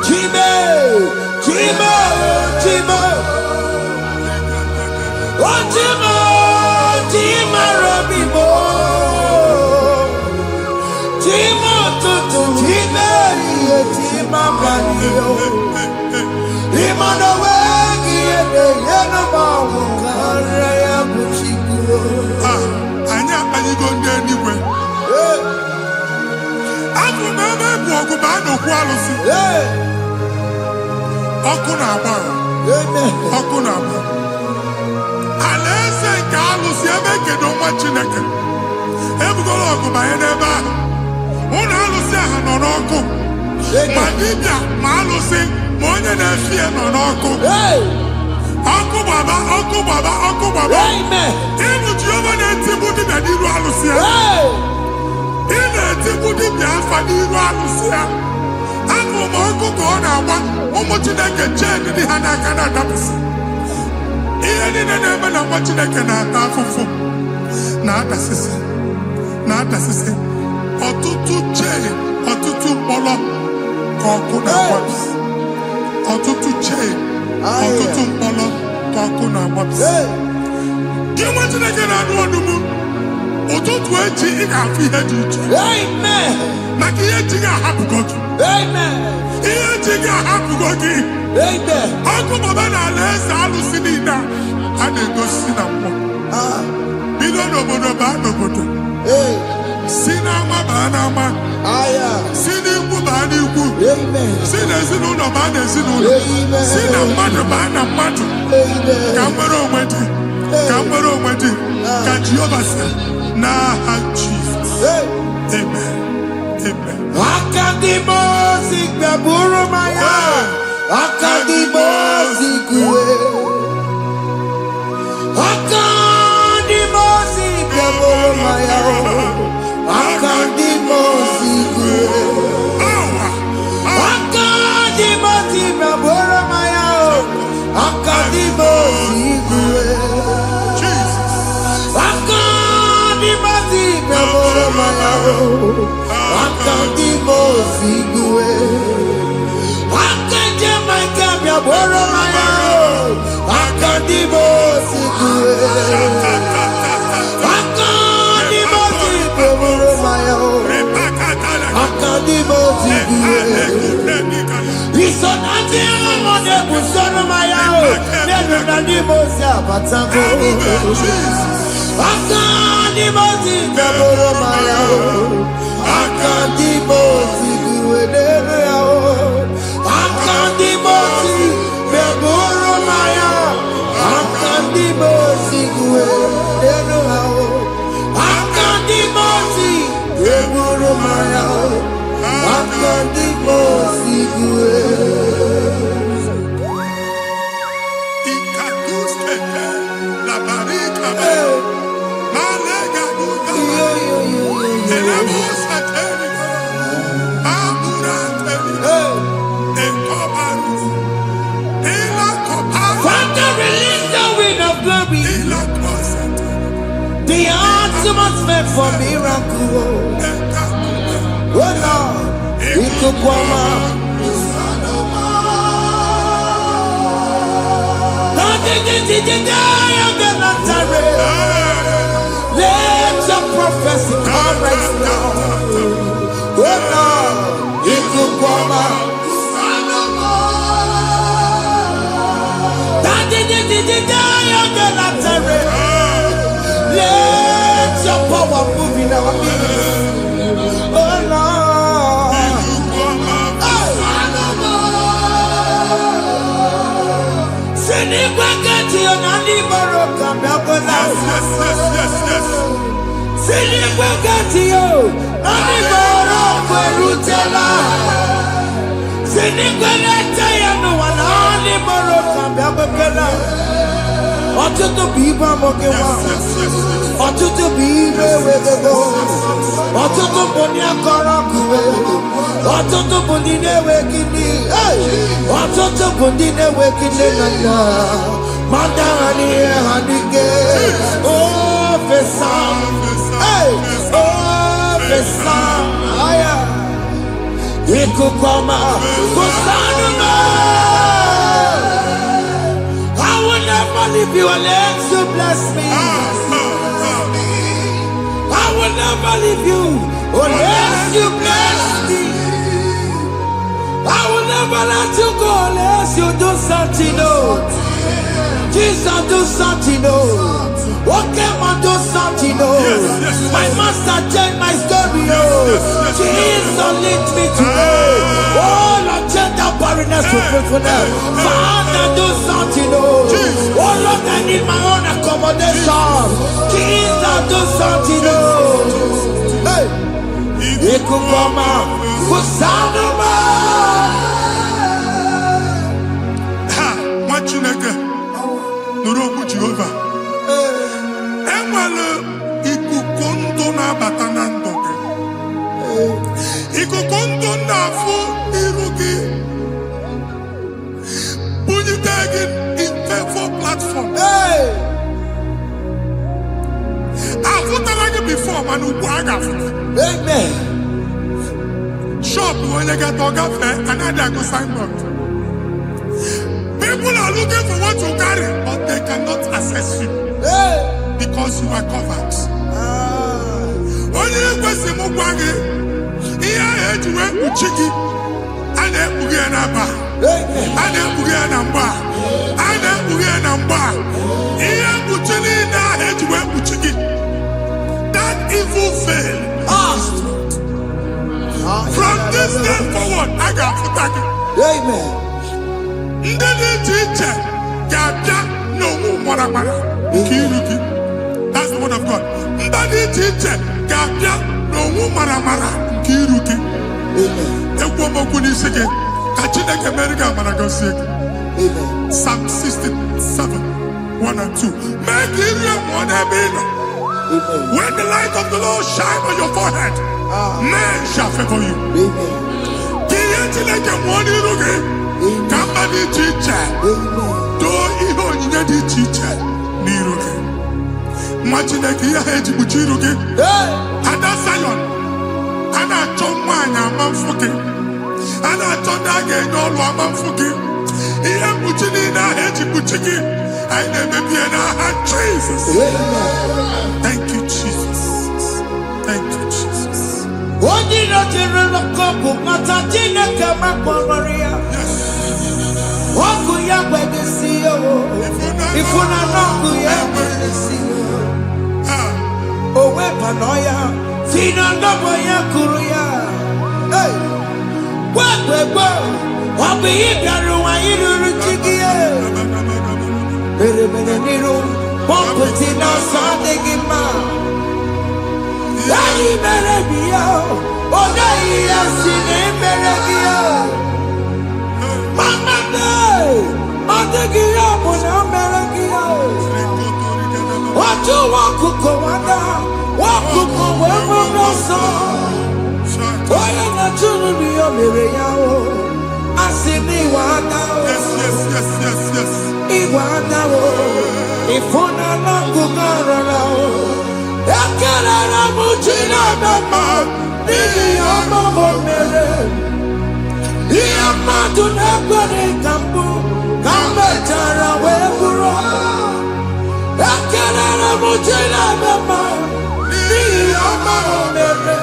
Chime, chima, chima. Oh, chima, chima robimo. Chima toto, chima iye, chima mani. Imana weki yene, yeno mamu kare ya buchiku. Anya anyị go ndị eluigwe. Abụ m ebe bụ ọgụ ma a na-okwu alụsị. Ọkụ na-agba. Ọkụ na-agba. Alaeze nke alụsị ebe kedu nwa Chineke. Ebugoro ọgụ banye n'ebe ahụ. Ụlọ alụsị ahụ nọ n'ọkụ. Ma dibịa ma alụsị ma onye na-efi ya nọ n'ọkụ. Ọkụ gbaba, ọkụ gbaba, ọkụ gbaba. Ịbụ Jehova na-etigbu dibịa n'iru alụsị ya. Ị na-etigbu dibịa afa n'iru alụsị ya. Abụ m ọkụ ka ọ na-agba ụmụ Chineke chee ndị ha n'aka na-adapụsị. Ihe niile na-eme na nwa Chineke na-ata afụfụ na-adasịsị. Ọtụtụ chee, ọtụtụ mkpọrọ ka ọkụ na-agbapụ. Ọtụtụ chee ọtụtụ mkpọrọ ka ọkụ na-agbapụsị. Gị nwa Chineke na-anụ ọdụmụ, ụtụtụ echi ị ga-afụ ihe dị iche. Maka ihe echi ga-ahapụgo gị. Ihe echi ga-ahapụgo gị. Ọkụ baba na ala eze alụsị niile a na-egosi na mmụọ. Bido n'obodo baa n'obodo. Si n'ama baa n'ama. Si n'ikwu baa n'ikwu. Si n'ezinụlọ baa n'ezinụlọ. Si na mmadụ baa na mmadụ. Ka nwere onwe dị. Ka nwere onwe dị. Ka Jehova sị n'aha Jizọs. Amen. Amen. Akadimosi gbẹ̀bùrú maya. Akadimosi kúwe. Akadimosi gbẹ̀bùrú maya. Akadimosi kúwe. Akadimosi gbẹ̀bùrú maya. Akadimosi kúwe. Akadimosi gbẹ̀bùrú maya. Akadimosi kúwe. Gbẹ̀bùrú maya. Akadimosi kúwe. Akadimosi gbẹ̀bùrú maya. Akadimosi kúwe. Ìsọ̀nàtì ọmọdé bùsọ̀nù maya o. Nínú Akadimosi àbàtàkó. Akadimosi gbẹ̀bùrú maya o. Akadimosi kúwe nínú ya o. Akadimosi gbẹ̀bùrú maya. Akadimosi kúwe nínú ya o. Akadimosi gbẹ̀bùrú maya o. Akadimosi kúwe. The ultimate meant for miracle. Oh Lord, it could come out. Let your prophecy come right now. Oh Lord, it could come out. Let your power move in our midst. Oh Lord. Send it back to your nanny baroka. Send it back to you. Nanny baroka rutela. Send it back to you. No one nanny baroka. Ọtụtụ bụ ibe amụghị nwa. Ọtụtụ bụ ibe ewegego. Ọtụtụ bụ ndị akọrọ akụwe. Ọtụtụ bụ ndị na-enweghị nne. Ọtụtụ bụ ndị na-enweghị nne na nna. Ma ndị agha n'ihe ha n'ike. O fesa. O fesa. Ikuku ọma. Kụsanụ m. If you unless you bless me, I will never leave you unless you bless me. I will never let you go unless you do something new. Jesus, do something new. Okay, man, do something new. My master changed my story. Jesus, lead me today. Oh, Lord, change that barrenness to fruitfulness. Father, do something new. Oh, Lord, I need my own accommodation. Jesus, do something new. Hey, Ikukoma, Kusanuma. Ha, Machineke, Nuroku Jehovah. Enwale ikuku ndụ na-abata na ndụ gị. Ikuku ndụ na-afụ iru gị. Bunyite gị info platform. Afụtala gị before mana ugbu a ga-afụta. Amen. Shop onye ga-atọ gafee anaghị agụ signboard. People are looking for what to carry, but they cannot access you because you are covered. Only question Mugwagi, here I had to work with Chiki, and then Bugianaba, and then Bugianamba, and then Bugianamba. Here Butini, I had to work with Chiki. That evil failed. From this day forward, I got to thank you. Amen. That's the word of God. Psalm 67, 1 and 2. Make when the light of the Lord shine on your forehead, men shall favor you. Somebody teacher, do even you need teacher. Niroke. Imagine a kia head to Buchiroke. And that's Zion. And I told mine, I'm fucking. And I told that again, all I'm fucking. Here, Buchina, head to Buchiki. I never be an Jesus. Thank you, Jesus. Thank you, Jesus. What did I tell you? Matatina kama kwa Maria. Waku ya kwege siyo. Ifuna noku ya kwege siyo. Owe panoya. Fina ndobo ya kuruya. Hey. Wakwego. Wabi ibiaru wa iruru chigiye. Mere mere niru. Wakuti na sadegima. Yari mere biyo. Oda iya sine mere biyo. Mama day. Odegiya muna mere biyo. Watu wakuko wada. Wakuko wemo noso. Oya na chunu biyo mere yao. Asini wada. Yes. Iwada wo. Ifuna langu garana wo. Yakarara mujina mama. Nini amamo mere. Iyama tunagwani kambu. Kambe tara weburo. Yakarara mujina mama. Nini amamo mere.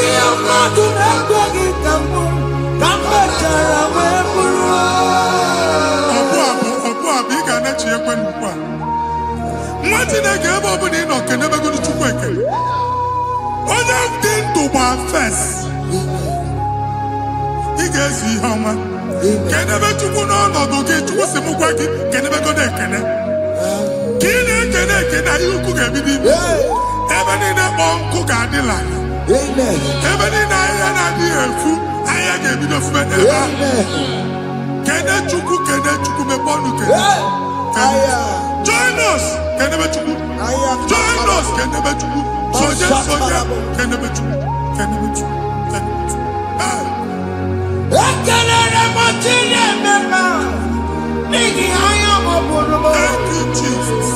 Iyama tunagwani kambu. Kambe tara weburo. Biga na chi ekwe nkwa. Nwati na ga ebe obu ni no kene be gonu chukwu ekele. Onye dị ndụ gba first. Ị ga-esi ihe ọma. Kene be chukwu n'ọnọdụ gị chukwu si mụ gwa gị kene be gonu ekele. Ka ị na-ekene ekene ihe ukwu ga-ebido ibi. Ebe niile kpọ nkụ ga-adịla. Ebe niile ahịhịa na-adịghị efu ahịhịa ga-ebido fube n'ebe ahụ. Kene chukwu meponu kene. Join us kene be chukwu. Join us kene be chukwu. Soja kene be chukwu. Ekelere motile mema. Nigi aya moburumo. Thank you, Jesus.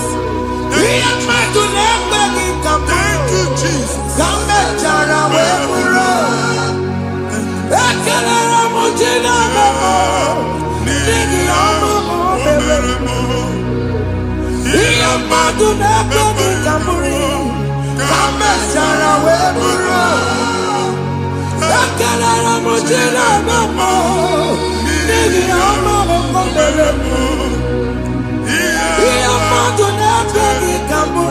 Iya matu nekwe kikamu. Thank you, Jesus. Kambe chara weburo. Ekelere motile mema. Nigi aya moburumo. Iya matu nekwe kikamu. Kambe chara weburo. Ekelere motile mema. Nigi aya moburumo. Iya matu nekwe kikamu.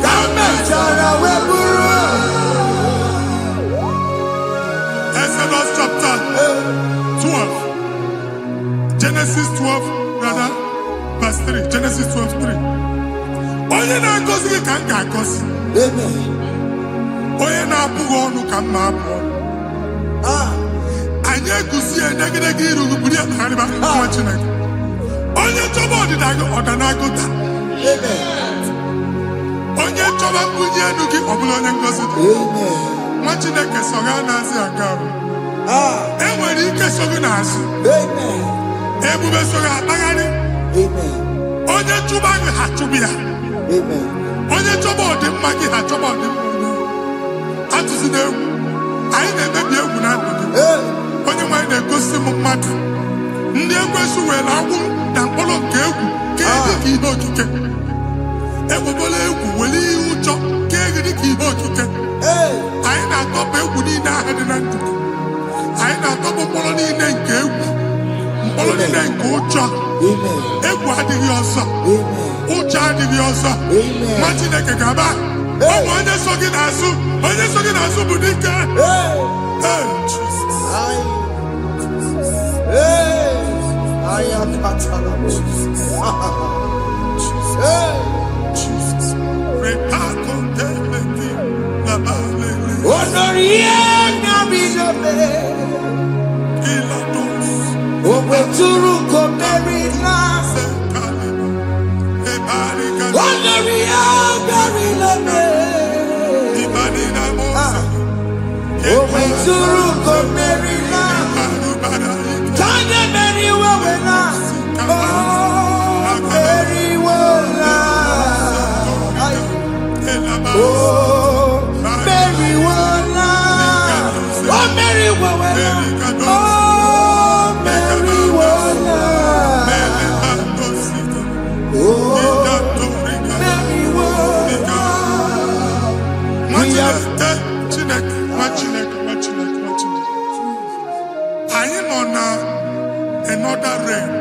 Kambe chara weburo. Exodus chapter 12. Genesis 12, rather, verse 3. Genesis 12:3. Onye na-agọzi gị ka m ga-agọzi. Onye na-abụghị ọnụ ka m na-abụ ọnụ. Anyị eguzie negedege iru gị buru ya kparịba nwa Chineke. Onye chọba ọdịda gị ọdanagụta. Onye chọba mbunye elu gị ọ bụla onye ngọzi dị. Nwa Chineke so ga na-azị aga arụ. E nwere ike so gị n'azụ. Ebube so gị akpagharị. Onye chụba gị ha chụba ya. Onye chọba ọdịmma gị ha chọba ọdịmma onye. Atụzina egwu. Anyị na-emebi egwu na ndụ gị. Onye nwanyị na-egosi m mmadụ. ndị ekwesu were agwụ na mkpọrọ nke egwu ka dị ka ihe okike egbebola egwu were ihe ụjọ ka dị ka ihe okike anyị na-atọpụ egwu niile ahụ dị na ndụ anyị na-atọpụ mkpọrọ niile nke egwu mkpọrọ niile nke ụjọ egwu adịghị ọzọ ụjọ adịghị ọzọ ma Chineke ga-aba ọnwa onye so gị n'azụ bụ dike I am another realm.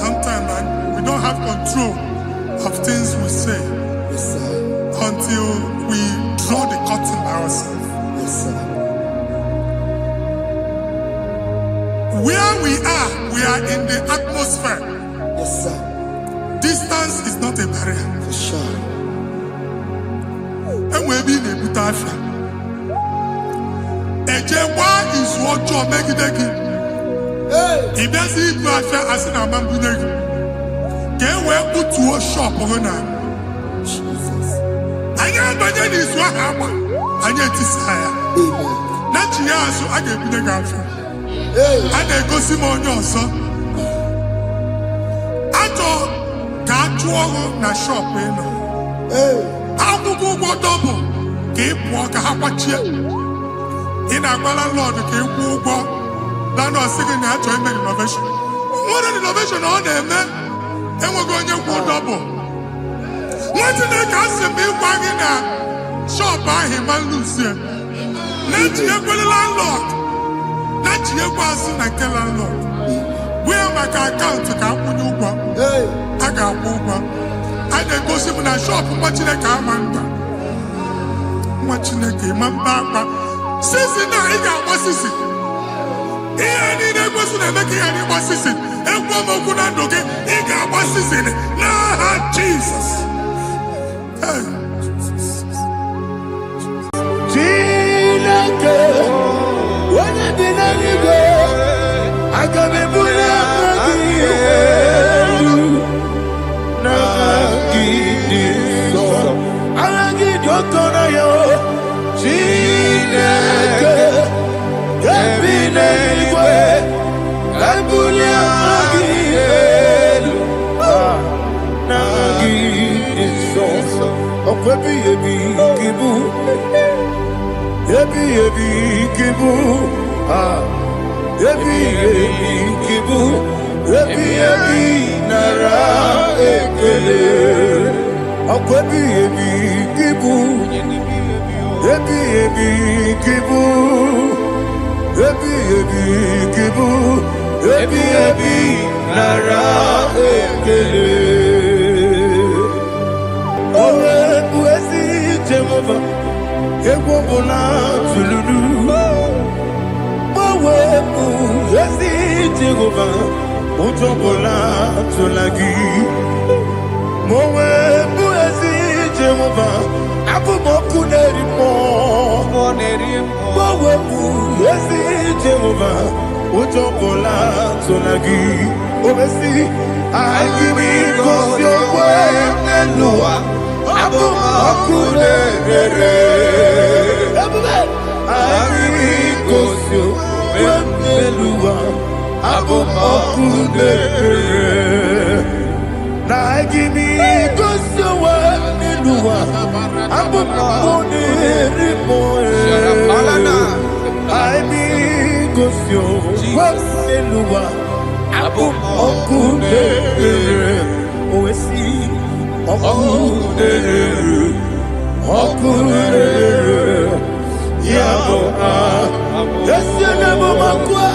Sometimes we don't have control of things we say until we draw the curtain by ourselves. Where we are in the atmosphere. Distance is not a barrier. For sure. And we'll be in a butafia. Ejewa is what you make it. If there's a butafia as in a man, can we put to a shop or not? I am better is what happened. I get desire. Not here, so I get the girlfriend. And they go see more son. Na shop eno akwụkwọ double ka ị pụọ ka ha kwachie ị na-agbala lọd ka ị kwụọ ụgwọ lana ọsị gị na achọ ime renovation nwere renovation ọ na-eme enweghị onye kwụọ double nwetine ka asị m ịgwa gị na shop ahụ ma luzie na-etinyekwele landlord na-etinyekwa azụ na nke landlord bụ ya maka akaụntụ ka akwụnye ụgwọ a ga-akwụ ụgwọ a na-egosi m na shọpụ nwa Chineke ama mba nwa Chineke ma mba akpa sisi na ị ga-agba sisi ihe niile egosi na-eme ka ihe n'ịgba sisi ekwu m okwu na ndụ gị ị ga-agba sisi n'aha Jizọs. Chineke onye dị n'eluigwe aga m ebuli aka gị elu n'agịdị nsọ agha gị dị oke ọnụahịa Chineke ebi n'eluigwe ka ebuli aka gị elu n'agịdị nsọ ọkwa ebighị ebi ka ịbụ ebighị ebi ka ịbụ ebighị kibu ebighị nara ekele ọkwa ebighị kibu ebighị kibu ebighị kibu ebighị nara ekele owe bụ ezi Jehova egwu ọbụla tụlụrụ wepu ezi Jehova ụjọ ọbụla tụla gị ma o wepu ezi Jehova abụmọkụ na-eri mmụọ ma o wepu ezi Jehova ụjọ ọbụla tụla gị obesi anyị gosi okwe n'elu ụwa abụmọkụ na-erere anyị gosi okwe n'elu ụwa abụmọkụ na-erere na gịnị gosi onwe n'elu ụwa abụmọkụ na-eri mmụọ anyị gosi onwe n'elu Eluwa. Okune. Owesi. Okune. Okune. Yabo. Yes, you never makwa.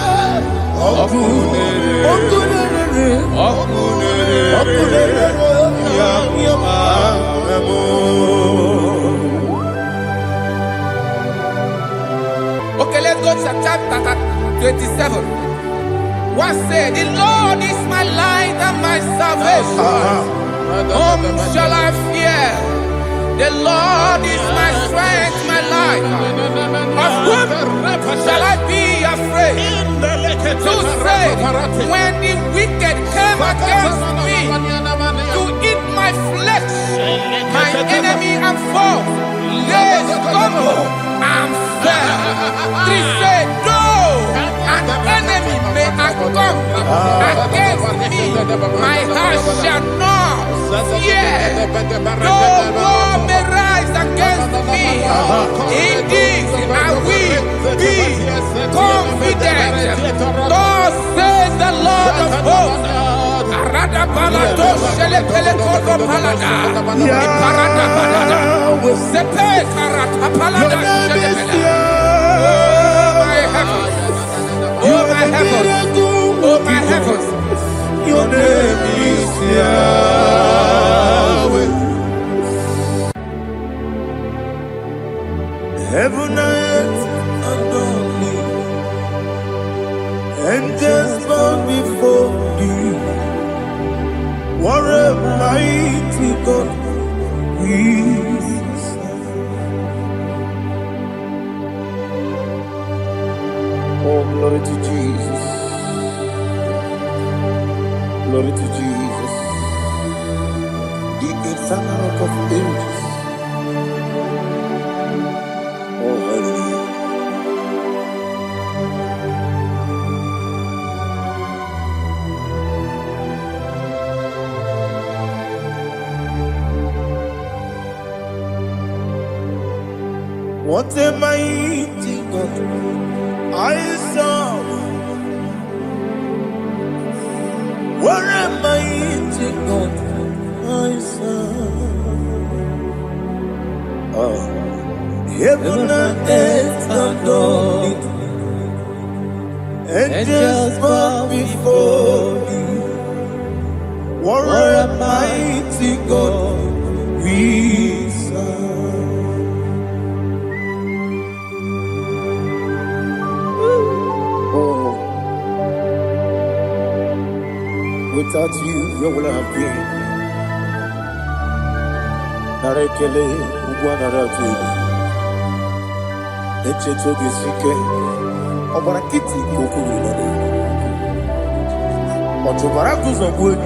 Okune. Okune. Okune. Okune. Yabo. Okay, let's go to chapter 27. What said, the Lord is my light and my salvation. Whom shall I fear? The Lord is my strength, my life. Of whom shall I be afraid? To say, when the wicked came against me to eat my flesh, my enemy and foe, they stumble and fell. They said, though an enemy may have come against me, my heart shall not fear. Though war may rise against me, in this I will be confident. Thus says the Lord of hosts. Oh my heavens, oh my heavens, your name is Yahweh. Heaven and earth adore me, angels bow before thee. What a mighty God we serve. Oh, glory to Jesus. Glory to Jesus. The eternal rock of ages. Oh, hallelujah. What a mighty God I serve. What a mighty God I serve. Heaven and earth adore it. Angels bow before thee. What a mighty God we serve. Without you, where will I have been? Narekele, Ugwanarati. Echeto Gisike, Obarakiti, Kokuru. Otobarakus of wood.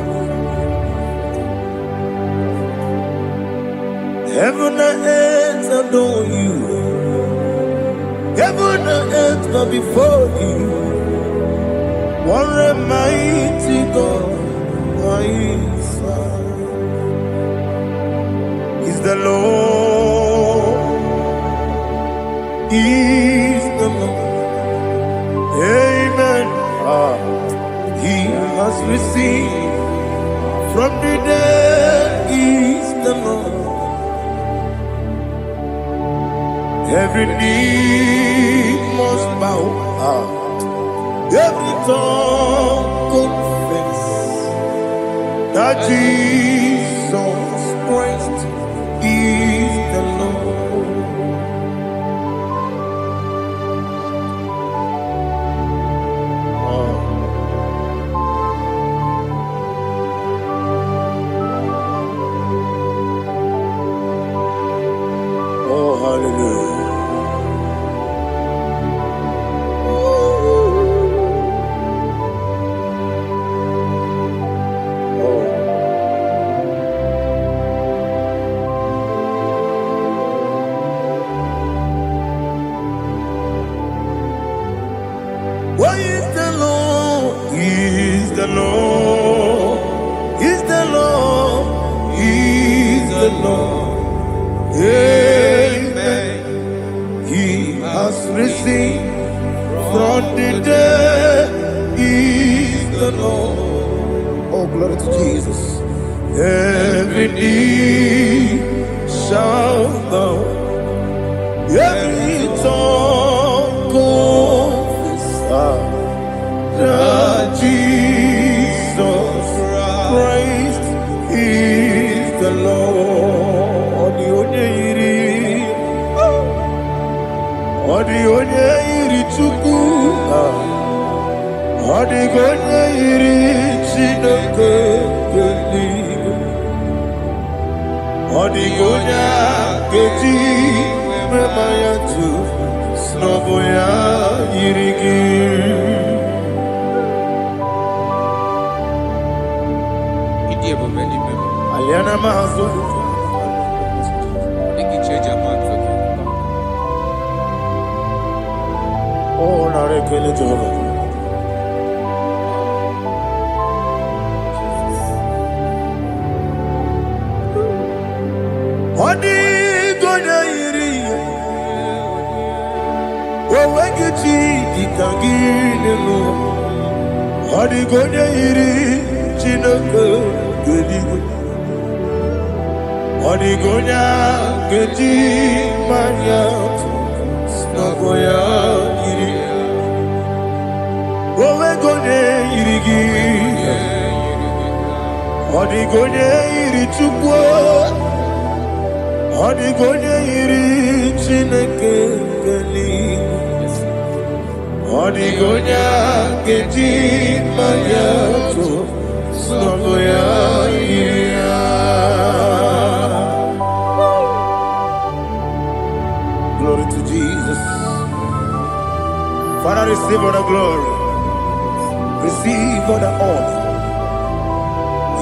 Heaven and earth adore you. Heaven and earth bow before you. What a mighty God I serve. Is the Lord, is the Lord. Amen. He has received from the dead, is the Lord. Every knee must bow. Every tongue confess that Jesus Christ is the Lord. Oh, hallelujah. Why is the Lord? He is the Lord. He's the Lord. He's the Lord. Amen. He has risen from the dead. He glory to Jesus. Every knee shall bow, every tongue confess that Jesus Christ is the Lord. Onye iri Chukwu, onye iri Chineke eluigwe, onye ga-eji mema ya tu n'ọbụ ya yiri gị. Aliana Mahazo. Oh, narekele Jehovah. Odi gonya iri, owegiti dikagilelo. Odi gonya iri, Chineke geligo. Odi gonya geti manya, snagoya iri. Owegonya irigi, odi gonya iri chukwu. Odi gonya iri Chineke eluigwe, odi gonya geti manya snagoya iri. Glory to Jesus. Father, receive all the glory. Receive all the honor.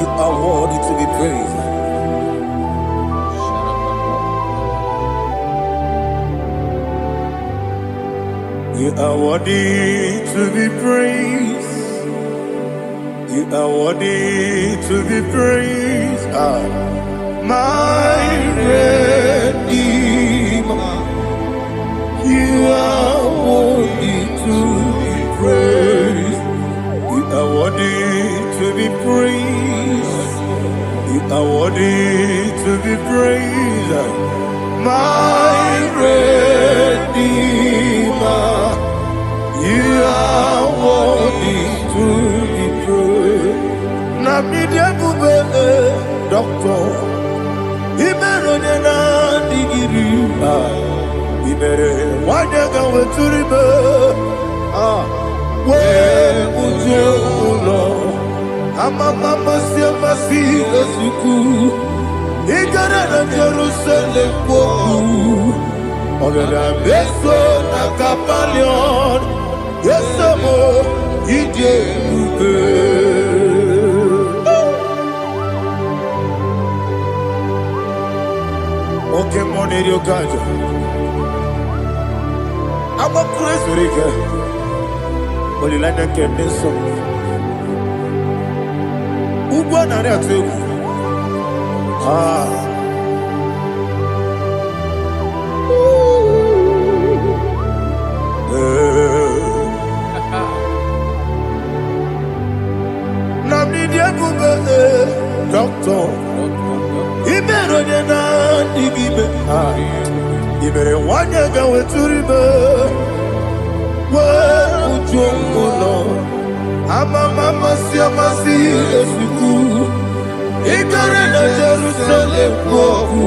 You are worthy to be praised. You are worthy to be praised. You are worthy to be praised. My Redeemer. You are worthy to be praised. You are worthy to be praised. You are worthy to be praised. My Redeemer. You are worthy to be praised. Namidia Bube, Doctor. Imeronena digiri. Ibere wanyaga weturibe we ujulo amama masi esuku igara na Jerusalem kwoku ogara beso na kapalion yesemo ije ube. Okay, money yo kaja. I'm a crazy rigger. But you like that getting some. Who won on that too? Namidia Bube, Doctor. Ibero na digibe. Ibere wanyaga weturibe. Ujongulo amama masi esuku igare na Jerusalem kwoku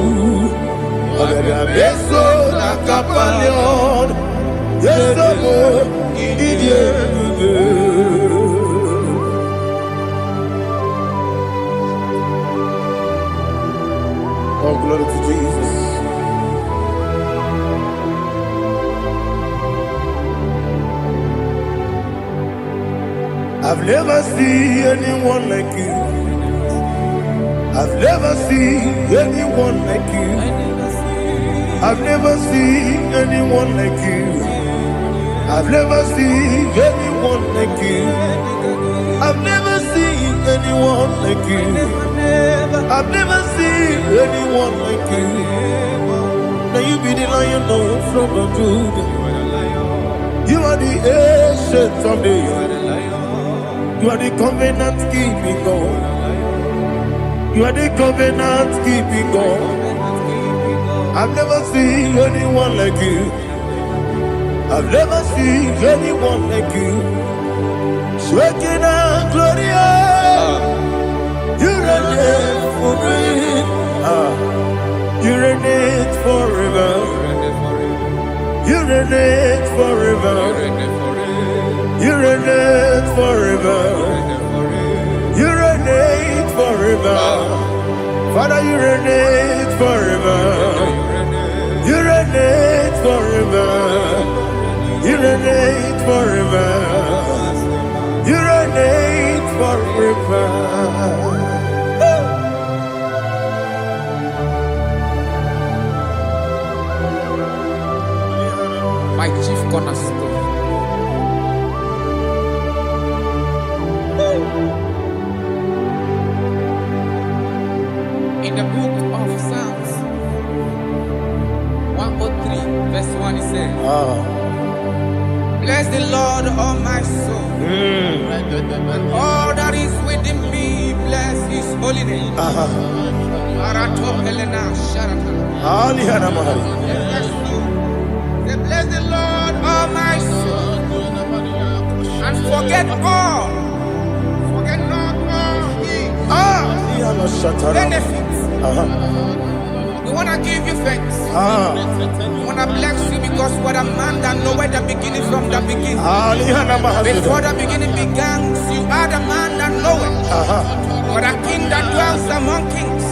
ogara beso na kapalion yesemo idie. Oh, glory to Jesus. I've never seen anyone like you. I've never seen anyone like you. I've never seen anyone like you. I've never seen anyone like you. I've never seen anyone like you. I've never seen anyone like you. Now you be the Lion from the Judah. You are the ancient of days. You are the covenant keeping God. You are the covenant keeping God. I've never seen anyone like you. I've never seen anyone like you. Shaking and glorious. You reign for me. You reign forever. You reign forever. You reign forever. You reign forever. Father, you reign forever. You reign forever. You reign forever. You reign forever. My chief cornerstone. In the book of Psalms 103, verse 1, it says, bless the Lord, all my soul, and all that is within me, bless his holy name. Say, bless the Lord, all my soul, and forget not all his benefits. We want to give you thanks. We want to bless you because what a man that knoweth the beginning from the beginning. Before the beginning began, you are the man that knoweth. What a king that dwells among kings.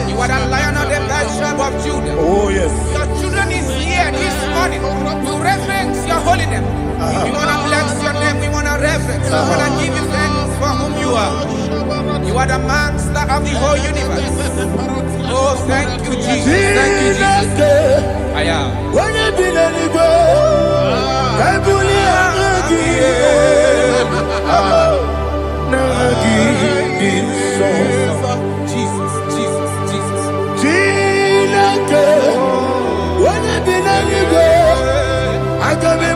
You are the Lion of the tribe of Judah. Oh yes. Your children is here this morning to reverence your holiness. We want to bless your name. We want to reverence. We want to give you thanks for whom you are. You are the master of the whole universe. Oh, thank you, Jesus. Thank you, Jesus. I am. When you did any go, I Jesus, Jesus, Jesus. When you did any go, I can be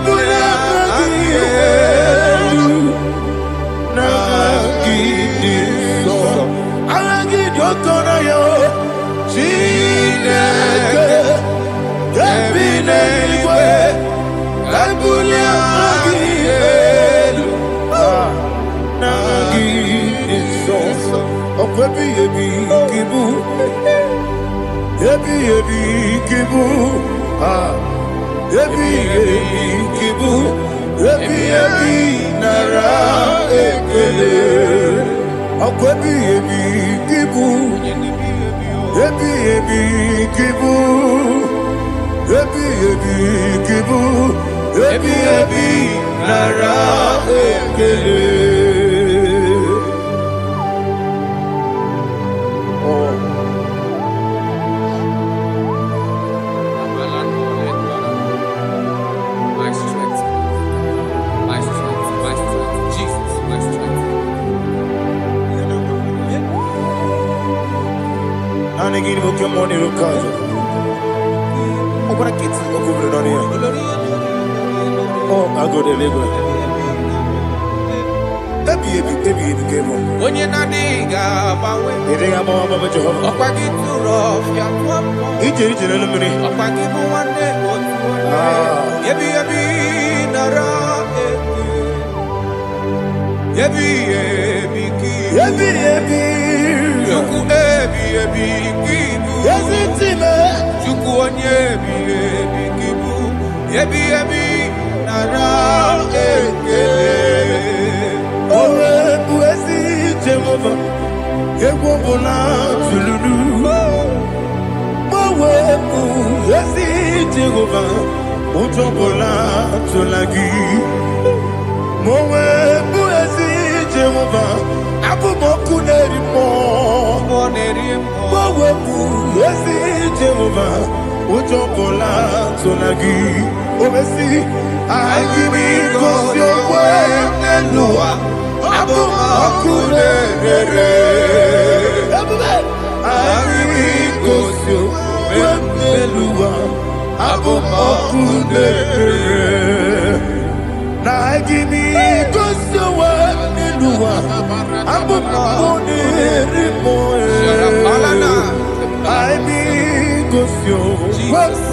Jesus.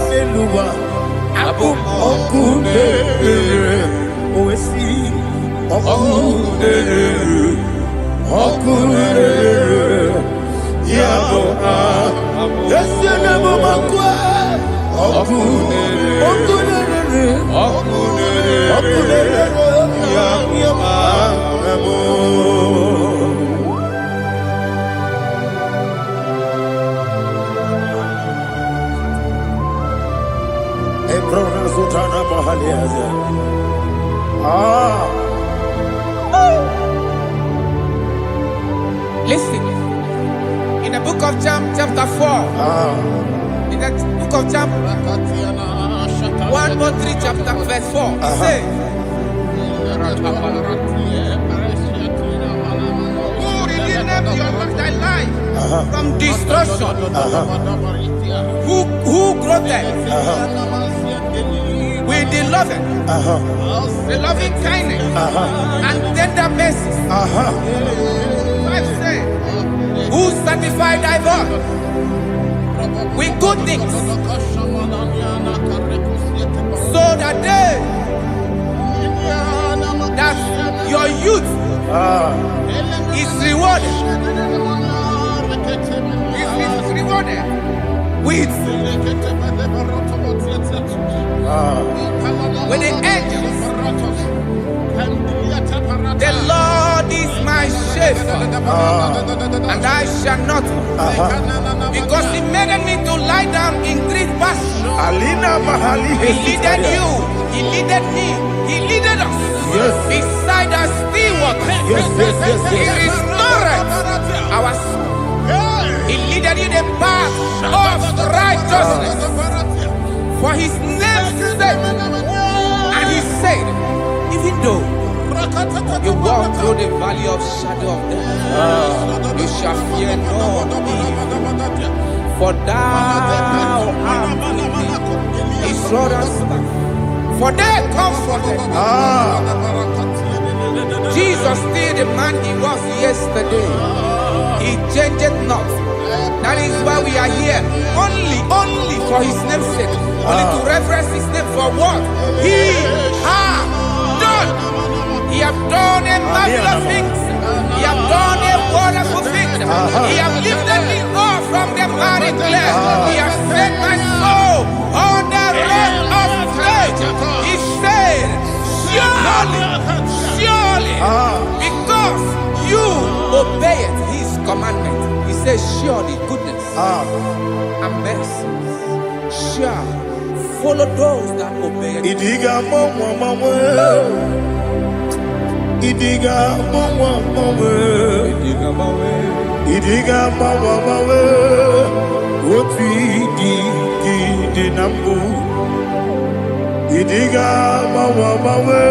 Abu Listen, in the book of John, chapter 4, in the book of John 1:3, chapter verse 4, it says, who redeemed thy life from destruction, who groweth with the loving kindness and tender mercies. Who satisfied thy voice with good things, so that your youth is rewarded. Is rewarded with the angels. The Lord is my shepherd, and I shall not want, because He made me to lie down in green pastures. He leaded you, He leaded me, He leaded us beside the still waters. He restored our soul. He leaded you the path of righteousness for His name's sake. And He said, even though you walk through the valley of shadow of death, you shall fear no evil, for thou art with me. His rod and staff, for they comforted. Jesus still the man He was yesterday. He changed not. That is why we are here, only for His name's sake, only to reverence His name for what He has done. He has done a marvelous things. He has done a wonderful thing. He has lifted me up from the miry clay. He has set my soul on the rock of faith. He said, surely, because you obeyed His commandment. He says, surely goodness and mercy shall follow those that obey. Idiga mawe Oti di nambu Idiga mawe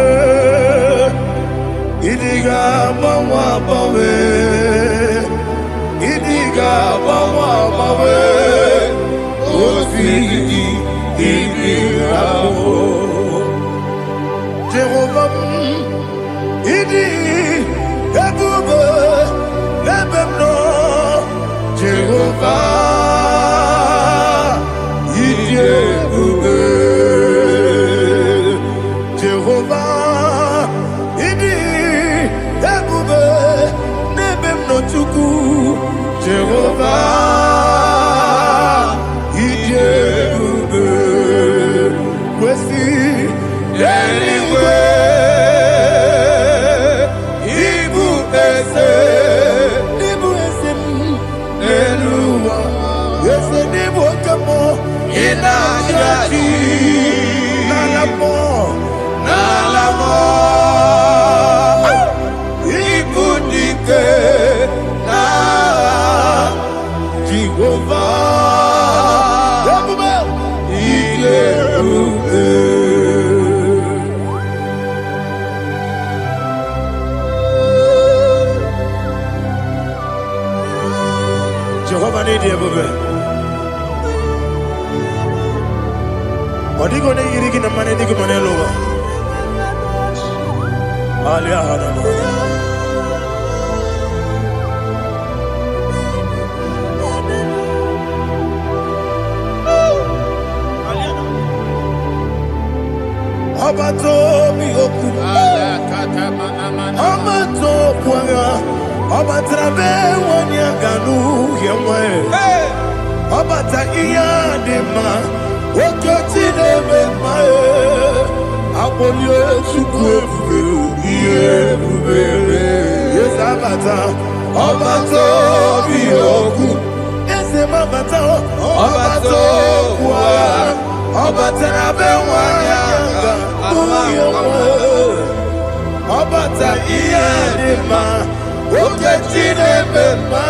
Idiga mawe Idiga mawe Oti di nambu Jehovah Idi Ebube Ebemno Jehovah Idi Ebube Jehovah Idi Ebube Nebemno Chuku Jehovah Idi Ebube Wesi anyway Jehovah need you, baby. What are you going to get in the money? You can lower. Obato Bioku, Obato Puanga, Obatrabe Wanyaganu, Yamwe, Obata Iyadema, Okotine Bemae, Abolio Chukwe, yes, Abata, Obato Bioku, yes, Mabata, Obato Puanga. Obata bewanya Obata iyadema Oketine bema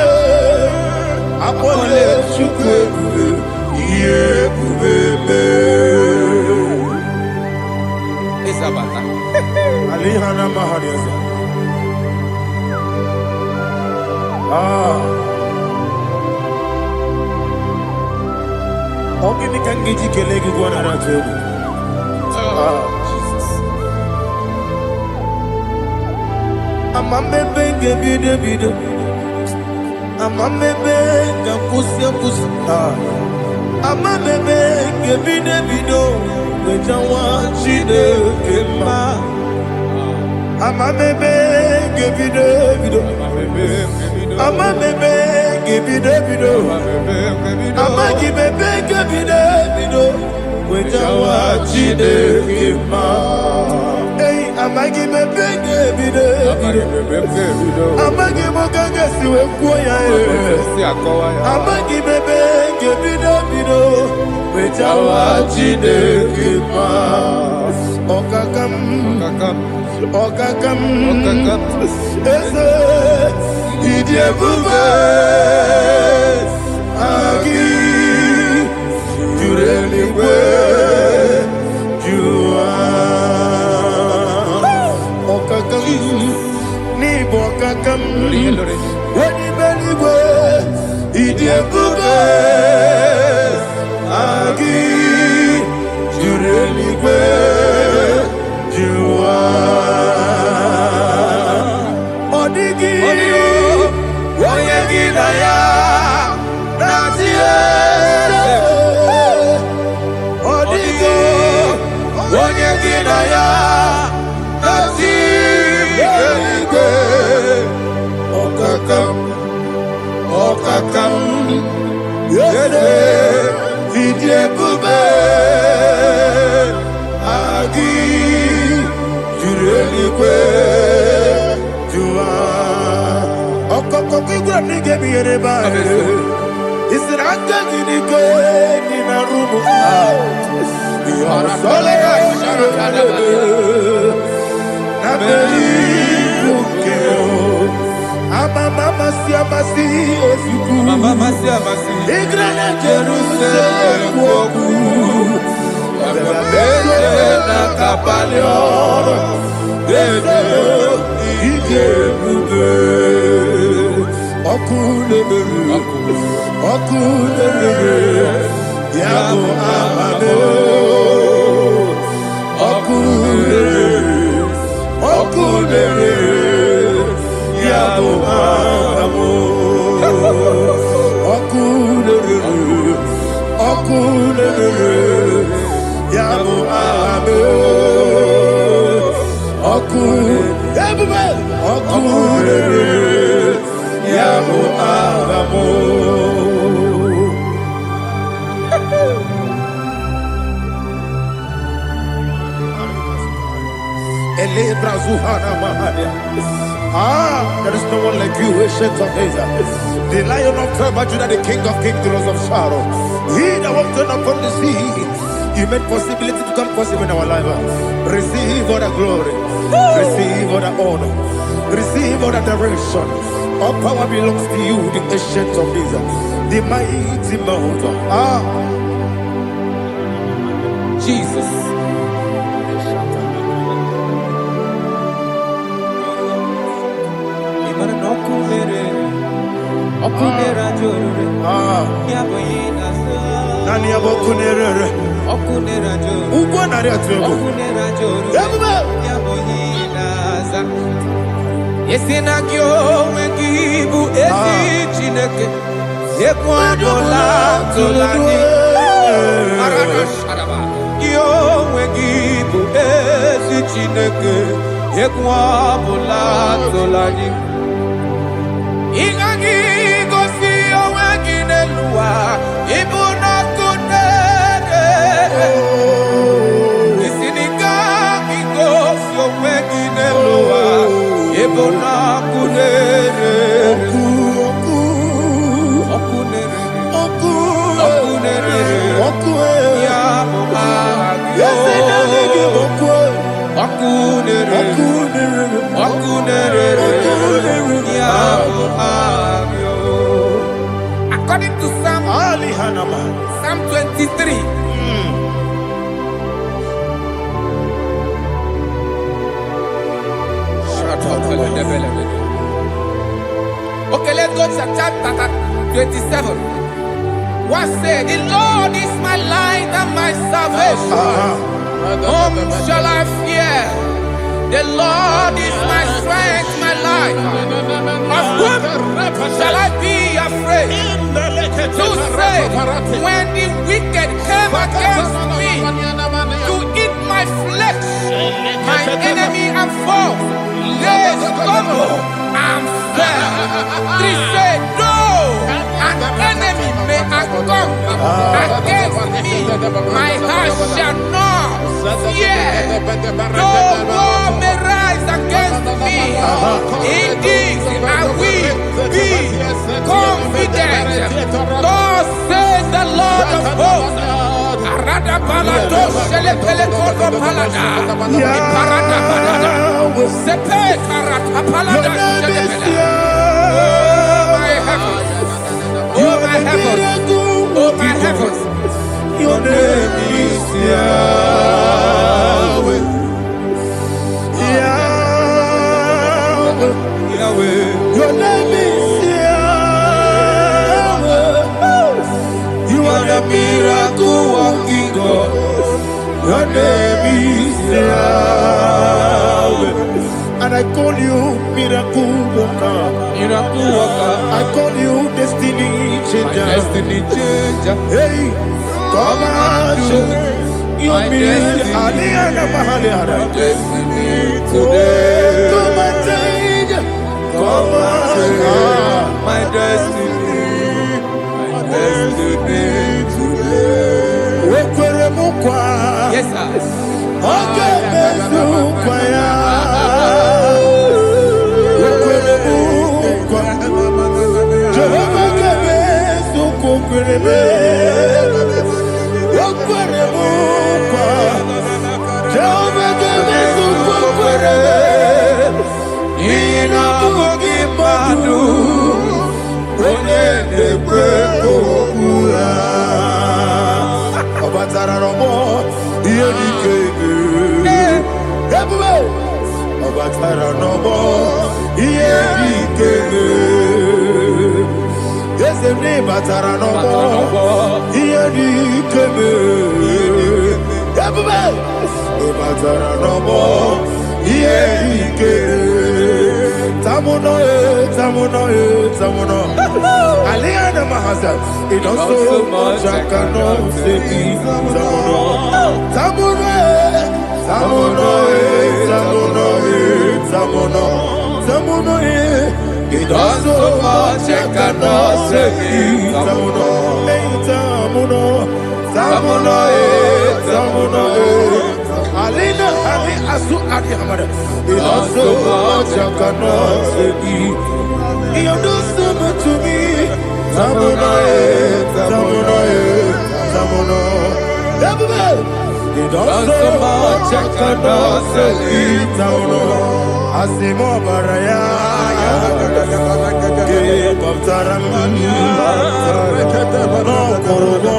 Apole chukwe Iye bubebe Isabata. Alihana mahariyaza Ogini kangiji kelegi gwana ratebu. Jesus. Amamebe gebide bide. Amamebe gakusi. Amamebe gebide bido. Wejawa chide kema. Amamebe gebide bido. Amamebe gebide bido. Amagi bebe gebide bido. Wejawa chide kema. Hey, amagi bebe gebide bido. Amagi mogaga siwe kuya Amagi bebe gebide bido. Wejawa chide kema. Okakam. Eze Idiebube Agi Jureligwe Jua Okakam Nibo Okakam Wadi Beligwe Idiebube Agi Jureligwe Jua Odigi Oyegi Naya Nazie Odigi Oyegi Naya Nazie Okakam Yede Idiebube Agi Jureligwe Jua Okokokigwa nige miereba Isiranga ginike nina rumu Yosole Nabeli bukeo Mama siamasi efiku Igrana Jerusalem woku Bebe na kapalion Bebe Idiebube Okulere Yabo amame Okulere Yabo amamo Okulere Yabo amamo Okulere Yabo amamo There is no one like you, ancient of days. The Lion of tribe of Judah, the King of kings, the Rose of Sharon. He that walked upon the sea, you made possibility to come possible in our life. Receive all the glory, receive all the honor, receive all the direction. All power belongs to you, the ancient of days, the mighty mountain. Jesus. Okunera jorore yaboyina Nani abokunere okunera jorore Ugwa nari atwego okunera jorore yaboyina za Yesina kyo wengibu esi chineke Ekwadola tolani Arana sharaba Kyo wengibu bụ ezi Chineke egwu ọbụla tụlanyị ịgaghị gosi onwe gị n'elu ụwa ịbụ n'ọkụ na-ere isi n'ịgaghị gosi onwe gị n'elu ụwa ịbụ n'ọkụ na-ere ya bụ aha gị ọkụ na-ere ya bụ aha gị. According to Psalm 23, okay, let's go to chapter 27. What said? The Lord is my light and my salvation. Whom shall I fear? The Lord is my strength, my life. Of whom shall I be afraid? To say, when the wicked came against me to eat my flesh, my enemy and foe, they stumble and fell. They said, no, an enemy may have come against me, my heart shall not fear. No war may rise against me. In this I will be confident. Thus says the Lord of hosts. Oh my heavens, oh my heavens, your name is Yahweh. Yahweh, Yahweh, your name is Yahweh. You are the miracle working God. Your name is Yahweh. And I call you miracle worker. Miracle worker. I call you destiny changer. My destiny changer. Hey, come on, your destiny. My destiny today. Come on, change. Come on, my destiny. My destiny today. Yes, sir. Okay, it does so much I cannot say. It does so much I cannot say. Alina, Ali, Asu, Adi, Hamada. It does so much I cannot say. You do so much to me. Tamuno. It does so much I cannot say. Tamuno. Asimo Baraya. Give up Taram. No Korobo.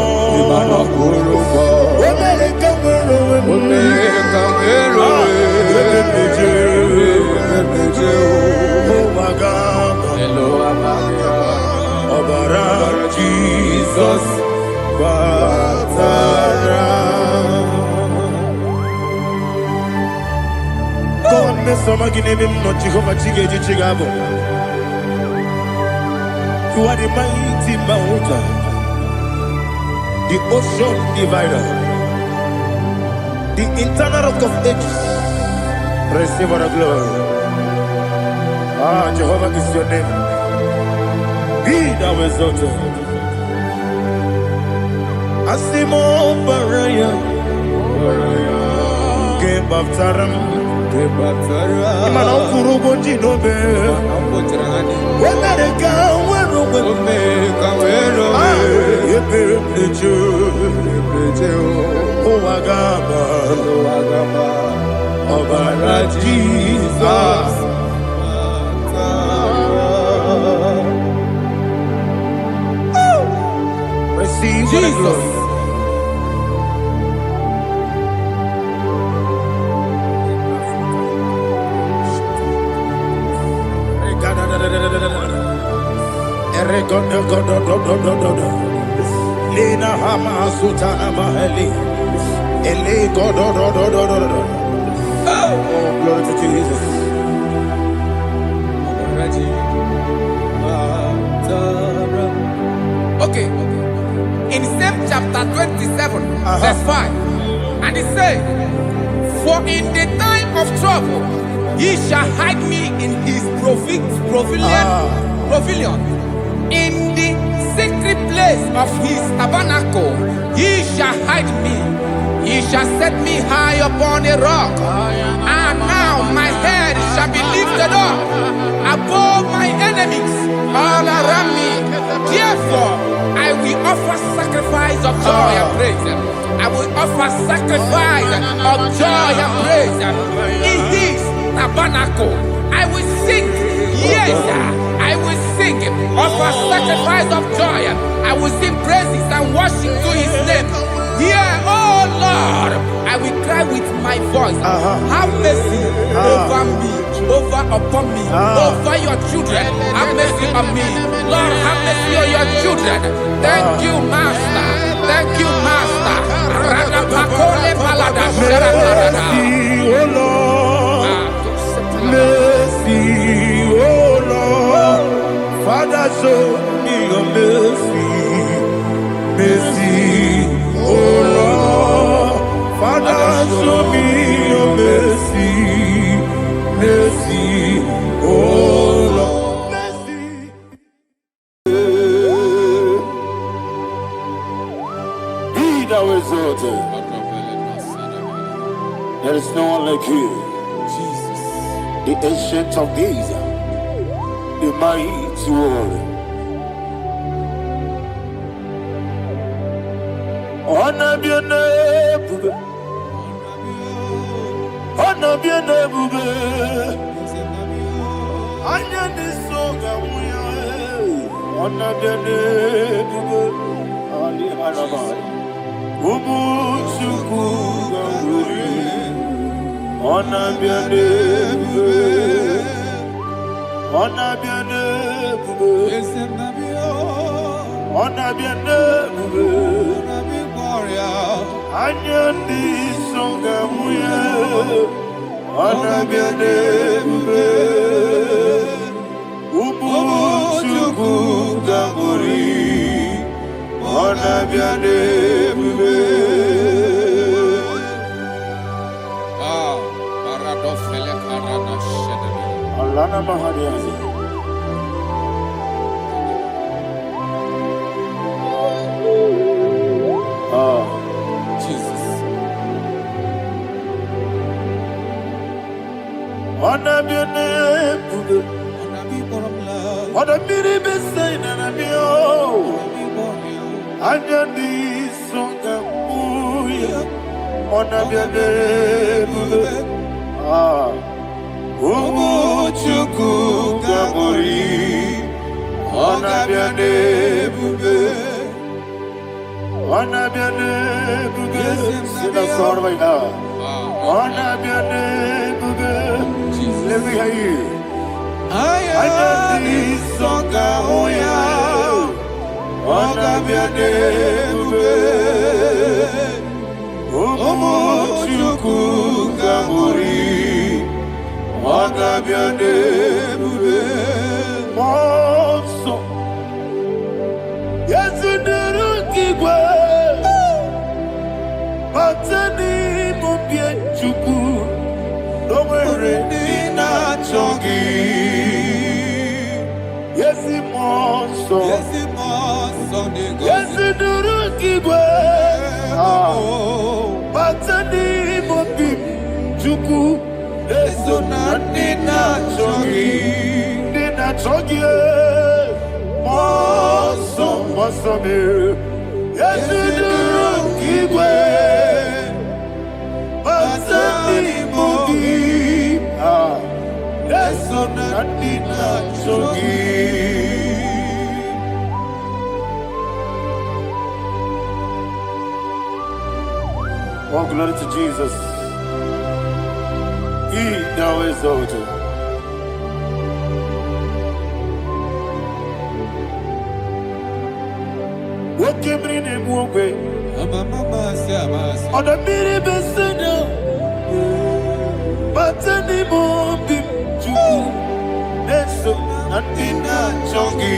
Jesus, God, you are the mighty mountain, the ocean divider, the internal rock of ages. Receive the glory. Jehovah is your name. Be thou exalted. Asimo Baraya. Gebaptaram. Imana kurugo jinobe. Wemereka wero. Yeberejo. Owagaba. Obara Jesus. Receive the glory. Lina hama sutana mahali. Ele godo. Oh, glory to Jesus. Okay. In same chapter 27, verse 5, and it says, "For in the time of trouble, he shall hide me in his pavilion. In the secret place of his tabernacle, he shall hide me. He shall set me high upon a rock. And now my head shall be lifted up above my enemies all around me. Therefore, I will offer sacrifice of joy and praise. I will offer sacrifice of joy and praise in his tabernacle. I will sing, yes, I will sing, offer sacrifice of joy. I will sing praises and worship to his name. Here, oh Lord, I will cry with my voice. Have mercy over me, upon me, over your children. Have mercy on me. Lord, have mercy on your children. Thank you, Master. Thank you, Master. Mercy, oh Lord. Mercy, oh Lord. Father, show me your mercy. Mercy, oh Lord. Father, show me your mercy. Mercy, oh Lord. Mercy. Be thou exalted. There is no one like you. Jesus. The ancient of days, the mighty warrior. Honor be your name, honor be your name, honor this song, honor be your name, Ali Harabai, Ubu Chuku Gamburi, honor be your name, honor be your name, honor be your name. Anyandi songa muya, anabiane bube, ubu chuku gamburi, anabiane bube. Paradofele karana shedebe. Alana mahadiyazi. Jesus. Anabiane bube, anabiri besaina nabio, anyandi songa muya, anabiane bube. Umuchuku gamburi, anabiane bube. Anabiane bube, sina sor vai na. Anabiane bube, let me hear you. Ayani songa hoya, anabiane bube. Umuchuku gamburi, anabiane bube. Monso, yesu nuru kigwe. Batani mubi Wasome. Yesiduru Igwe. Basani Mogi. Lesona Nina Chogi. Oh, glory to Jesus. He now exalted. What came in him one way? On the mini besina, but any more big to Neso and Dina Chongi.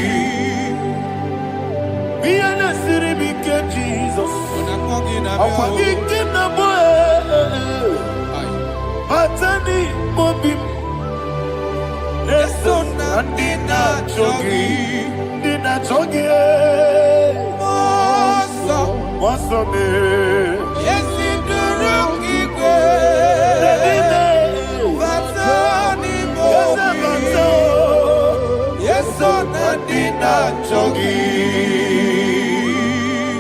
Be an city big Jesus. I'm forgetting the boy. But any more big Neso and Dina Chongi. Dina Chongi. Wasome. Yesiduru Igwe. Batani Mogi. Yesona Dina Chogi.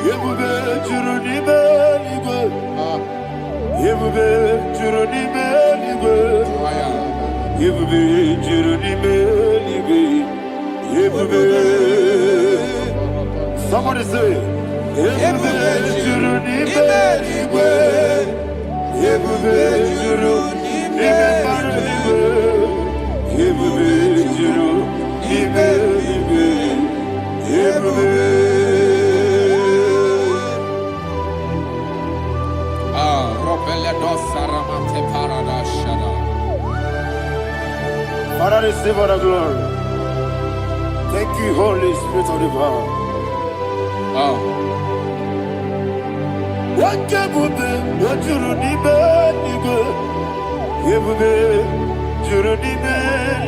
Yebube Juruni Beligwe. Yebube Juruni Beligwe. Yebube Juruni Beligwe. Yebube. Somebody say. Yebube Juruni Beligwe. Yebube Juruni Beligwe. Yebube Juruni Beligwe. Yebube. Father, receive all the glory. Thank you, Holy Spirit of the power. What can you do? What you need, Nigo? Yebube, Juruni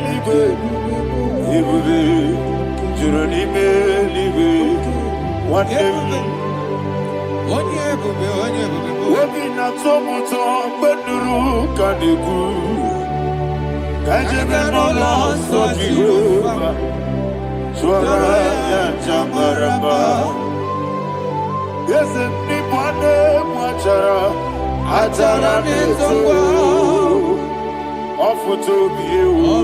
Nigo. Yebube, Juruni Nigo. What Yebube? Wabina tomuto beduru kaniku. Kajebe no loso Jehovah. Swara ya jamaramba. Yes, ni bwane mwachara. Achara nezo. Ofu tobiye o.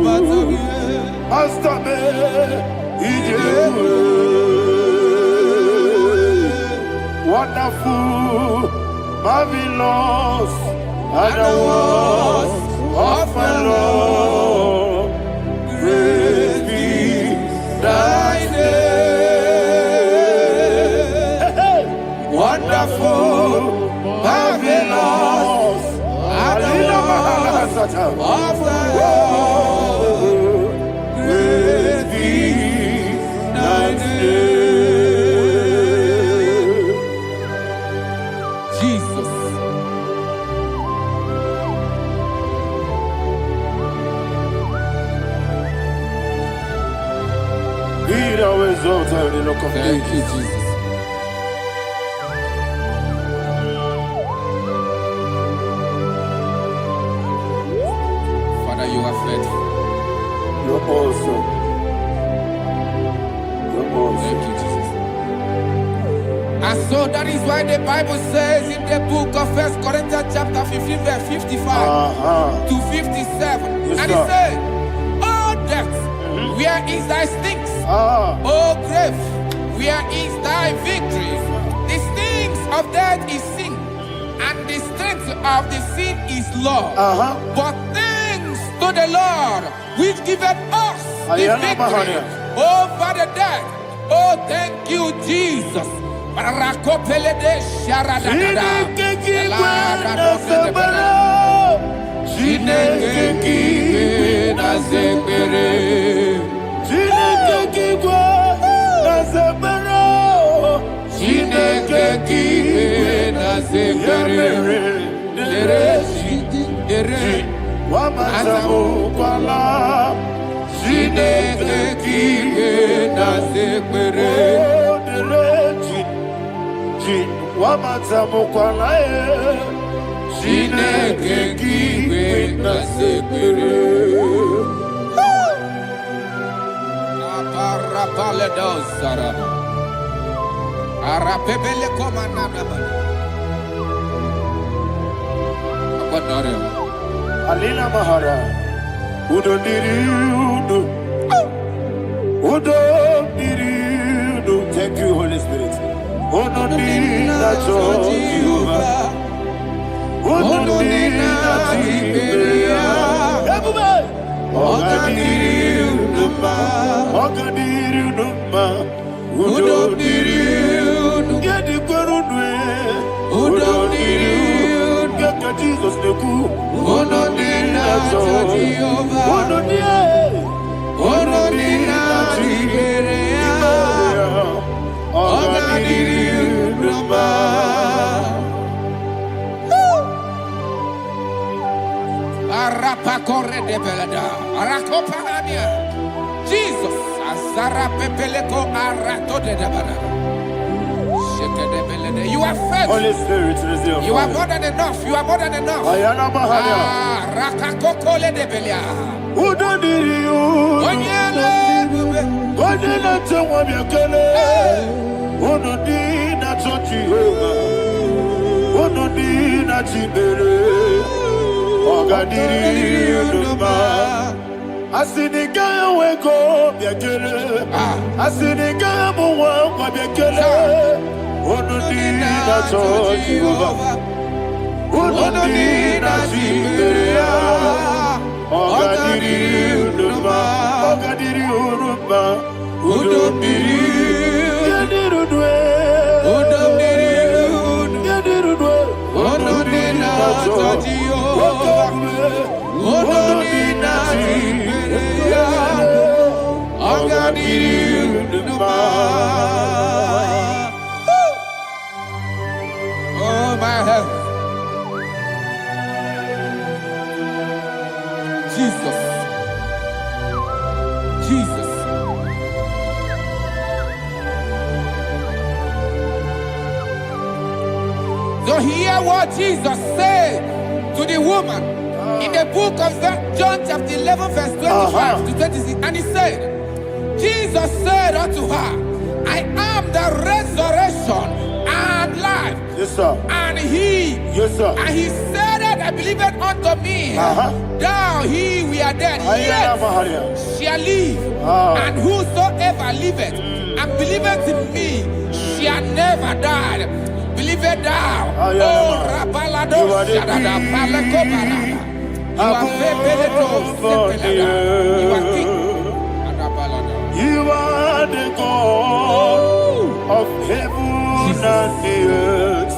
Master me. Ijewe. Wonderful, marvelous, and the words of my Lord. Praise be thy name. Wonderful, marvelous, and the words of my Lord. Praise be thy name. Thank you, Jesus. Father, you are faithful. You're awesome. You're awesome. Thank you, Jesus. And so that is why the Bible says in the book of 1 Corinthians chapter 15, verse 55 to 57. Yes, and it says, "Oh death, where is thy stings? Oh grave, where is thy victory? The stings of death is sin, and the strength of the sin is law. But thanks to the Lord, which giveth us the victory over the death. Oh, thank you, Jesus." Arapebele komanana. Apanare. Alina Mahara. Udo diri udo. Udo diri udo. Thank you, Holy Spirit. Udo diri nacho Jehovah. Udo diri nacho Jehovah. Everybody. Oga diri udo ma. Oga diri udo ma. Udo diri udo. Yedi kwerudwe. Udo diri udo. Kaka Jesus neku. Udo diri nacho Jehovah. Udo diri. Udo diri nacho Jehovah. Oga diri udo ma. Arapa corre de belada. Arakopanania. Jesus. Azara pepeleko arato de debada. Sheke de belede. You are faithful. Holy Spirit, resume. You are more than enough. You are more than enough. Ayana Mahana. Rakakokole de belia. Udo diri udo. Onyele bube. Onyele tewa biakele. Udo diri nacho Jehovah. Udo diri nacho Jibere. Oga diri udo ma. Asinika weko biakele. Asinika muwa kwa biakele. Udo diri nacho Jehovah. Udo diri nacho Jibere. Oga diri udo ma. Oga diri udo ma. Udo diri. Yadirudwe. Udo diri udo. Yadirudwe. Udo diri nacho Jehovah. Udo diri nacho Jehovah. Oga diri udo ma. Oh my health. Jesus. Jesus. So hear what Jesus said to the woman in the book of John chapter 11 verse 25 to 26. And he said, Jesus said unto her, I am the resurrection and life. Yes, sir. And he, Yes, sir. and he said that I believed unto me, thou he we are dead, Ayana yet Mahana. shall live, and whosoever liveth and believeth in me shall never die. Believe it thou. Oh, Rabalado, Shadada, Palako Barada. You are Febeleto, Sepelada. You are king. Adabalada. You are the God of heaven and the earth.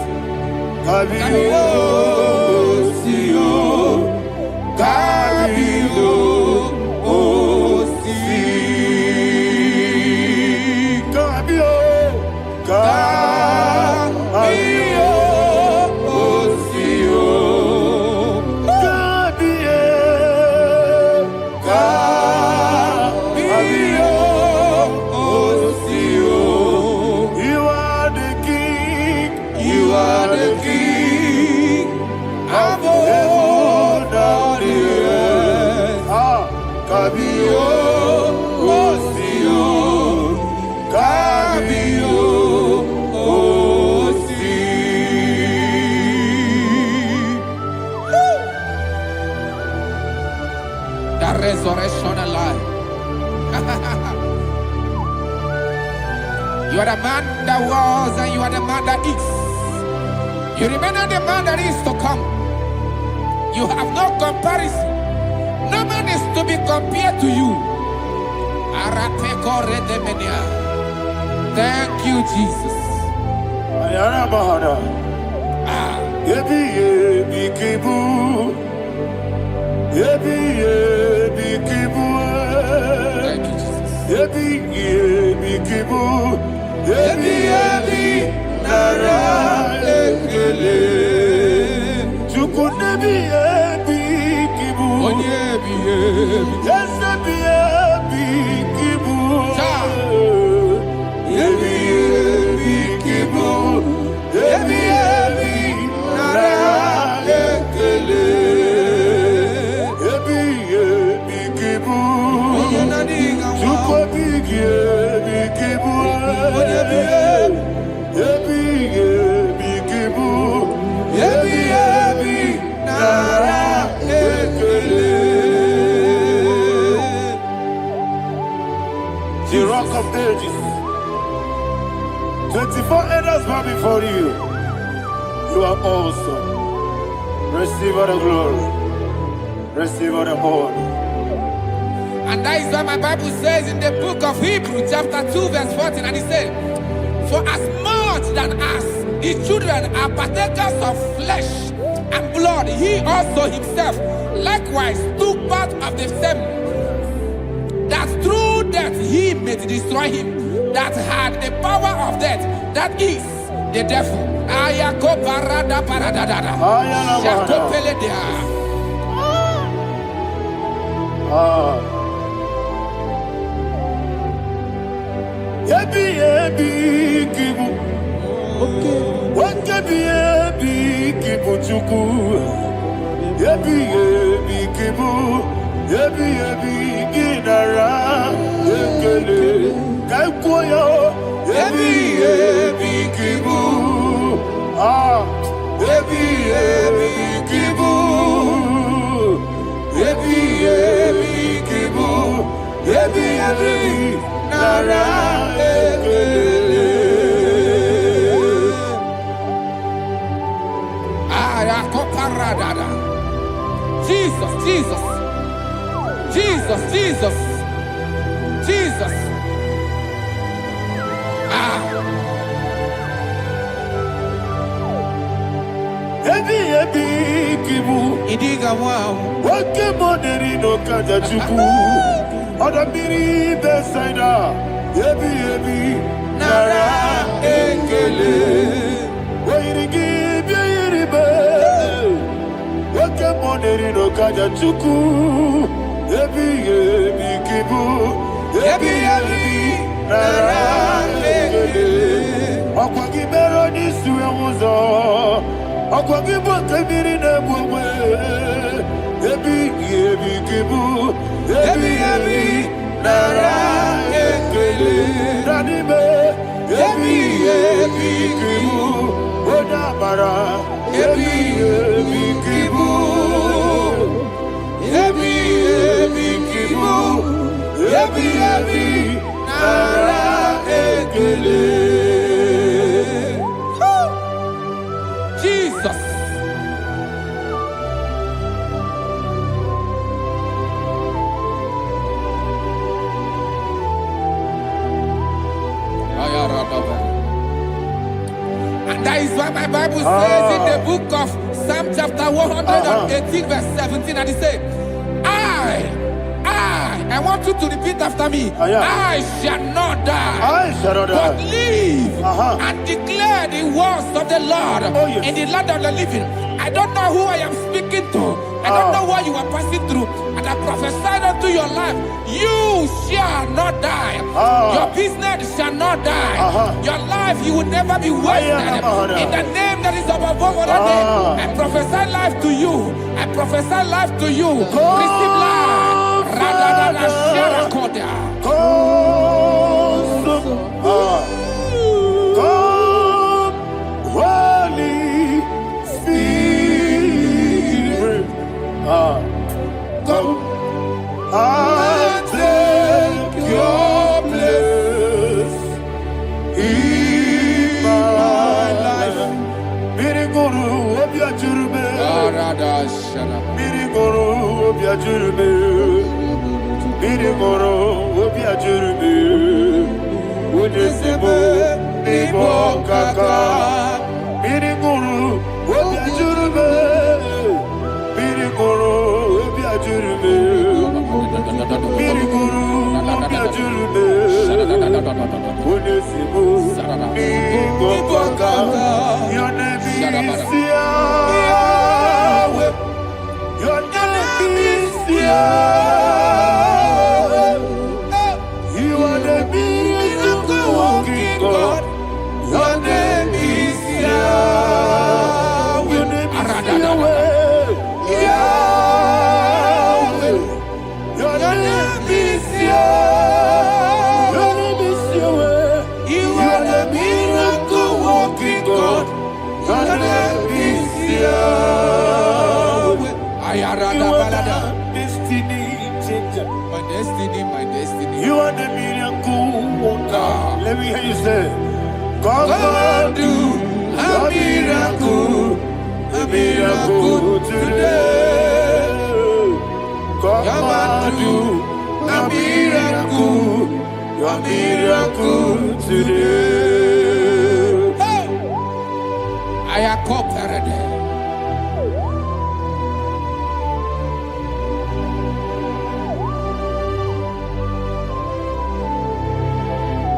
Kabio, Sio, Kabio, Si, Kabio, Kabio, Sio, Kabio, Sio. You are the King. You are the King of heaven and the earth. Kabio, Sio, Kabio, Si. The resurrection alive. You are the man that was and you are the man that is. You remain the man that is to come. You have no comparison. No man is to be compared to you. Thank you, Jesus. Ayana Mahana. Yebi yebi kibu. Yebi yebi kibu. Thank you, Jesus. Yebi yebi kibu. Yebi yebi nara ekele. Chukunebi yebi kibu. Onyebi, yebi. Yes, yebi yebi kibu. Yebi yebi kibu. Yebi yebi nara ekele. Yebi yebi kibu. Chukwu yebi kibu. Before others bow before you, you are awesome. Receive all the glory. Receive all the honor. And that is what my Bible says in the book of Hebrews chapter 2 verse 14. And it said, for as much than us, the children are partakers of flesh and blood, he also himself likewise took part of the same, that through death he may destroy him that had the power of death, that is the devil. Yebi yebi kibu, wakebi yebi kibu chuku. Yebi yebi kibu, yebi yebi ginara yekele kaikoyo. Yebi yebi kibu, yebi yebi kibu, yebi yebi kibu, yebi yebi nara yekele. Jesus, Jesus, Jesus, Jesus, Jesus. Yebi yebi kibu, Idiga wow. wake moneri no kaja chuku. Odamiri besaida. Yebi yebi nara ekele. Wairigi biiribe. Wake moneri no kaja chuku. Yebi yebi kibu. Yebi yebi nara ekele. Akwagi mero ni suwe muzo. Akwagi boke miri ne bwe. Yebi yebi kibu. Yebi yebi nara ekele. Nanime. Yebi yebi kibu. Odamara. Yebi yebi kibu. Yebi yebi kibu. Yebi yebi nara ekele. Jesus. And that is why my Bible says in the book of Psalm chapter 118 verse 17, and it says, I want you to repeat after me. I shall not die, I shall not but die. live and declare the words of the Lord in the land of the living. I don't know who I am speaking to. I don't know what you are passing through. And I prophesy unto your life, you shall not die. Your business shall not die. Your life, you will never be wasted. In the name that is above all other name, I prophesy life to you. I prophesy life to you. Receive life. Radadada Sharakoda. Come, Holy Spirit. Come and take your place in my life. Miriguru obiajurube. Miriguru obiajurube. Miriguru obiajurube. Unesebo nibo kaka. Miriguru obiajurube. Miriguru obiajurube. Miriguru obiajurube. Unesebo nibo kaka. Your name is Yahweh. Your name is Yahweh. You are the miracle working God. Your name is Yahweh. Your name is Yahweh. Yahweh. Your name is Yahweh. Your name is Yahweh. You are the miracle working God. Your name is Yahweh. You are the destiny changer. My destiny, my destiny. You are the miracle worker. Let me hear you say, Come and do a miracle today. Come and do a miracle today. Hey! I am cooperated.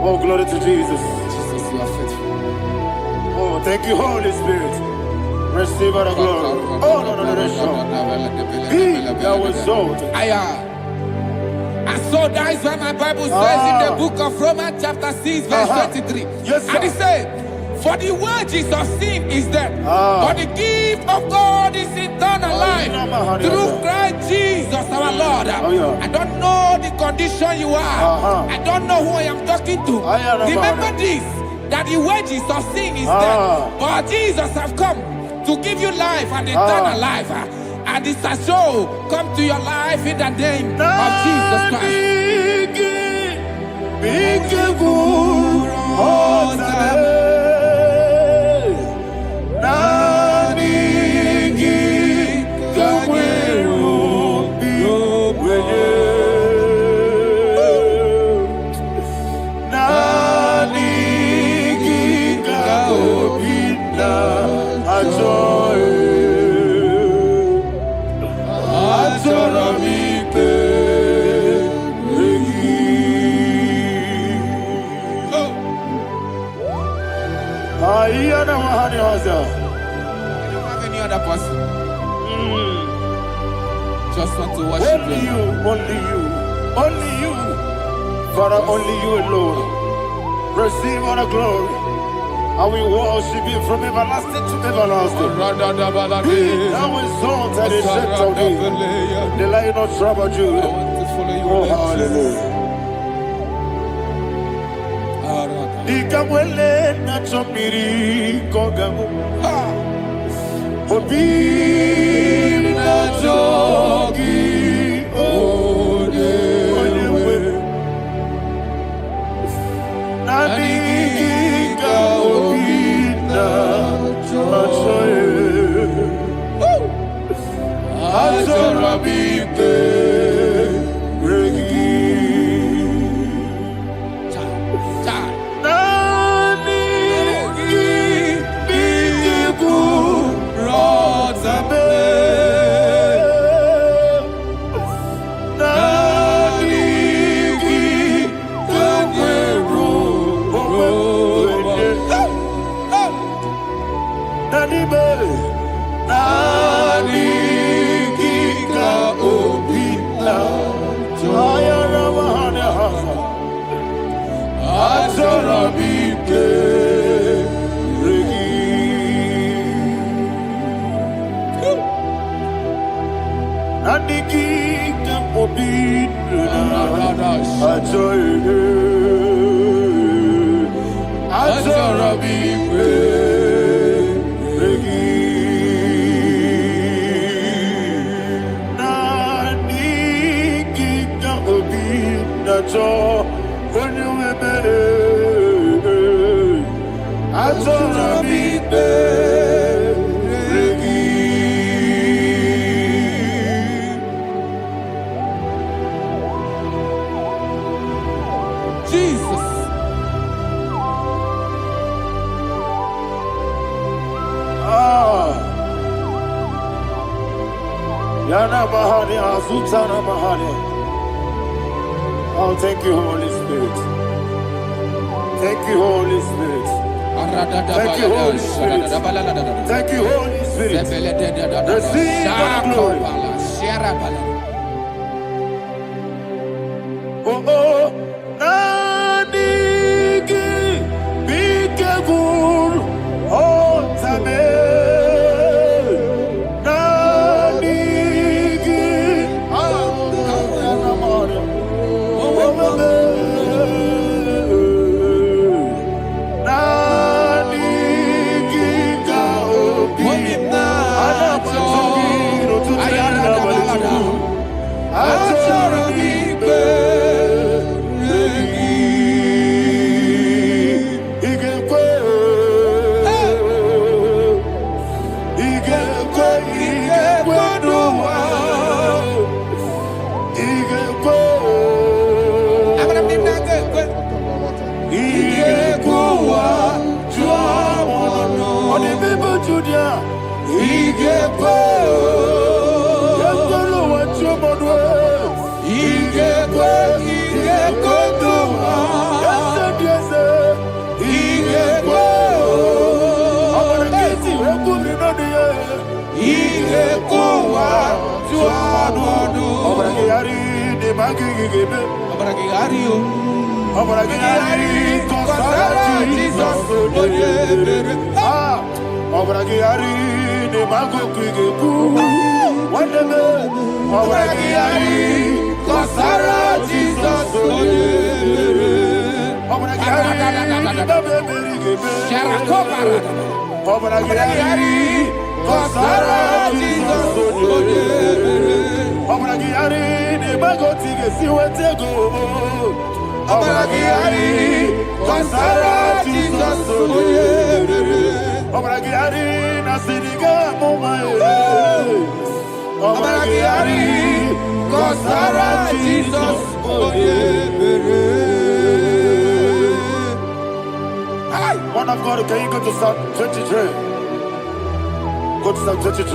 Oh, glory to Jesus. Jesus, you are faithful. Oh, thank you, Holy Spirit. Receive all the glory. Oh, no, Be thou exalted. And so that is why my Bible says in the book of Romans chapter 6 verse 23. Yes, sir. And it says, for the wages of sin is death, but the gift of God is eternal life through Christ Jesus our Lord. I don't know the condition you are. I don't know who I am talking to. Remember this, that the wages of sin is death, but Jesus has come to give you life and eternal life. And this shall come to your life in the name of Jesus Christ. I don't have any other person. Just want to worship only you, only you, Father, only you alone. Receive all the glory. I will worship you from everlasting to everlasting. Be thou exalted, the Ancient of Days, the Lion of tribe of Judah. Oh, hallelujah. Ikamwele na chomiri kogamu. Obi na jogi odewe. Nabigika obi na jogi. Azorabike regi. Oh, thank you, Holy Spirit. Thank you, Holy Spirit. Thank you, Holy Spirit. Thank you, Holy Spirit. Receive the glory. Oh, oh, Nanigi, Bigagul, oh, Tame. On the people Judea. IGBO. Yes, the Lord, your mother. IGBO. IGBO. Yes, sir. IGBO. I'm gonna get you. I'm going to the air. IGBO. Tuamono. I'm gonna get you. The Maggie give me. I'm gonna get you. I'm gonna get you. Jesus. Ah. I'm gonna get you. The Maggie give me. One day. I'm gonna get you. Jesus. I'm gonna get you. Sharakobara. I'm gonna get you. Jesus. I'm gonna get the mago tige see what they go. I'm gonna get Jesus. I'm gonna get Nasiriga Moma. I'm gonna get Jesus. One of God, can you go to Psalm 23? Go to Psalm 23,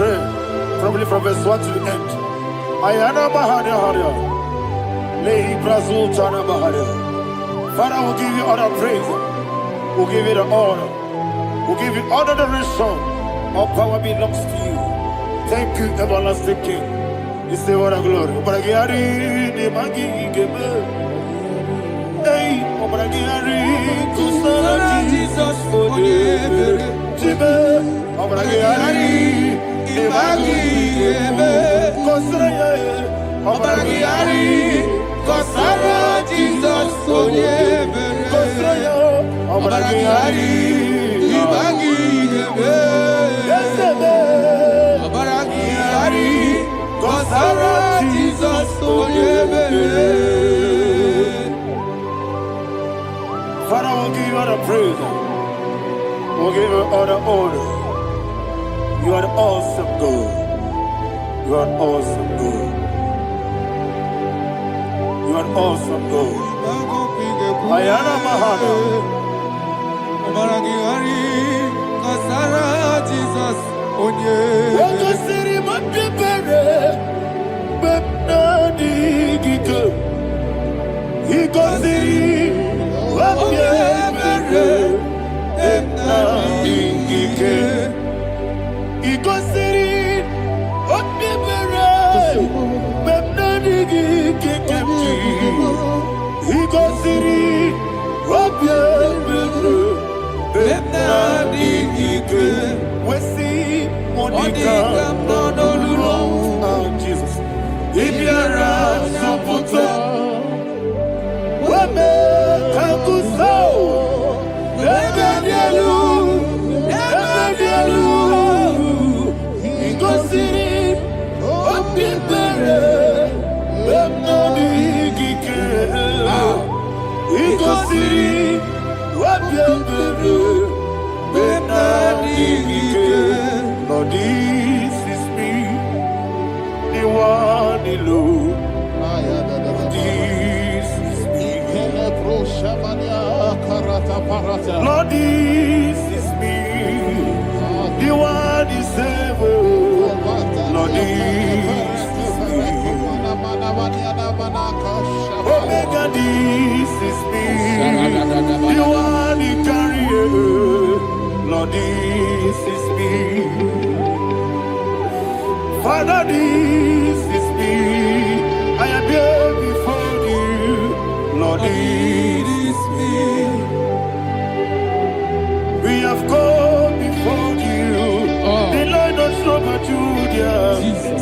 probably from verse 1 to the end. Ayana Mahania Haria. Lehi Brazil Chana Mahania. Father, we'll give you all the praise. We'll give you the honor. We'll give you all the adoration. All power belongs to you. Thank you, everlasting King. You say what a glory. Obragiari, the Magi, Gebe. Hey, Obragiari, Kusara, Jesus, for you. Jibe, Obragiari, the Magi, Gebe. Kosara, Obragiari, Kosara, Jesus, for you. Kosara, Obragiari, the Magi, Gebe. Yes, Obragiari. Kosara, Jesus, Father, we'll give you all the praise. We'll give you all the honor. You are the awesome God. You are an awesome God. You are an awesome God. Ayana Mahana. Kosara, Jesus, Waka City, my people. Bepnadi Giko. He goes in. Bepnadi Gike. He goes in. Bepnadi Gike. He goes in. Bepnadi Gike. We see Monica. Oh, Jesus. Ibiara Sopoto Wame Kakuso Ebedielu Igosiri Opipere Bemnodi Gike Igosiri Opipere Bemnodi Gike. Lord, this is me, the one alone. This is me. Lord, this is me, the one is able. Lord, this is me. Omega, this is me, the one in carrier. Lord, this is me. Father, this is me. I am here before you. Lord, this is me. We have come before you. The Lord of Struggle Judah.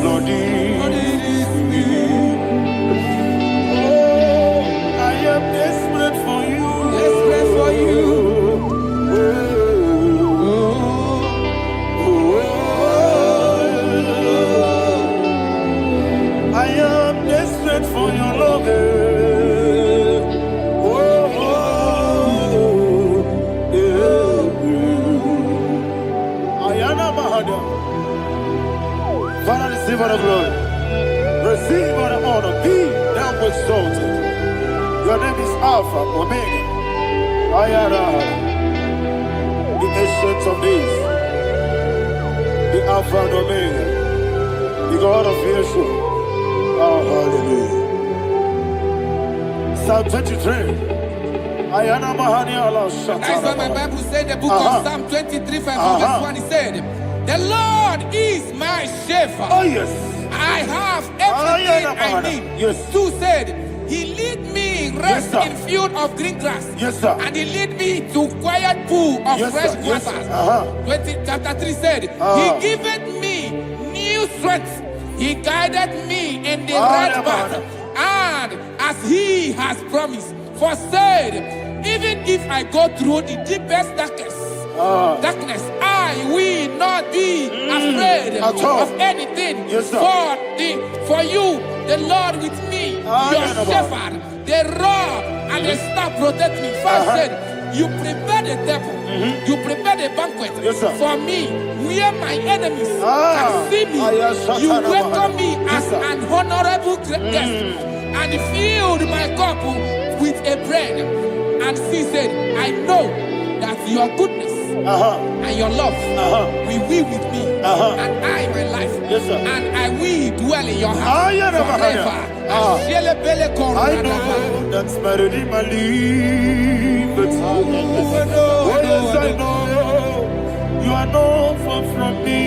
Lord, this is me. Oh, I am desperate for you. Desperate for you. I am desperate for your love. Ayana Mahada. Father, receive all the glory. Receive all the honor. Be thou exalted. Your name is Alpha, Omega. Ayana. The ancient of days. Alpha and Omega, the God of creation. Oh, hallelujah. Psalm 23. Ayana Mahani Allah Shatana. That's why my Bible said in the book of Psalm 23, verse 1, it said, the Lord is my shepherd. Oh, yes. I have everything I need. Yes. 2 said, he lead me rest Yes, in field of green grass. Yes, sir. And he lead me to quiet pool of Yes, fresh sir. Yes, waters. sir. Chapter 3 said, he giveth me new strength. He guided me in the right path. And as he has promised, for said, even if I go through the deepest darkness, I will not be afraid of anything. Yes, sir. For you, the Lord with me, your shepherd, the rod and the staff protect me. First said, you prepare the table, you prepare the banquet for me, where my enemies can see me. You welcome me as an honorable guest, and filled my cup with a bread. And she said, I know that your goodness and your love will be with me, and I, my life, and I will dwell in your house forever. I know that's my Redeemer liveth. Oh, yes, I know you are not far from me.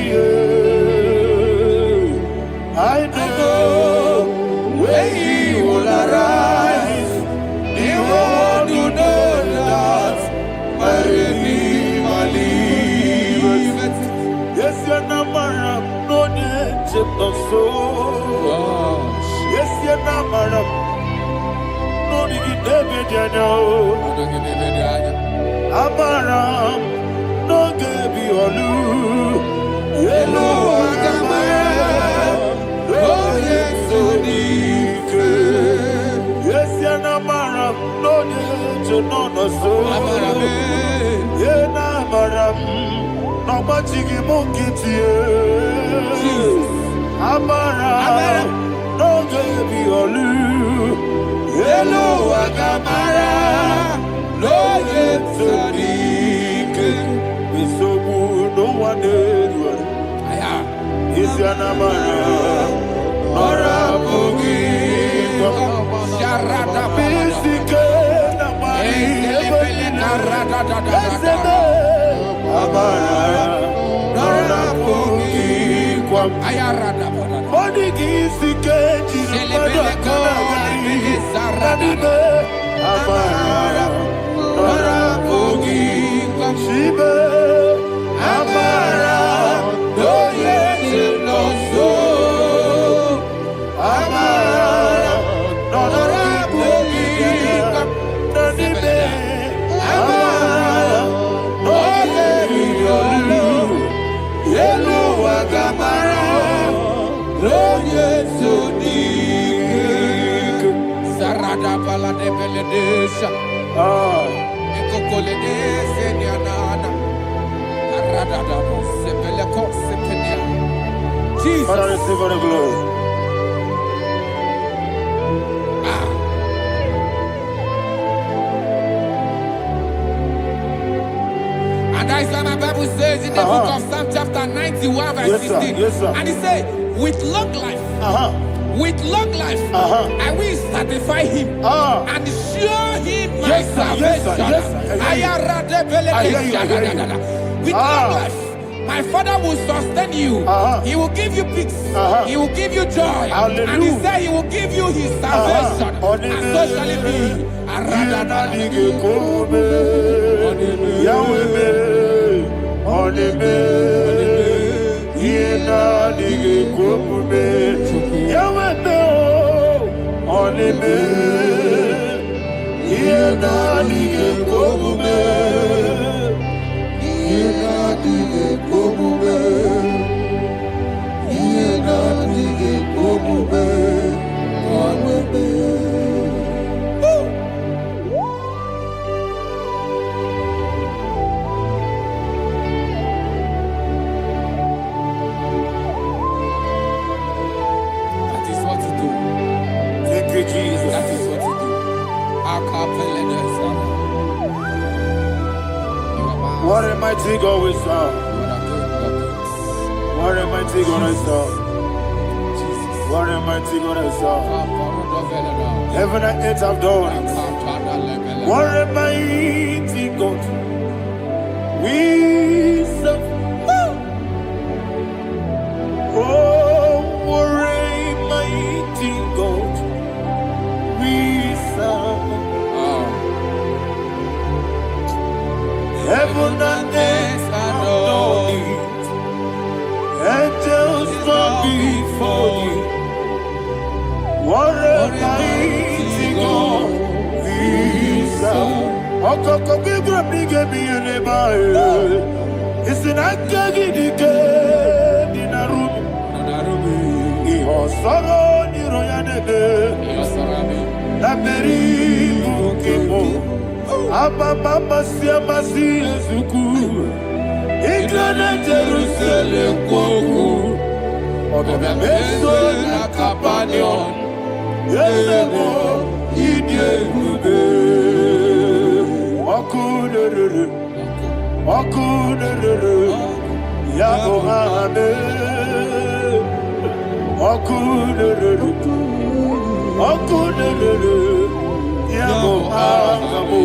I know when he will arise, the world will know that my Redeemer liveth. Yes, you're not my no need of soul. Yes, you're not my no need David, Amaram, no Gaby Olu, Yellow Agamara, oh yes, so deep. Yes, you're not Maram, no need to know no soul. Yena Maram, no Machigi Monkey, Amaram, no Gaby Olu, Yellow Agamara. No yet so deep. We so good, no one did. Is your number? Nora Bogi. Sharada Bisike Namari. Nora Bogi. Ayarada. Body Gisike. Amara. Nora Bogi. Shibe. Amara. No yes no so. Amara. Nora Bogi. Nanibe. Amara. No yes Yelo Agamara. No yes so deep. Sarada bala de beledesha. Ekokole seniana. Arada da sebele ko sepenia. Jesus. Father, receive all the glory. And that's why my Bible says in the book of Psalm chapter 91 verse 16. Yes, sir. And it says, with long life, I will satisfy him and show him my salvation. With long life, my Father will sustain you. He will give you peace. He will give you joy. Hallelujah. And he said he will give you his salvation. And so shall it be. What a mighty God we serve. What a mighty God I serve. What a mighty God I serve. Heaven and earth have done it. What a mighty God we serve. Oh, what a mighty God we serve. Heaven and earth have done it. Angels bow before you. What a mighty God we serve. Okoko bigro bige bi ene bae. Isina kagi dike dinaru. Iho soro ni royanebe. La meri bukimo. Ababa masia masi ezuku. Igrana Jerusalem koku. Obe meso na kapanion. Yesemo idye gube. Okunere. Okunere. Yabohane. Okunere. Okunere. Yabohane.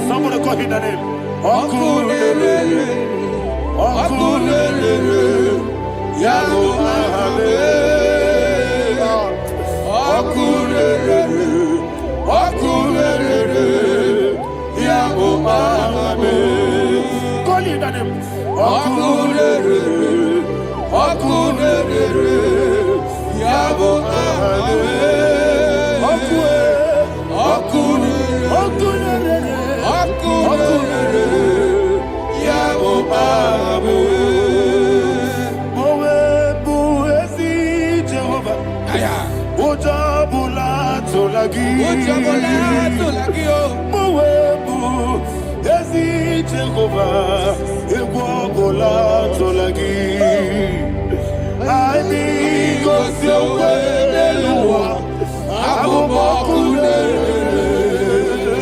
Somebody call him the name. Okunere. Okunere. Yabohane. Okunere. Okunere. Yabohane. Call him the name. Okunere. Okunere. Yabohane.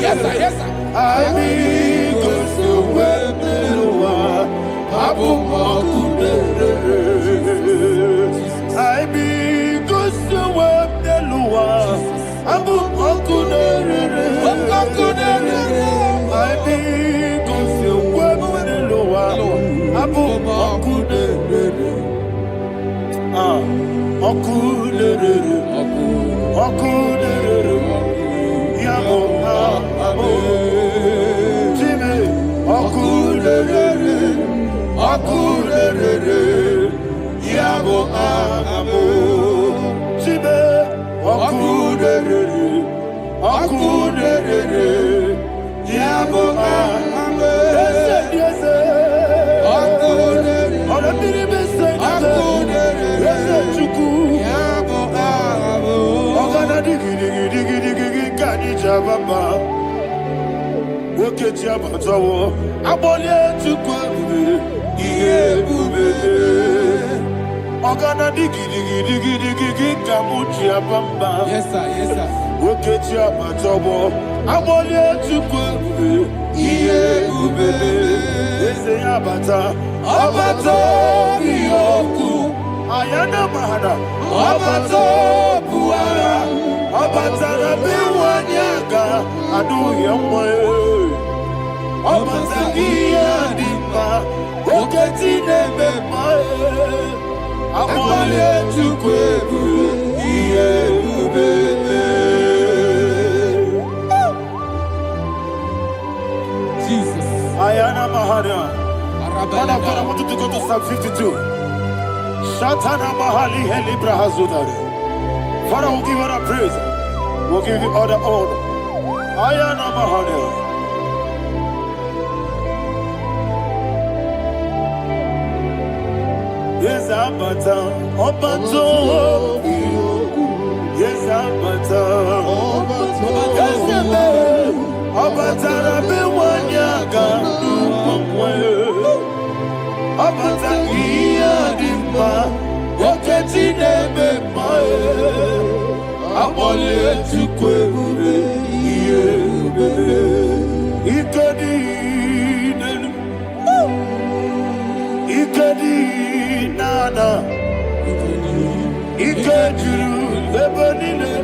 Yes, sir. Yes, sir. Yes, sir. Yes, sir. Ayana mahana, abato buara, abatara biwanyaga, adu yamwe, abatagia dimba, oketi nebe mae, abale tukwebu, iye ubebe. Jesus. Ayana mahana. Man of God, I want you to go to Psalm 52. Shatana Mahali Helibra Hazudari. Father, we'll give you the praise. We'll give you all the honor. Ayana Mahali. Yes, Abata. Obato. Yes, Abata. Yes, Abata. Rabbi Wanyaga. Abata iya dimba, oketi nebe mae, abole tukwe ube iye ube, ikadi nenu, ikadi Nana. Ikejuru Ebenine.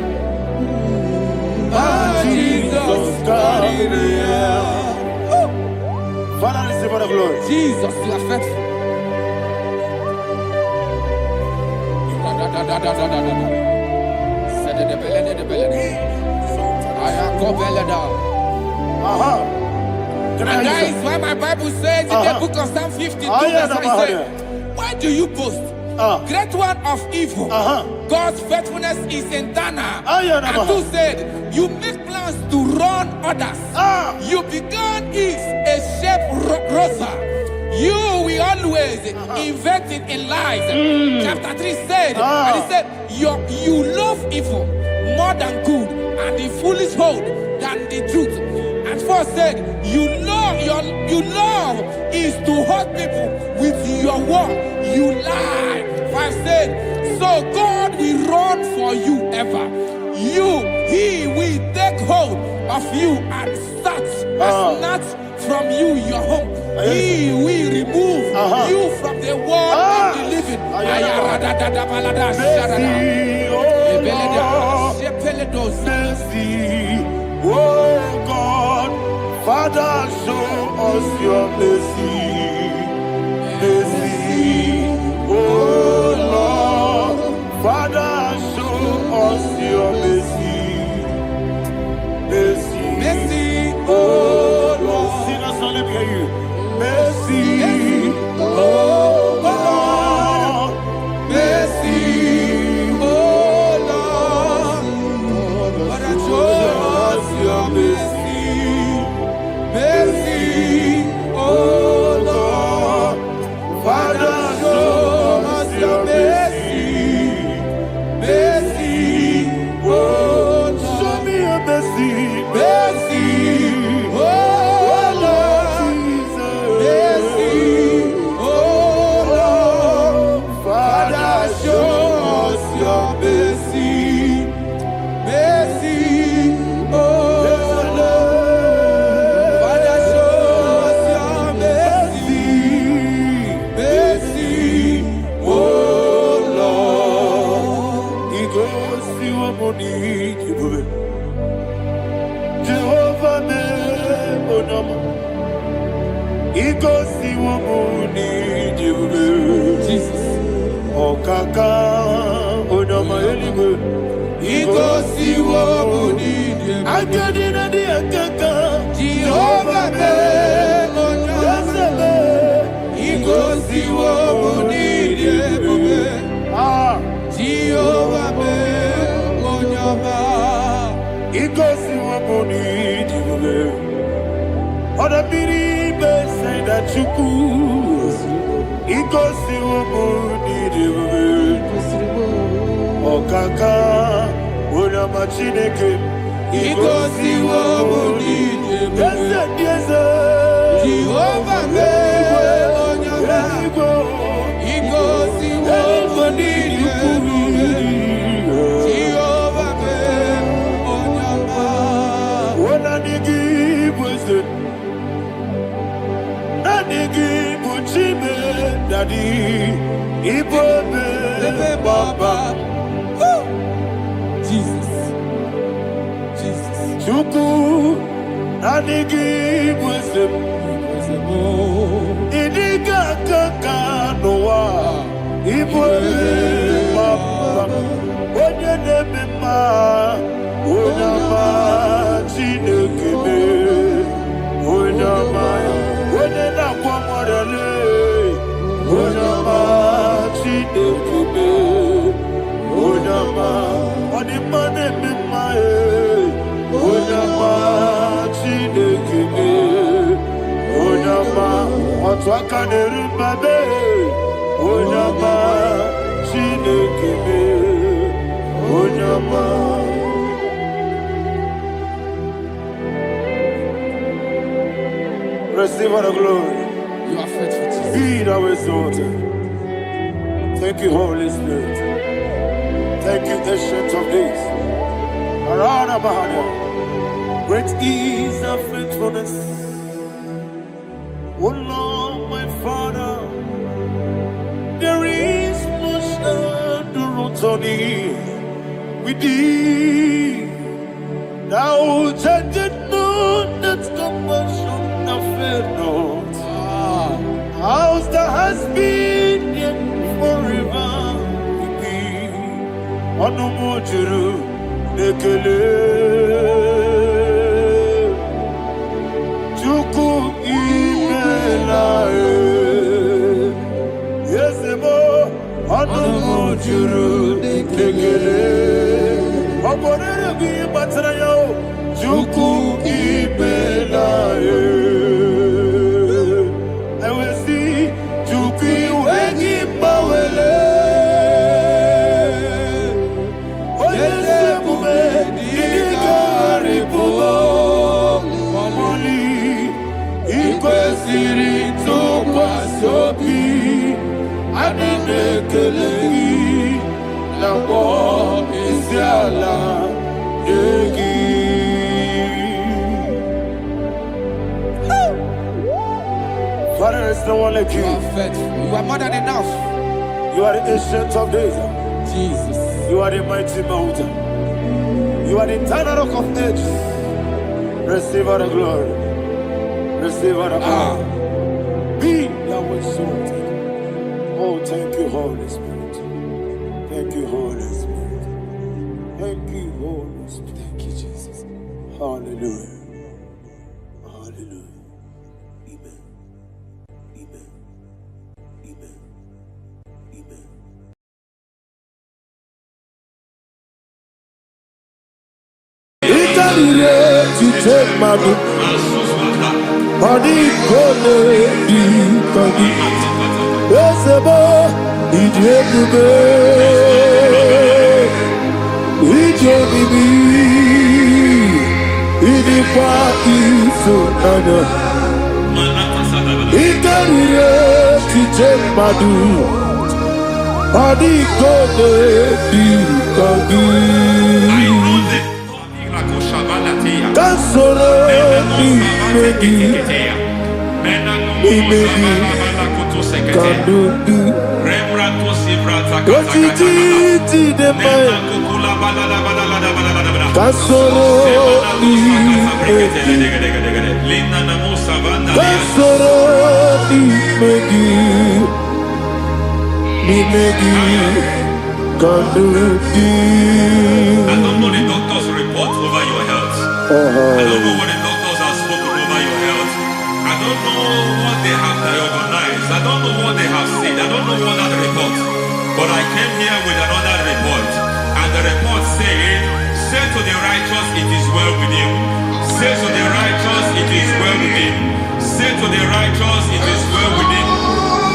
Jesus carried Father, receive the glory. Jesus, you are faithful. And that is why my Bible says in the book of Psalm 52, verse 37, why do you boast? Great one of evil. God's faithfulness is eternal. And who said, you make plans to run others. You began is a shape rosa. You will always invent it in lies. Chapter 3 said, and he said, you love evil more than good, and the foolish hold than the truth. And 4 said, you love is to hurt people with your word. You lie. 5 said, so God will run for you ever. He will take hold of you and snatch from you your home. He will remove you from the world of the living. Oh God, Father, show us your mercy. Mercy, oh Lord, Father, show us your mercy. Mercy, mercy, oh Lord. Sinners, let me hear you. Mercy, oh Lord. Mercy, oh Lord. Father, show us your mercy. Mercy, oh Lord. Father, show us your mercy. Mercy, oh Lord. Show me your mercy. Mercy, oh Lord. Mercy, oh Lord. Father, show us your mercy. Mercy, oh Lord. Father, show us your mercy. Mercy, oh Lord. He goes to a money. Jehovah me onama. He goes to a money. Jesus. Oh kaka onama eligwe. He goes to a money. I get in the kaka. Jehovah me onama. He goes to a money. Jehovah me onama. He goes to a money. Other people say that you could. He goes to a money. Oh kaka, una machineke. He goes to a money. Yes, Jehovah me onyama. He goes to a money. Jehovah me onyama. When I give wisdom, I give uchime, daddy. Ibobe baba. Jesus. Chuku, I give wisdom. Idiga kaka noa. Ibobe baba. Onye nebe ma. Onama chinekebe. Onama. Onena kwa morele. Onama chinekebe. Onama. Onimane mimae. Onama chinekebe. Onama. Otwaka nerumbabe. Onama chinekebe. Onama. Receive all the glory. You are faithful, Jesus. Be thou exalted. Thank you, Holy Spirit. Thank you, Ancient of Days. Arana Bahana. Great is thy faithfulness. Oh Lord, my Father, there is with thee. Thou judgest not that compassion of not. How's the has been yet forever with thee? Onomojuru nekele Juku imelae Yesebo Onomojuru nekele Oborere bi matrayo Juku imelae I will see Juku wegi bawele Father, there's no one like you. You are faithful. You are more than enough. You are the ancient of days. Jesus. You are the mighty mountain. You are the eternal rock of ages. Receive all the glory. Receive all the honor. Be thou exalted. Oh, thank you, Holy Spirit. Thank you, Holy Spirit. Thank you, Holy Spirit. Thank you, Jesus. Hallelujah. Hallelujah. Amen. Amen. Amen. Amen. Itarire tite madu Madi kone di kagi Esebo Ije bube Ije bibi Idi kwa iso nanya Itarire tite madu Madi kone di kagi Kasoro imegi kadudu Ojiji deme Kasoro imegi Kasoro imegi Imegi kadudu I don't know the doctor's report over your health. I don't know what the doctors have spoken over your health. I don't know what they have diagnosed. I don't know what they have said. I don't know what that report. But I came here with another report. And the report said, say to the righteous, it is well with him. Say to the righteous, it is well with him. Say to the righteous, it is well with him.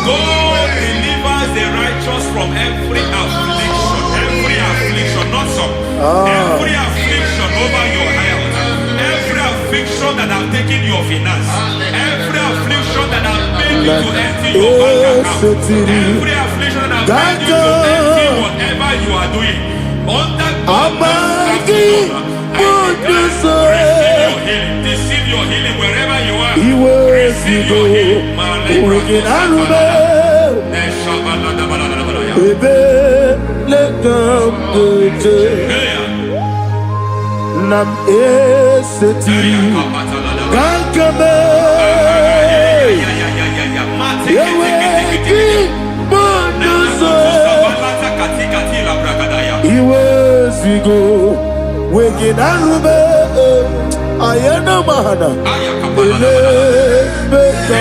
God delivers the righteous from every affliction. Every affliction, not some. Every affliction over your health. Every affliction that have taken your finance. Every affliction that have made you to empty your bank account. Every affliction that have made you to empty whatever you are doing. Under God, receive your healing. Receive your healing wherever you are. Receive your healing. Nam eseti kankame Yeweki bonuso Iwe sigo Wegin arube Ayana mahana Ele beka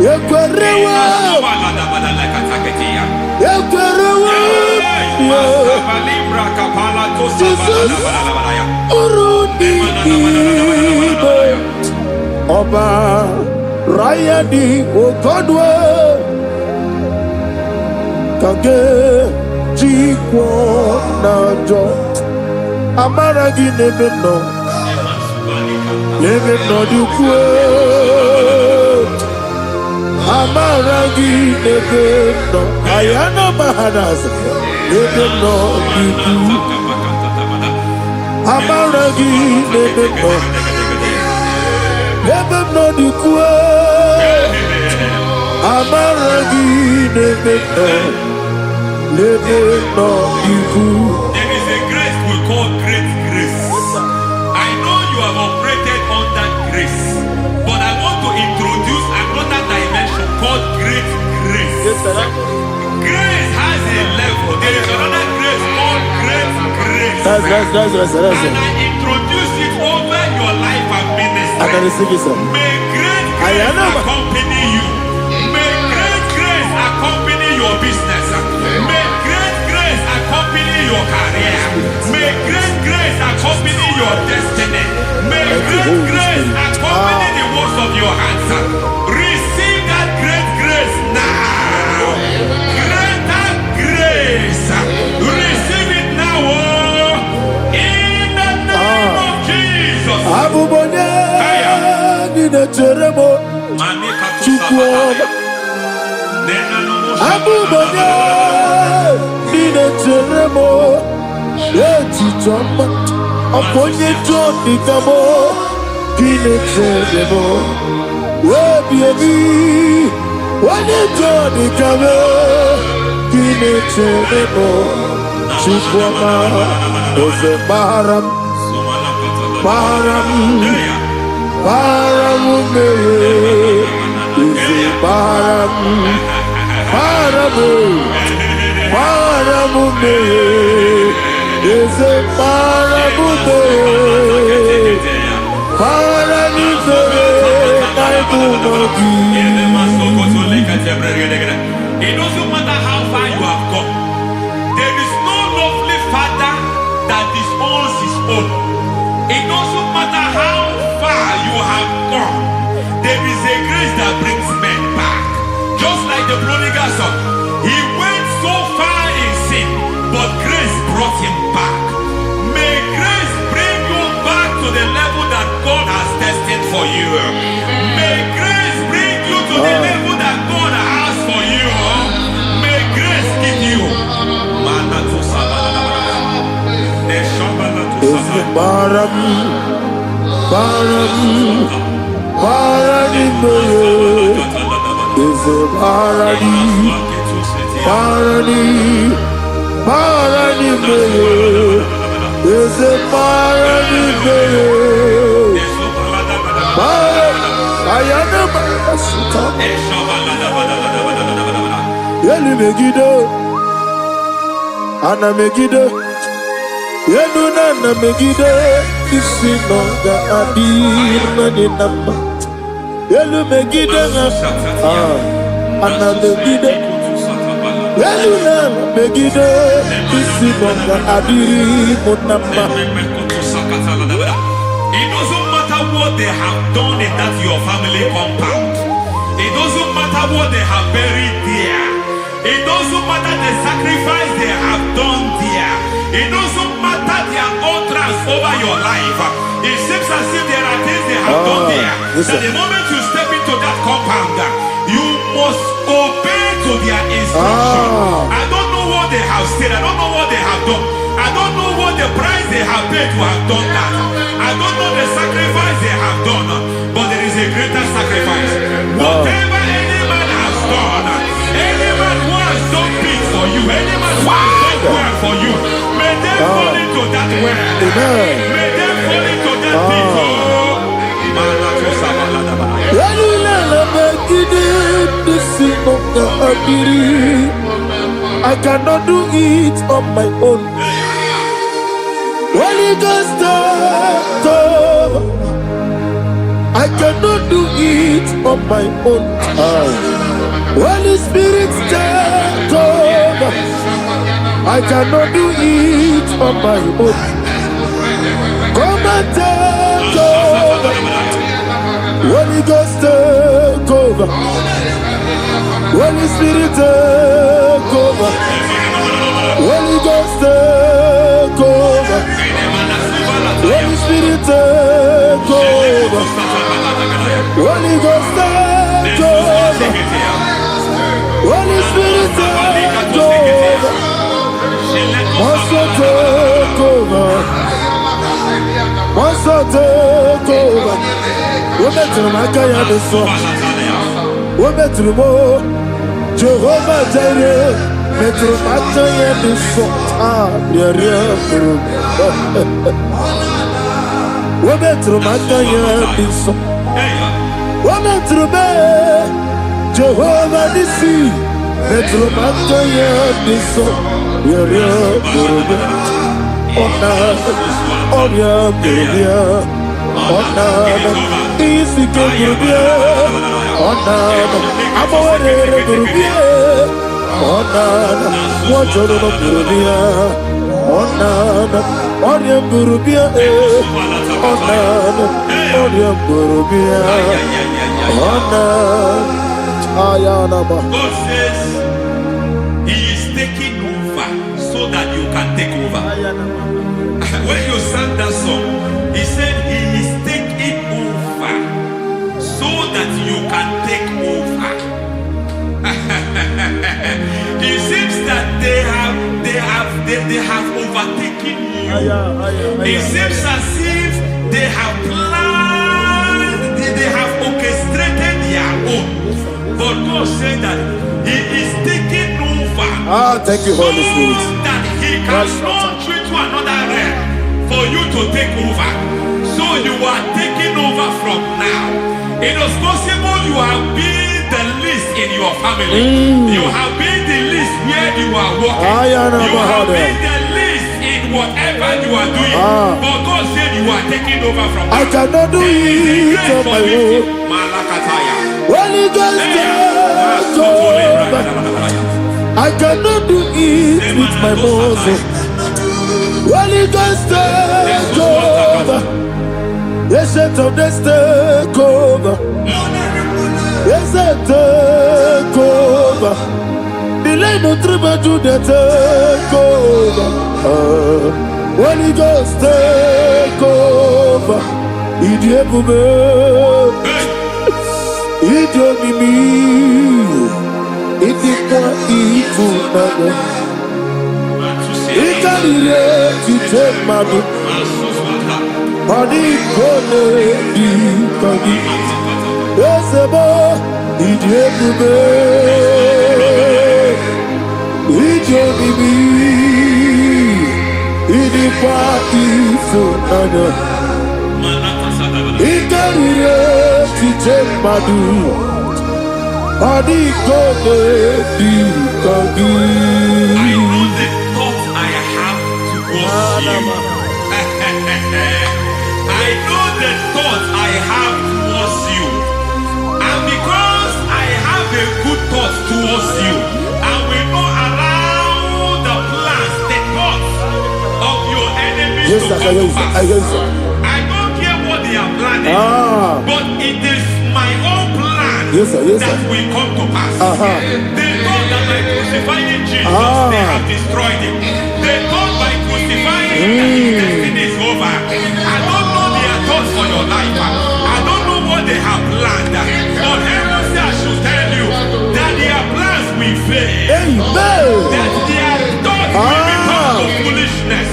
Yekwerewa Yekwerewa Jesus Urudi Ibe Oba Rayadi Okodwe Kage Jikwo Najo Amaragi Nebeno Nebeno Dukwe Amaragi Nebeno Ayana Mahanas Nebeno Dukwe Amaragi Nebeno Nebeno Dukwe Amaragi Nebeno let it not be good. There is a grace we call great grace. I know you have operated under grace, but I want to introduce another dimension called great grace. Grace has a level. There is another grace called great grace. That's And I introduce it over your life and ministry. I can receive it, sir. May great grace accompany you. May great grace accompany your business. May great grace accompany your career. May great grace accompany your destiny. May great grace accompany the works of your hands. Receive that great grace now. Greater grace. Receive it now. In the name of Jesus. Aponye Johnny Gamo, Pinetemo, baby, when you Johnny Gamo, Pinetemo, Chikwama, Ose Baram, Ose Baram, is a parabute, It doesn't matter how far you have gone. There is no lovely father that disowns his own. It doesn't matter how far you have gone. There is a grace that brings men back. Just like the prodigal son. He went so far in sin, but grace brought him back. May grace bring you back to the level that God has destined for you. May grace bring you to the level that God has for you. May grace give you. Ana Megiddo, Yenuna Megiddo, Isinonga Adir Maninama, Yelu Megiddo, Ana Megiddo, Yenuna Megiddo, Isinonga Adir Munama. It doesn't matter what they have done in that your family compound. It doesn't matter what they have buried there. It doesn't matter the sacrifice they have done there. It doesn't matter their utterance over your life. It seems as if there are things they have done there. That the moment you step into that compound, you must obey to their instruction. I don't know what they have said. I don't know what they have done. I don't know what the price they have paid to have done that. I don't know the sacrifice they have done. But there is a greater sacrifice. Whatever any man has done, any man who has done things for you, any man who has done well for you, may they fall into that well. May they fall into that pit. I cannot do it on my own. Holy Ghost, come. I cannot do it on my own. Holy Spirit, come. I cannot do it on my own. Come and take over. Holy Ghost, come. Holy Spirit, come. Holy Ghost, come. Holy Spirit, come. Holy Ghost, come. Holy Spirit, come. Master, take over. Master, take over. We're better than I can do. We're better than Jehovah Jireh. Metro Mato Yedu Sota, Yeriaburu. Metro Mato Yedu Sota. Metro Be, Jehovah Nissi. Metro Mato Yedu Sota, Yeriaburu. Ona Burubia, Ona Isi Burubia, Ona Amore Burubia. Onana, Wajoro Burubia, Onana, Oriam Burubia, Onana, Oriam Burubia, Onana, Ayanaba. God says He is taking over so that you can take over. When you sang that song, He said He is taking over so that you can take over. It seems that they have overtaken you. It seems as if they have planned, they have orchestrated their own. But God said that He is taking over. Thank you, Holy Spirit. So that He can launch you to another realm for you to take over. So you are taking over from now. It is possible you have been the least in your family. You have been the least where you are working. You have been the least in whatever you are doing. But God said you are taking over from now. I cannot do it on my own. Holy Ghost, take over. I cannot do it with my muscle. Holy Ghost, take over. Yes, of this take over. Yes, take over. Delay no trouble to the take over. Holy Ghost, take over. Idiebube, Idiomimi, Idikwa Ifunana. Ikarire Titemadu. Mani kone di kagi, esebo idiebube, idiomimi, idikwa ifunana, ikarire titemadu, mani kone di kagi. I know the thoughts I have towards you. I know the thoughts I have towards you. And because I have a good thought towards you, I will not allow the plans, the thoughts of your enemies to come to pass. I don't care what they are planning, but it is my own plan that will come to pass. They thought that by crucifying Jesus, they have destroyed him. They thought by crucifying him that his destiny is over. I don't know their thoughts for your life. I don't know what they have planned. But heaven says I should tell you that their plans will fail. That their thoughts will become to foolishness.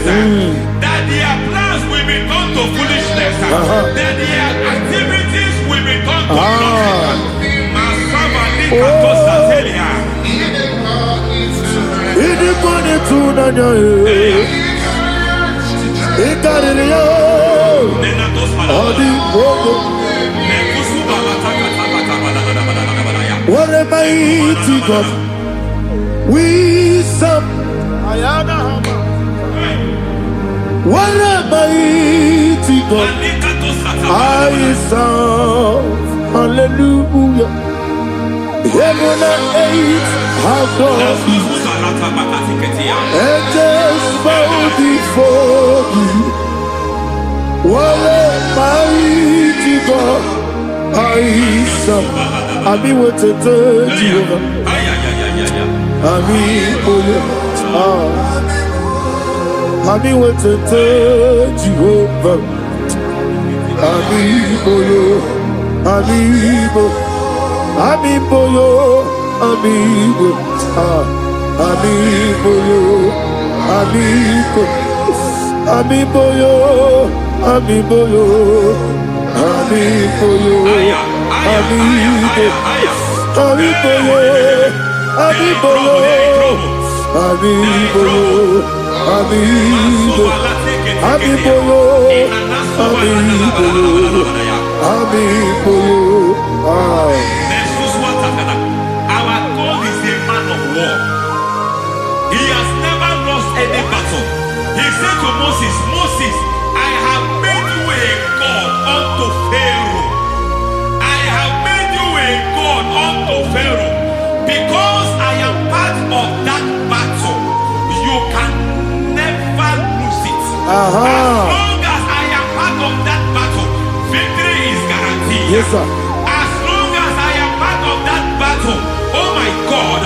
That their plans will become to foolishness. That their activities will become to nothing. What a mighty God we serve. What a mighty God I serve. Hallelujah. Heaven and earth have done it. Angels bow before you. What a mighty God I serve. I mean what to tell Jehovah. I mean I mean what to tell Jehovah. I mean Amiboyo, amigo, amiboyo, amigo, amiboyo, amiboyo, amiboyo, amigo, amiboyo, amiboyo, Amigo, amigo, amigo, amigo, amigo. Our God is a man of war. He has never lost any battle. He said to Moses, Moses, I have made you a God unto Pharaoh. I have made you a God unto Pharaoh. Because I am part of that battle, you can never lose it. As long as I am part of that battle, victory is guaranteed. Yes, sir. As long as I am part of that battle, oh my God,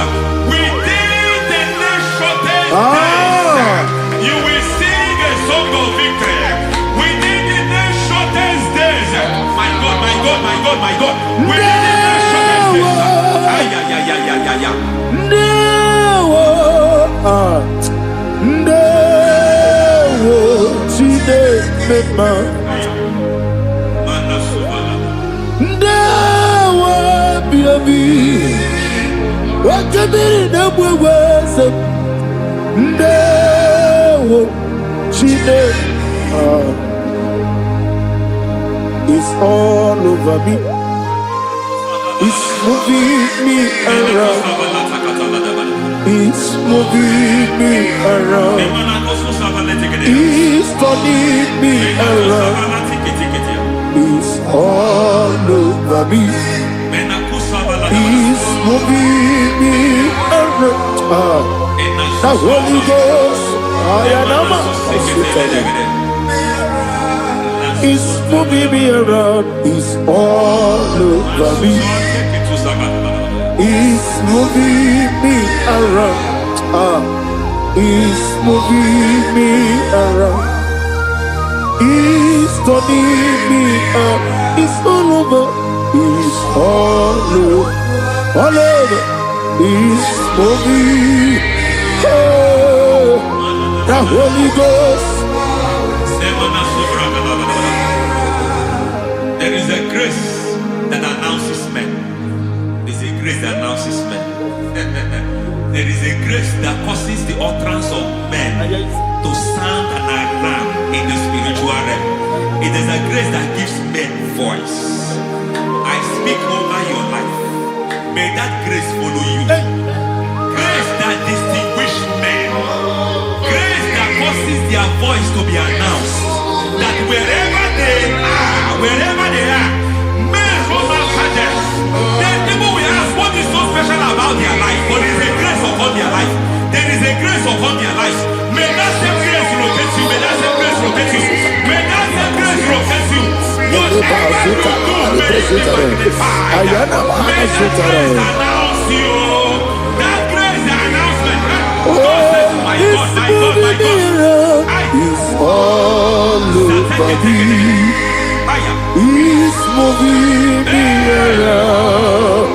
within the next shortest days, you will sing a song of victory. Within the next shortest days, my God, my God, my God, my God, within the next shortest days, it's all over me. It's moving me around. It's moving me around. It's turning me around. It's all over me. It's moving me around. The Holy Ghost, it's moving me around. It's all over me. It's moving me around. It's moving me around. It's turning me up. It's all over. It's all over. All over. It's moving. Oh, the Holy Ghost. There is a grace that announces men. There's a grace that announces men. There is a grace that causes the utterance of men to sound an alarm in the spiritual realm. It is a grace that gives men voice. I speak over your life. May that grace follow you. Grace that distinguishes men. Grace that causes their voice to be announced. That wherever they are, men come after them. Then people will ask, what is so special about their life? But there is a grace upon their life. There is a grace upon their life. May that same grace rotate you. May that same grace rotate you. May that same grace rotate you. Whatever you do, may it be magnified. May that grace announce you. That grace announcement. God says, my God, my God, my God. It's all over me. It's moving me around.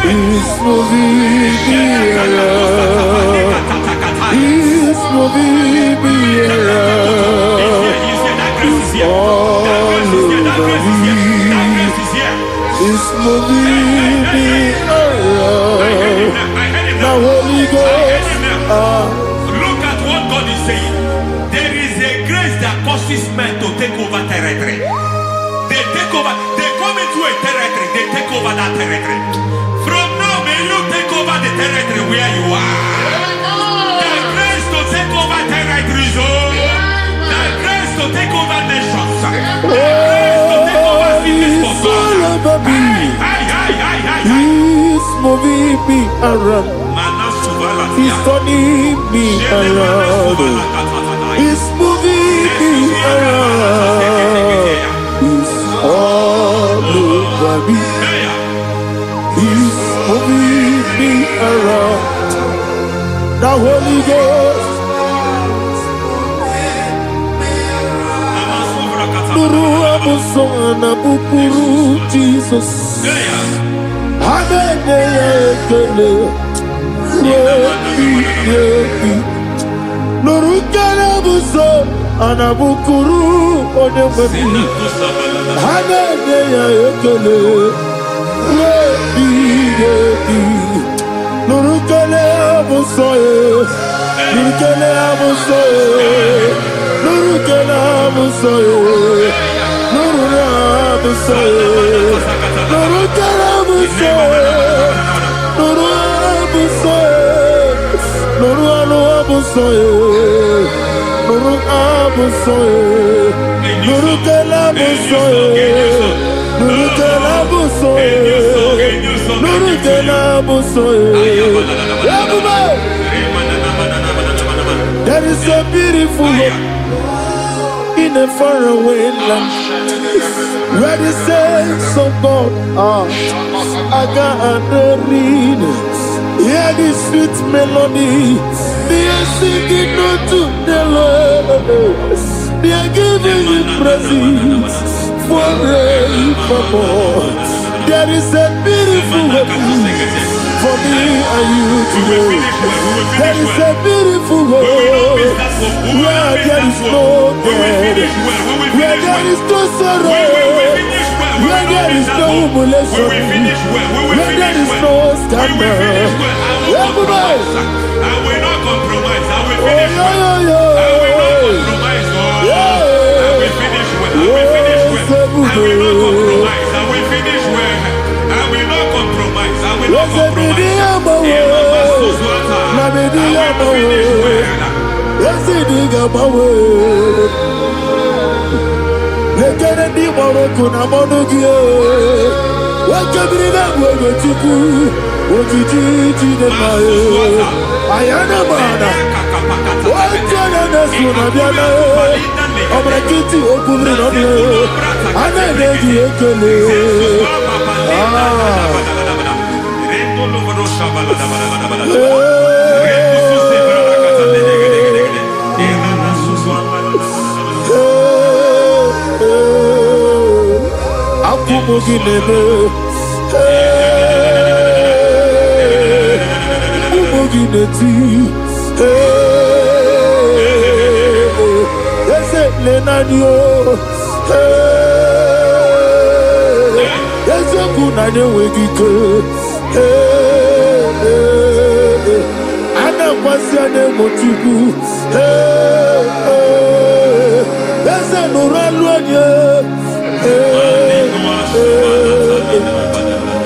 It's moving me around. It's moving me around. It's all over me. It's moving me around. The Holy Ghost. Look at what God is saying. There is a grace that causes men to take over territory. They take over. They come into a territory. They take over that territory. From now, may you take over the territory where you are. The grace to take over territories. The grace to take over nations. The grace to take over cities for God. He's moving me around. He's turning me around. He's moving me around. He's all over me. He's moving me around. The Holy Ghost. Nuru amusona bukuru Jesus. Amen. Nurukana buso anabukuru onemani hanene ya ekele lebi Nurukana amusoye. Nurukele amusoye. Nurukele amusoye. Nurukele amusoye. Nurukele amusoye. Nurukele amusoye. Nurukele amusoye. Nurukele amusoye. Nurukele amusoye. Nurukele amusoye. Nurukele amusoye. There is a beautiful hope in a faraway land where the saints of God are. I got the read. Hear the sweet melody. They are singing unto the Lord. They are giving you praise forevermore. There is a beautiful hope for me and you today. There is a beautiful world where there is no death, where there is no sorrow, where there is no humiliation, where there is no scandal. Everybody, I will not compromise. I will oh, finish well. I will not compromise. I will finish well. I will finish well. I will not compromise. I will finish well. I will not compromise. I will not compromise.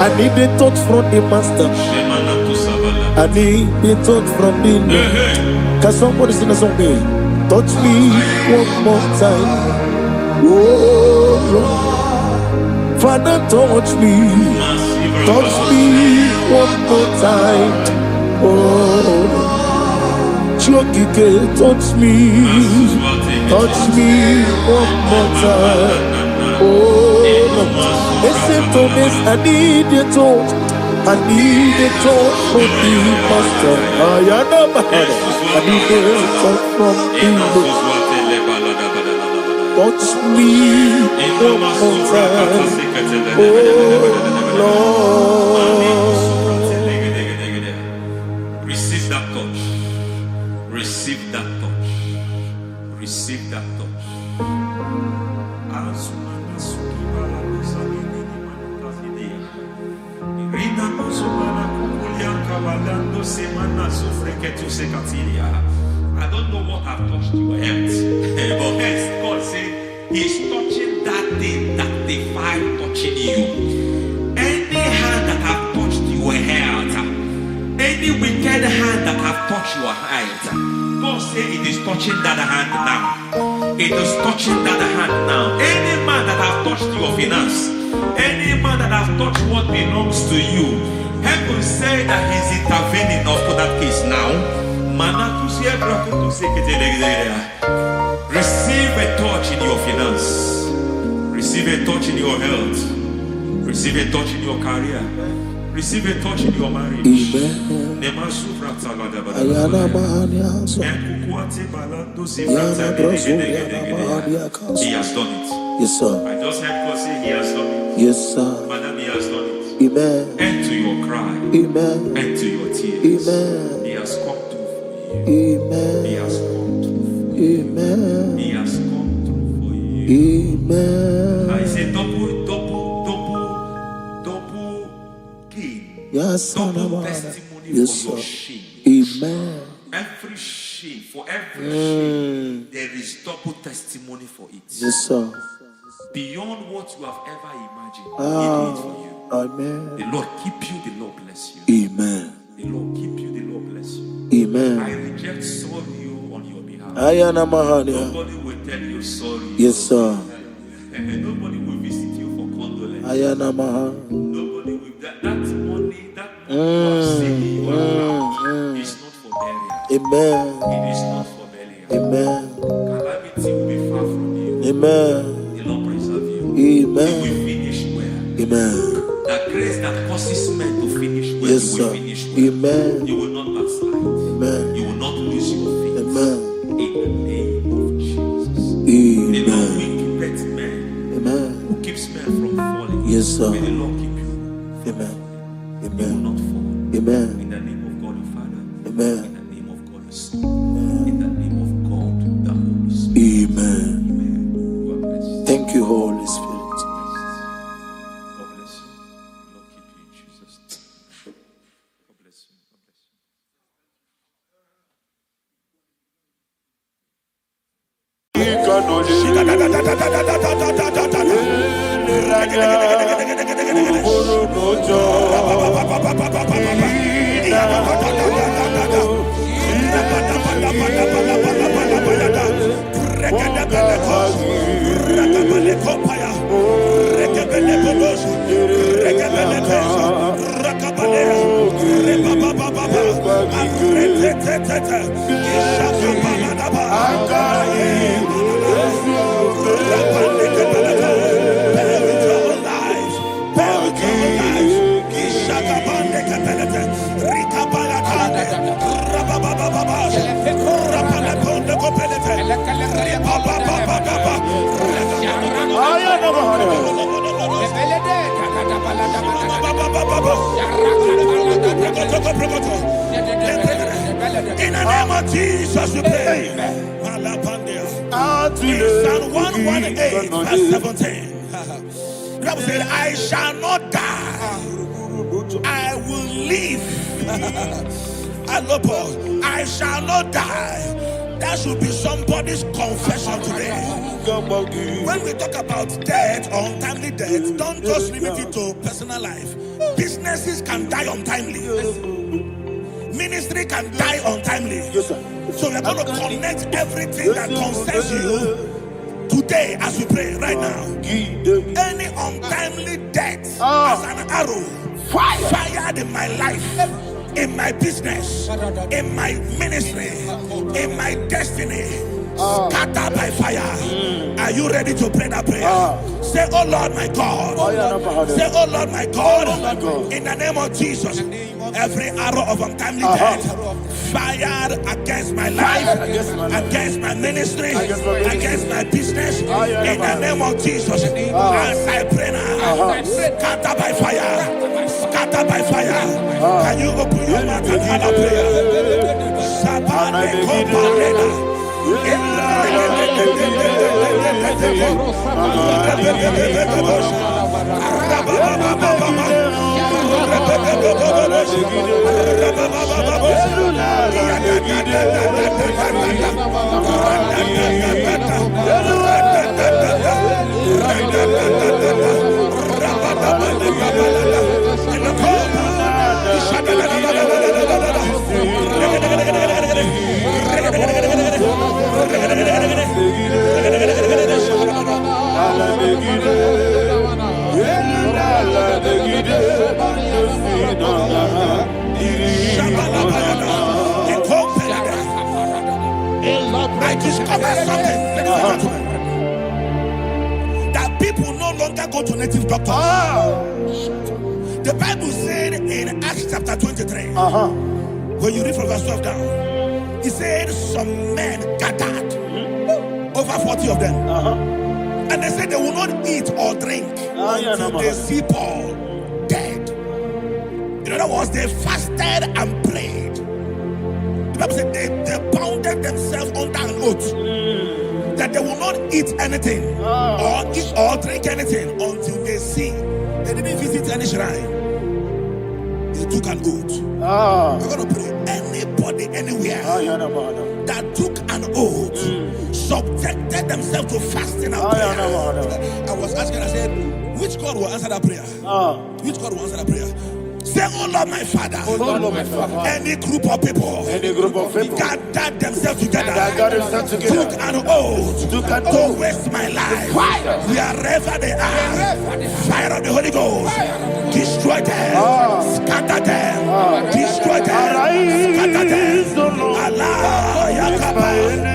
I need a touch from the master. I need a touch from the Lord. Can somebody sing a song here? Touch me one more time. Oh Lord. Father, touch me. Touch me one more time. Oh Chokike, touch me. Touch me one more time. Oh listen to this, I need your touch. I need a touch from the master. I need a touch from the Lord. Touch me one more time. Oh Lord. Receive that touch. Receive that touch. Receive that touch. I don't know what I've touched your health, but hence God said He's touching that thing that defied touching you. Any hand that have touched your health, any wicked hand that have touched your health, God said it is touching that hand now. It is touching that hand now. Any man that have touched your finance, any man that have touched what belongs to you, heaven say that He's intervening after that case now. Receive a touch in your finance. Receive a touch in your health. Receive a touch in your career. Receive a touch in your marriage. He has done it. Yes, sir. I just heard God say He has done it. Yes, sir. Madam, He has done it. Amen. End to your cry. Amen. End to your tears. Amen. He has come through for you. Amen. He has come through for you. Amen. He has come through for you. Amen. I say double gain. Yes, Double sir. testimony Yes, for your sir. shame. Amen. Amen. Every shame, for every shame, there is double testimony for it. Yes, sir. Beyond what you have ever imagined, He Ah, did it for you. amen. The Lord keep you, the Lord bless you. Amen. The Lord keep you, the Lord bless you. Amen. I reject sorrow on your behalf. Ayana Mahania. Nobody will tell you sorry. Yes, sir. And nobody will visit you for condolence. Ayana Maha. Nobody will. That money you have saved in your account is not for burial. Amen. It is not for burial. Amen. Calamity will be far from you. Amen. The Lord preserve you. Amen. You will finish well. Amen. That grace that causes men to finish well, Yes, you will sir. finish well. Amen. You will not backslide. Amen. You will not lose your faith. Amen. In the name of Jesus. The Lord Amen. will keep men. Amen. Who keeps men from falling. Yes, sir. May the Lord keep you. Amen. You will Amen. not fall. Amen. In the name of God the Father. Amen. In the name of God the Son. In the name of God the Holy Spirit. Amen. Amen. You are blessed. Thank you, Holy Spirit. God bless you. The Lord keep you in Jesus' name. God bless you. God bless you. In the name of Jesus, we pray. In Psalm 118, verse 17, the Bible said, I shall not die, I will live. I shall not die. That should be somebody's confession today. When we talk about death, untimely death, don't just limit it to personal life. Businesses can die untimely. Ministry can die untimely. Yes, sir. So we're going to connect everything that concerns you today as we pray right now. Any untimely death as an arrow fired in my life, in my business, in my ministry, in my destiny, scattered by fire. Are you ready to pray that prayer? Say, oh Lord my God. Say, oh Lord my God. In the name of Jesus, every arrow of untimely death fired against my life, against my ministry, against my business, in the name of Jesus, as I pray now, scattered by fire, scattered by fire. Can you open your mouth and have a prayer? I discovered something, ladies and gentlemen, that people no longer go to native doctors. The Bible said in Acts chapter 23, when you read from verse 12 down, it said some men gathered, over 40 of them, and they said they will not eat or drink until they see Paul dead. In other words, they fasted and prayed. The Bible said they bounded themselves under an oath that they will not eat anything or eat or drink anything until they see. They didn't visit any shrine. They he took an oath. We're going to pray. Anybody, anywhere that took an oath, subjected themselves to fasting and prayer. I was asking, I said, which God will answer that prayer? Which God will answer that prayer? Say, oh Lord, my Father. Oh Lord, my Father. Any group of people gathered themselves together, took an oath to waste my life. Wherever they are, fire of the Holy Ghost, destroy them, scatter them, destroy them, scatter them. Allah, Yakaba,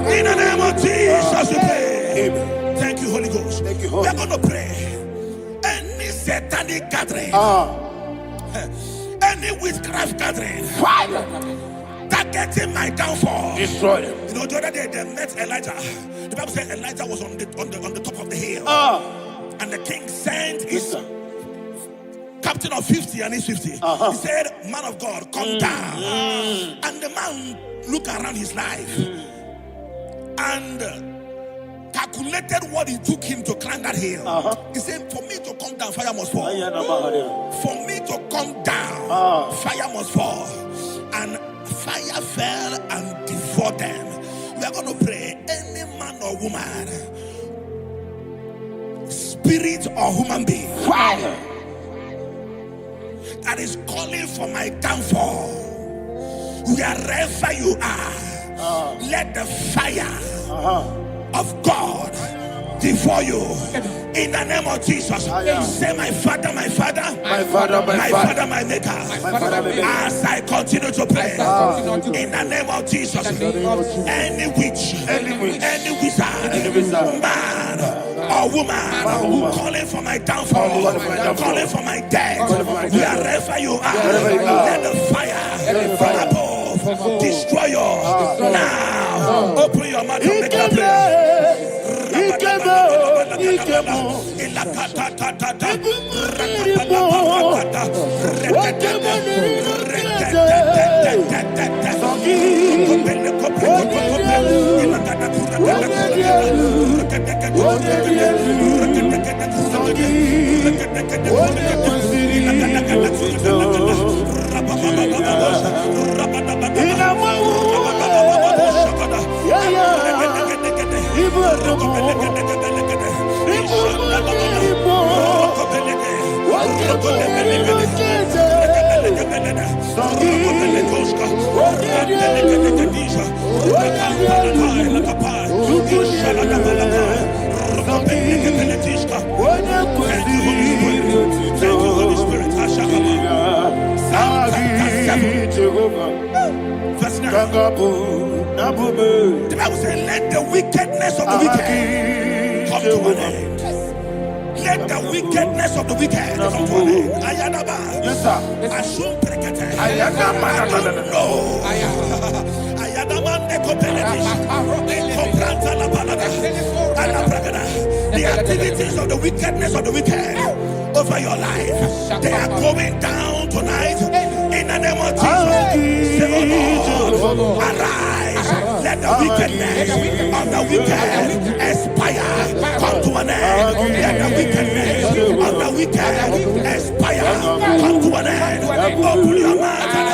in the name of Jesus, we pray. Thank you, Holy Ghost. We are going to pray. Any satanic gathering, any witchcraft gathering, targeting my downfall, destroy them. You know, the other day they met Elijah. The Bible said Elijah was on the top of the hill, and the king sent his captain of 50 and his 50. He said, man of God, come down. And the man looked around his life and calculated what it took him to climb that hill. He said, for me to come down, fire must fall. For me to come down, fire must fall. And fire fell and devoured them. We are going to pray. Any man or woman, spirit or human being, that is calling for my downfall, wherever you are, let the fire of God devour you in the name of Jesus. Say, my Father, my Father, my Father, my Father, my Maker. As I continue to pray in the name of Jesus, any witch, any wizard, man or woman calling for my downfall, calling for my death, wherever you are, let the fire from above destroy you now. Open your mouth and make a prayer. The Bible says, let the wickedness of the wicked come to an end. Let the wickedness of the wicked come to an end. Ayadaba. Yes, sir. Assume prekete. Ayadaba. No. Ayadaba nekopeletis. Ekopranta la balada. Alabragada. The activities of the wickedness of the wicked over your life, they are going down tonight in the name of Jesus. Say, oh Lord, arise. Let the wickedness of the wicked expire. Come to an end. Let the wickedness of the wicked expire. Come to an end. Open your mouth and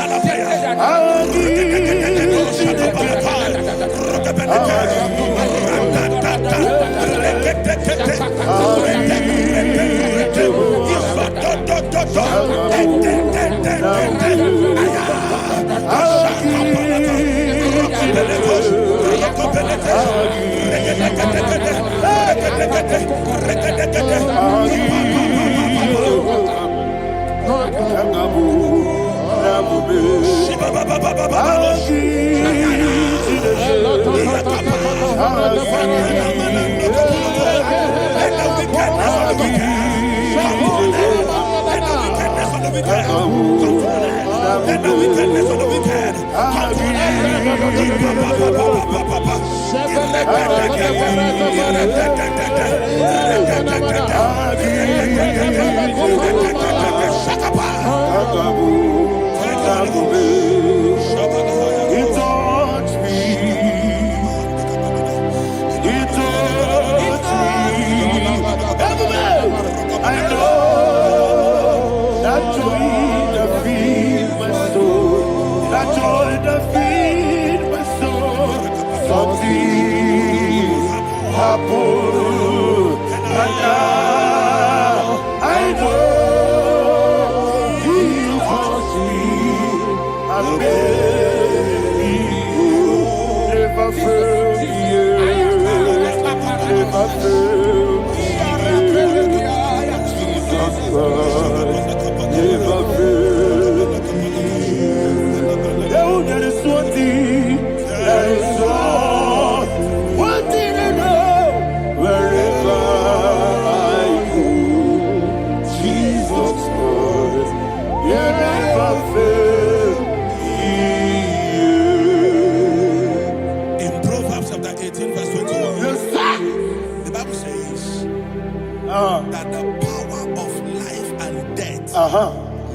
That the power of life and death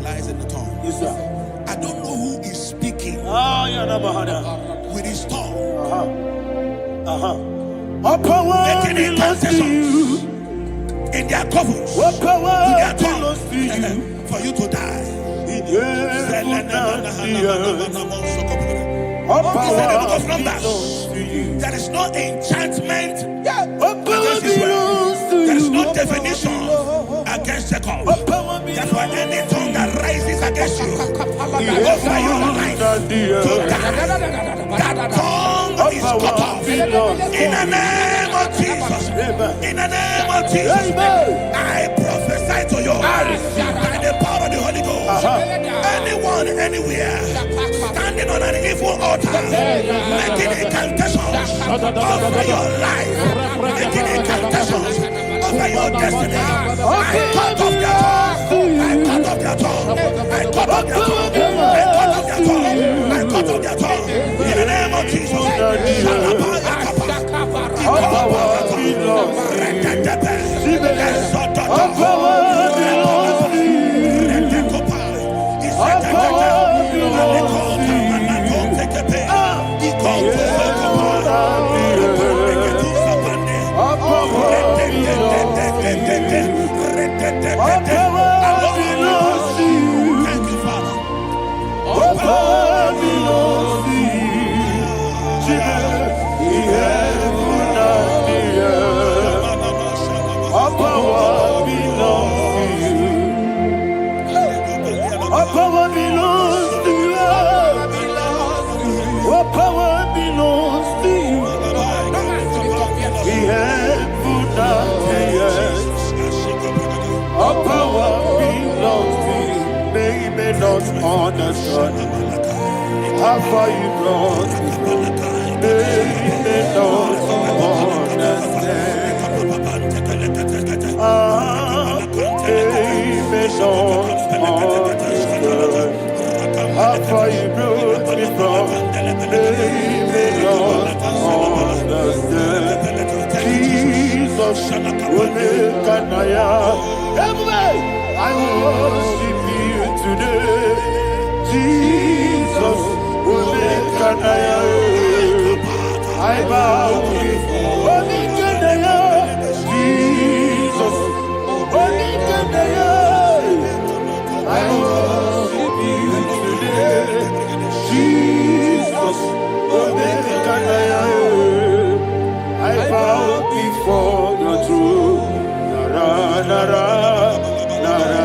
lies in the tongue. Yes, sir. I don't know who is speaking with his tongue, making incantations in their covers with their tongue for you to die. He said in the book of Numbers, there is no enchantment against Israel. There is no definition against Jacob. Therefore, any tongue that rises against you over your life to die, that tongue is cut off. In the name of Jesus. In the name of Jesus. I prophesy to you by the power of the Holy Ghost. Anyone, anywhere, standing on an evil altar, making incantations over your life, making incantations over your destiny, I cut off their tongue. I cut off their tongue. I cut off their tongue. I cut off their tongue. I cut off their tongue. In the name of Jesus. Thank you, Father. All power belongs to you. All power belongs to you. All power belongs to you. All power belongs to you. We have put out the earth. All power belongs to you. They may not understand how far you brought me. They may not understand. They may not understand how far you brought me from. They may not understand. Jesus will make an I worship you today. Jesus will make an I bow before Jesus. I worship you today. Jesus will make an I bow before your throne. Nara, nara, nara.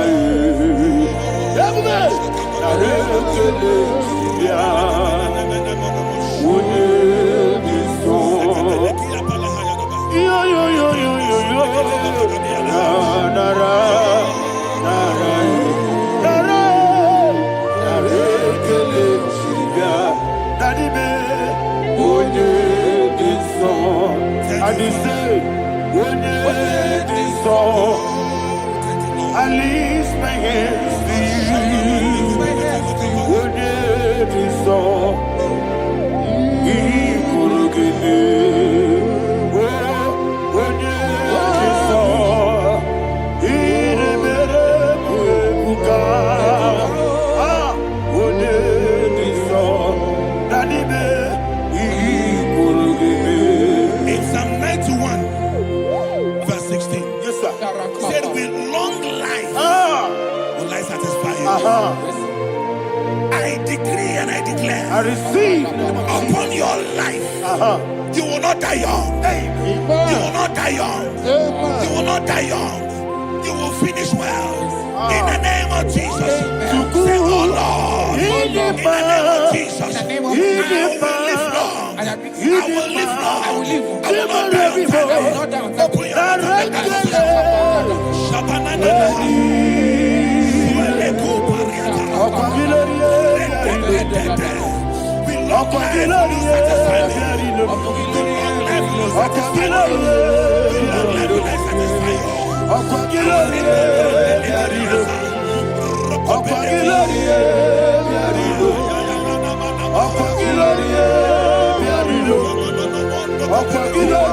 I lift my hands to you. When it is all, he will give me. When it is all, he will when it is all, that he will give me. In Psalm 91, verse 16. Yes, sir. Said with long life will I satisfy you. I decree and I declare I receive upon your life, you will not die young. You will not die young. You will not die young. You will finish well. In the name of Jesus. Say, oh Lord, in the name of Jesus, I will live long. I will live long. I will not die on time. Open your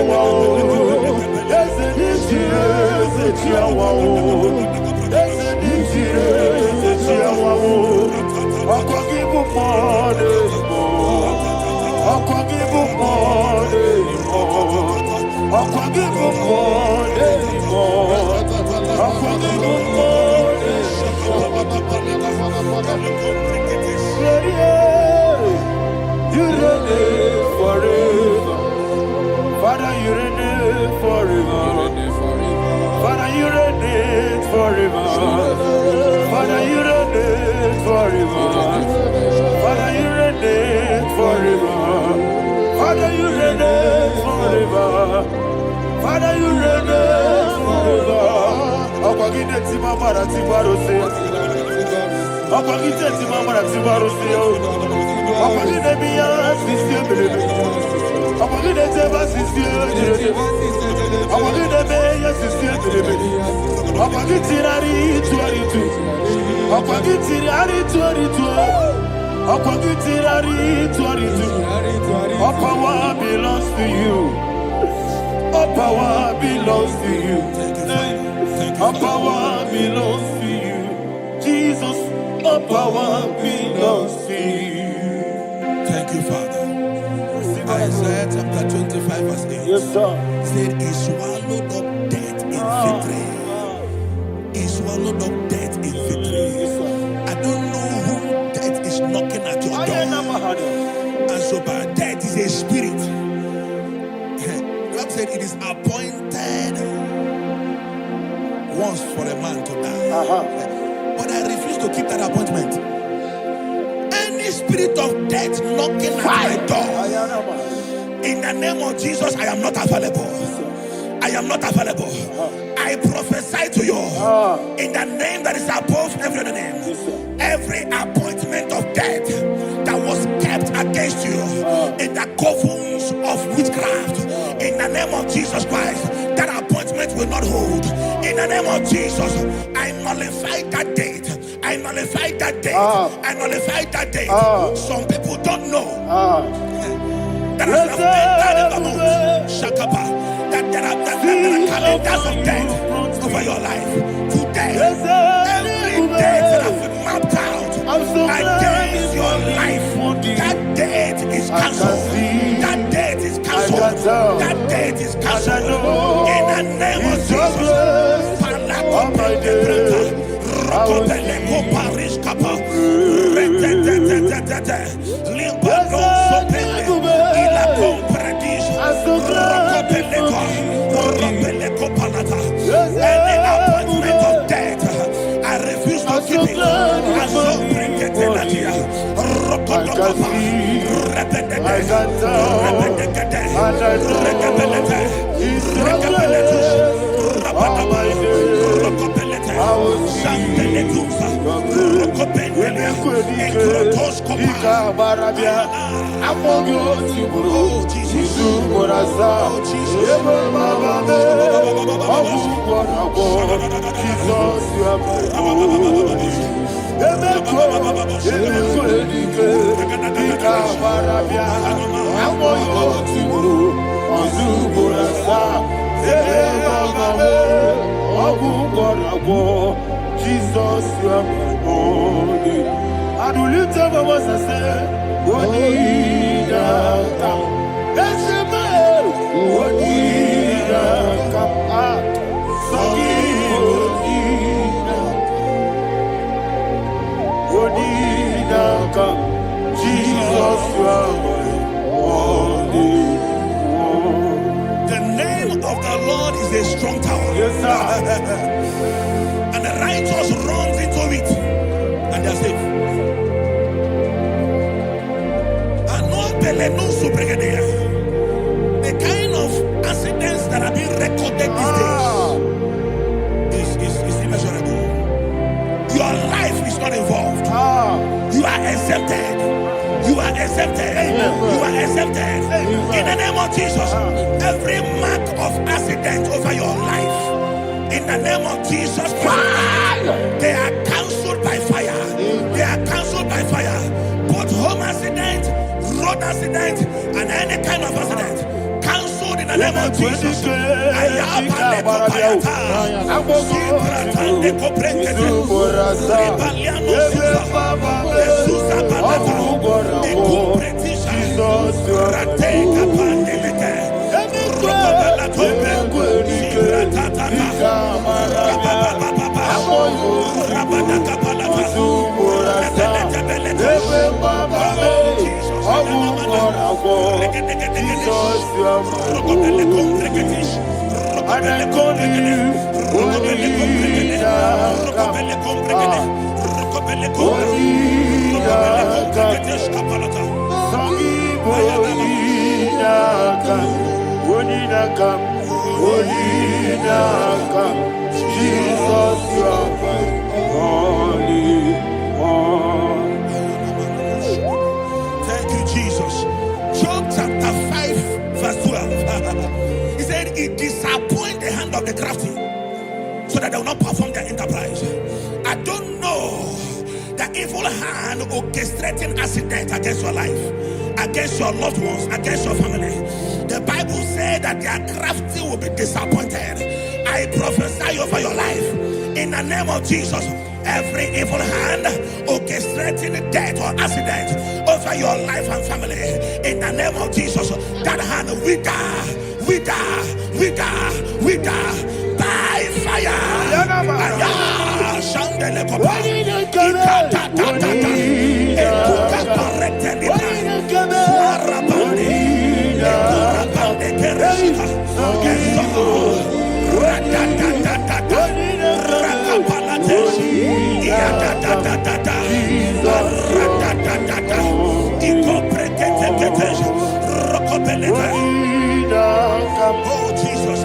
mouth all power belongs to you. All power belongs to you. All power belongs to you. Jesus, all power belongs to you. Thank you, Father. Isaiah chapter 25, verse 8. Yes, sir. Said, he swallowed up death in victory. He swallowed up death in victory. I don't know who death is knocking at your door. And so, but death is a spirit. God said it is appointed once for a man to die. But I refuse to keep that appointment. Any spirit of death knocking at my door, in the name of Jesus, I am not available. I am not available. I prophesy to you in the name that is above every other name. Every appointment of death that was kept against you in the covens of witchcraft, in the name of Jesus Christ, that appointment will not hold. In the name of Jesus, I nullify that date. I nullify that date. I nullify that date. Some people don't know that as of Shakapa, that there are calendars of death over your life. Today, every date that I've mapped out against your life, that date is cancelled. That date is cancelled. That date is cancelled. In the name of Jesus. can see, I can tell, and I know He's so great. All my days, I will see your grace. When you could Ika Barabia, Amogo Tiburo, Jisu Morasa, Eva Baba, Abu Borabo, Jesus, you are my Lord. Ika Barabia, Amogo Tiburo, Jisu Morasa, Eva Baba, Abu Borabo, Jesus, you are my Lord. And we lift up our voice and say, Wonida come. Let's say, Wonida come. Wonida come. Jesus, you are my The name of the Lord is a strong tower. Yes, sir. And the righteous runs into it, and they're safe. The kind of accidents that are being recorded these days is immeasurable. Your life is not involved. You are exempted. You are exempted. You are exempted. In the name of Jesus, every mark of accident over your life, in the name of Jesus Christ, they are cancelled by fire. They are cancelled by fire. Both home accident, road accident, and any kind of accident, cancelled in the name of Jesus. Thank you, Jesus. Job chapter 5, verse 12. He said, it disappoints the hand of the crafty, so that they will not perform their enterprise. I don't know the evil hand orchestrating accident against your life, against your loved ones, against your family. The Bible said that their crafty will be disappointed. I prophesy over your life in the name of Jesus. Every evil hand orchestrating death or accident over your life and family, in the name of Jesus, that hand wither by fire. Oh Jesus,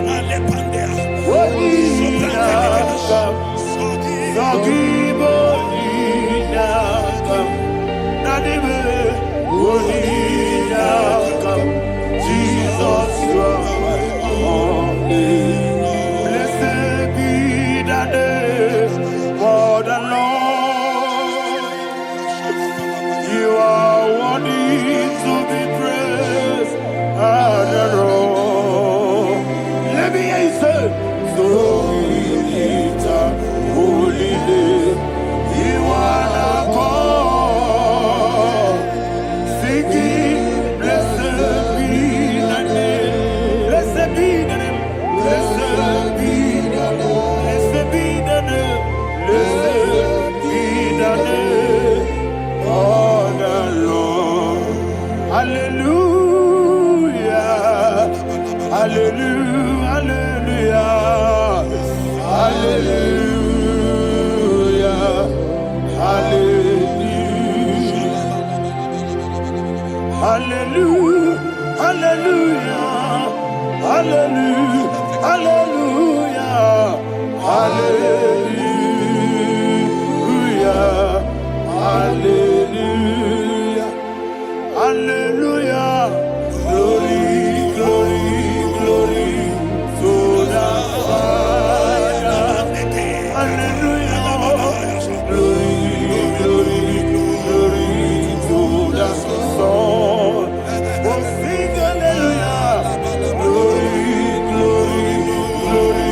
Hallelujah, hallelujah, hallelujah, hallelujah, hallelujah, hallelujah, hallelujah. Glory, glory, glory to the Father. Hallelujah. Glory, glory, glory to the Son. Oh, sing hallelujah. Glory, glory, glory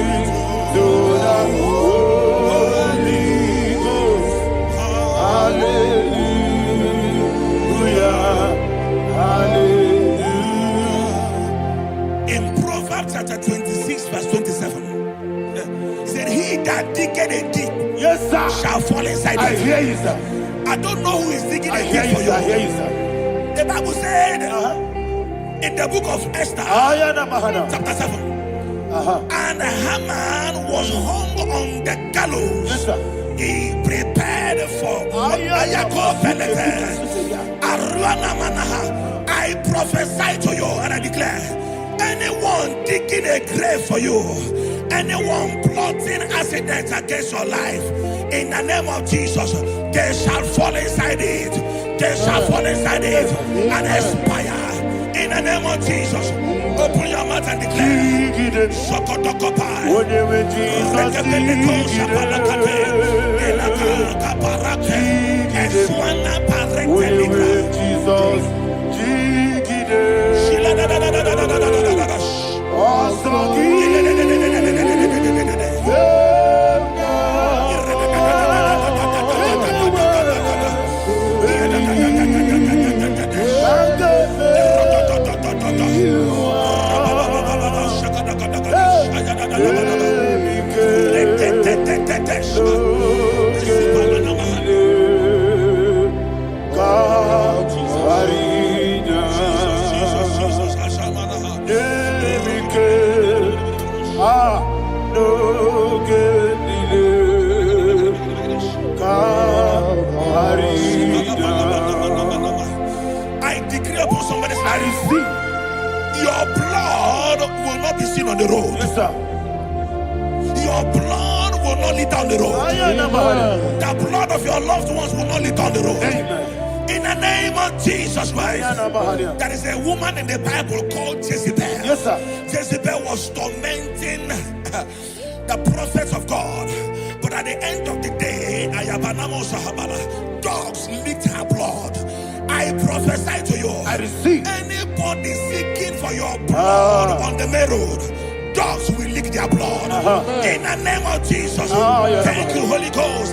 to the Holy Ghost. Hallelujah. Hallelujah. In Proverbs chapter 26, verse 27, he said, he that diggeth a deep, Yes, sir, shall fall inside I it. hear you, sir. I don't know who is digging I a hear deep you, for sir. I you. hear you, sir. The Bible said in the book of Esther, chapter 7, and Haman was hung on the gallows. Yes, sir. He prepared for I prophesy to you and I declare, anyone digging a grave for you, anyone plotting accidents against your life, in the name of Jesus, they shall fall inside it. They shall fall inside it and expire. In the name of Jesus, open your mouth and declare. Shokotokopai. I decree upon somebody's life, your blood will not be seen on the road. Yes, sir. Your blood will not lead down the road. The blood of your loved ones will not lead down the road. Amen. In the name of Jesus Christ. There is a woman in the Bible called Jezebel. Yes, sir. Jezebel was tormenting the prophets of God. But at the end of the day, dogs licked her blood. I prophesy to you, I receive. anybody seeking for your blood on the main road, dogs will lick their blood. In the name of Jesus. Thank you, Holy Ghost.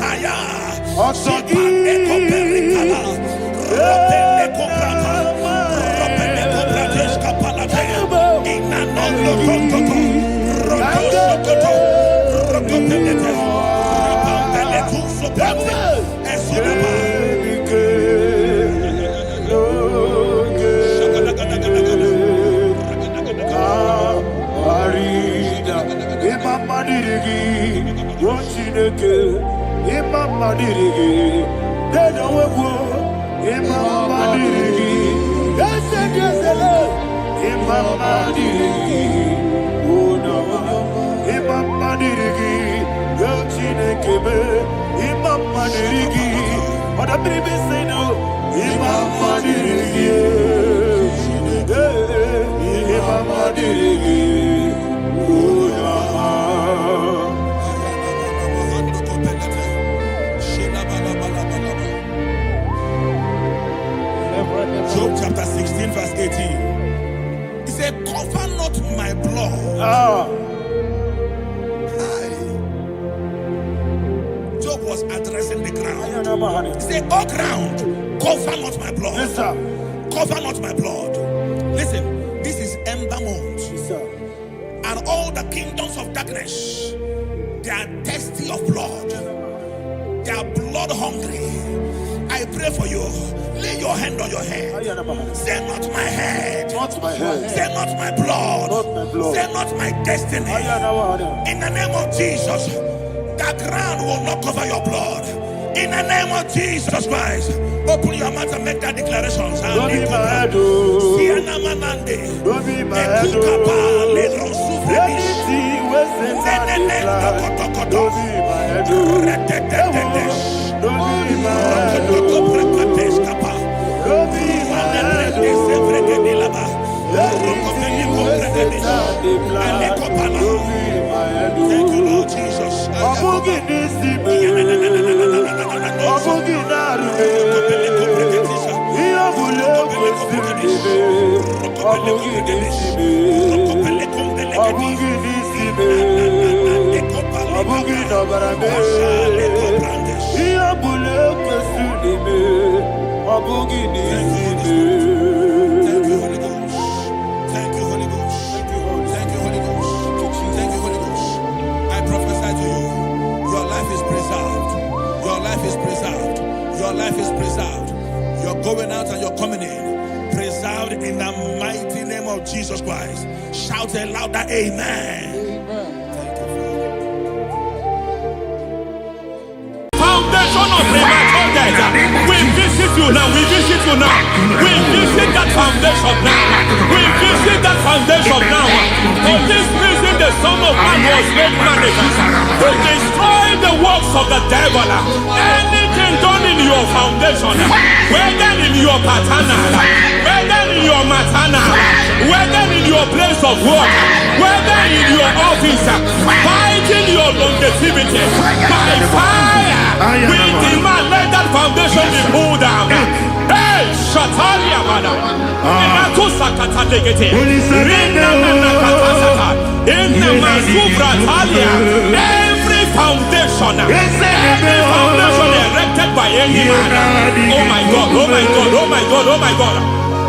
Job chapter 16 verse 18. He said, cover not my blood. Job was addressing the ground. He said, oh ground, cover not my blood. Yes, sir. Cover not my blood. Listen, this is ember month. Yes, sir. And all the kingdoms of darkness, they are thirsty of blood. They are blood hungry. I pray for you. Lay your hand on your head. Say not my head. Not my head. Say not my blood. Not my blood. Say not my destiny. In the name of Jesus, the ground will not cover your blood. In the name of Jesus Christ, open your mouth and make that declaration. Thank you, Lord Jesus. Thank you, Holy Ghost. Thank you, Holy Ghost. Thank you, Holy Ghost. Thank you, Holy Ghost. I prophesy to you, your life is preserved. Your life is preserved. Your life is preserved. You're going out and you're coming in. Preserved in the mighty name of Jesus Christ. Shout a louder amen. Thank you, Foundation of premature death. We visit you now. We visit you now. We visit that foundation now. We visit that foundation now. For this reason, the Son of Man was made manifest to destroy the works of the devil. Anything done in your foundation, whether in your paternal, whether in your maternal, whether in your place of work, whether in your office, fighting your longevity by fire, we demand let that foundation be pulled down. Hey, Shatalia Mada, Inatusakata Legate, Rinanakatasaka, Inamasufratalia, every foundation erected by any man. Oh my God, oh my God, oh my God, oh my God.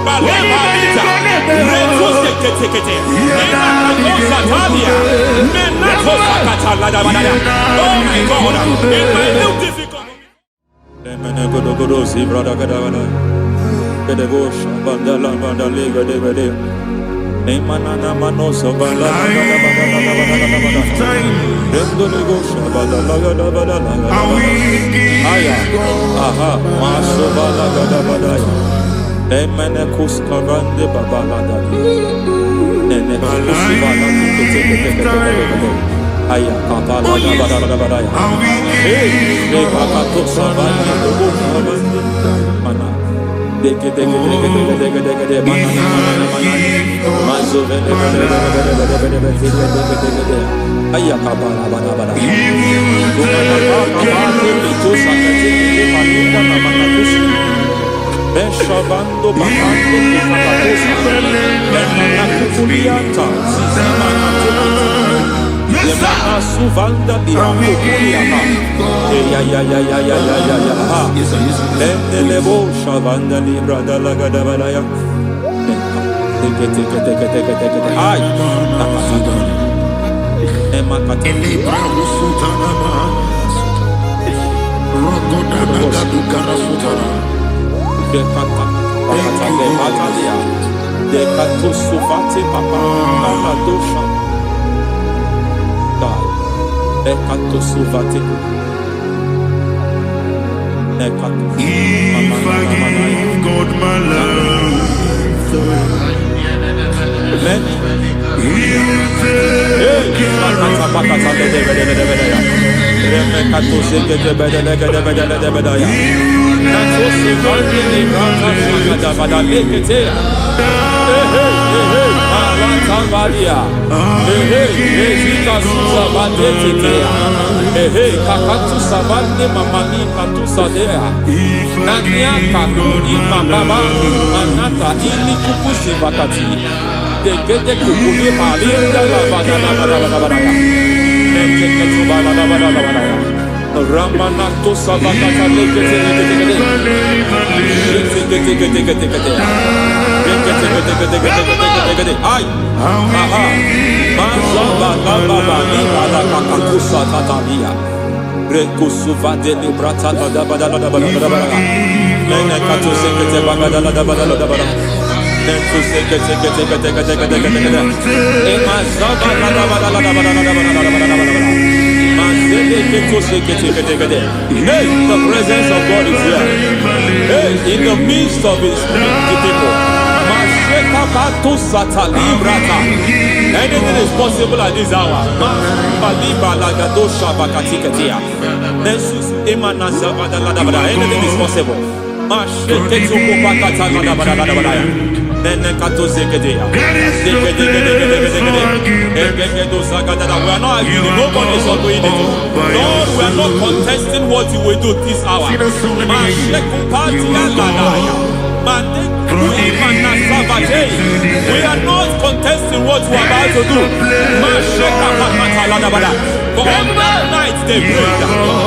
Balevalita, Retusekete, Inakatosatalia, Menatosakataladabanaya. Oh my God, in my new difficult. Aya kapala da bada ya. Hey, bakato sabani dogo mana. Deke mana. Mazo vele. Aya kapala bada. Dumana kapala itu sakati palinda na makatus. Beshavando bakando makatus. Benana kukulianta, sisima natutu. Yemana suvanda bihakukulia ha. Ya. Lebo shavanda libra dalagada balaya. Teke. Ay. Nakasada. Emakata. Libra usutana ma. Rogoda nagadukara sutara. Dekata. Bakata bematalia. Dekato suvati papa. Amadosha. Ekato suvati. Ekato. If I give God my love, He will take care of Ramanato Sabakata Ay, aha, Mazaba Baba Libala Kakakusa Tatalia, Rekusuva de Librata Badabada, Menekato Sekete Bagadala Dabada, Nentu Sekete, Emazaba Badabada, Hey, the presence of God is here. Hey, in the midst of his people. Anything is possible at this hour. Anything is possible. We are not arguing. Nobody is agreeing it. Lord, we are not contesting what you will do this hour. We are not contesting what you are about to do. For all that night they prayed,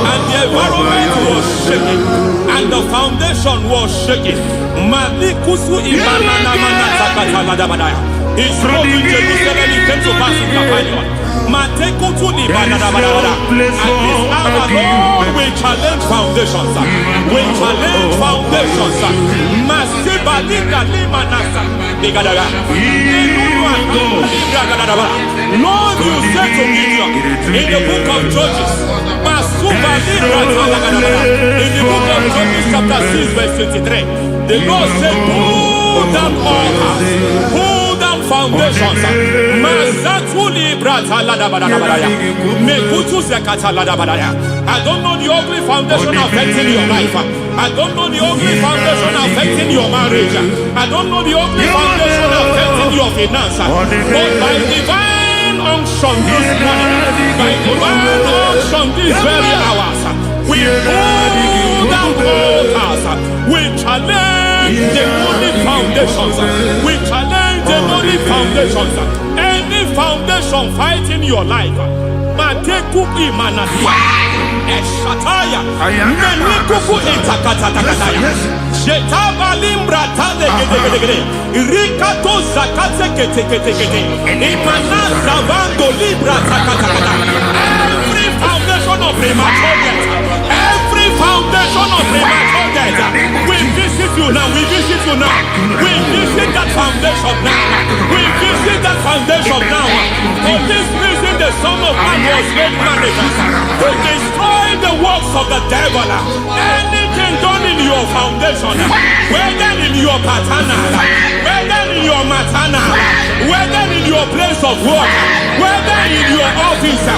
and the environment was shaking, and the foundation was shaking. He spoke in Jerusalem, he came to pass in Capernaum. At this hour, Lord, we challenge foundations. We challenge foundations. Lord, you said to Gideon in the book of Judges, in the book of Judges chapter 6 verse 23, the Lord said, pull down altars, pull down foundations. I don't know the ugly foundation affecting your life. I don't know the ugly foundation affecting your marriage. I don't know the ugly foundation affecting your finance. But by divine unction this morning, by divine unction these very hours, we pull down altars. We challenge demonic foundations. We challenge demonic foundations. Any foundation fighting your life, Matekuki Manasia, Eshataya, Menikuku Itakatatakataya, Shetabalimbra Tade, Rikato Zakate Ketekete, Imanaza Vando Libra Takataka. Every foundation of premature death, every foundation of premature death, we visit you now, we visit you now, we visit that foundation now, we visit that foundation now. For this reason, the Son of Man was made manifest to destroy the works of the devil. Anything done in your foundation, whether in your paternal, whether in your maternal, whether in your place of work, whether in your office,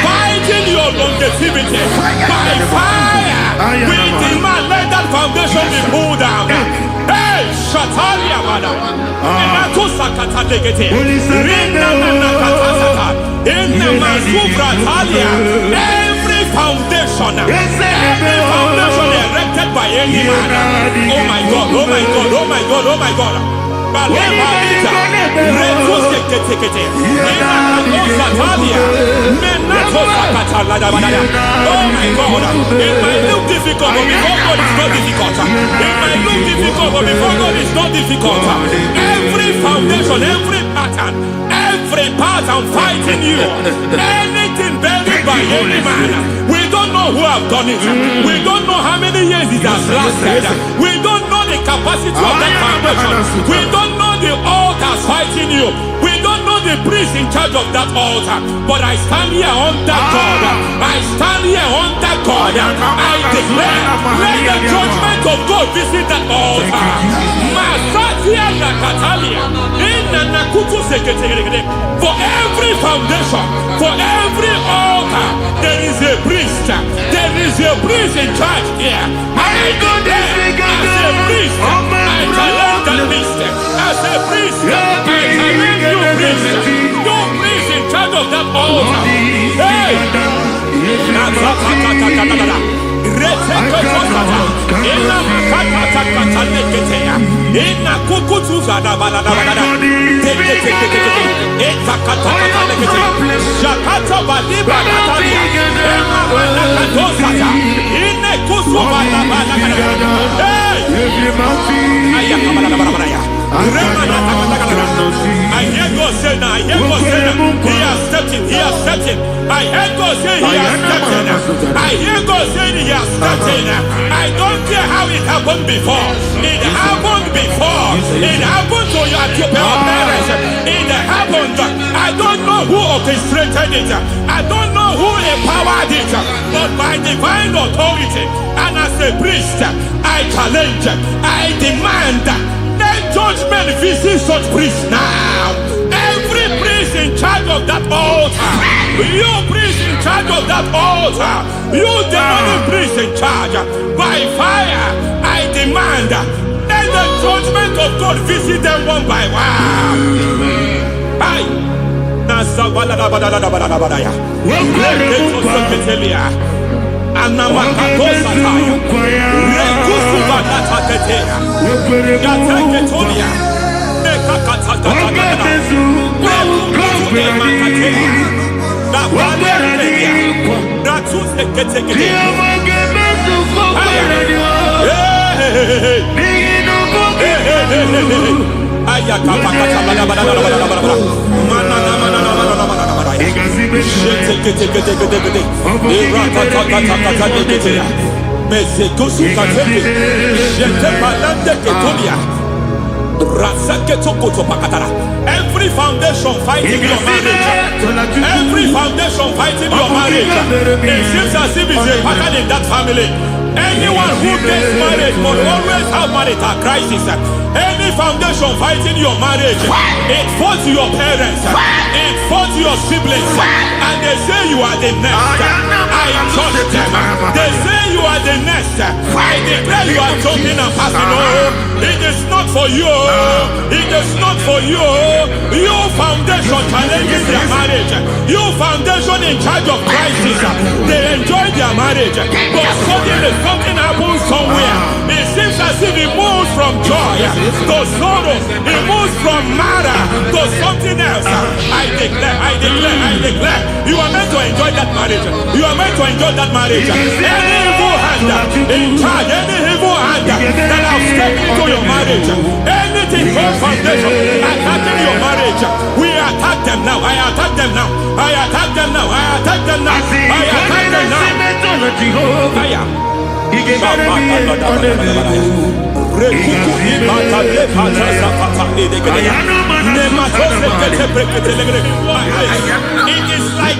fighting your longevity by fire, we demand let that foundation be pulled down. Hey, Shatalia Bada, every foundation erected by any man. Oh my God, oh my God, oh my God, oh my God. Oh my God, it might look difficult, but before God it's not difficult. It might look difficult, but before God it's not difficult. Every foundation, every pattern fighting you, anything buried by any man, we don't know who have done it. We don't know how many years it has lasted. We don't know the capacity of that foundation. We don't know the altars fighting you. We don't know the priest in charge of that altar. But I stand here under God. I stand here under God. I declare, let the judgment of God visit that altar. For every foundation, for every altar, there is a priest. There is a priest in charge here. I declare, as a priest, I challenge that priest. As a priest, I challenge you priest. You priest in charge of that altar. Hey! I hear God say now, I hear God say now, he has stepped in, he has stepped in. I hear God say he has stepped in. I hear God say he has stepped in. I don't care how it happened before. It happened before. It happened to your parents. It happened. I don't know who orchestrated it. I don't know who empowered it. But by divine authority and as a priest, I challenge, I demand, let judgment visit such priests now. Every priest in charge of that altar, you priest in charge of that altar, you demonic priest in charge, by fire, I demand, let the judgment of God visit them one by one. Aye. Every foundation fighting your marriage, every foundation fighting your marriage, it seems as if it's a pattern in that family. Anyone who gets married will always have marital crisis. Any foundation fighting your marriage, it fought your parents, it fought your siblings, and they say you are the next. I judge them. They say you are the next. I declare you are jumping and passing. Oh, it is not for you. It is not for you. You foundation challenges their marriage. You foundation in charge of crisis. They enjoy their marriage, but suddenly something happens somewhere. It seems as if it moves from joy to sorrow. It moves from matter to something else. I declare, you are meant to enjoy that marriage. You are meant to enjoy that marriage. Any evil hand in charge, any evil hand that have stepped into your marriage, anything called foundation attacking your marriage, we attack them now. I attack them now. I attack them now. I attack them now. I attack them now. I am. It is like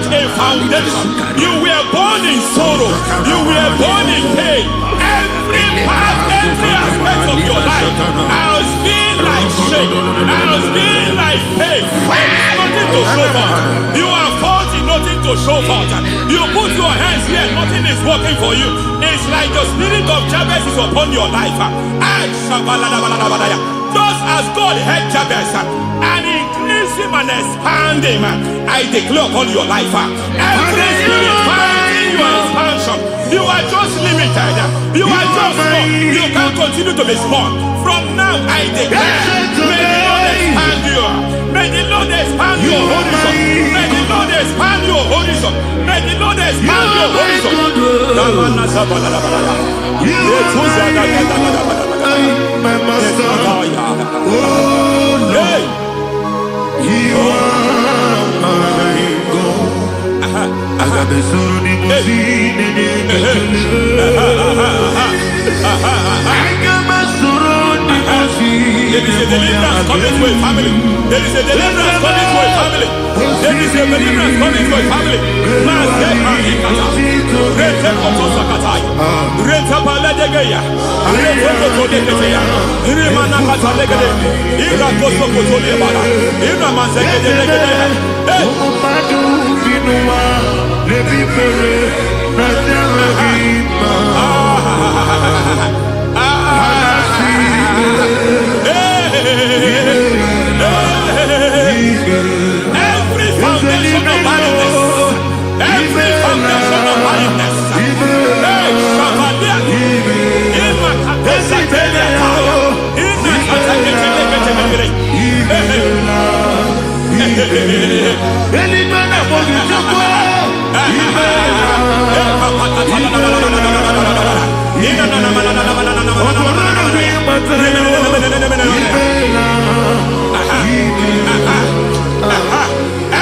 a foundation. You were born in sorrow. You were born in pain. Every part, every aspect of your life has been like shame. Has been like pain. Nothing to show for. You are faulty, nothing to show for. You put your hands here, nothing is working for you. It's like the spirit of Jabez is upon your life. Just as God had Jabez and increased him and expand him, I declare upon your life. Every spirit finding your expansion, you are just limited. You are just small. You can't continue to be small. From now, I declare, may the Lord expand you. May the Lord expand your horizon. May the Lord expand your horizon. May the Lord expand your horizon. My master, oh Lord, you are my God. I got the soul in my feet, I got my soul in my feet. There is a deliverance coming to a family. There is a deliverance coming to a family. There is a deliverance coming to a family. Every foundation of barrenness, every foundation of barrenness,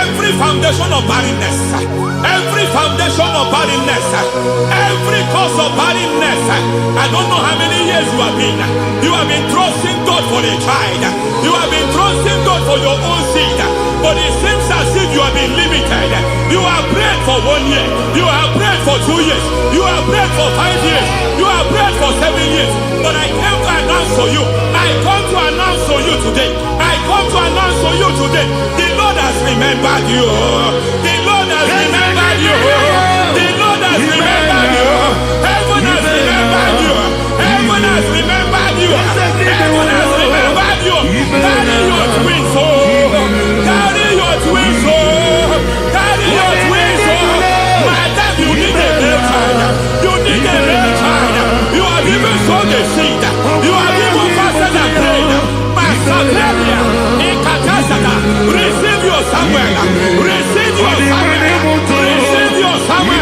every foundation of barrenness, every foundation of barrenness, every cause of barrenness. I don't know how many years you have been trusting God for a child. You have been trusting God for your own seed, but it seems as if you have been limited. You have prayed for 1 year, you have prayed for 2 years, you have prayed for 5 years, you have prayed for 7 years. But I came to announce for you, I come to announce for you today, I come to announce for you today, the Lord has remembered you. The Lord has remembered you. The Lord has remembered you. Heaven has remembered you. Heaven has remembered you. Heaven has remembered you. Carry your twins, oh. Carry your twins, oh. Carry your twins, oh. Madam, you need a real child. You need a real child. You have even sown the seed. You have even fasted and prayed. Masaperia, Ekatasata, receive your Samuel. Receive your Samuel. Receive your Samuel.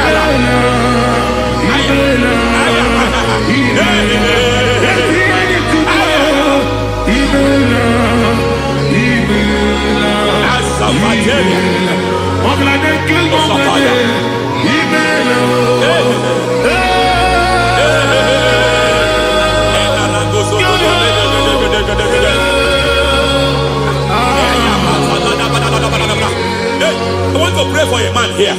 I want to pray for a man here.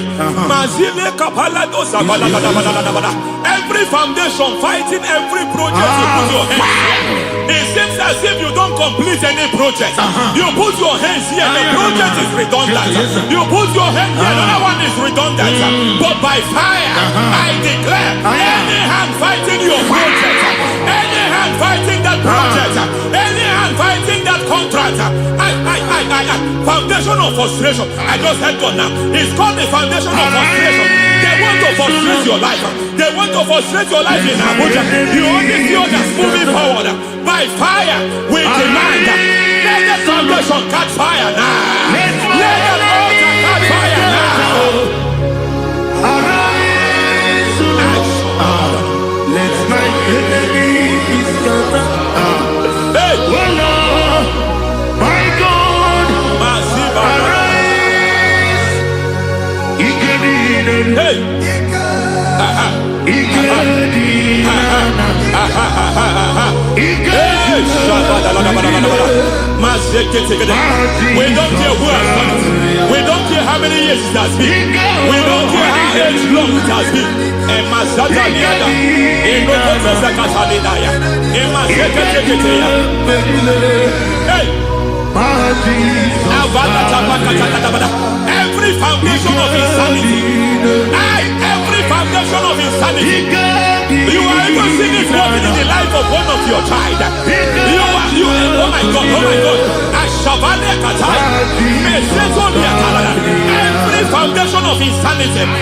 Every foundation fighting every project you put your hands here. It seems as if you don't complete any project. You put your hands here, the project is redundant. You put your hand here, another one is redundant. But by fire, I declare, any hand fighting your project, any hand fighting that project, any hand fighting that contract, foundation of frustration. I just heard God now. It's called the foundation of frustration. They want to frustrate your life. They want to frustrate your life in Abuja. You only see others moving forward. By fire, we demand. Let the foundation catch fire now. Let the altar catch fire now. Arise, let my enemies scatter. Hey, Oh Lord, my God, arise. hey. We don't care who has done it. We don't care how many years it has been. We don't care how age long it has been. Hey. Every foundation of insanity, every foundation of insanity, you are even seeing it working in the life of one of your child. Oh my God, every foundation of insanity,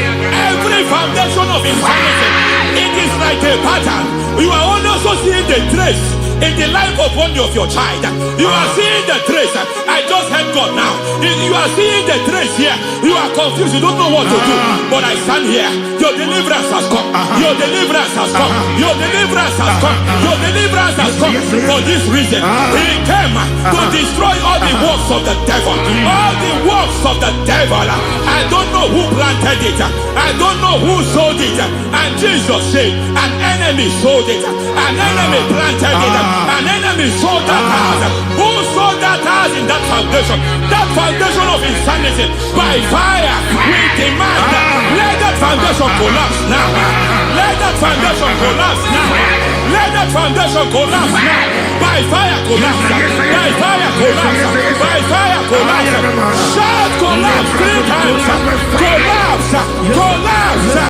it is like a pattern. You are also seeing the trace in the life of one of your child. You are seeing the trace. I just heard God now. You are seeing the trace here. You are confused. You don't know what to do. But I stand here. Your deliverance has come. Your deliverance has come. Your deliverance has come. Your deliverance has come. For this reason, He came to destroy all the works of the devil. All the works of the devil. I don't know who planted it. I don't know who sold it. And Jesus said, an enemy sold it. An enemy planted it. An enemy sold that house. Who sold that house in that foundation? That foundation of insanity. By fire, we demand let that foundation collapse now. Let that foundation collapse now. Let that foundation collapse now. By fire, collapse. By fire, collapse. By fire, collapse. Shout collapse 3 times. Collapse. Collapse.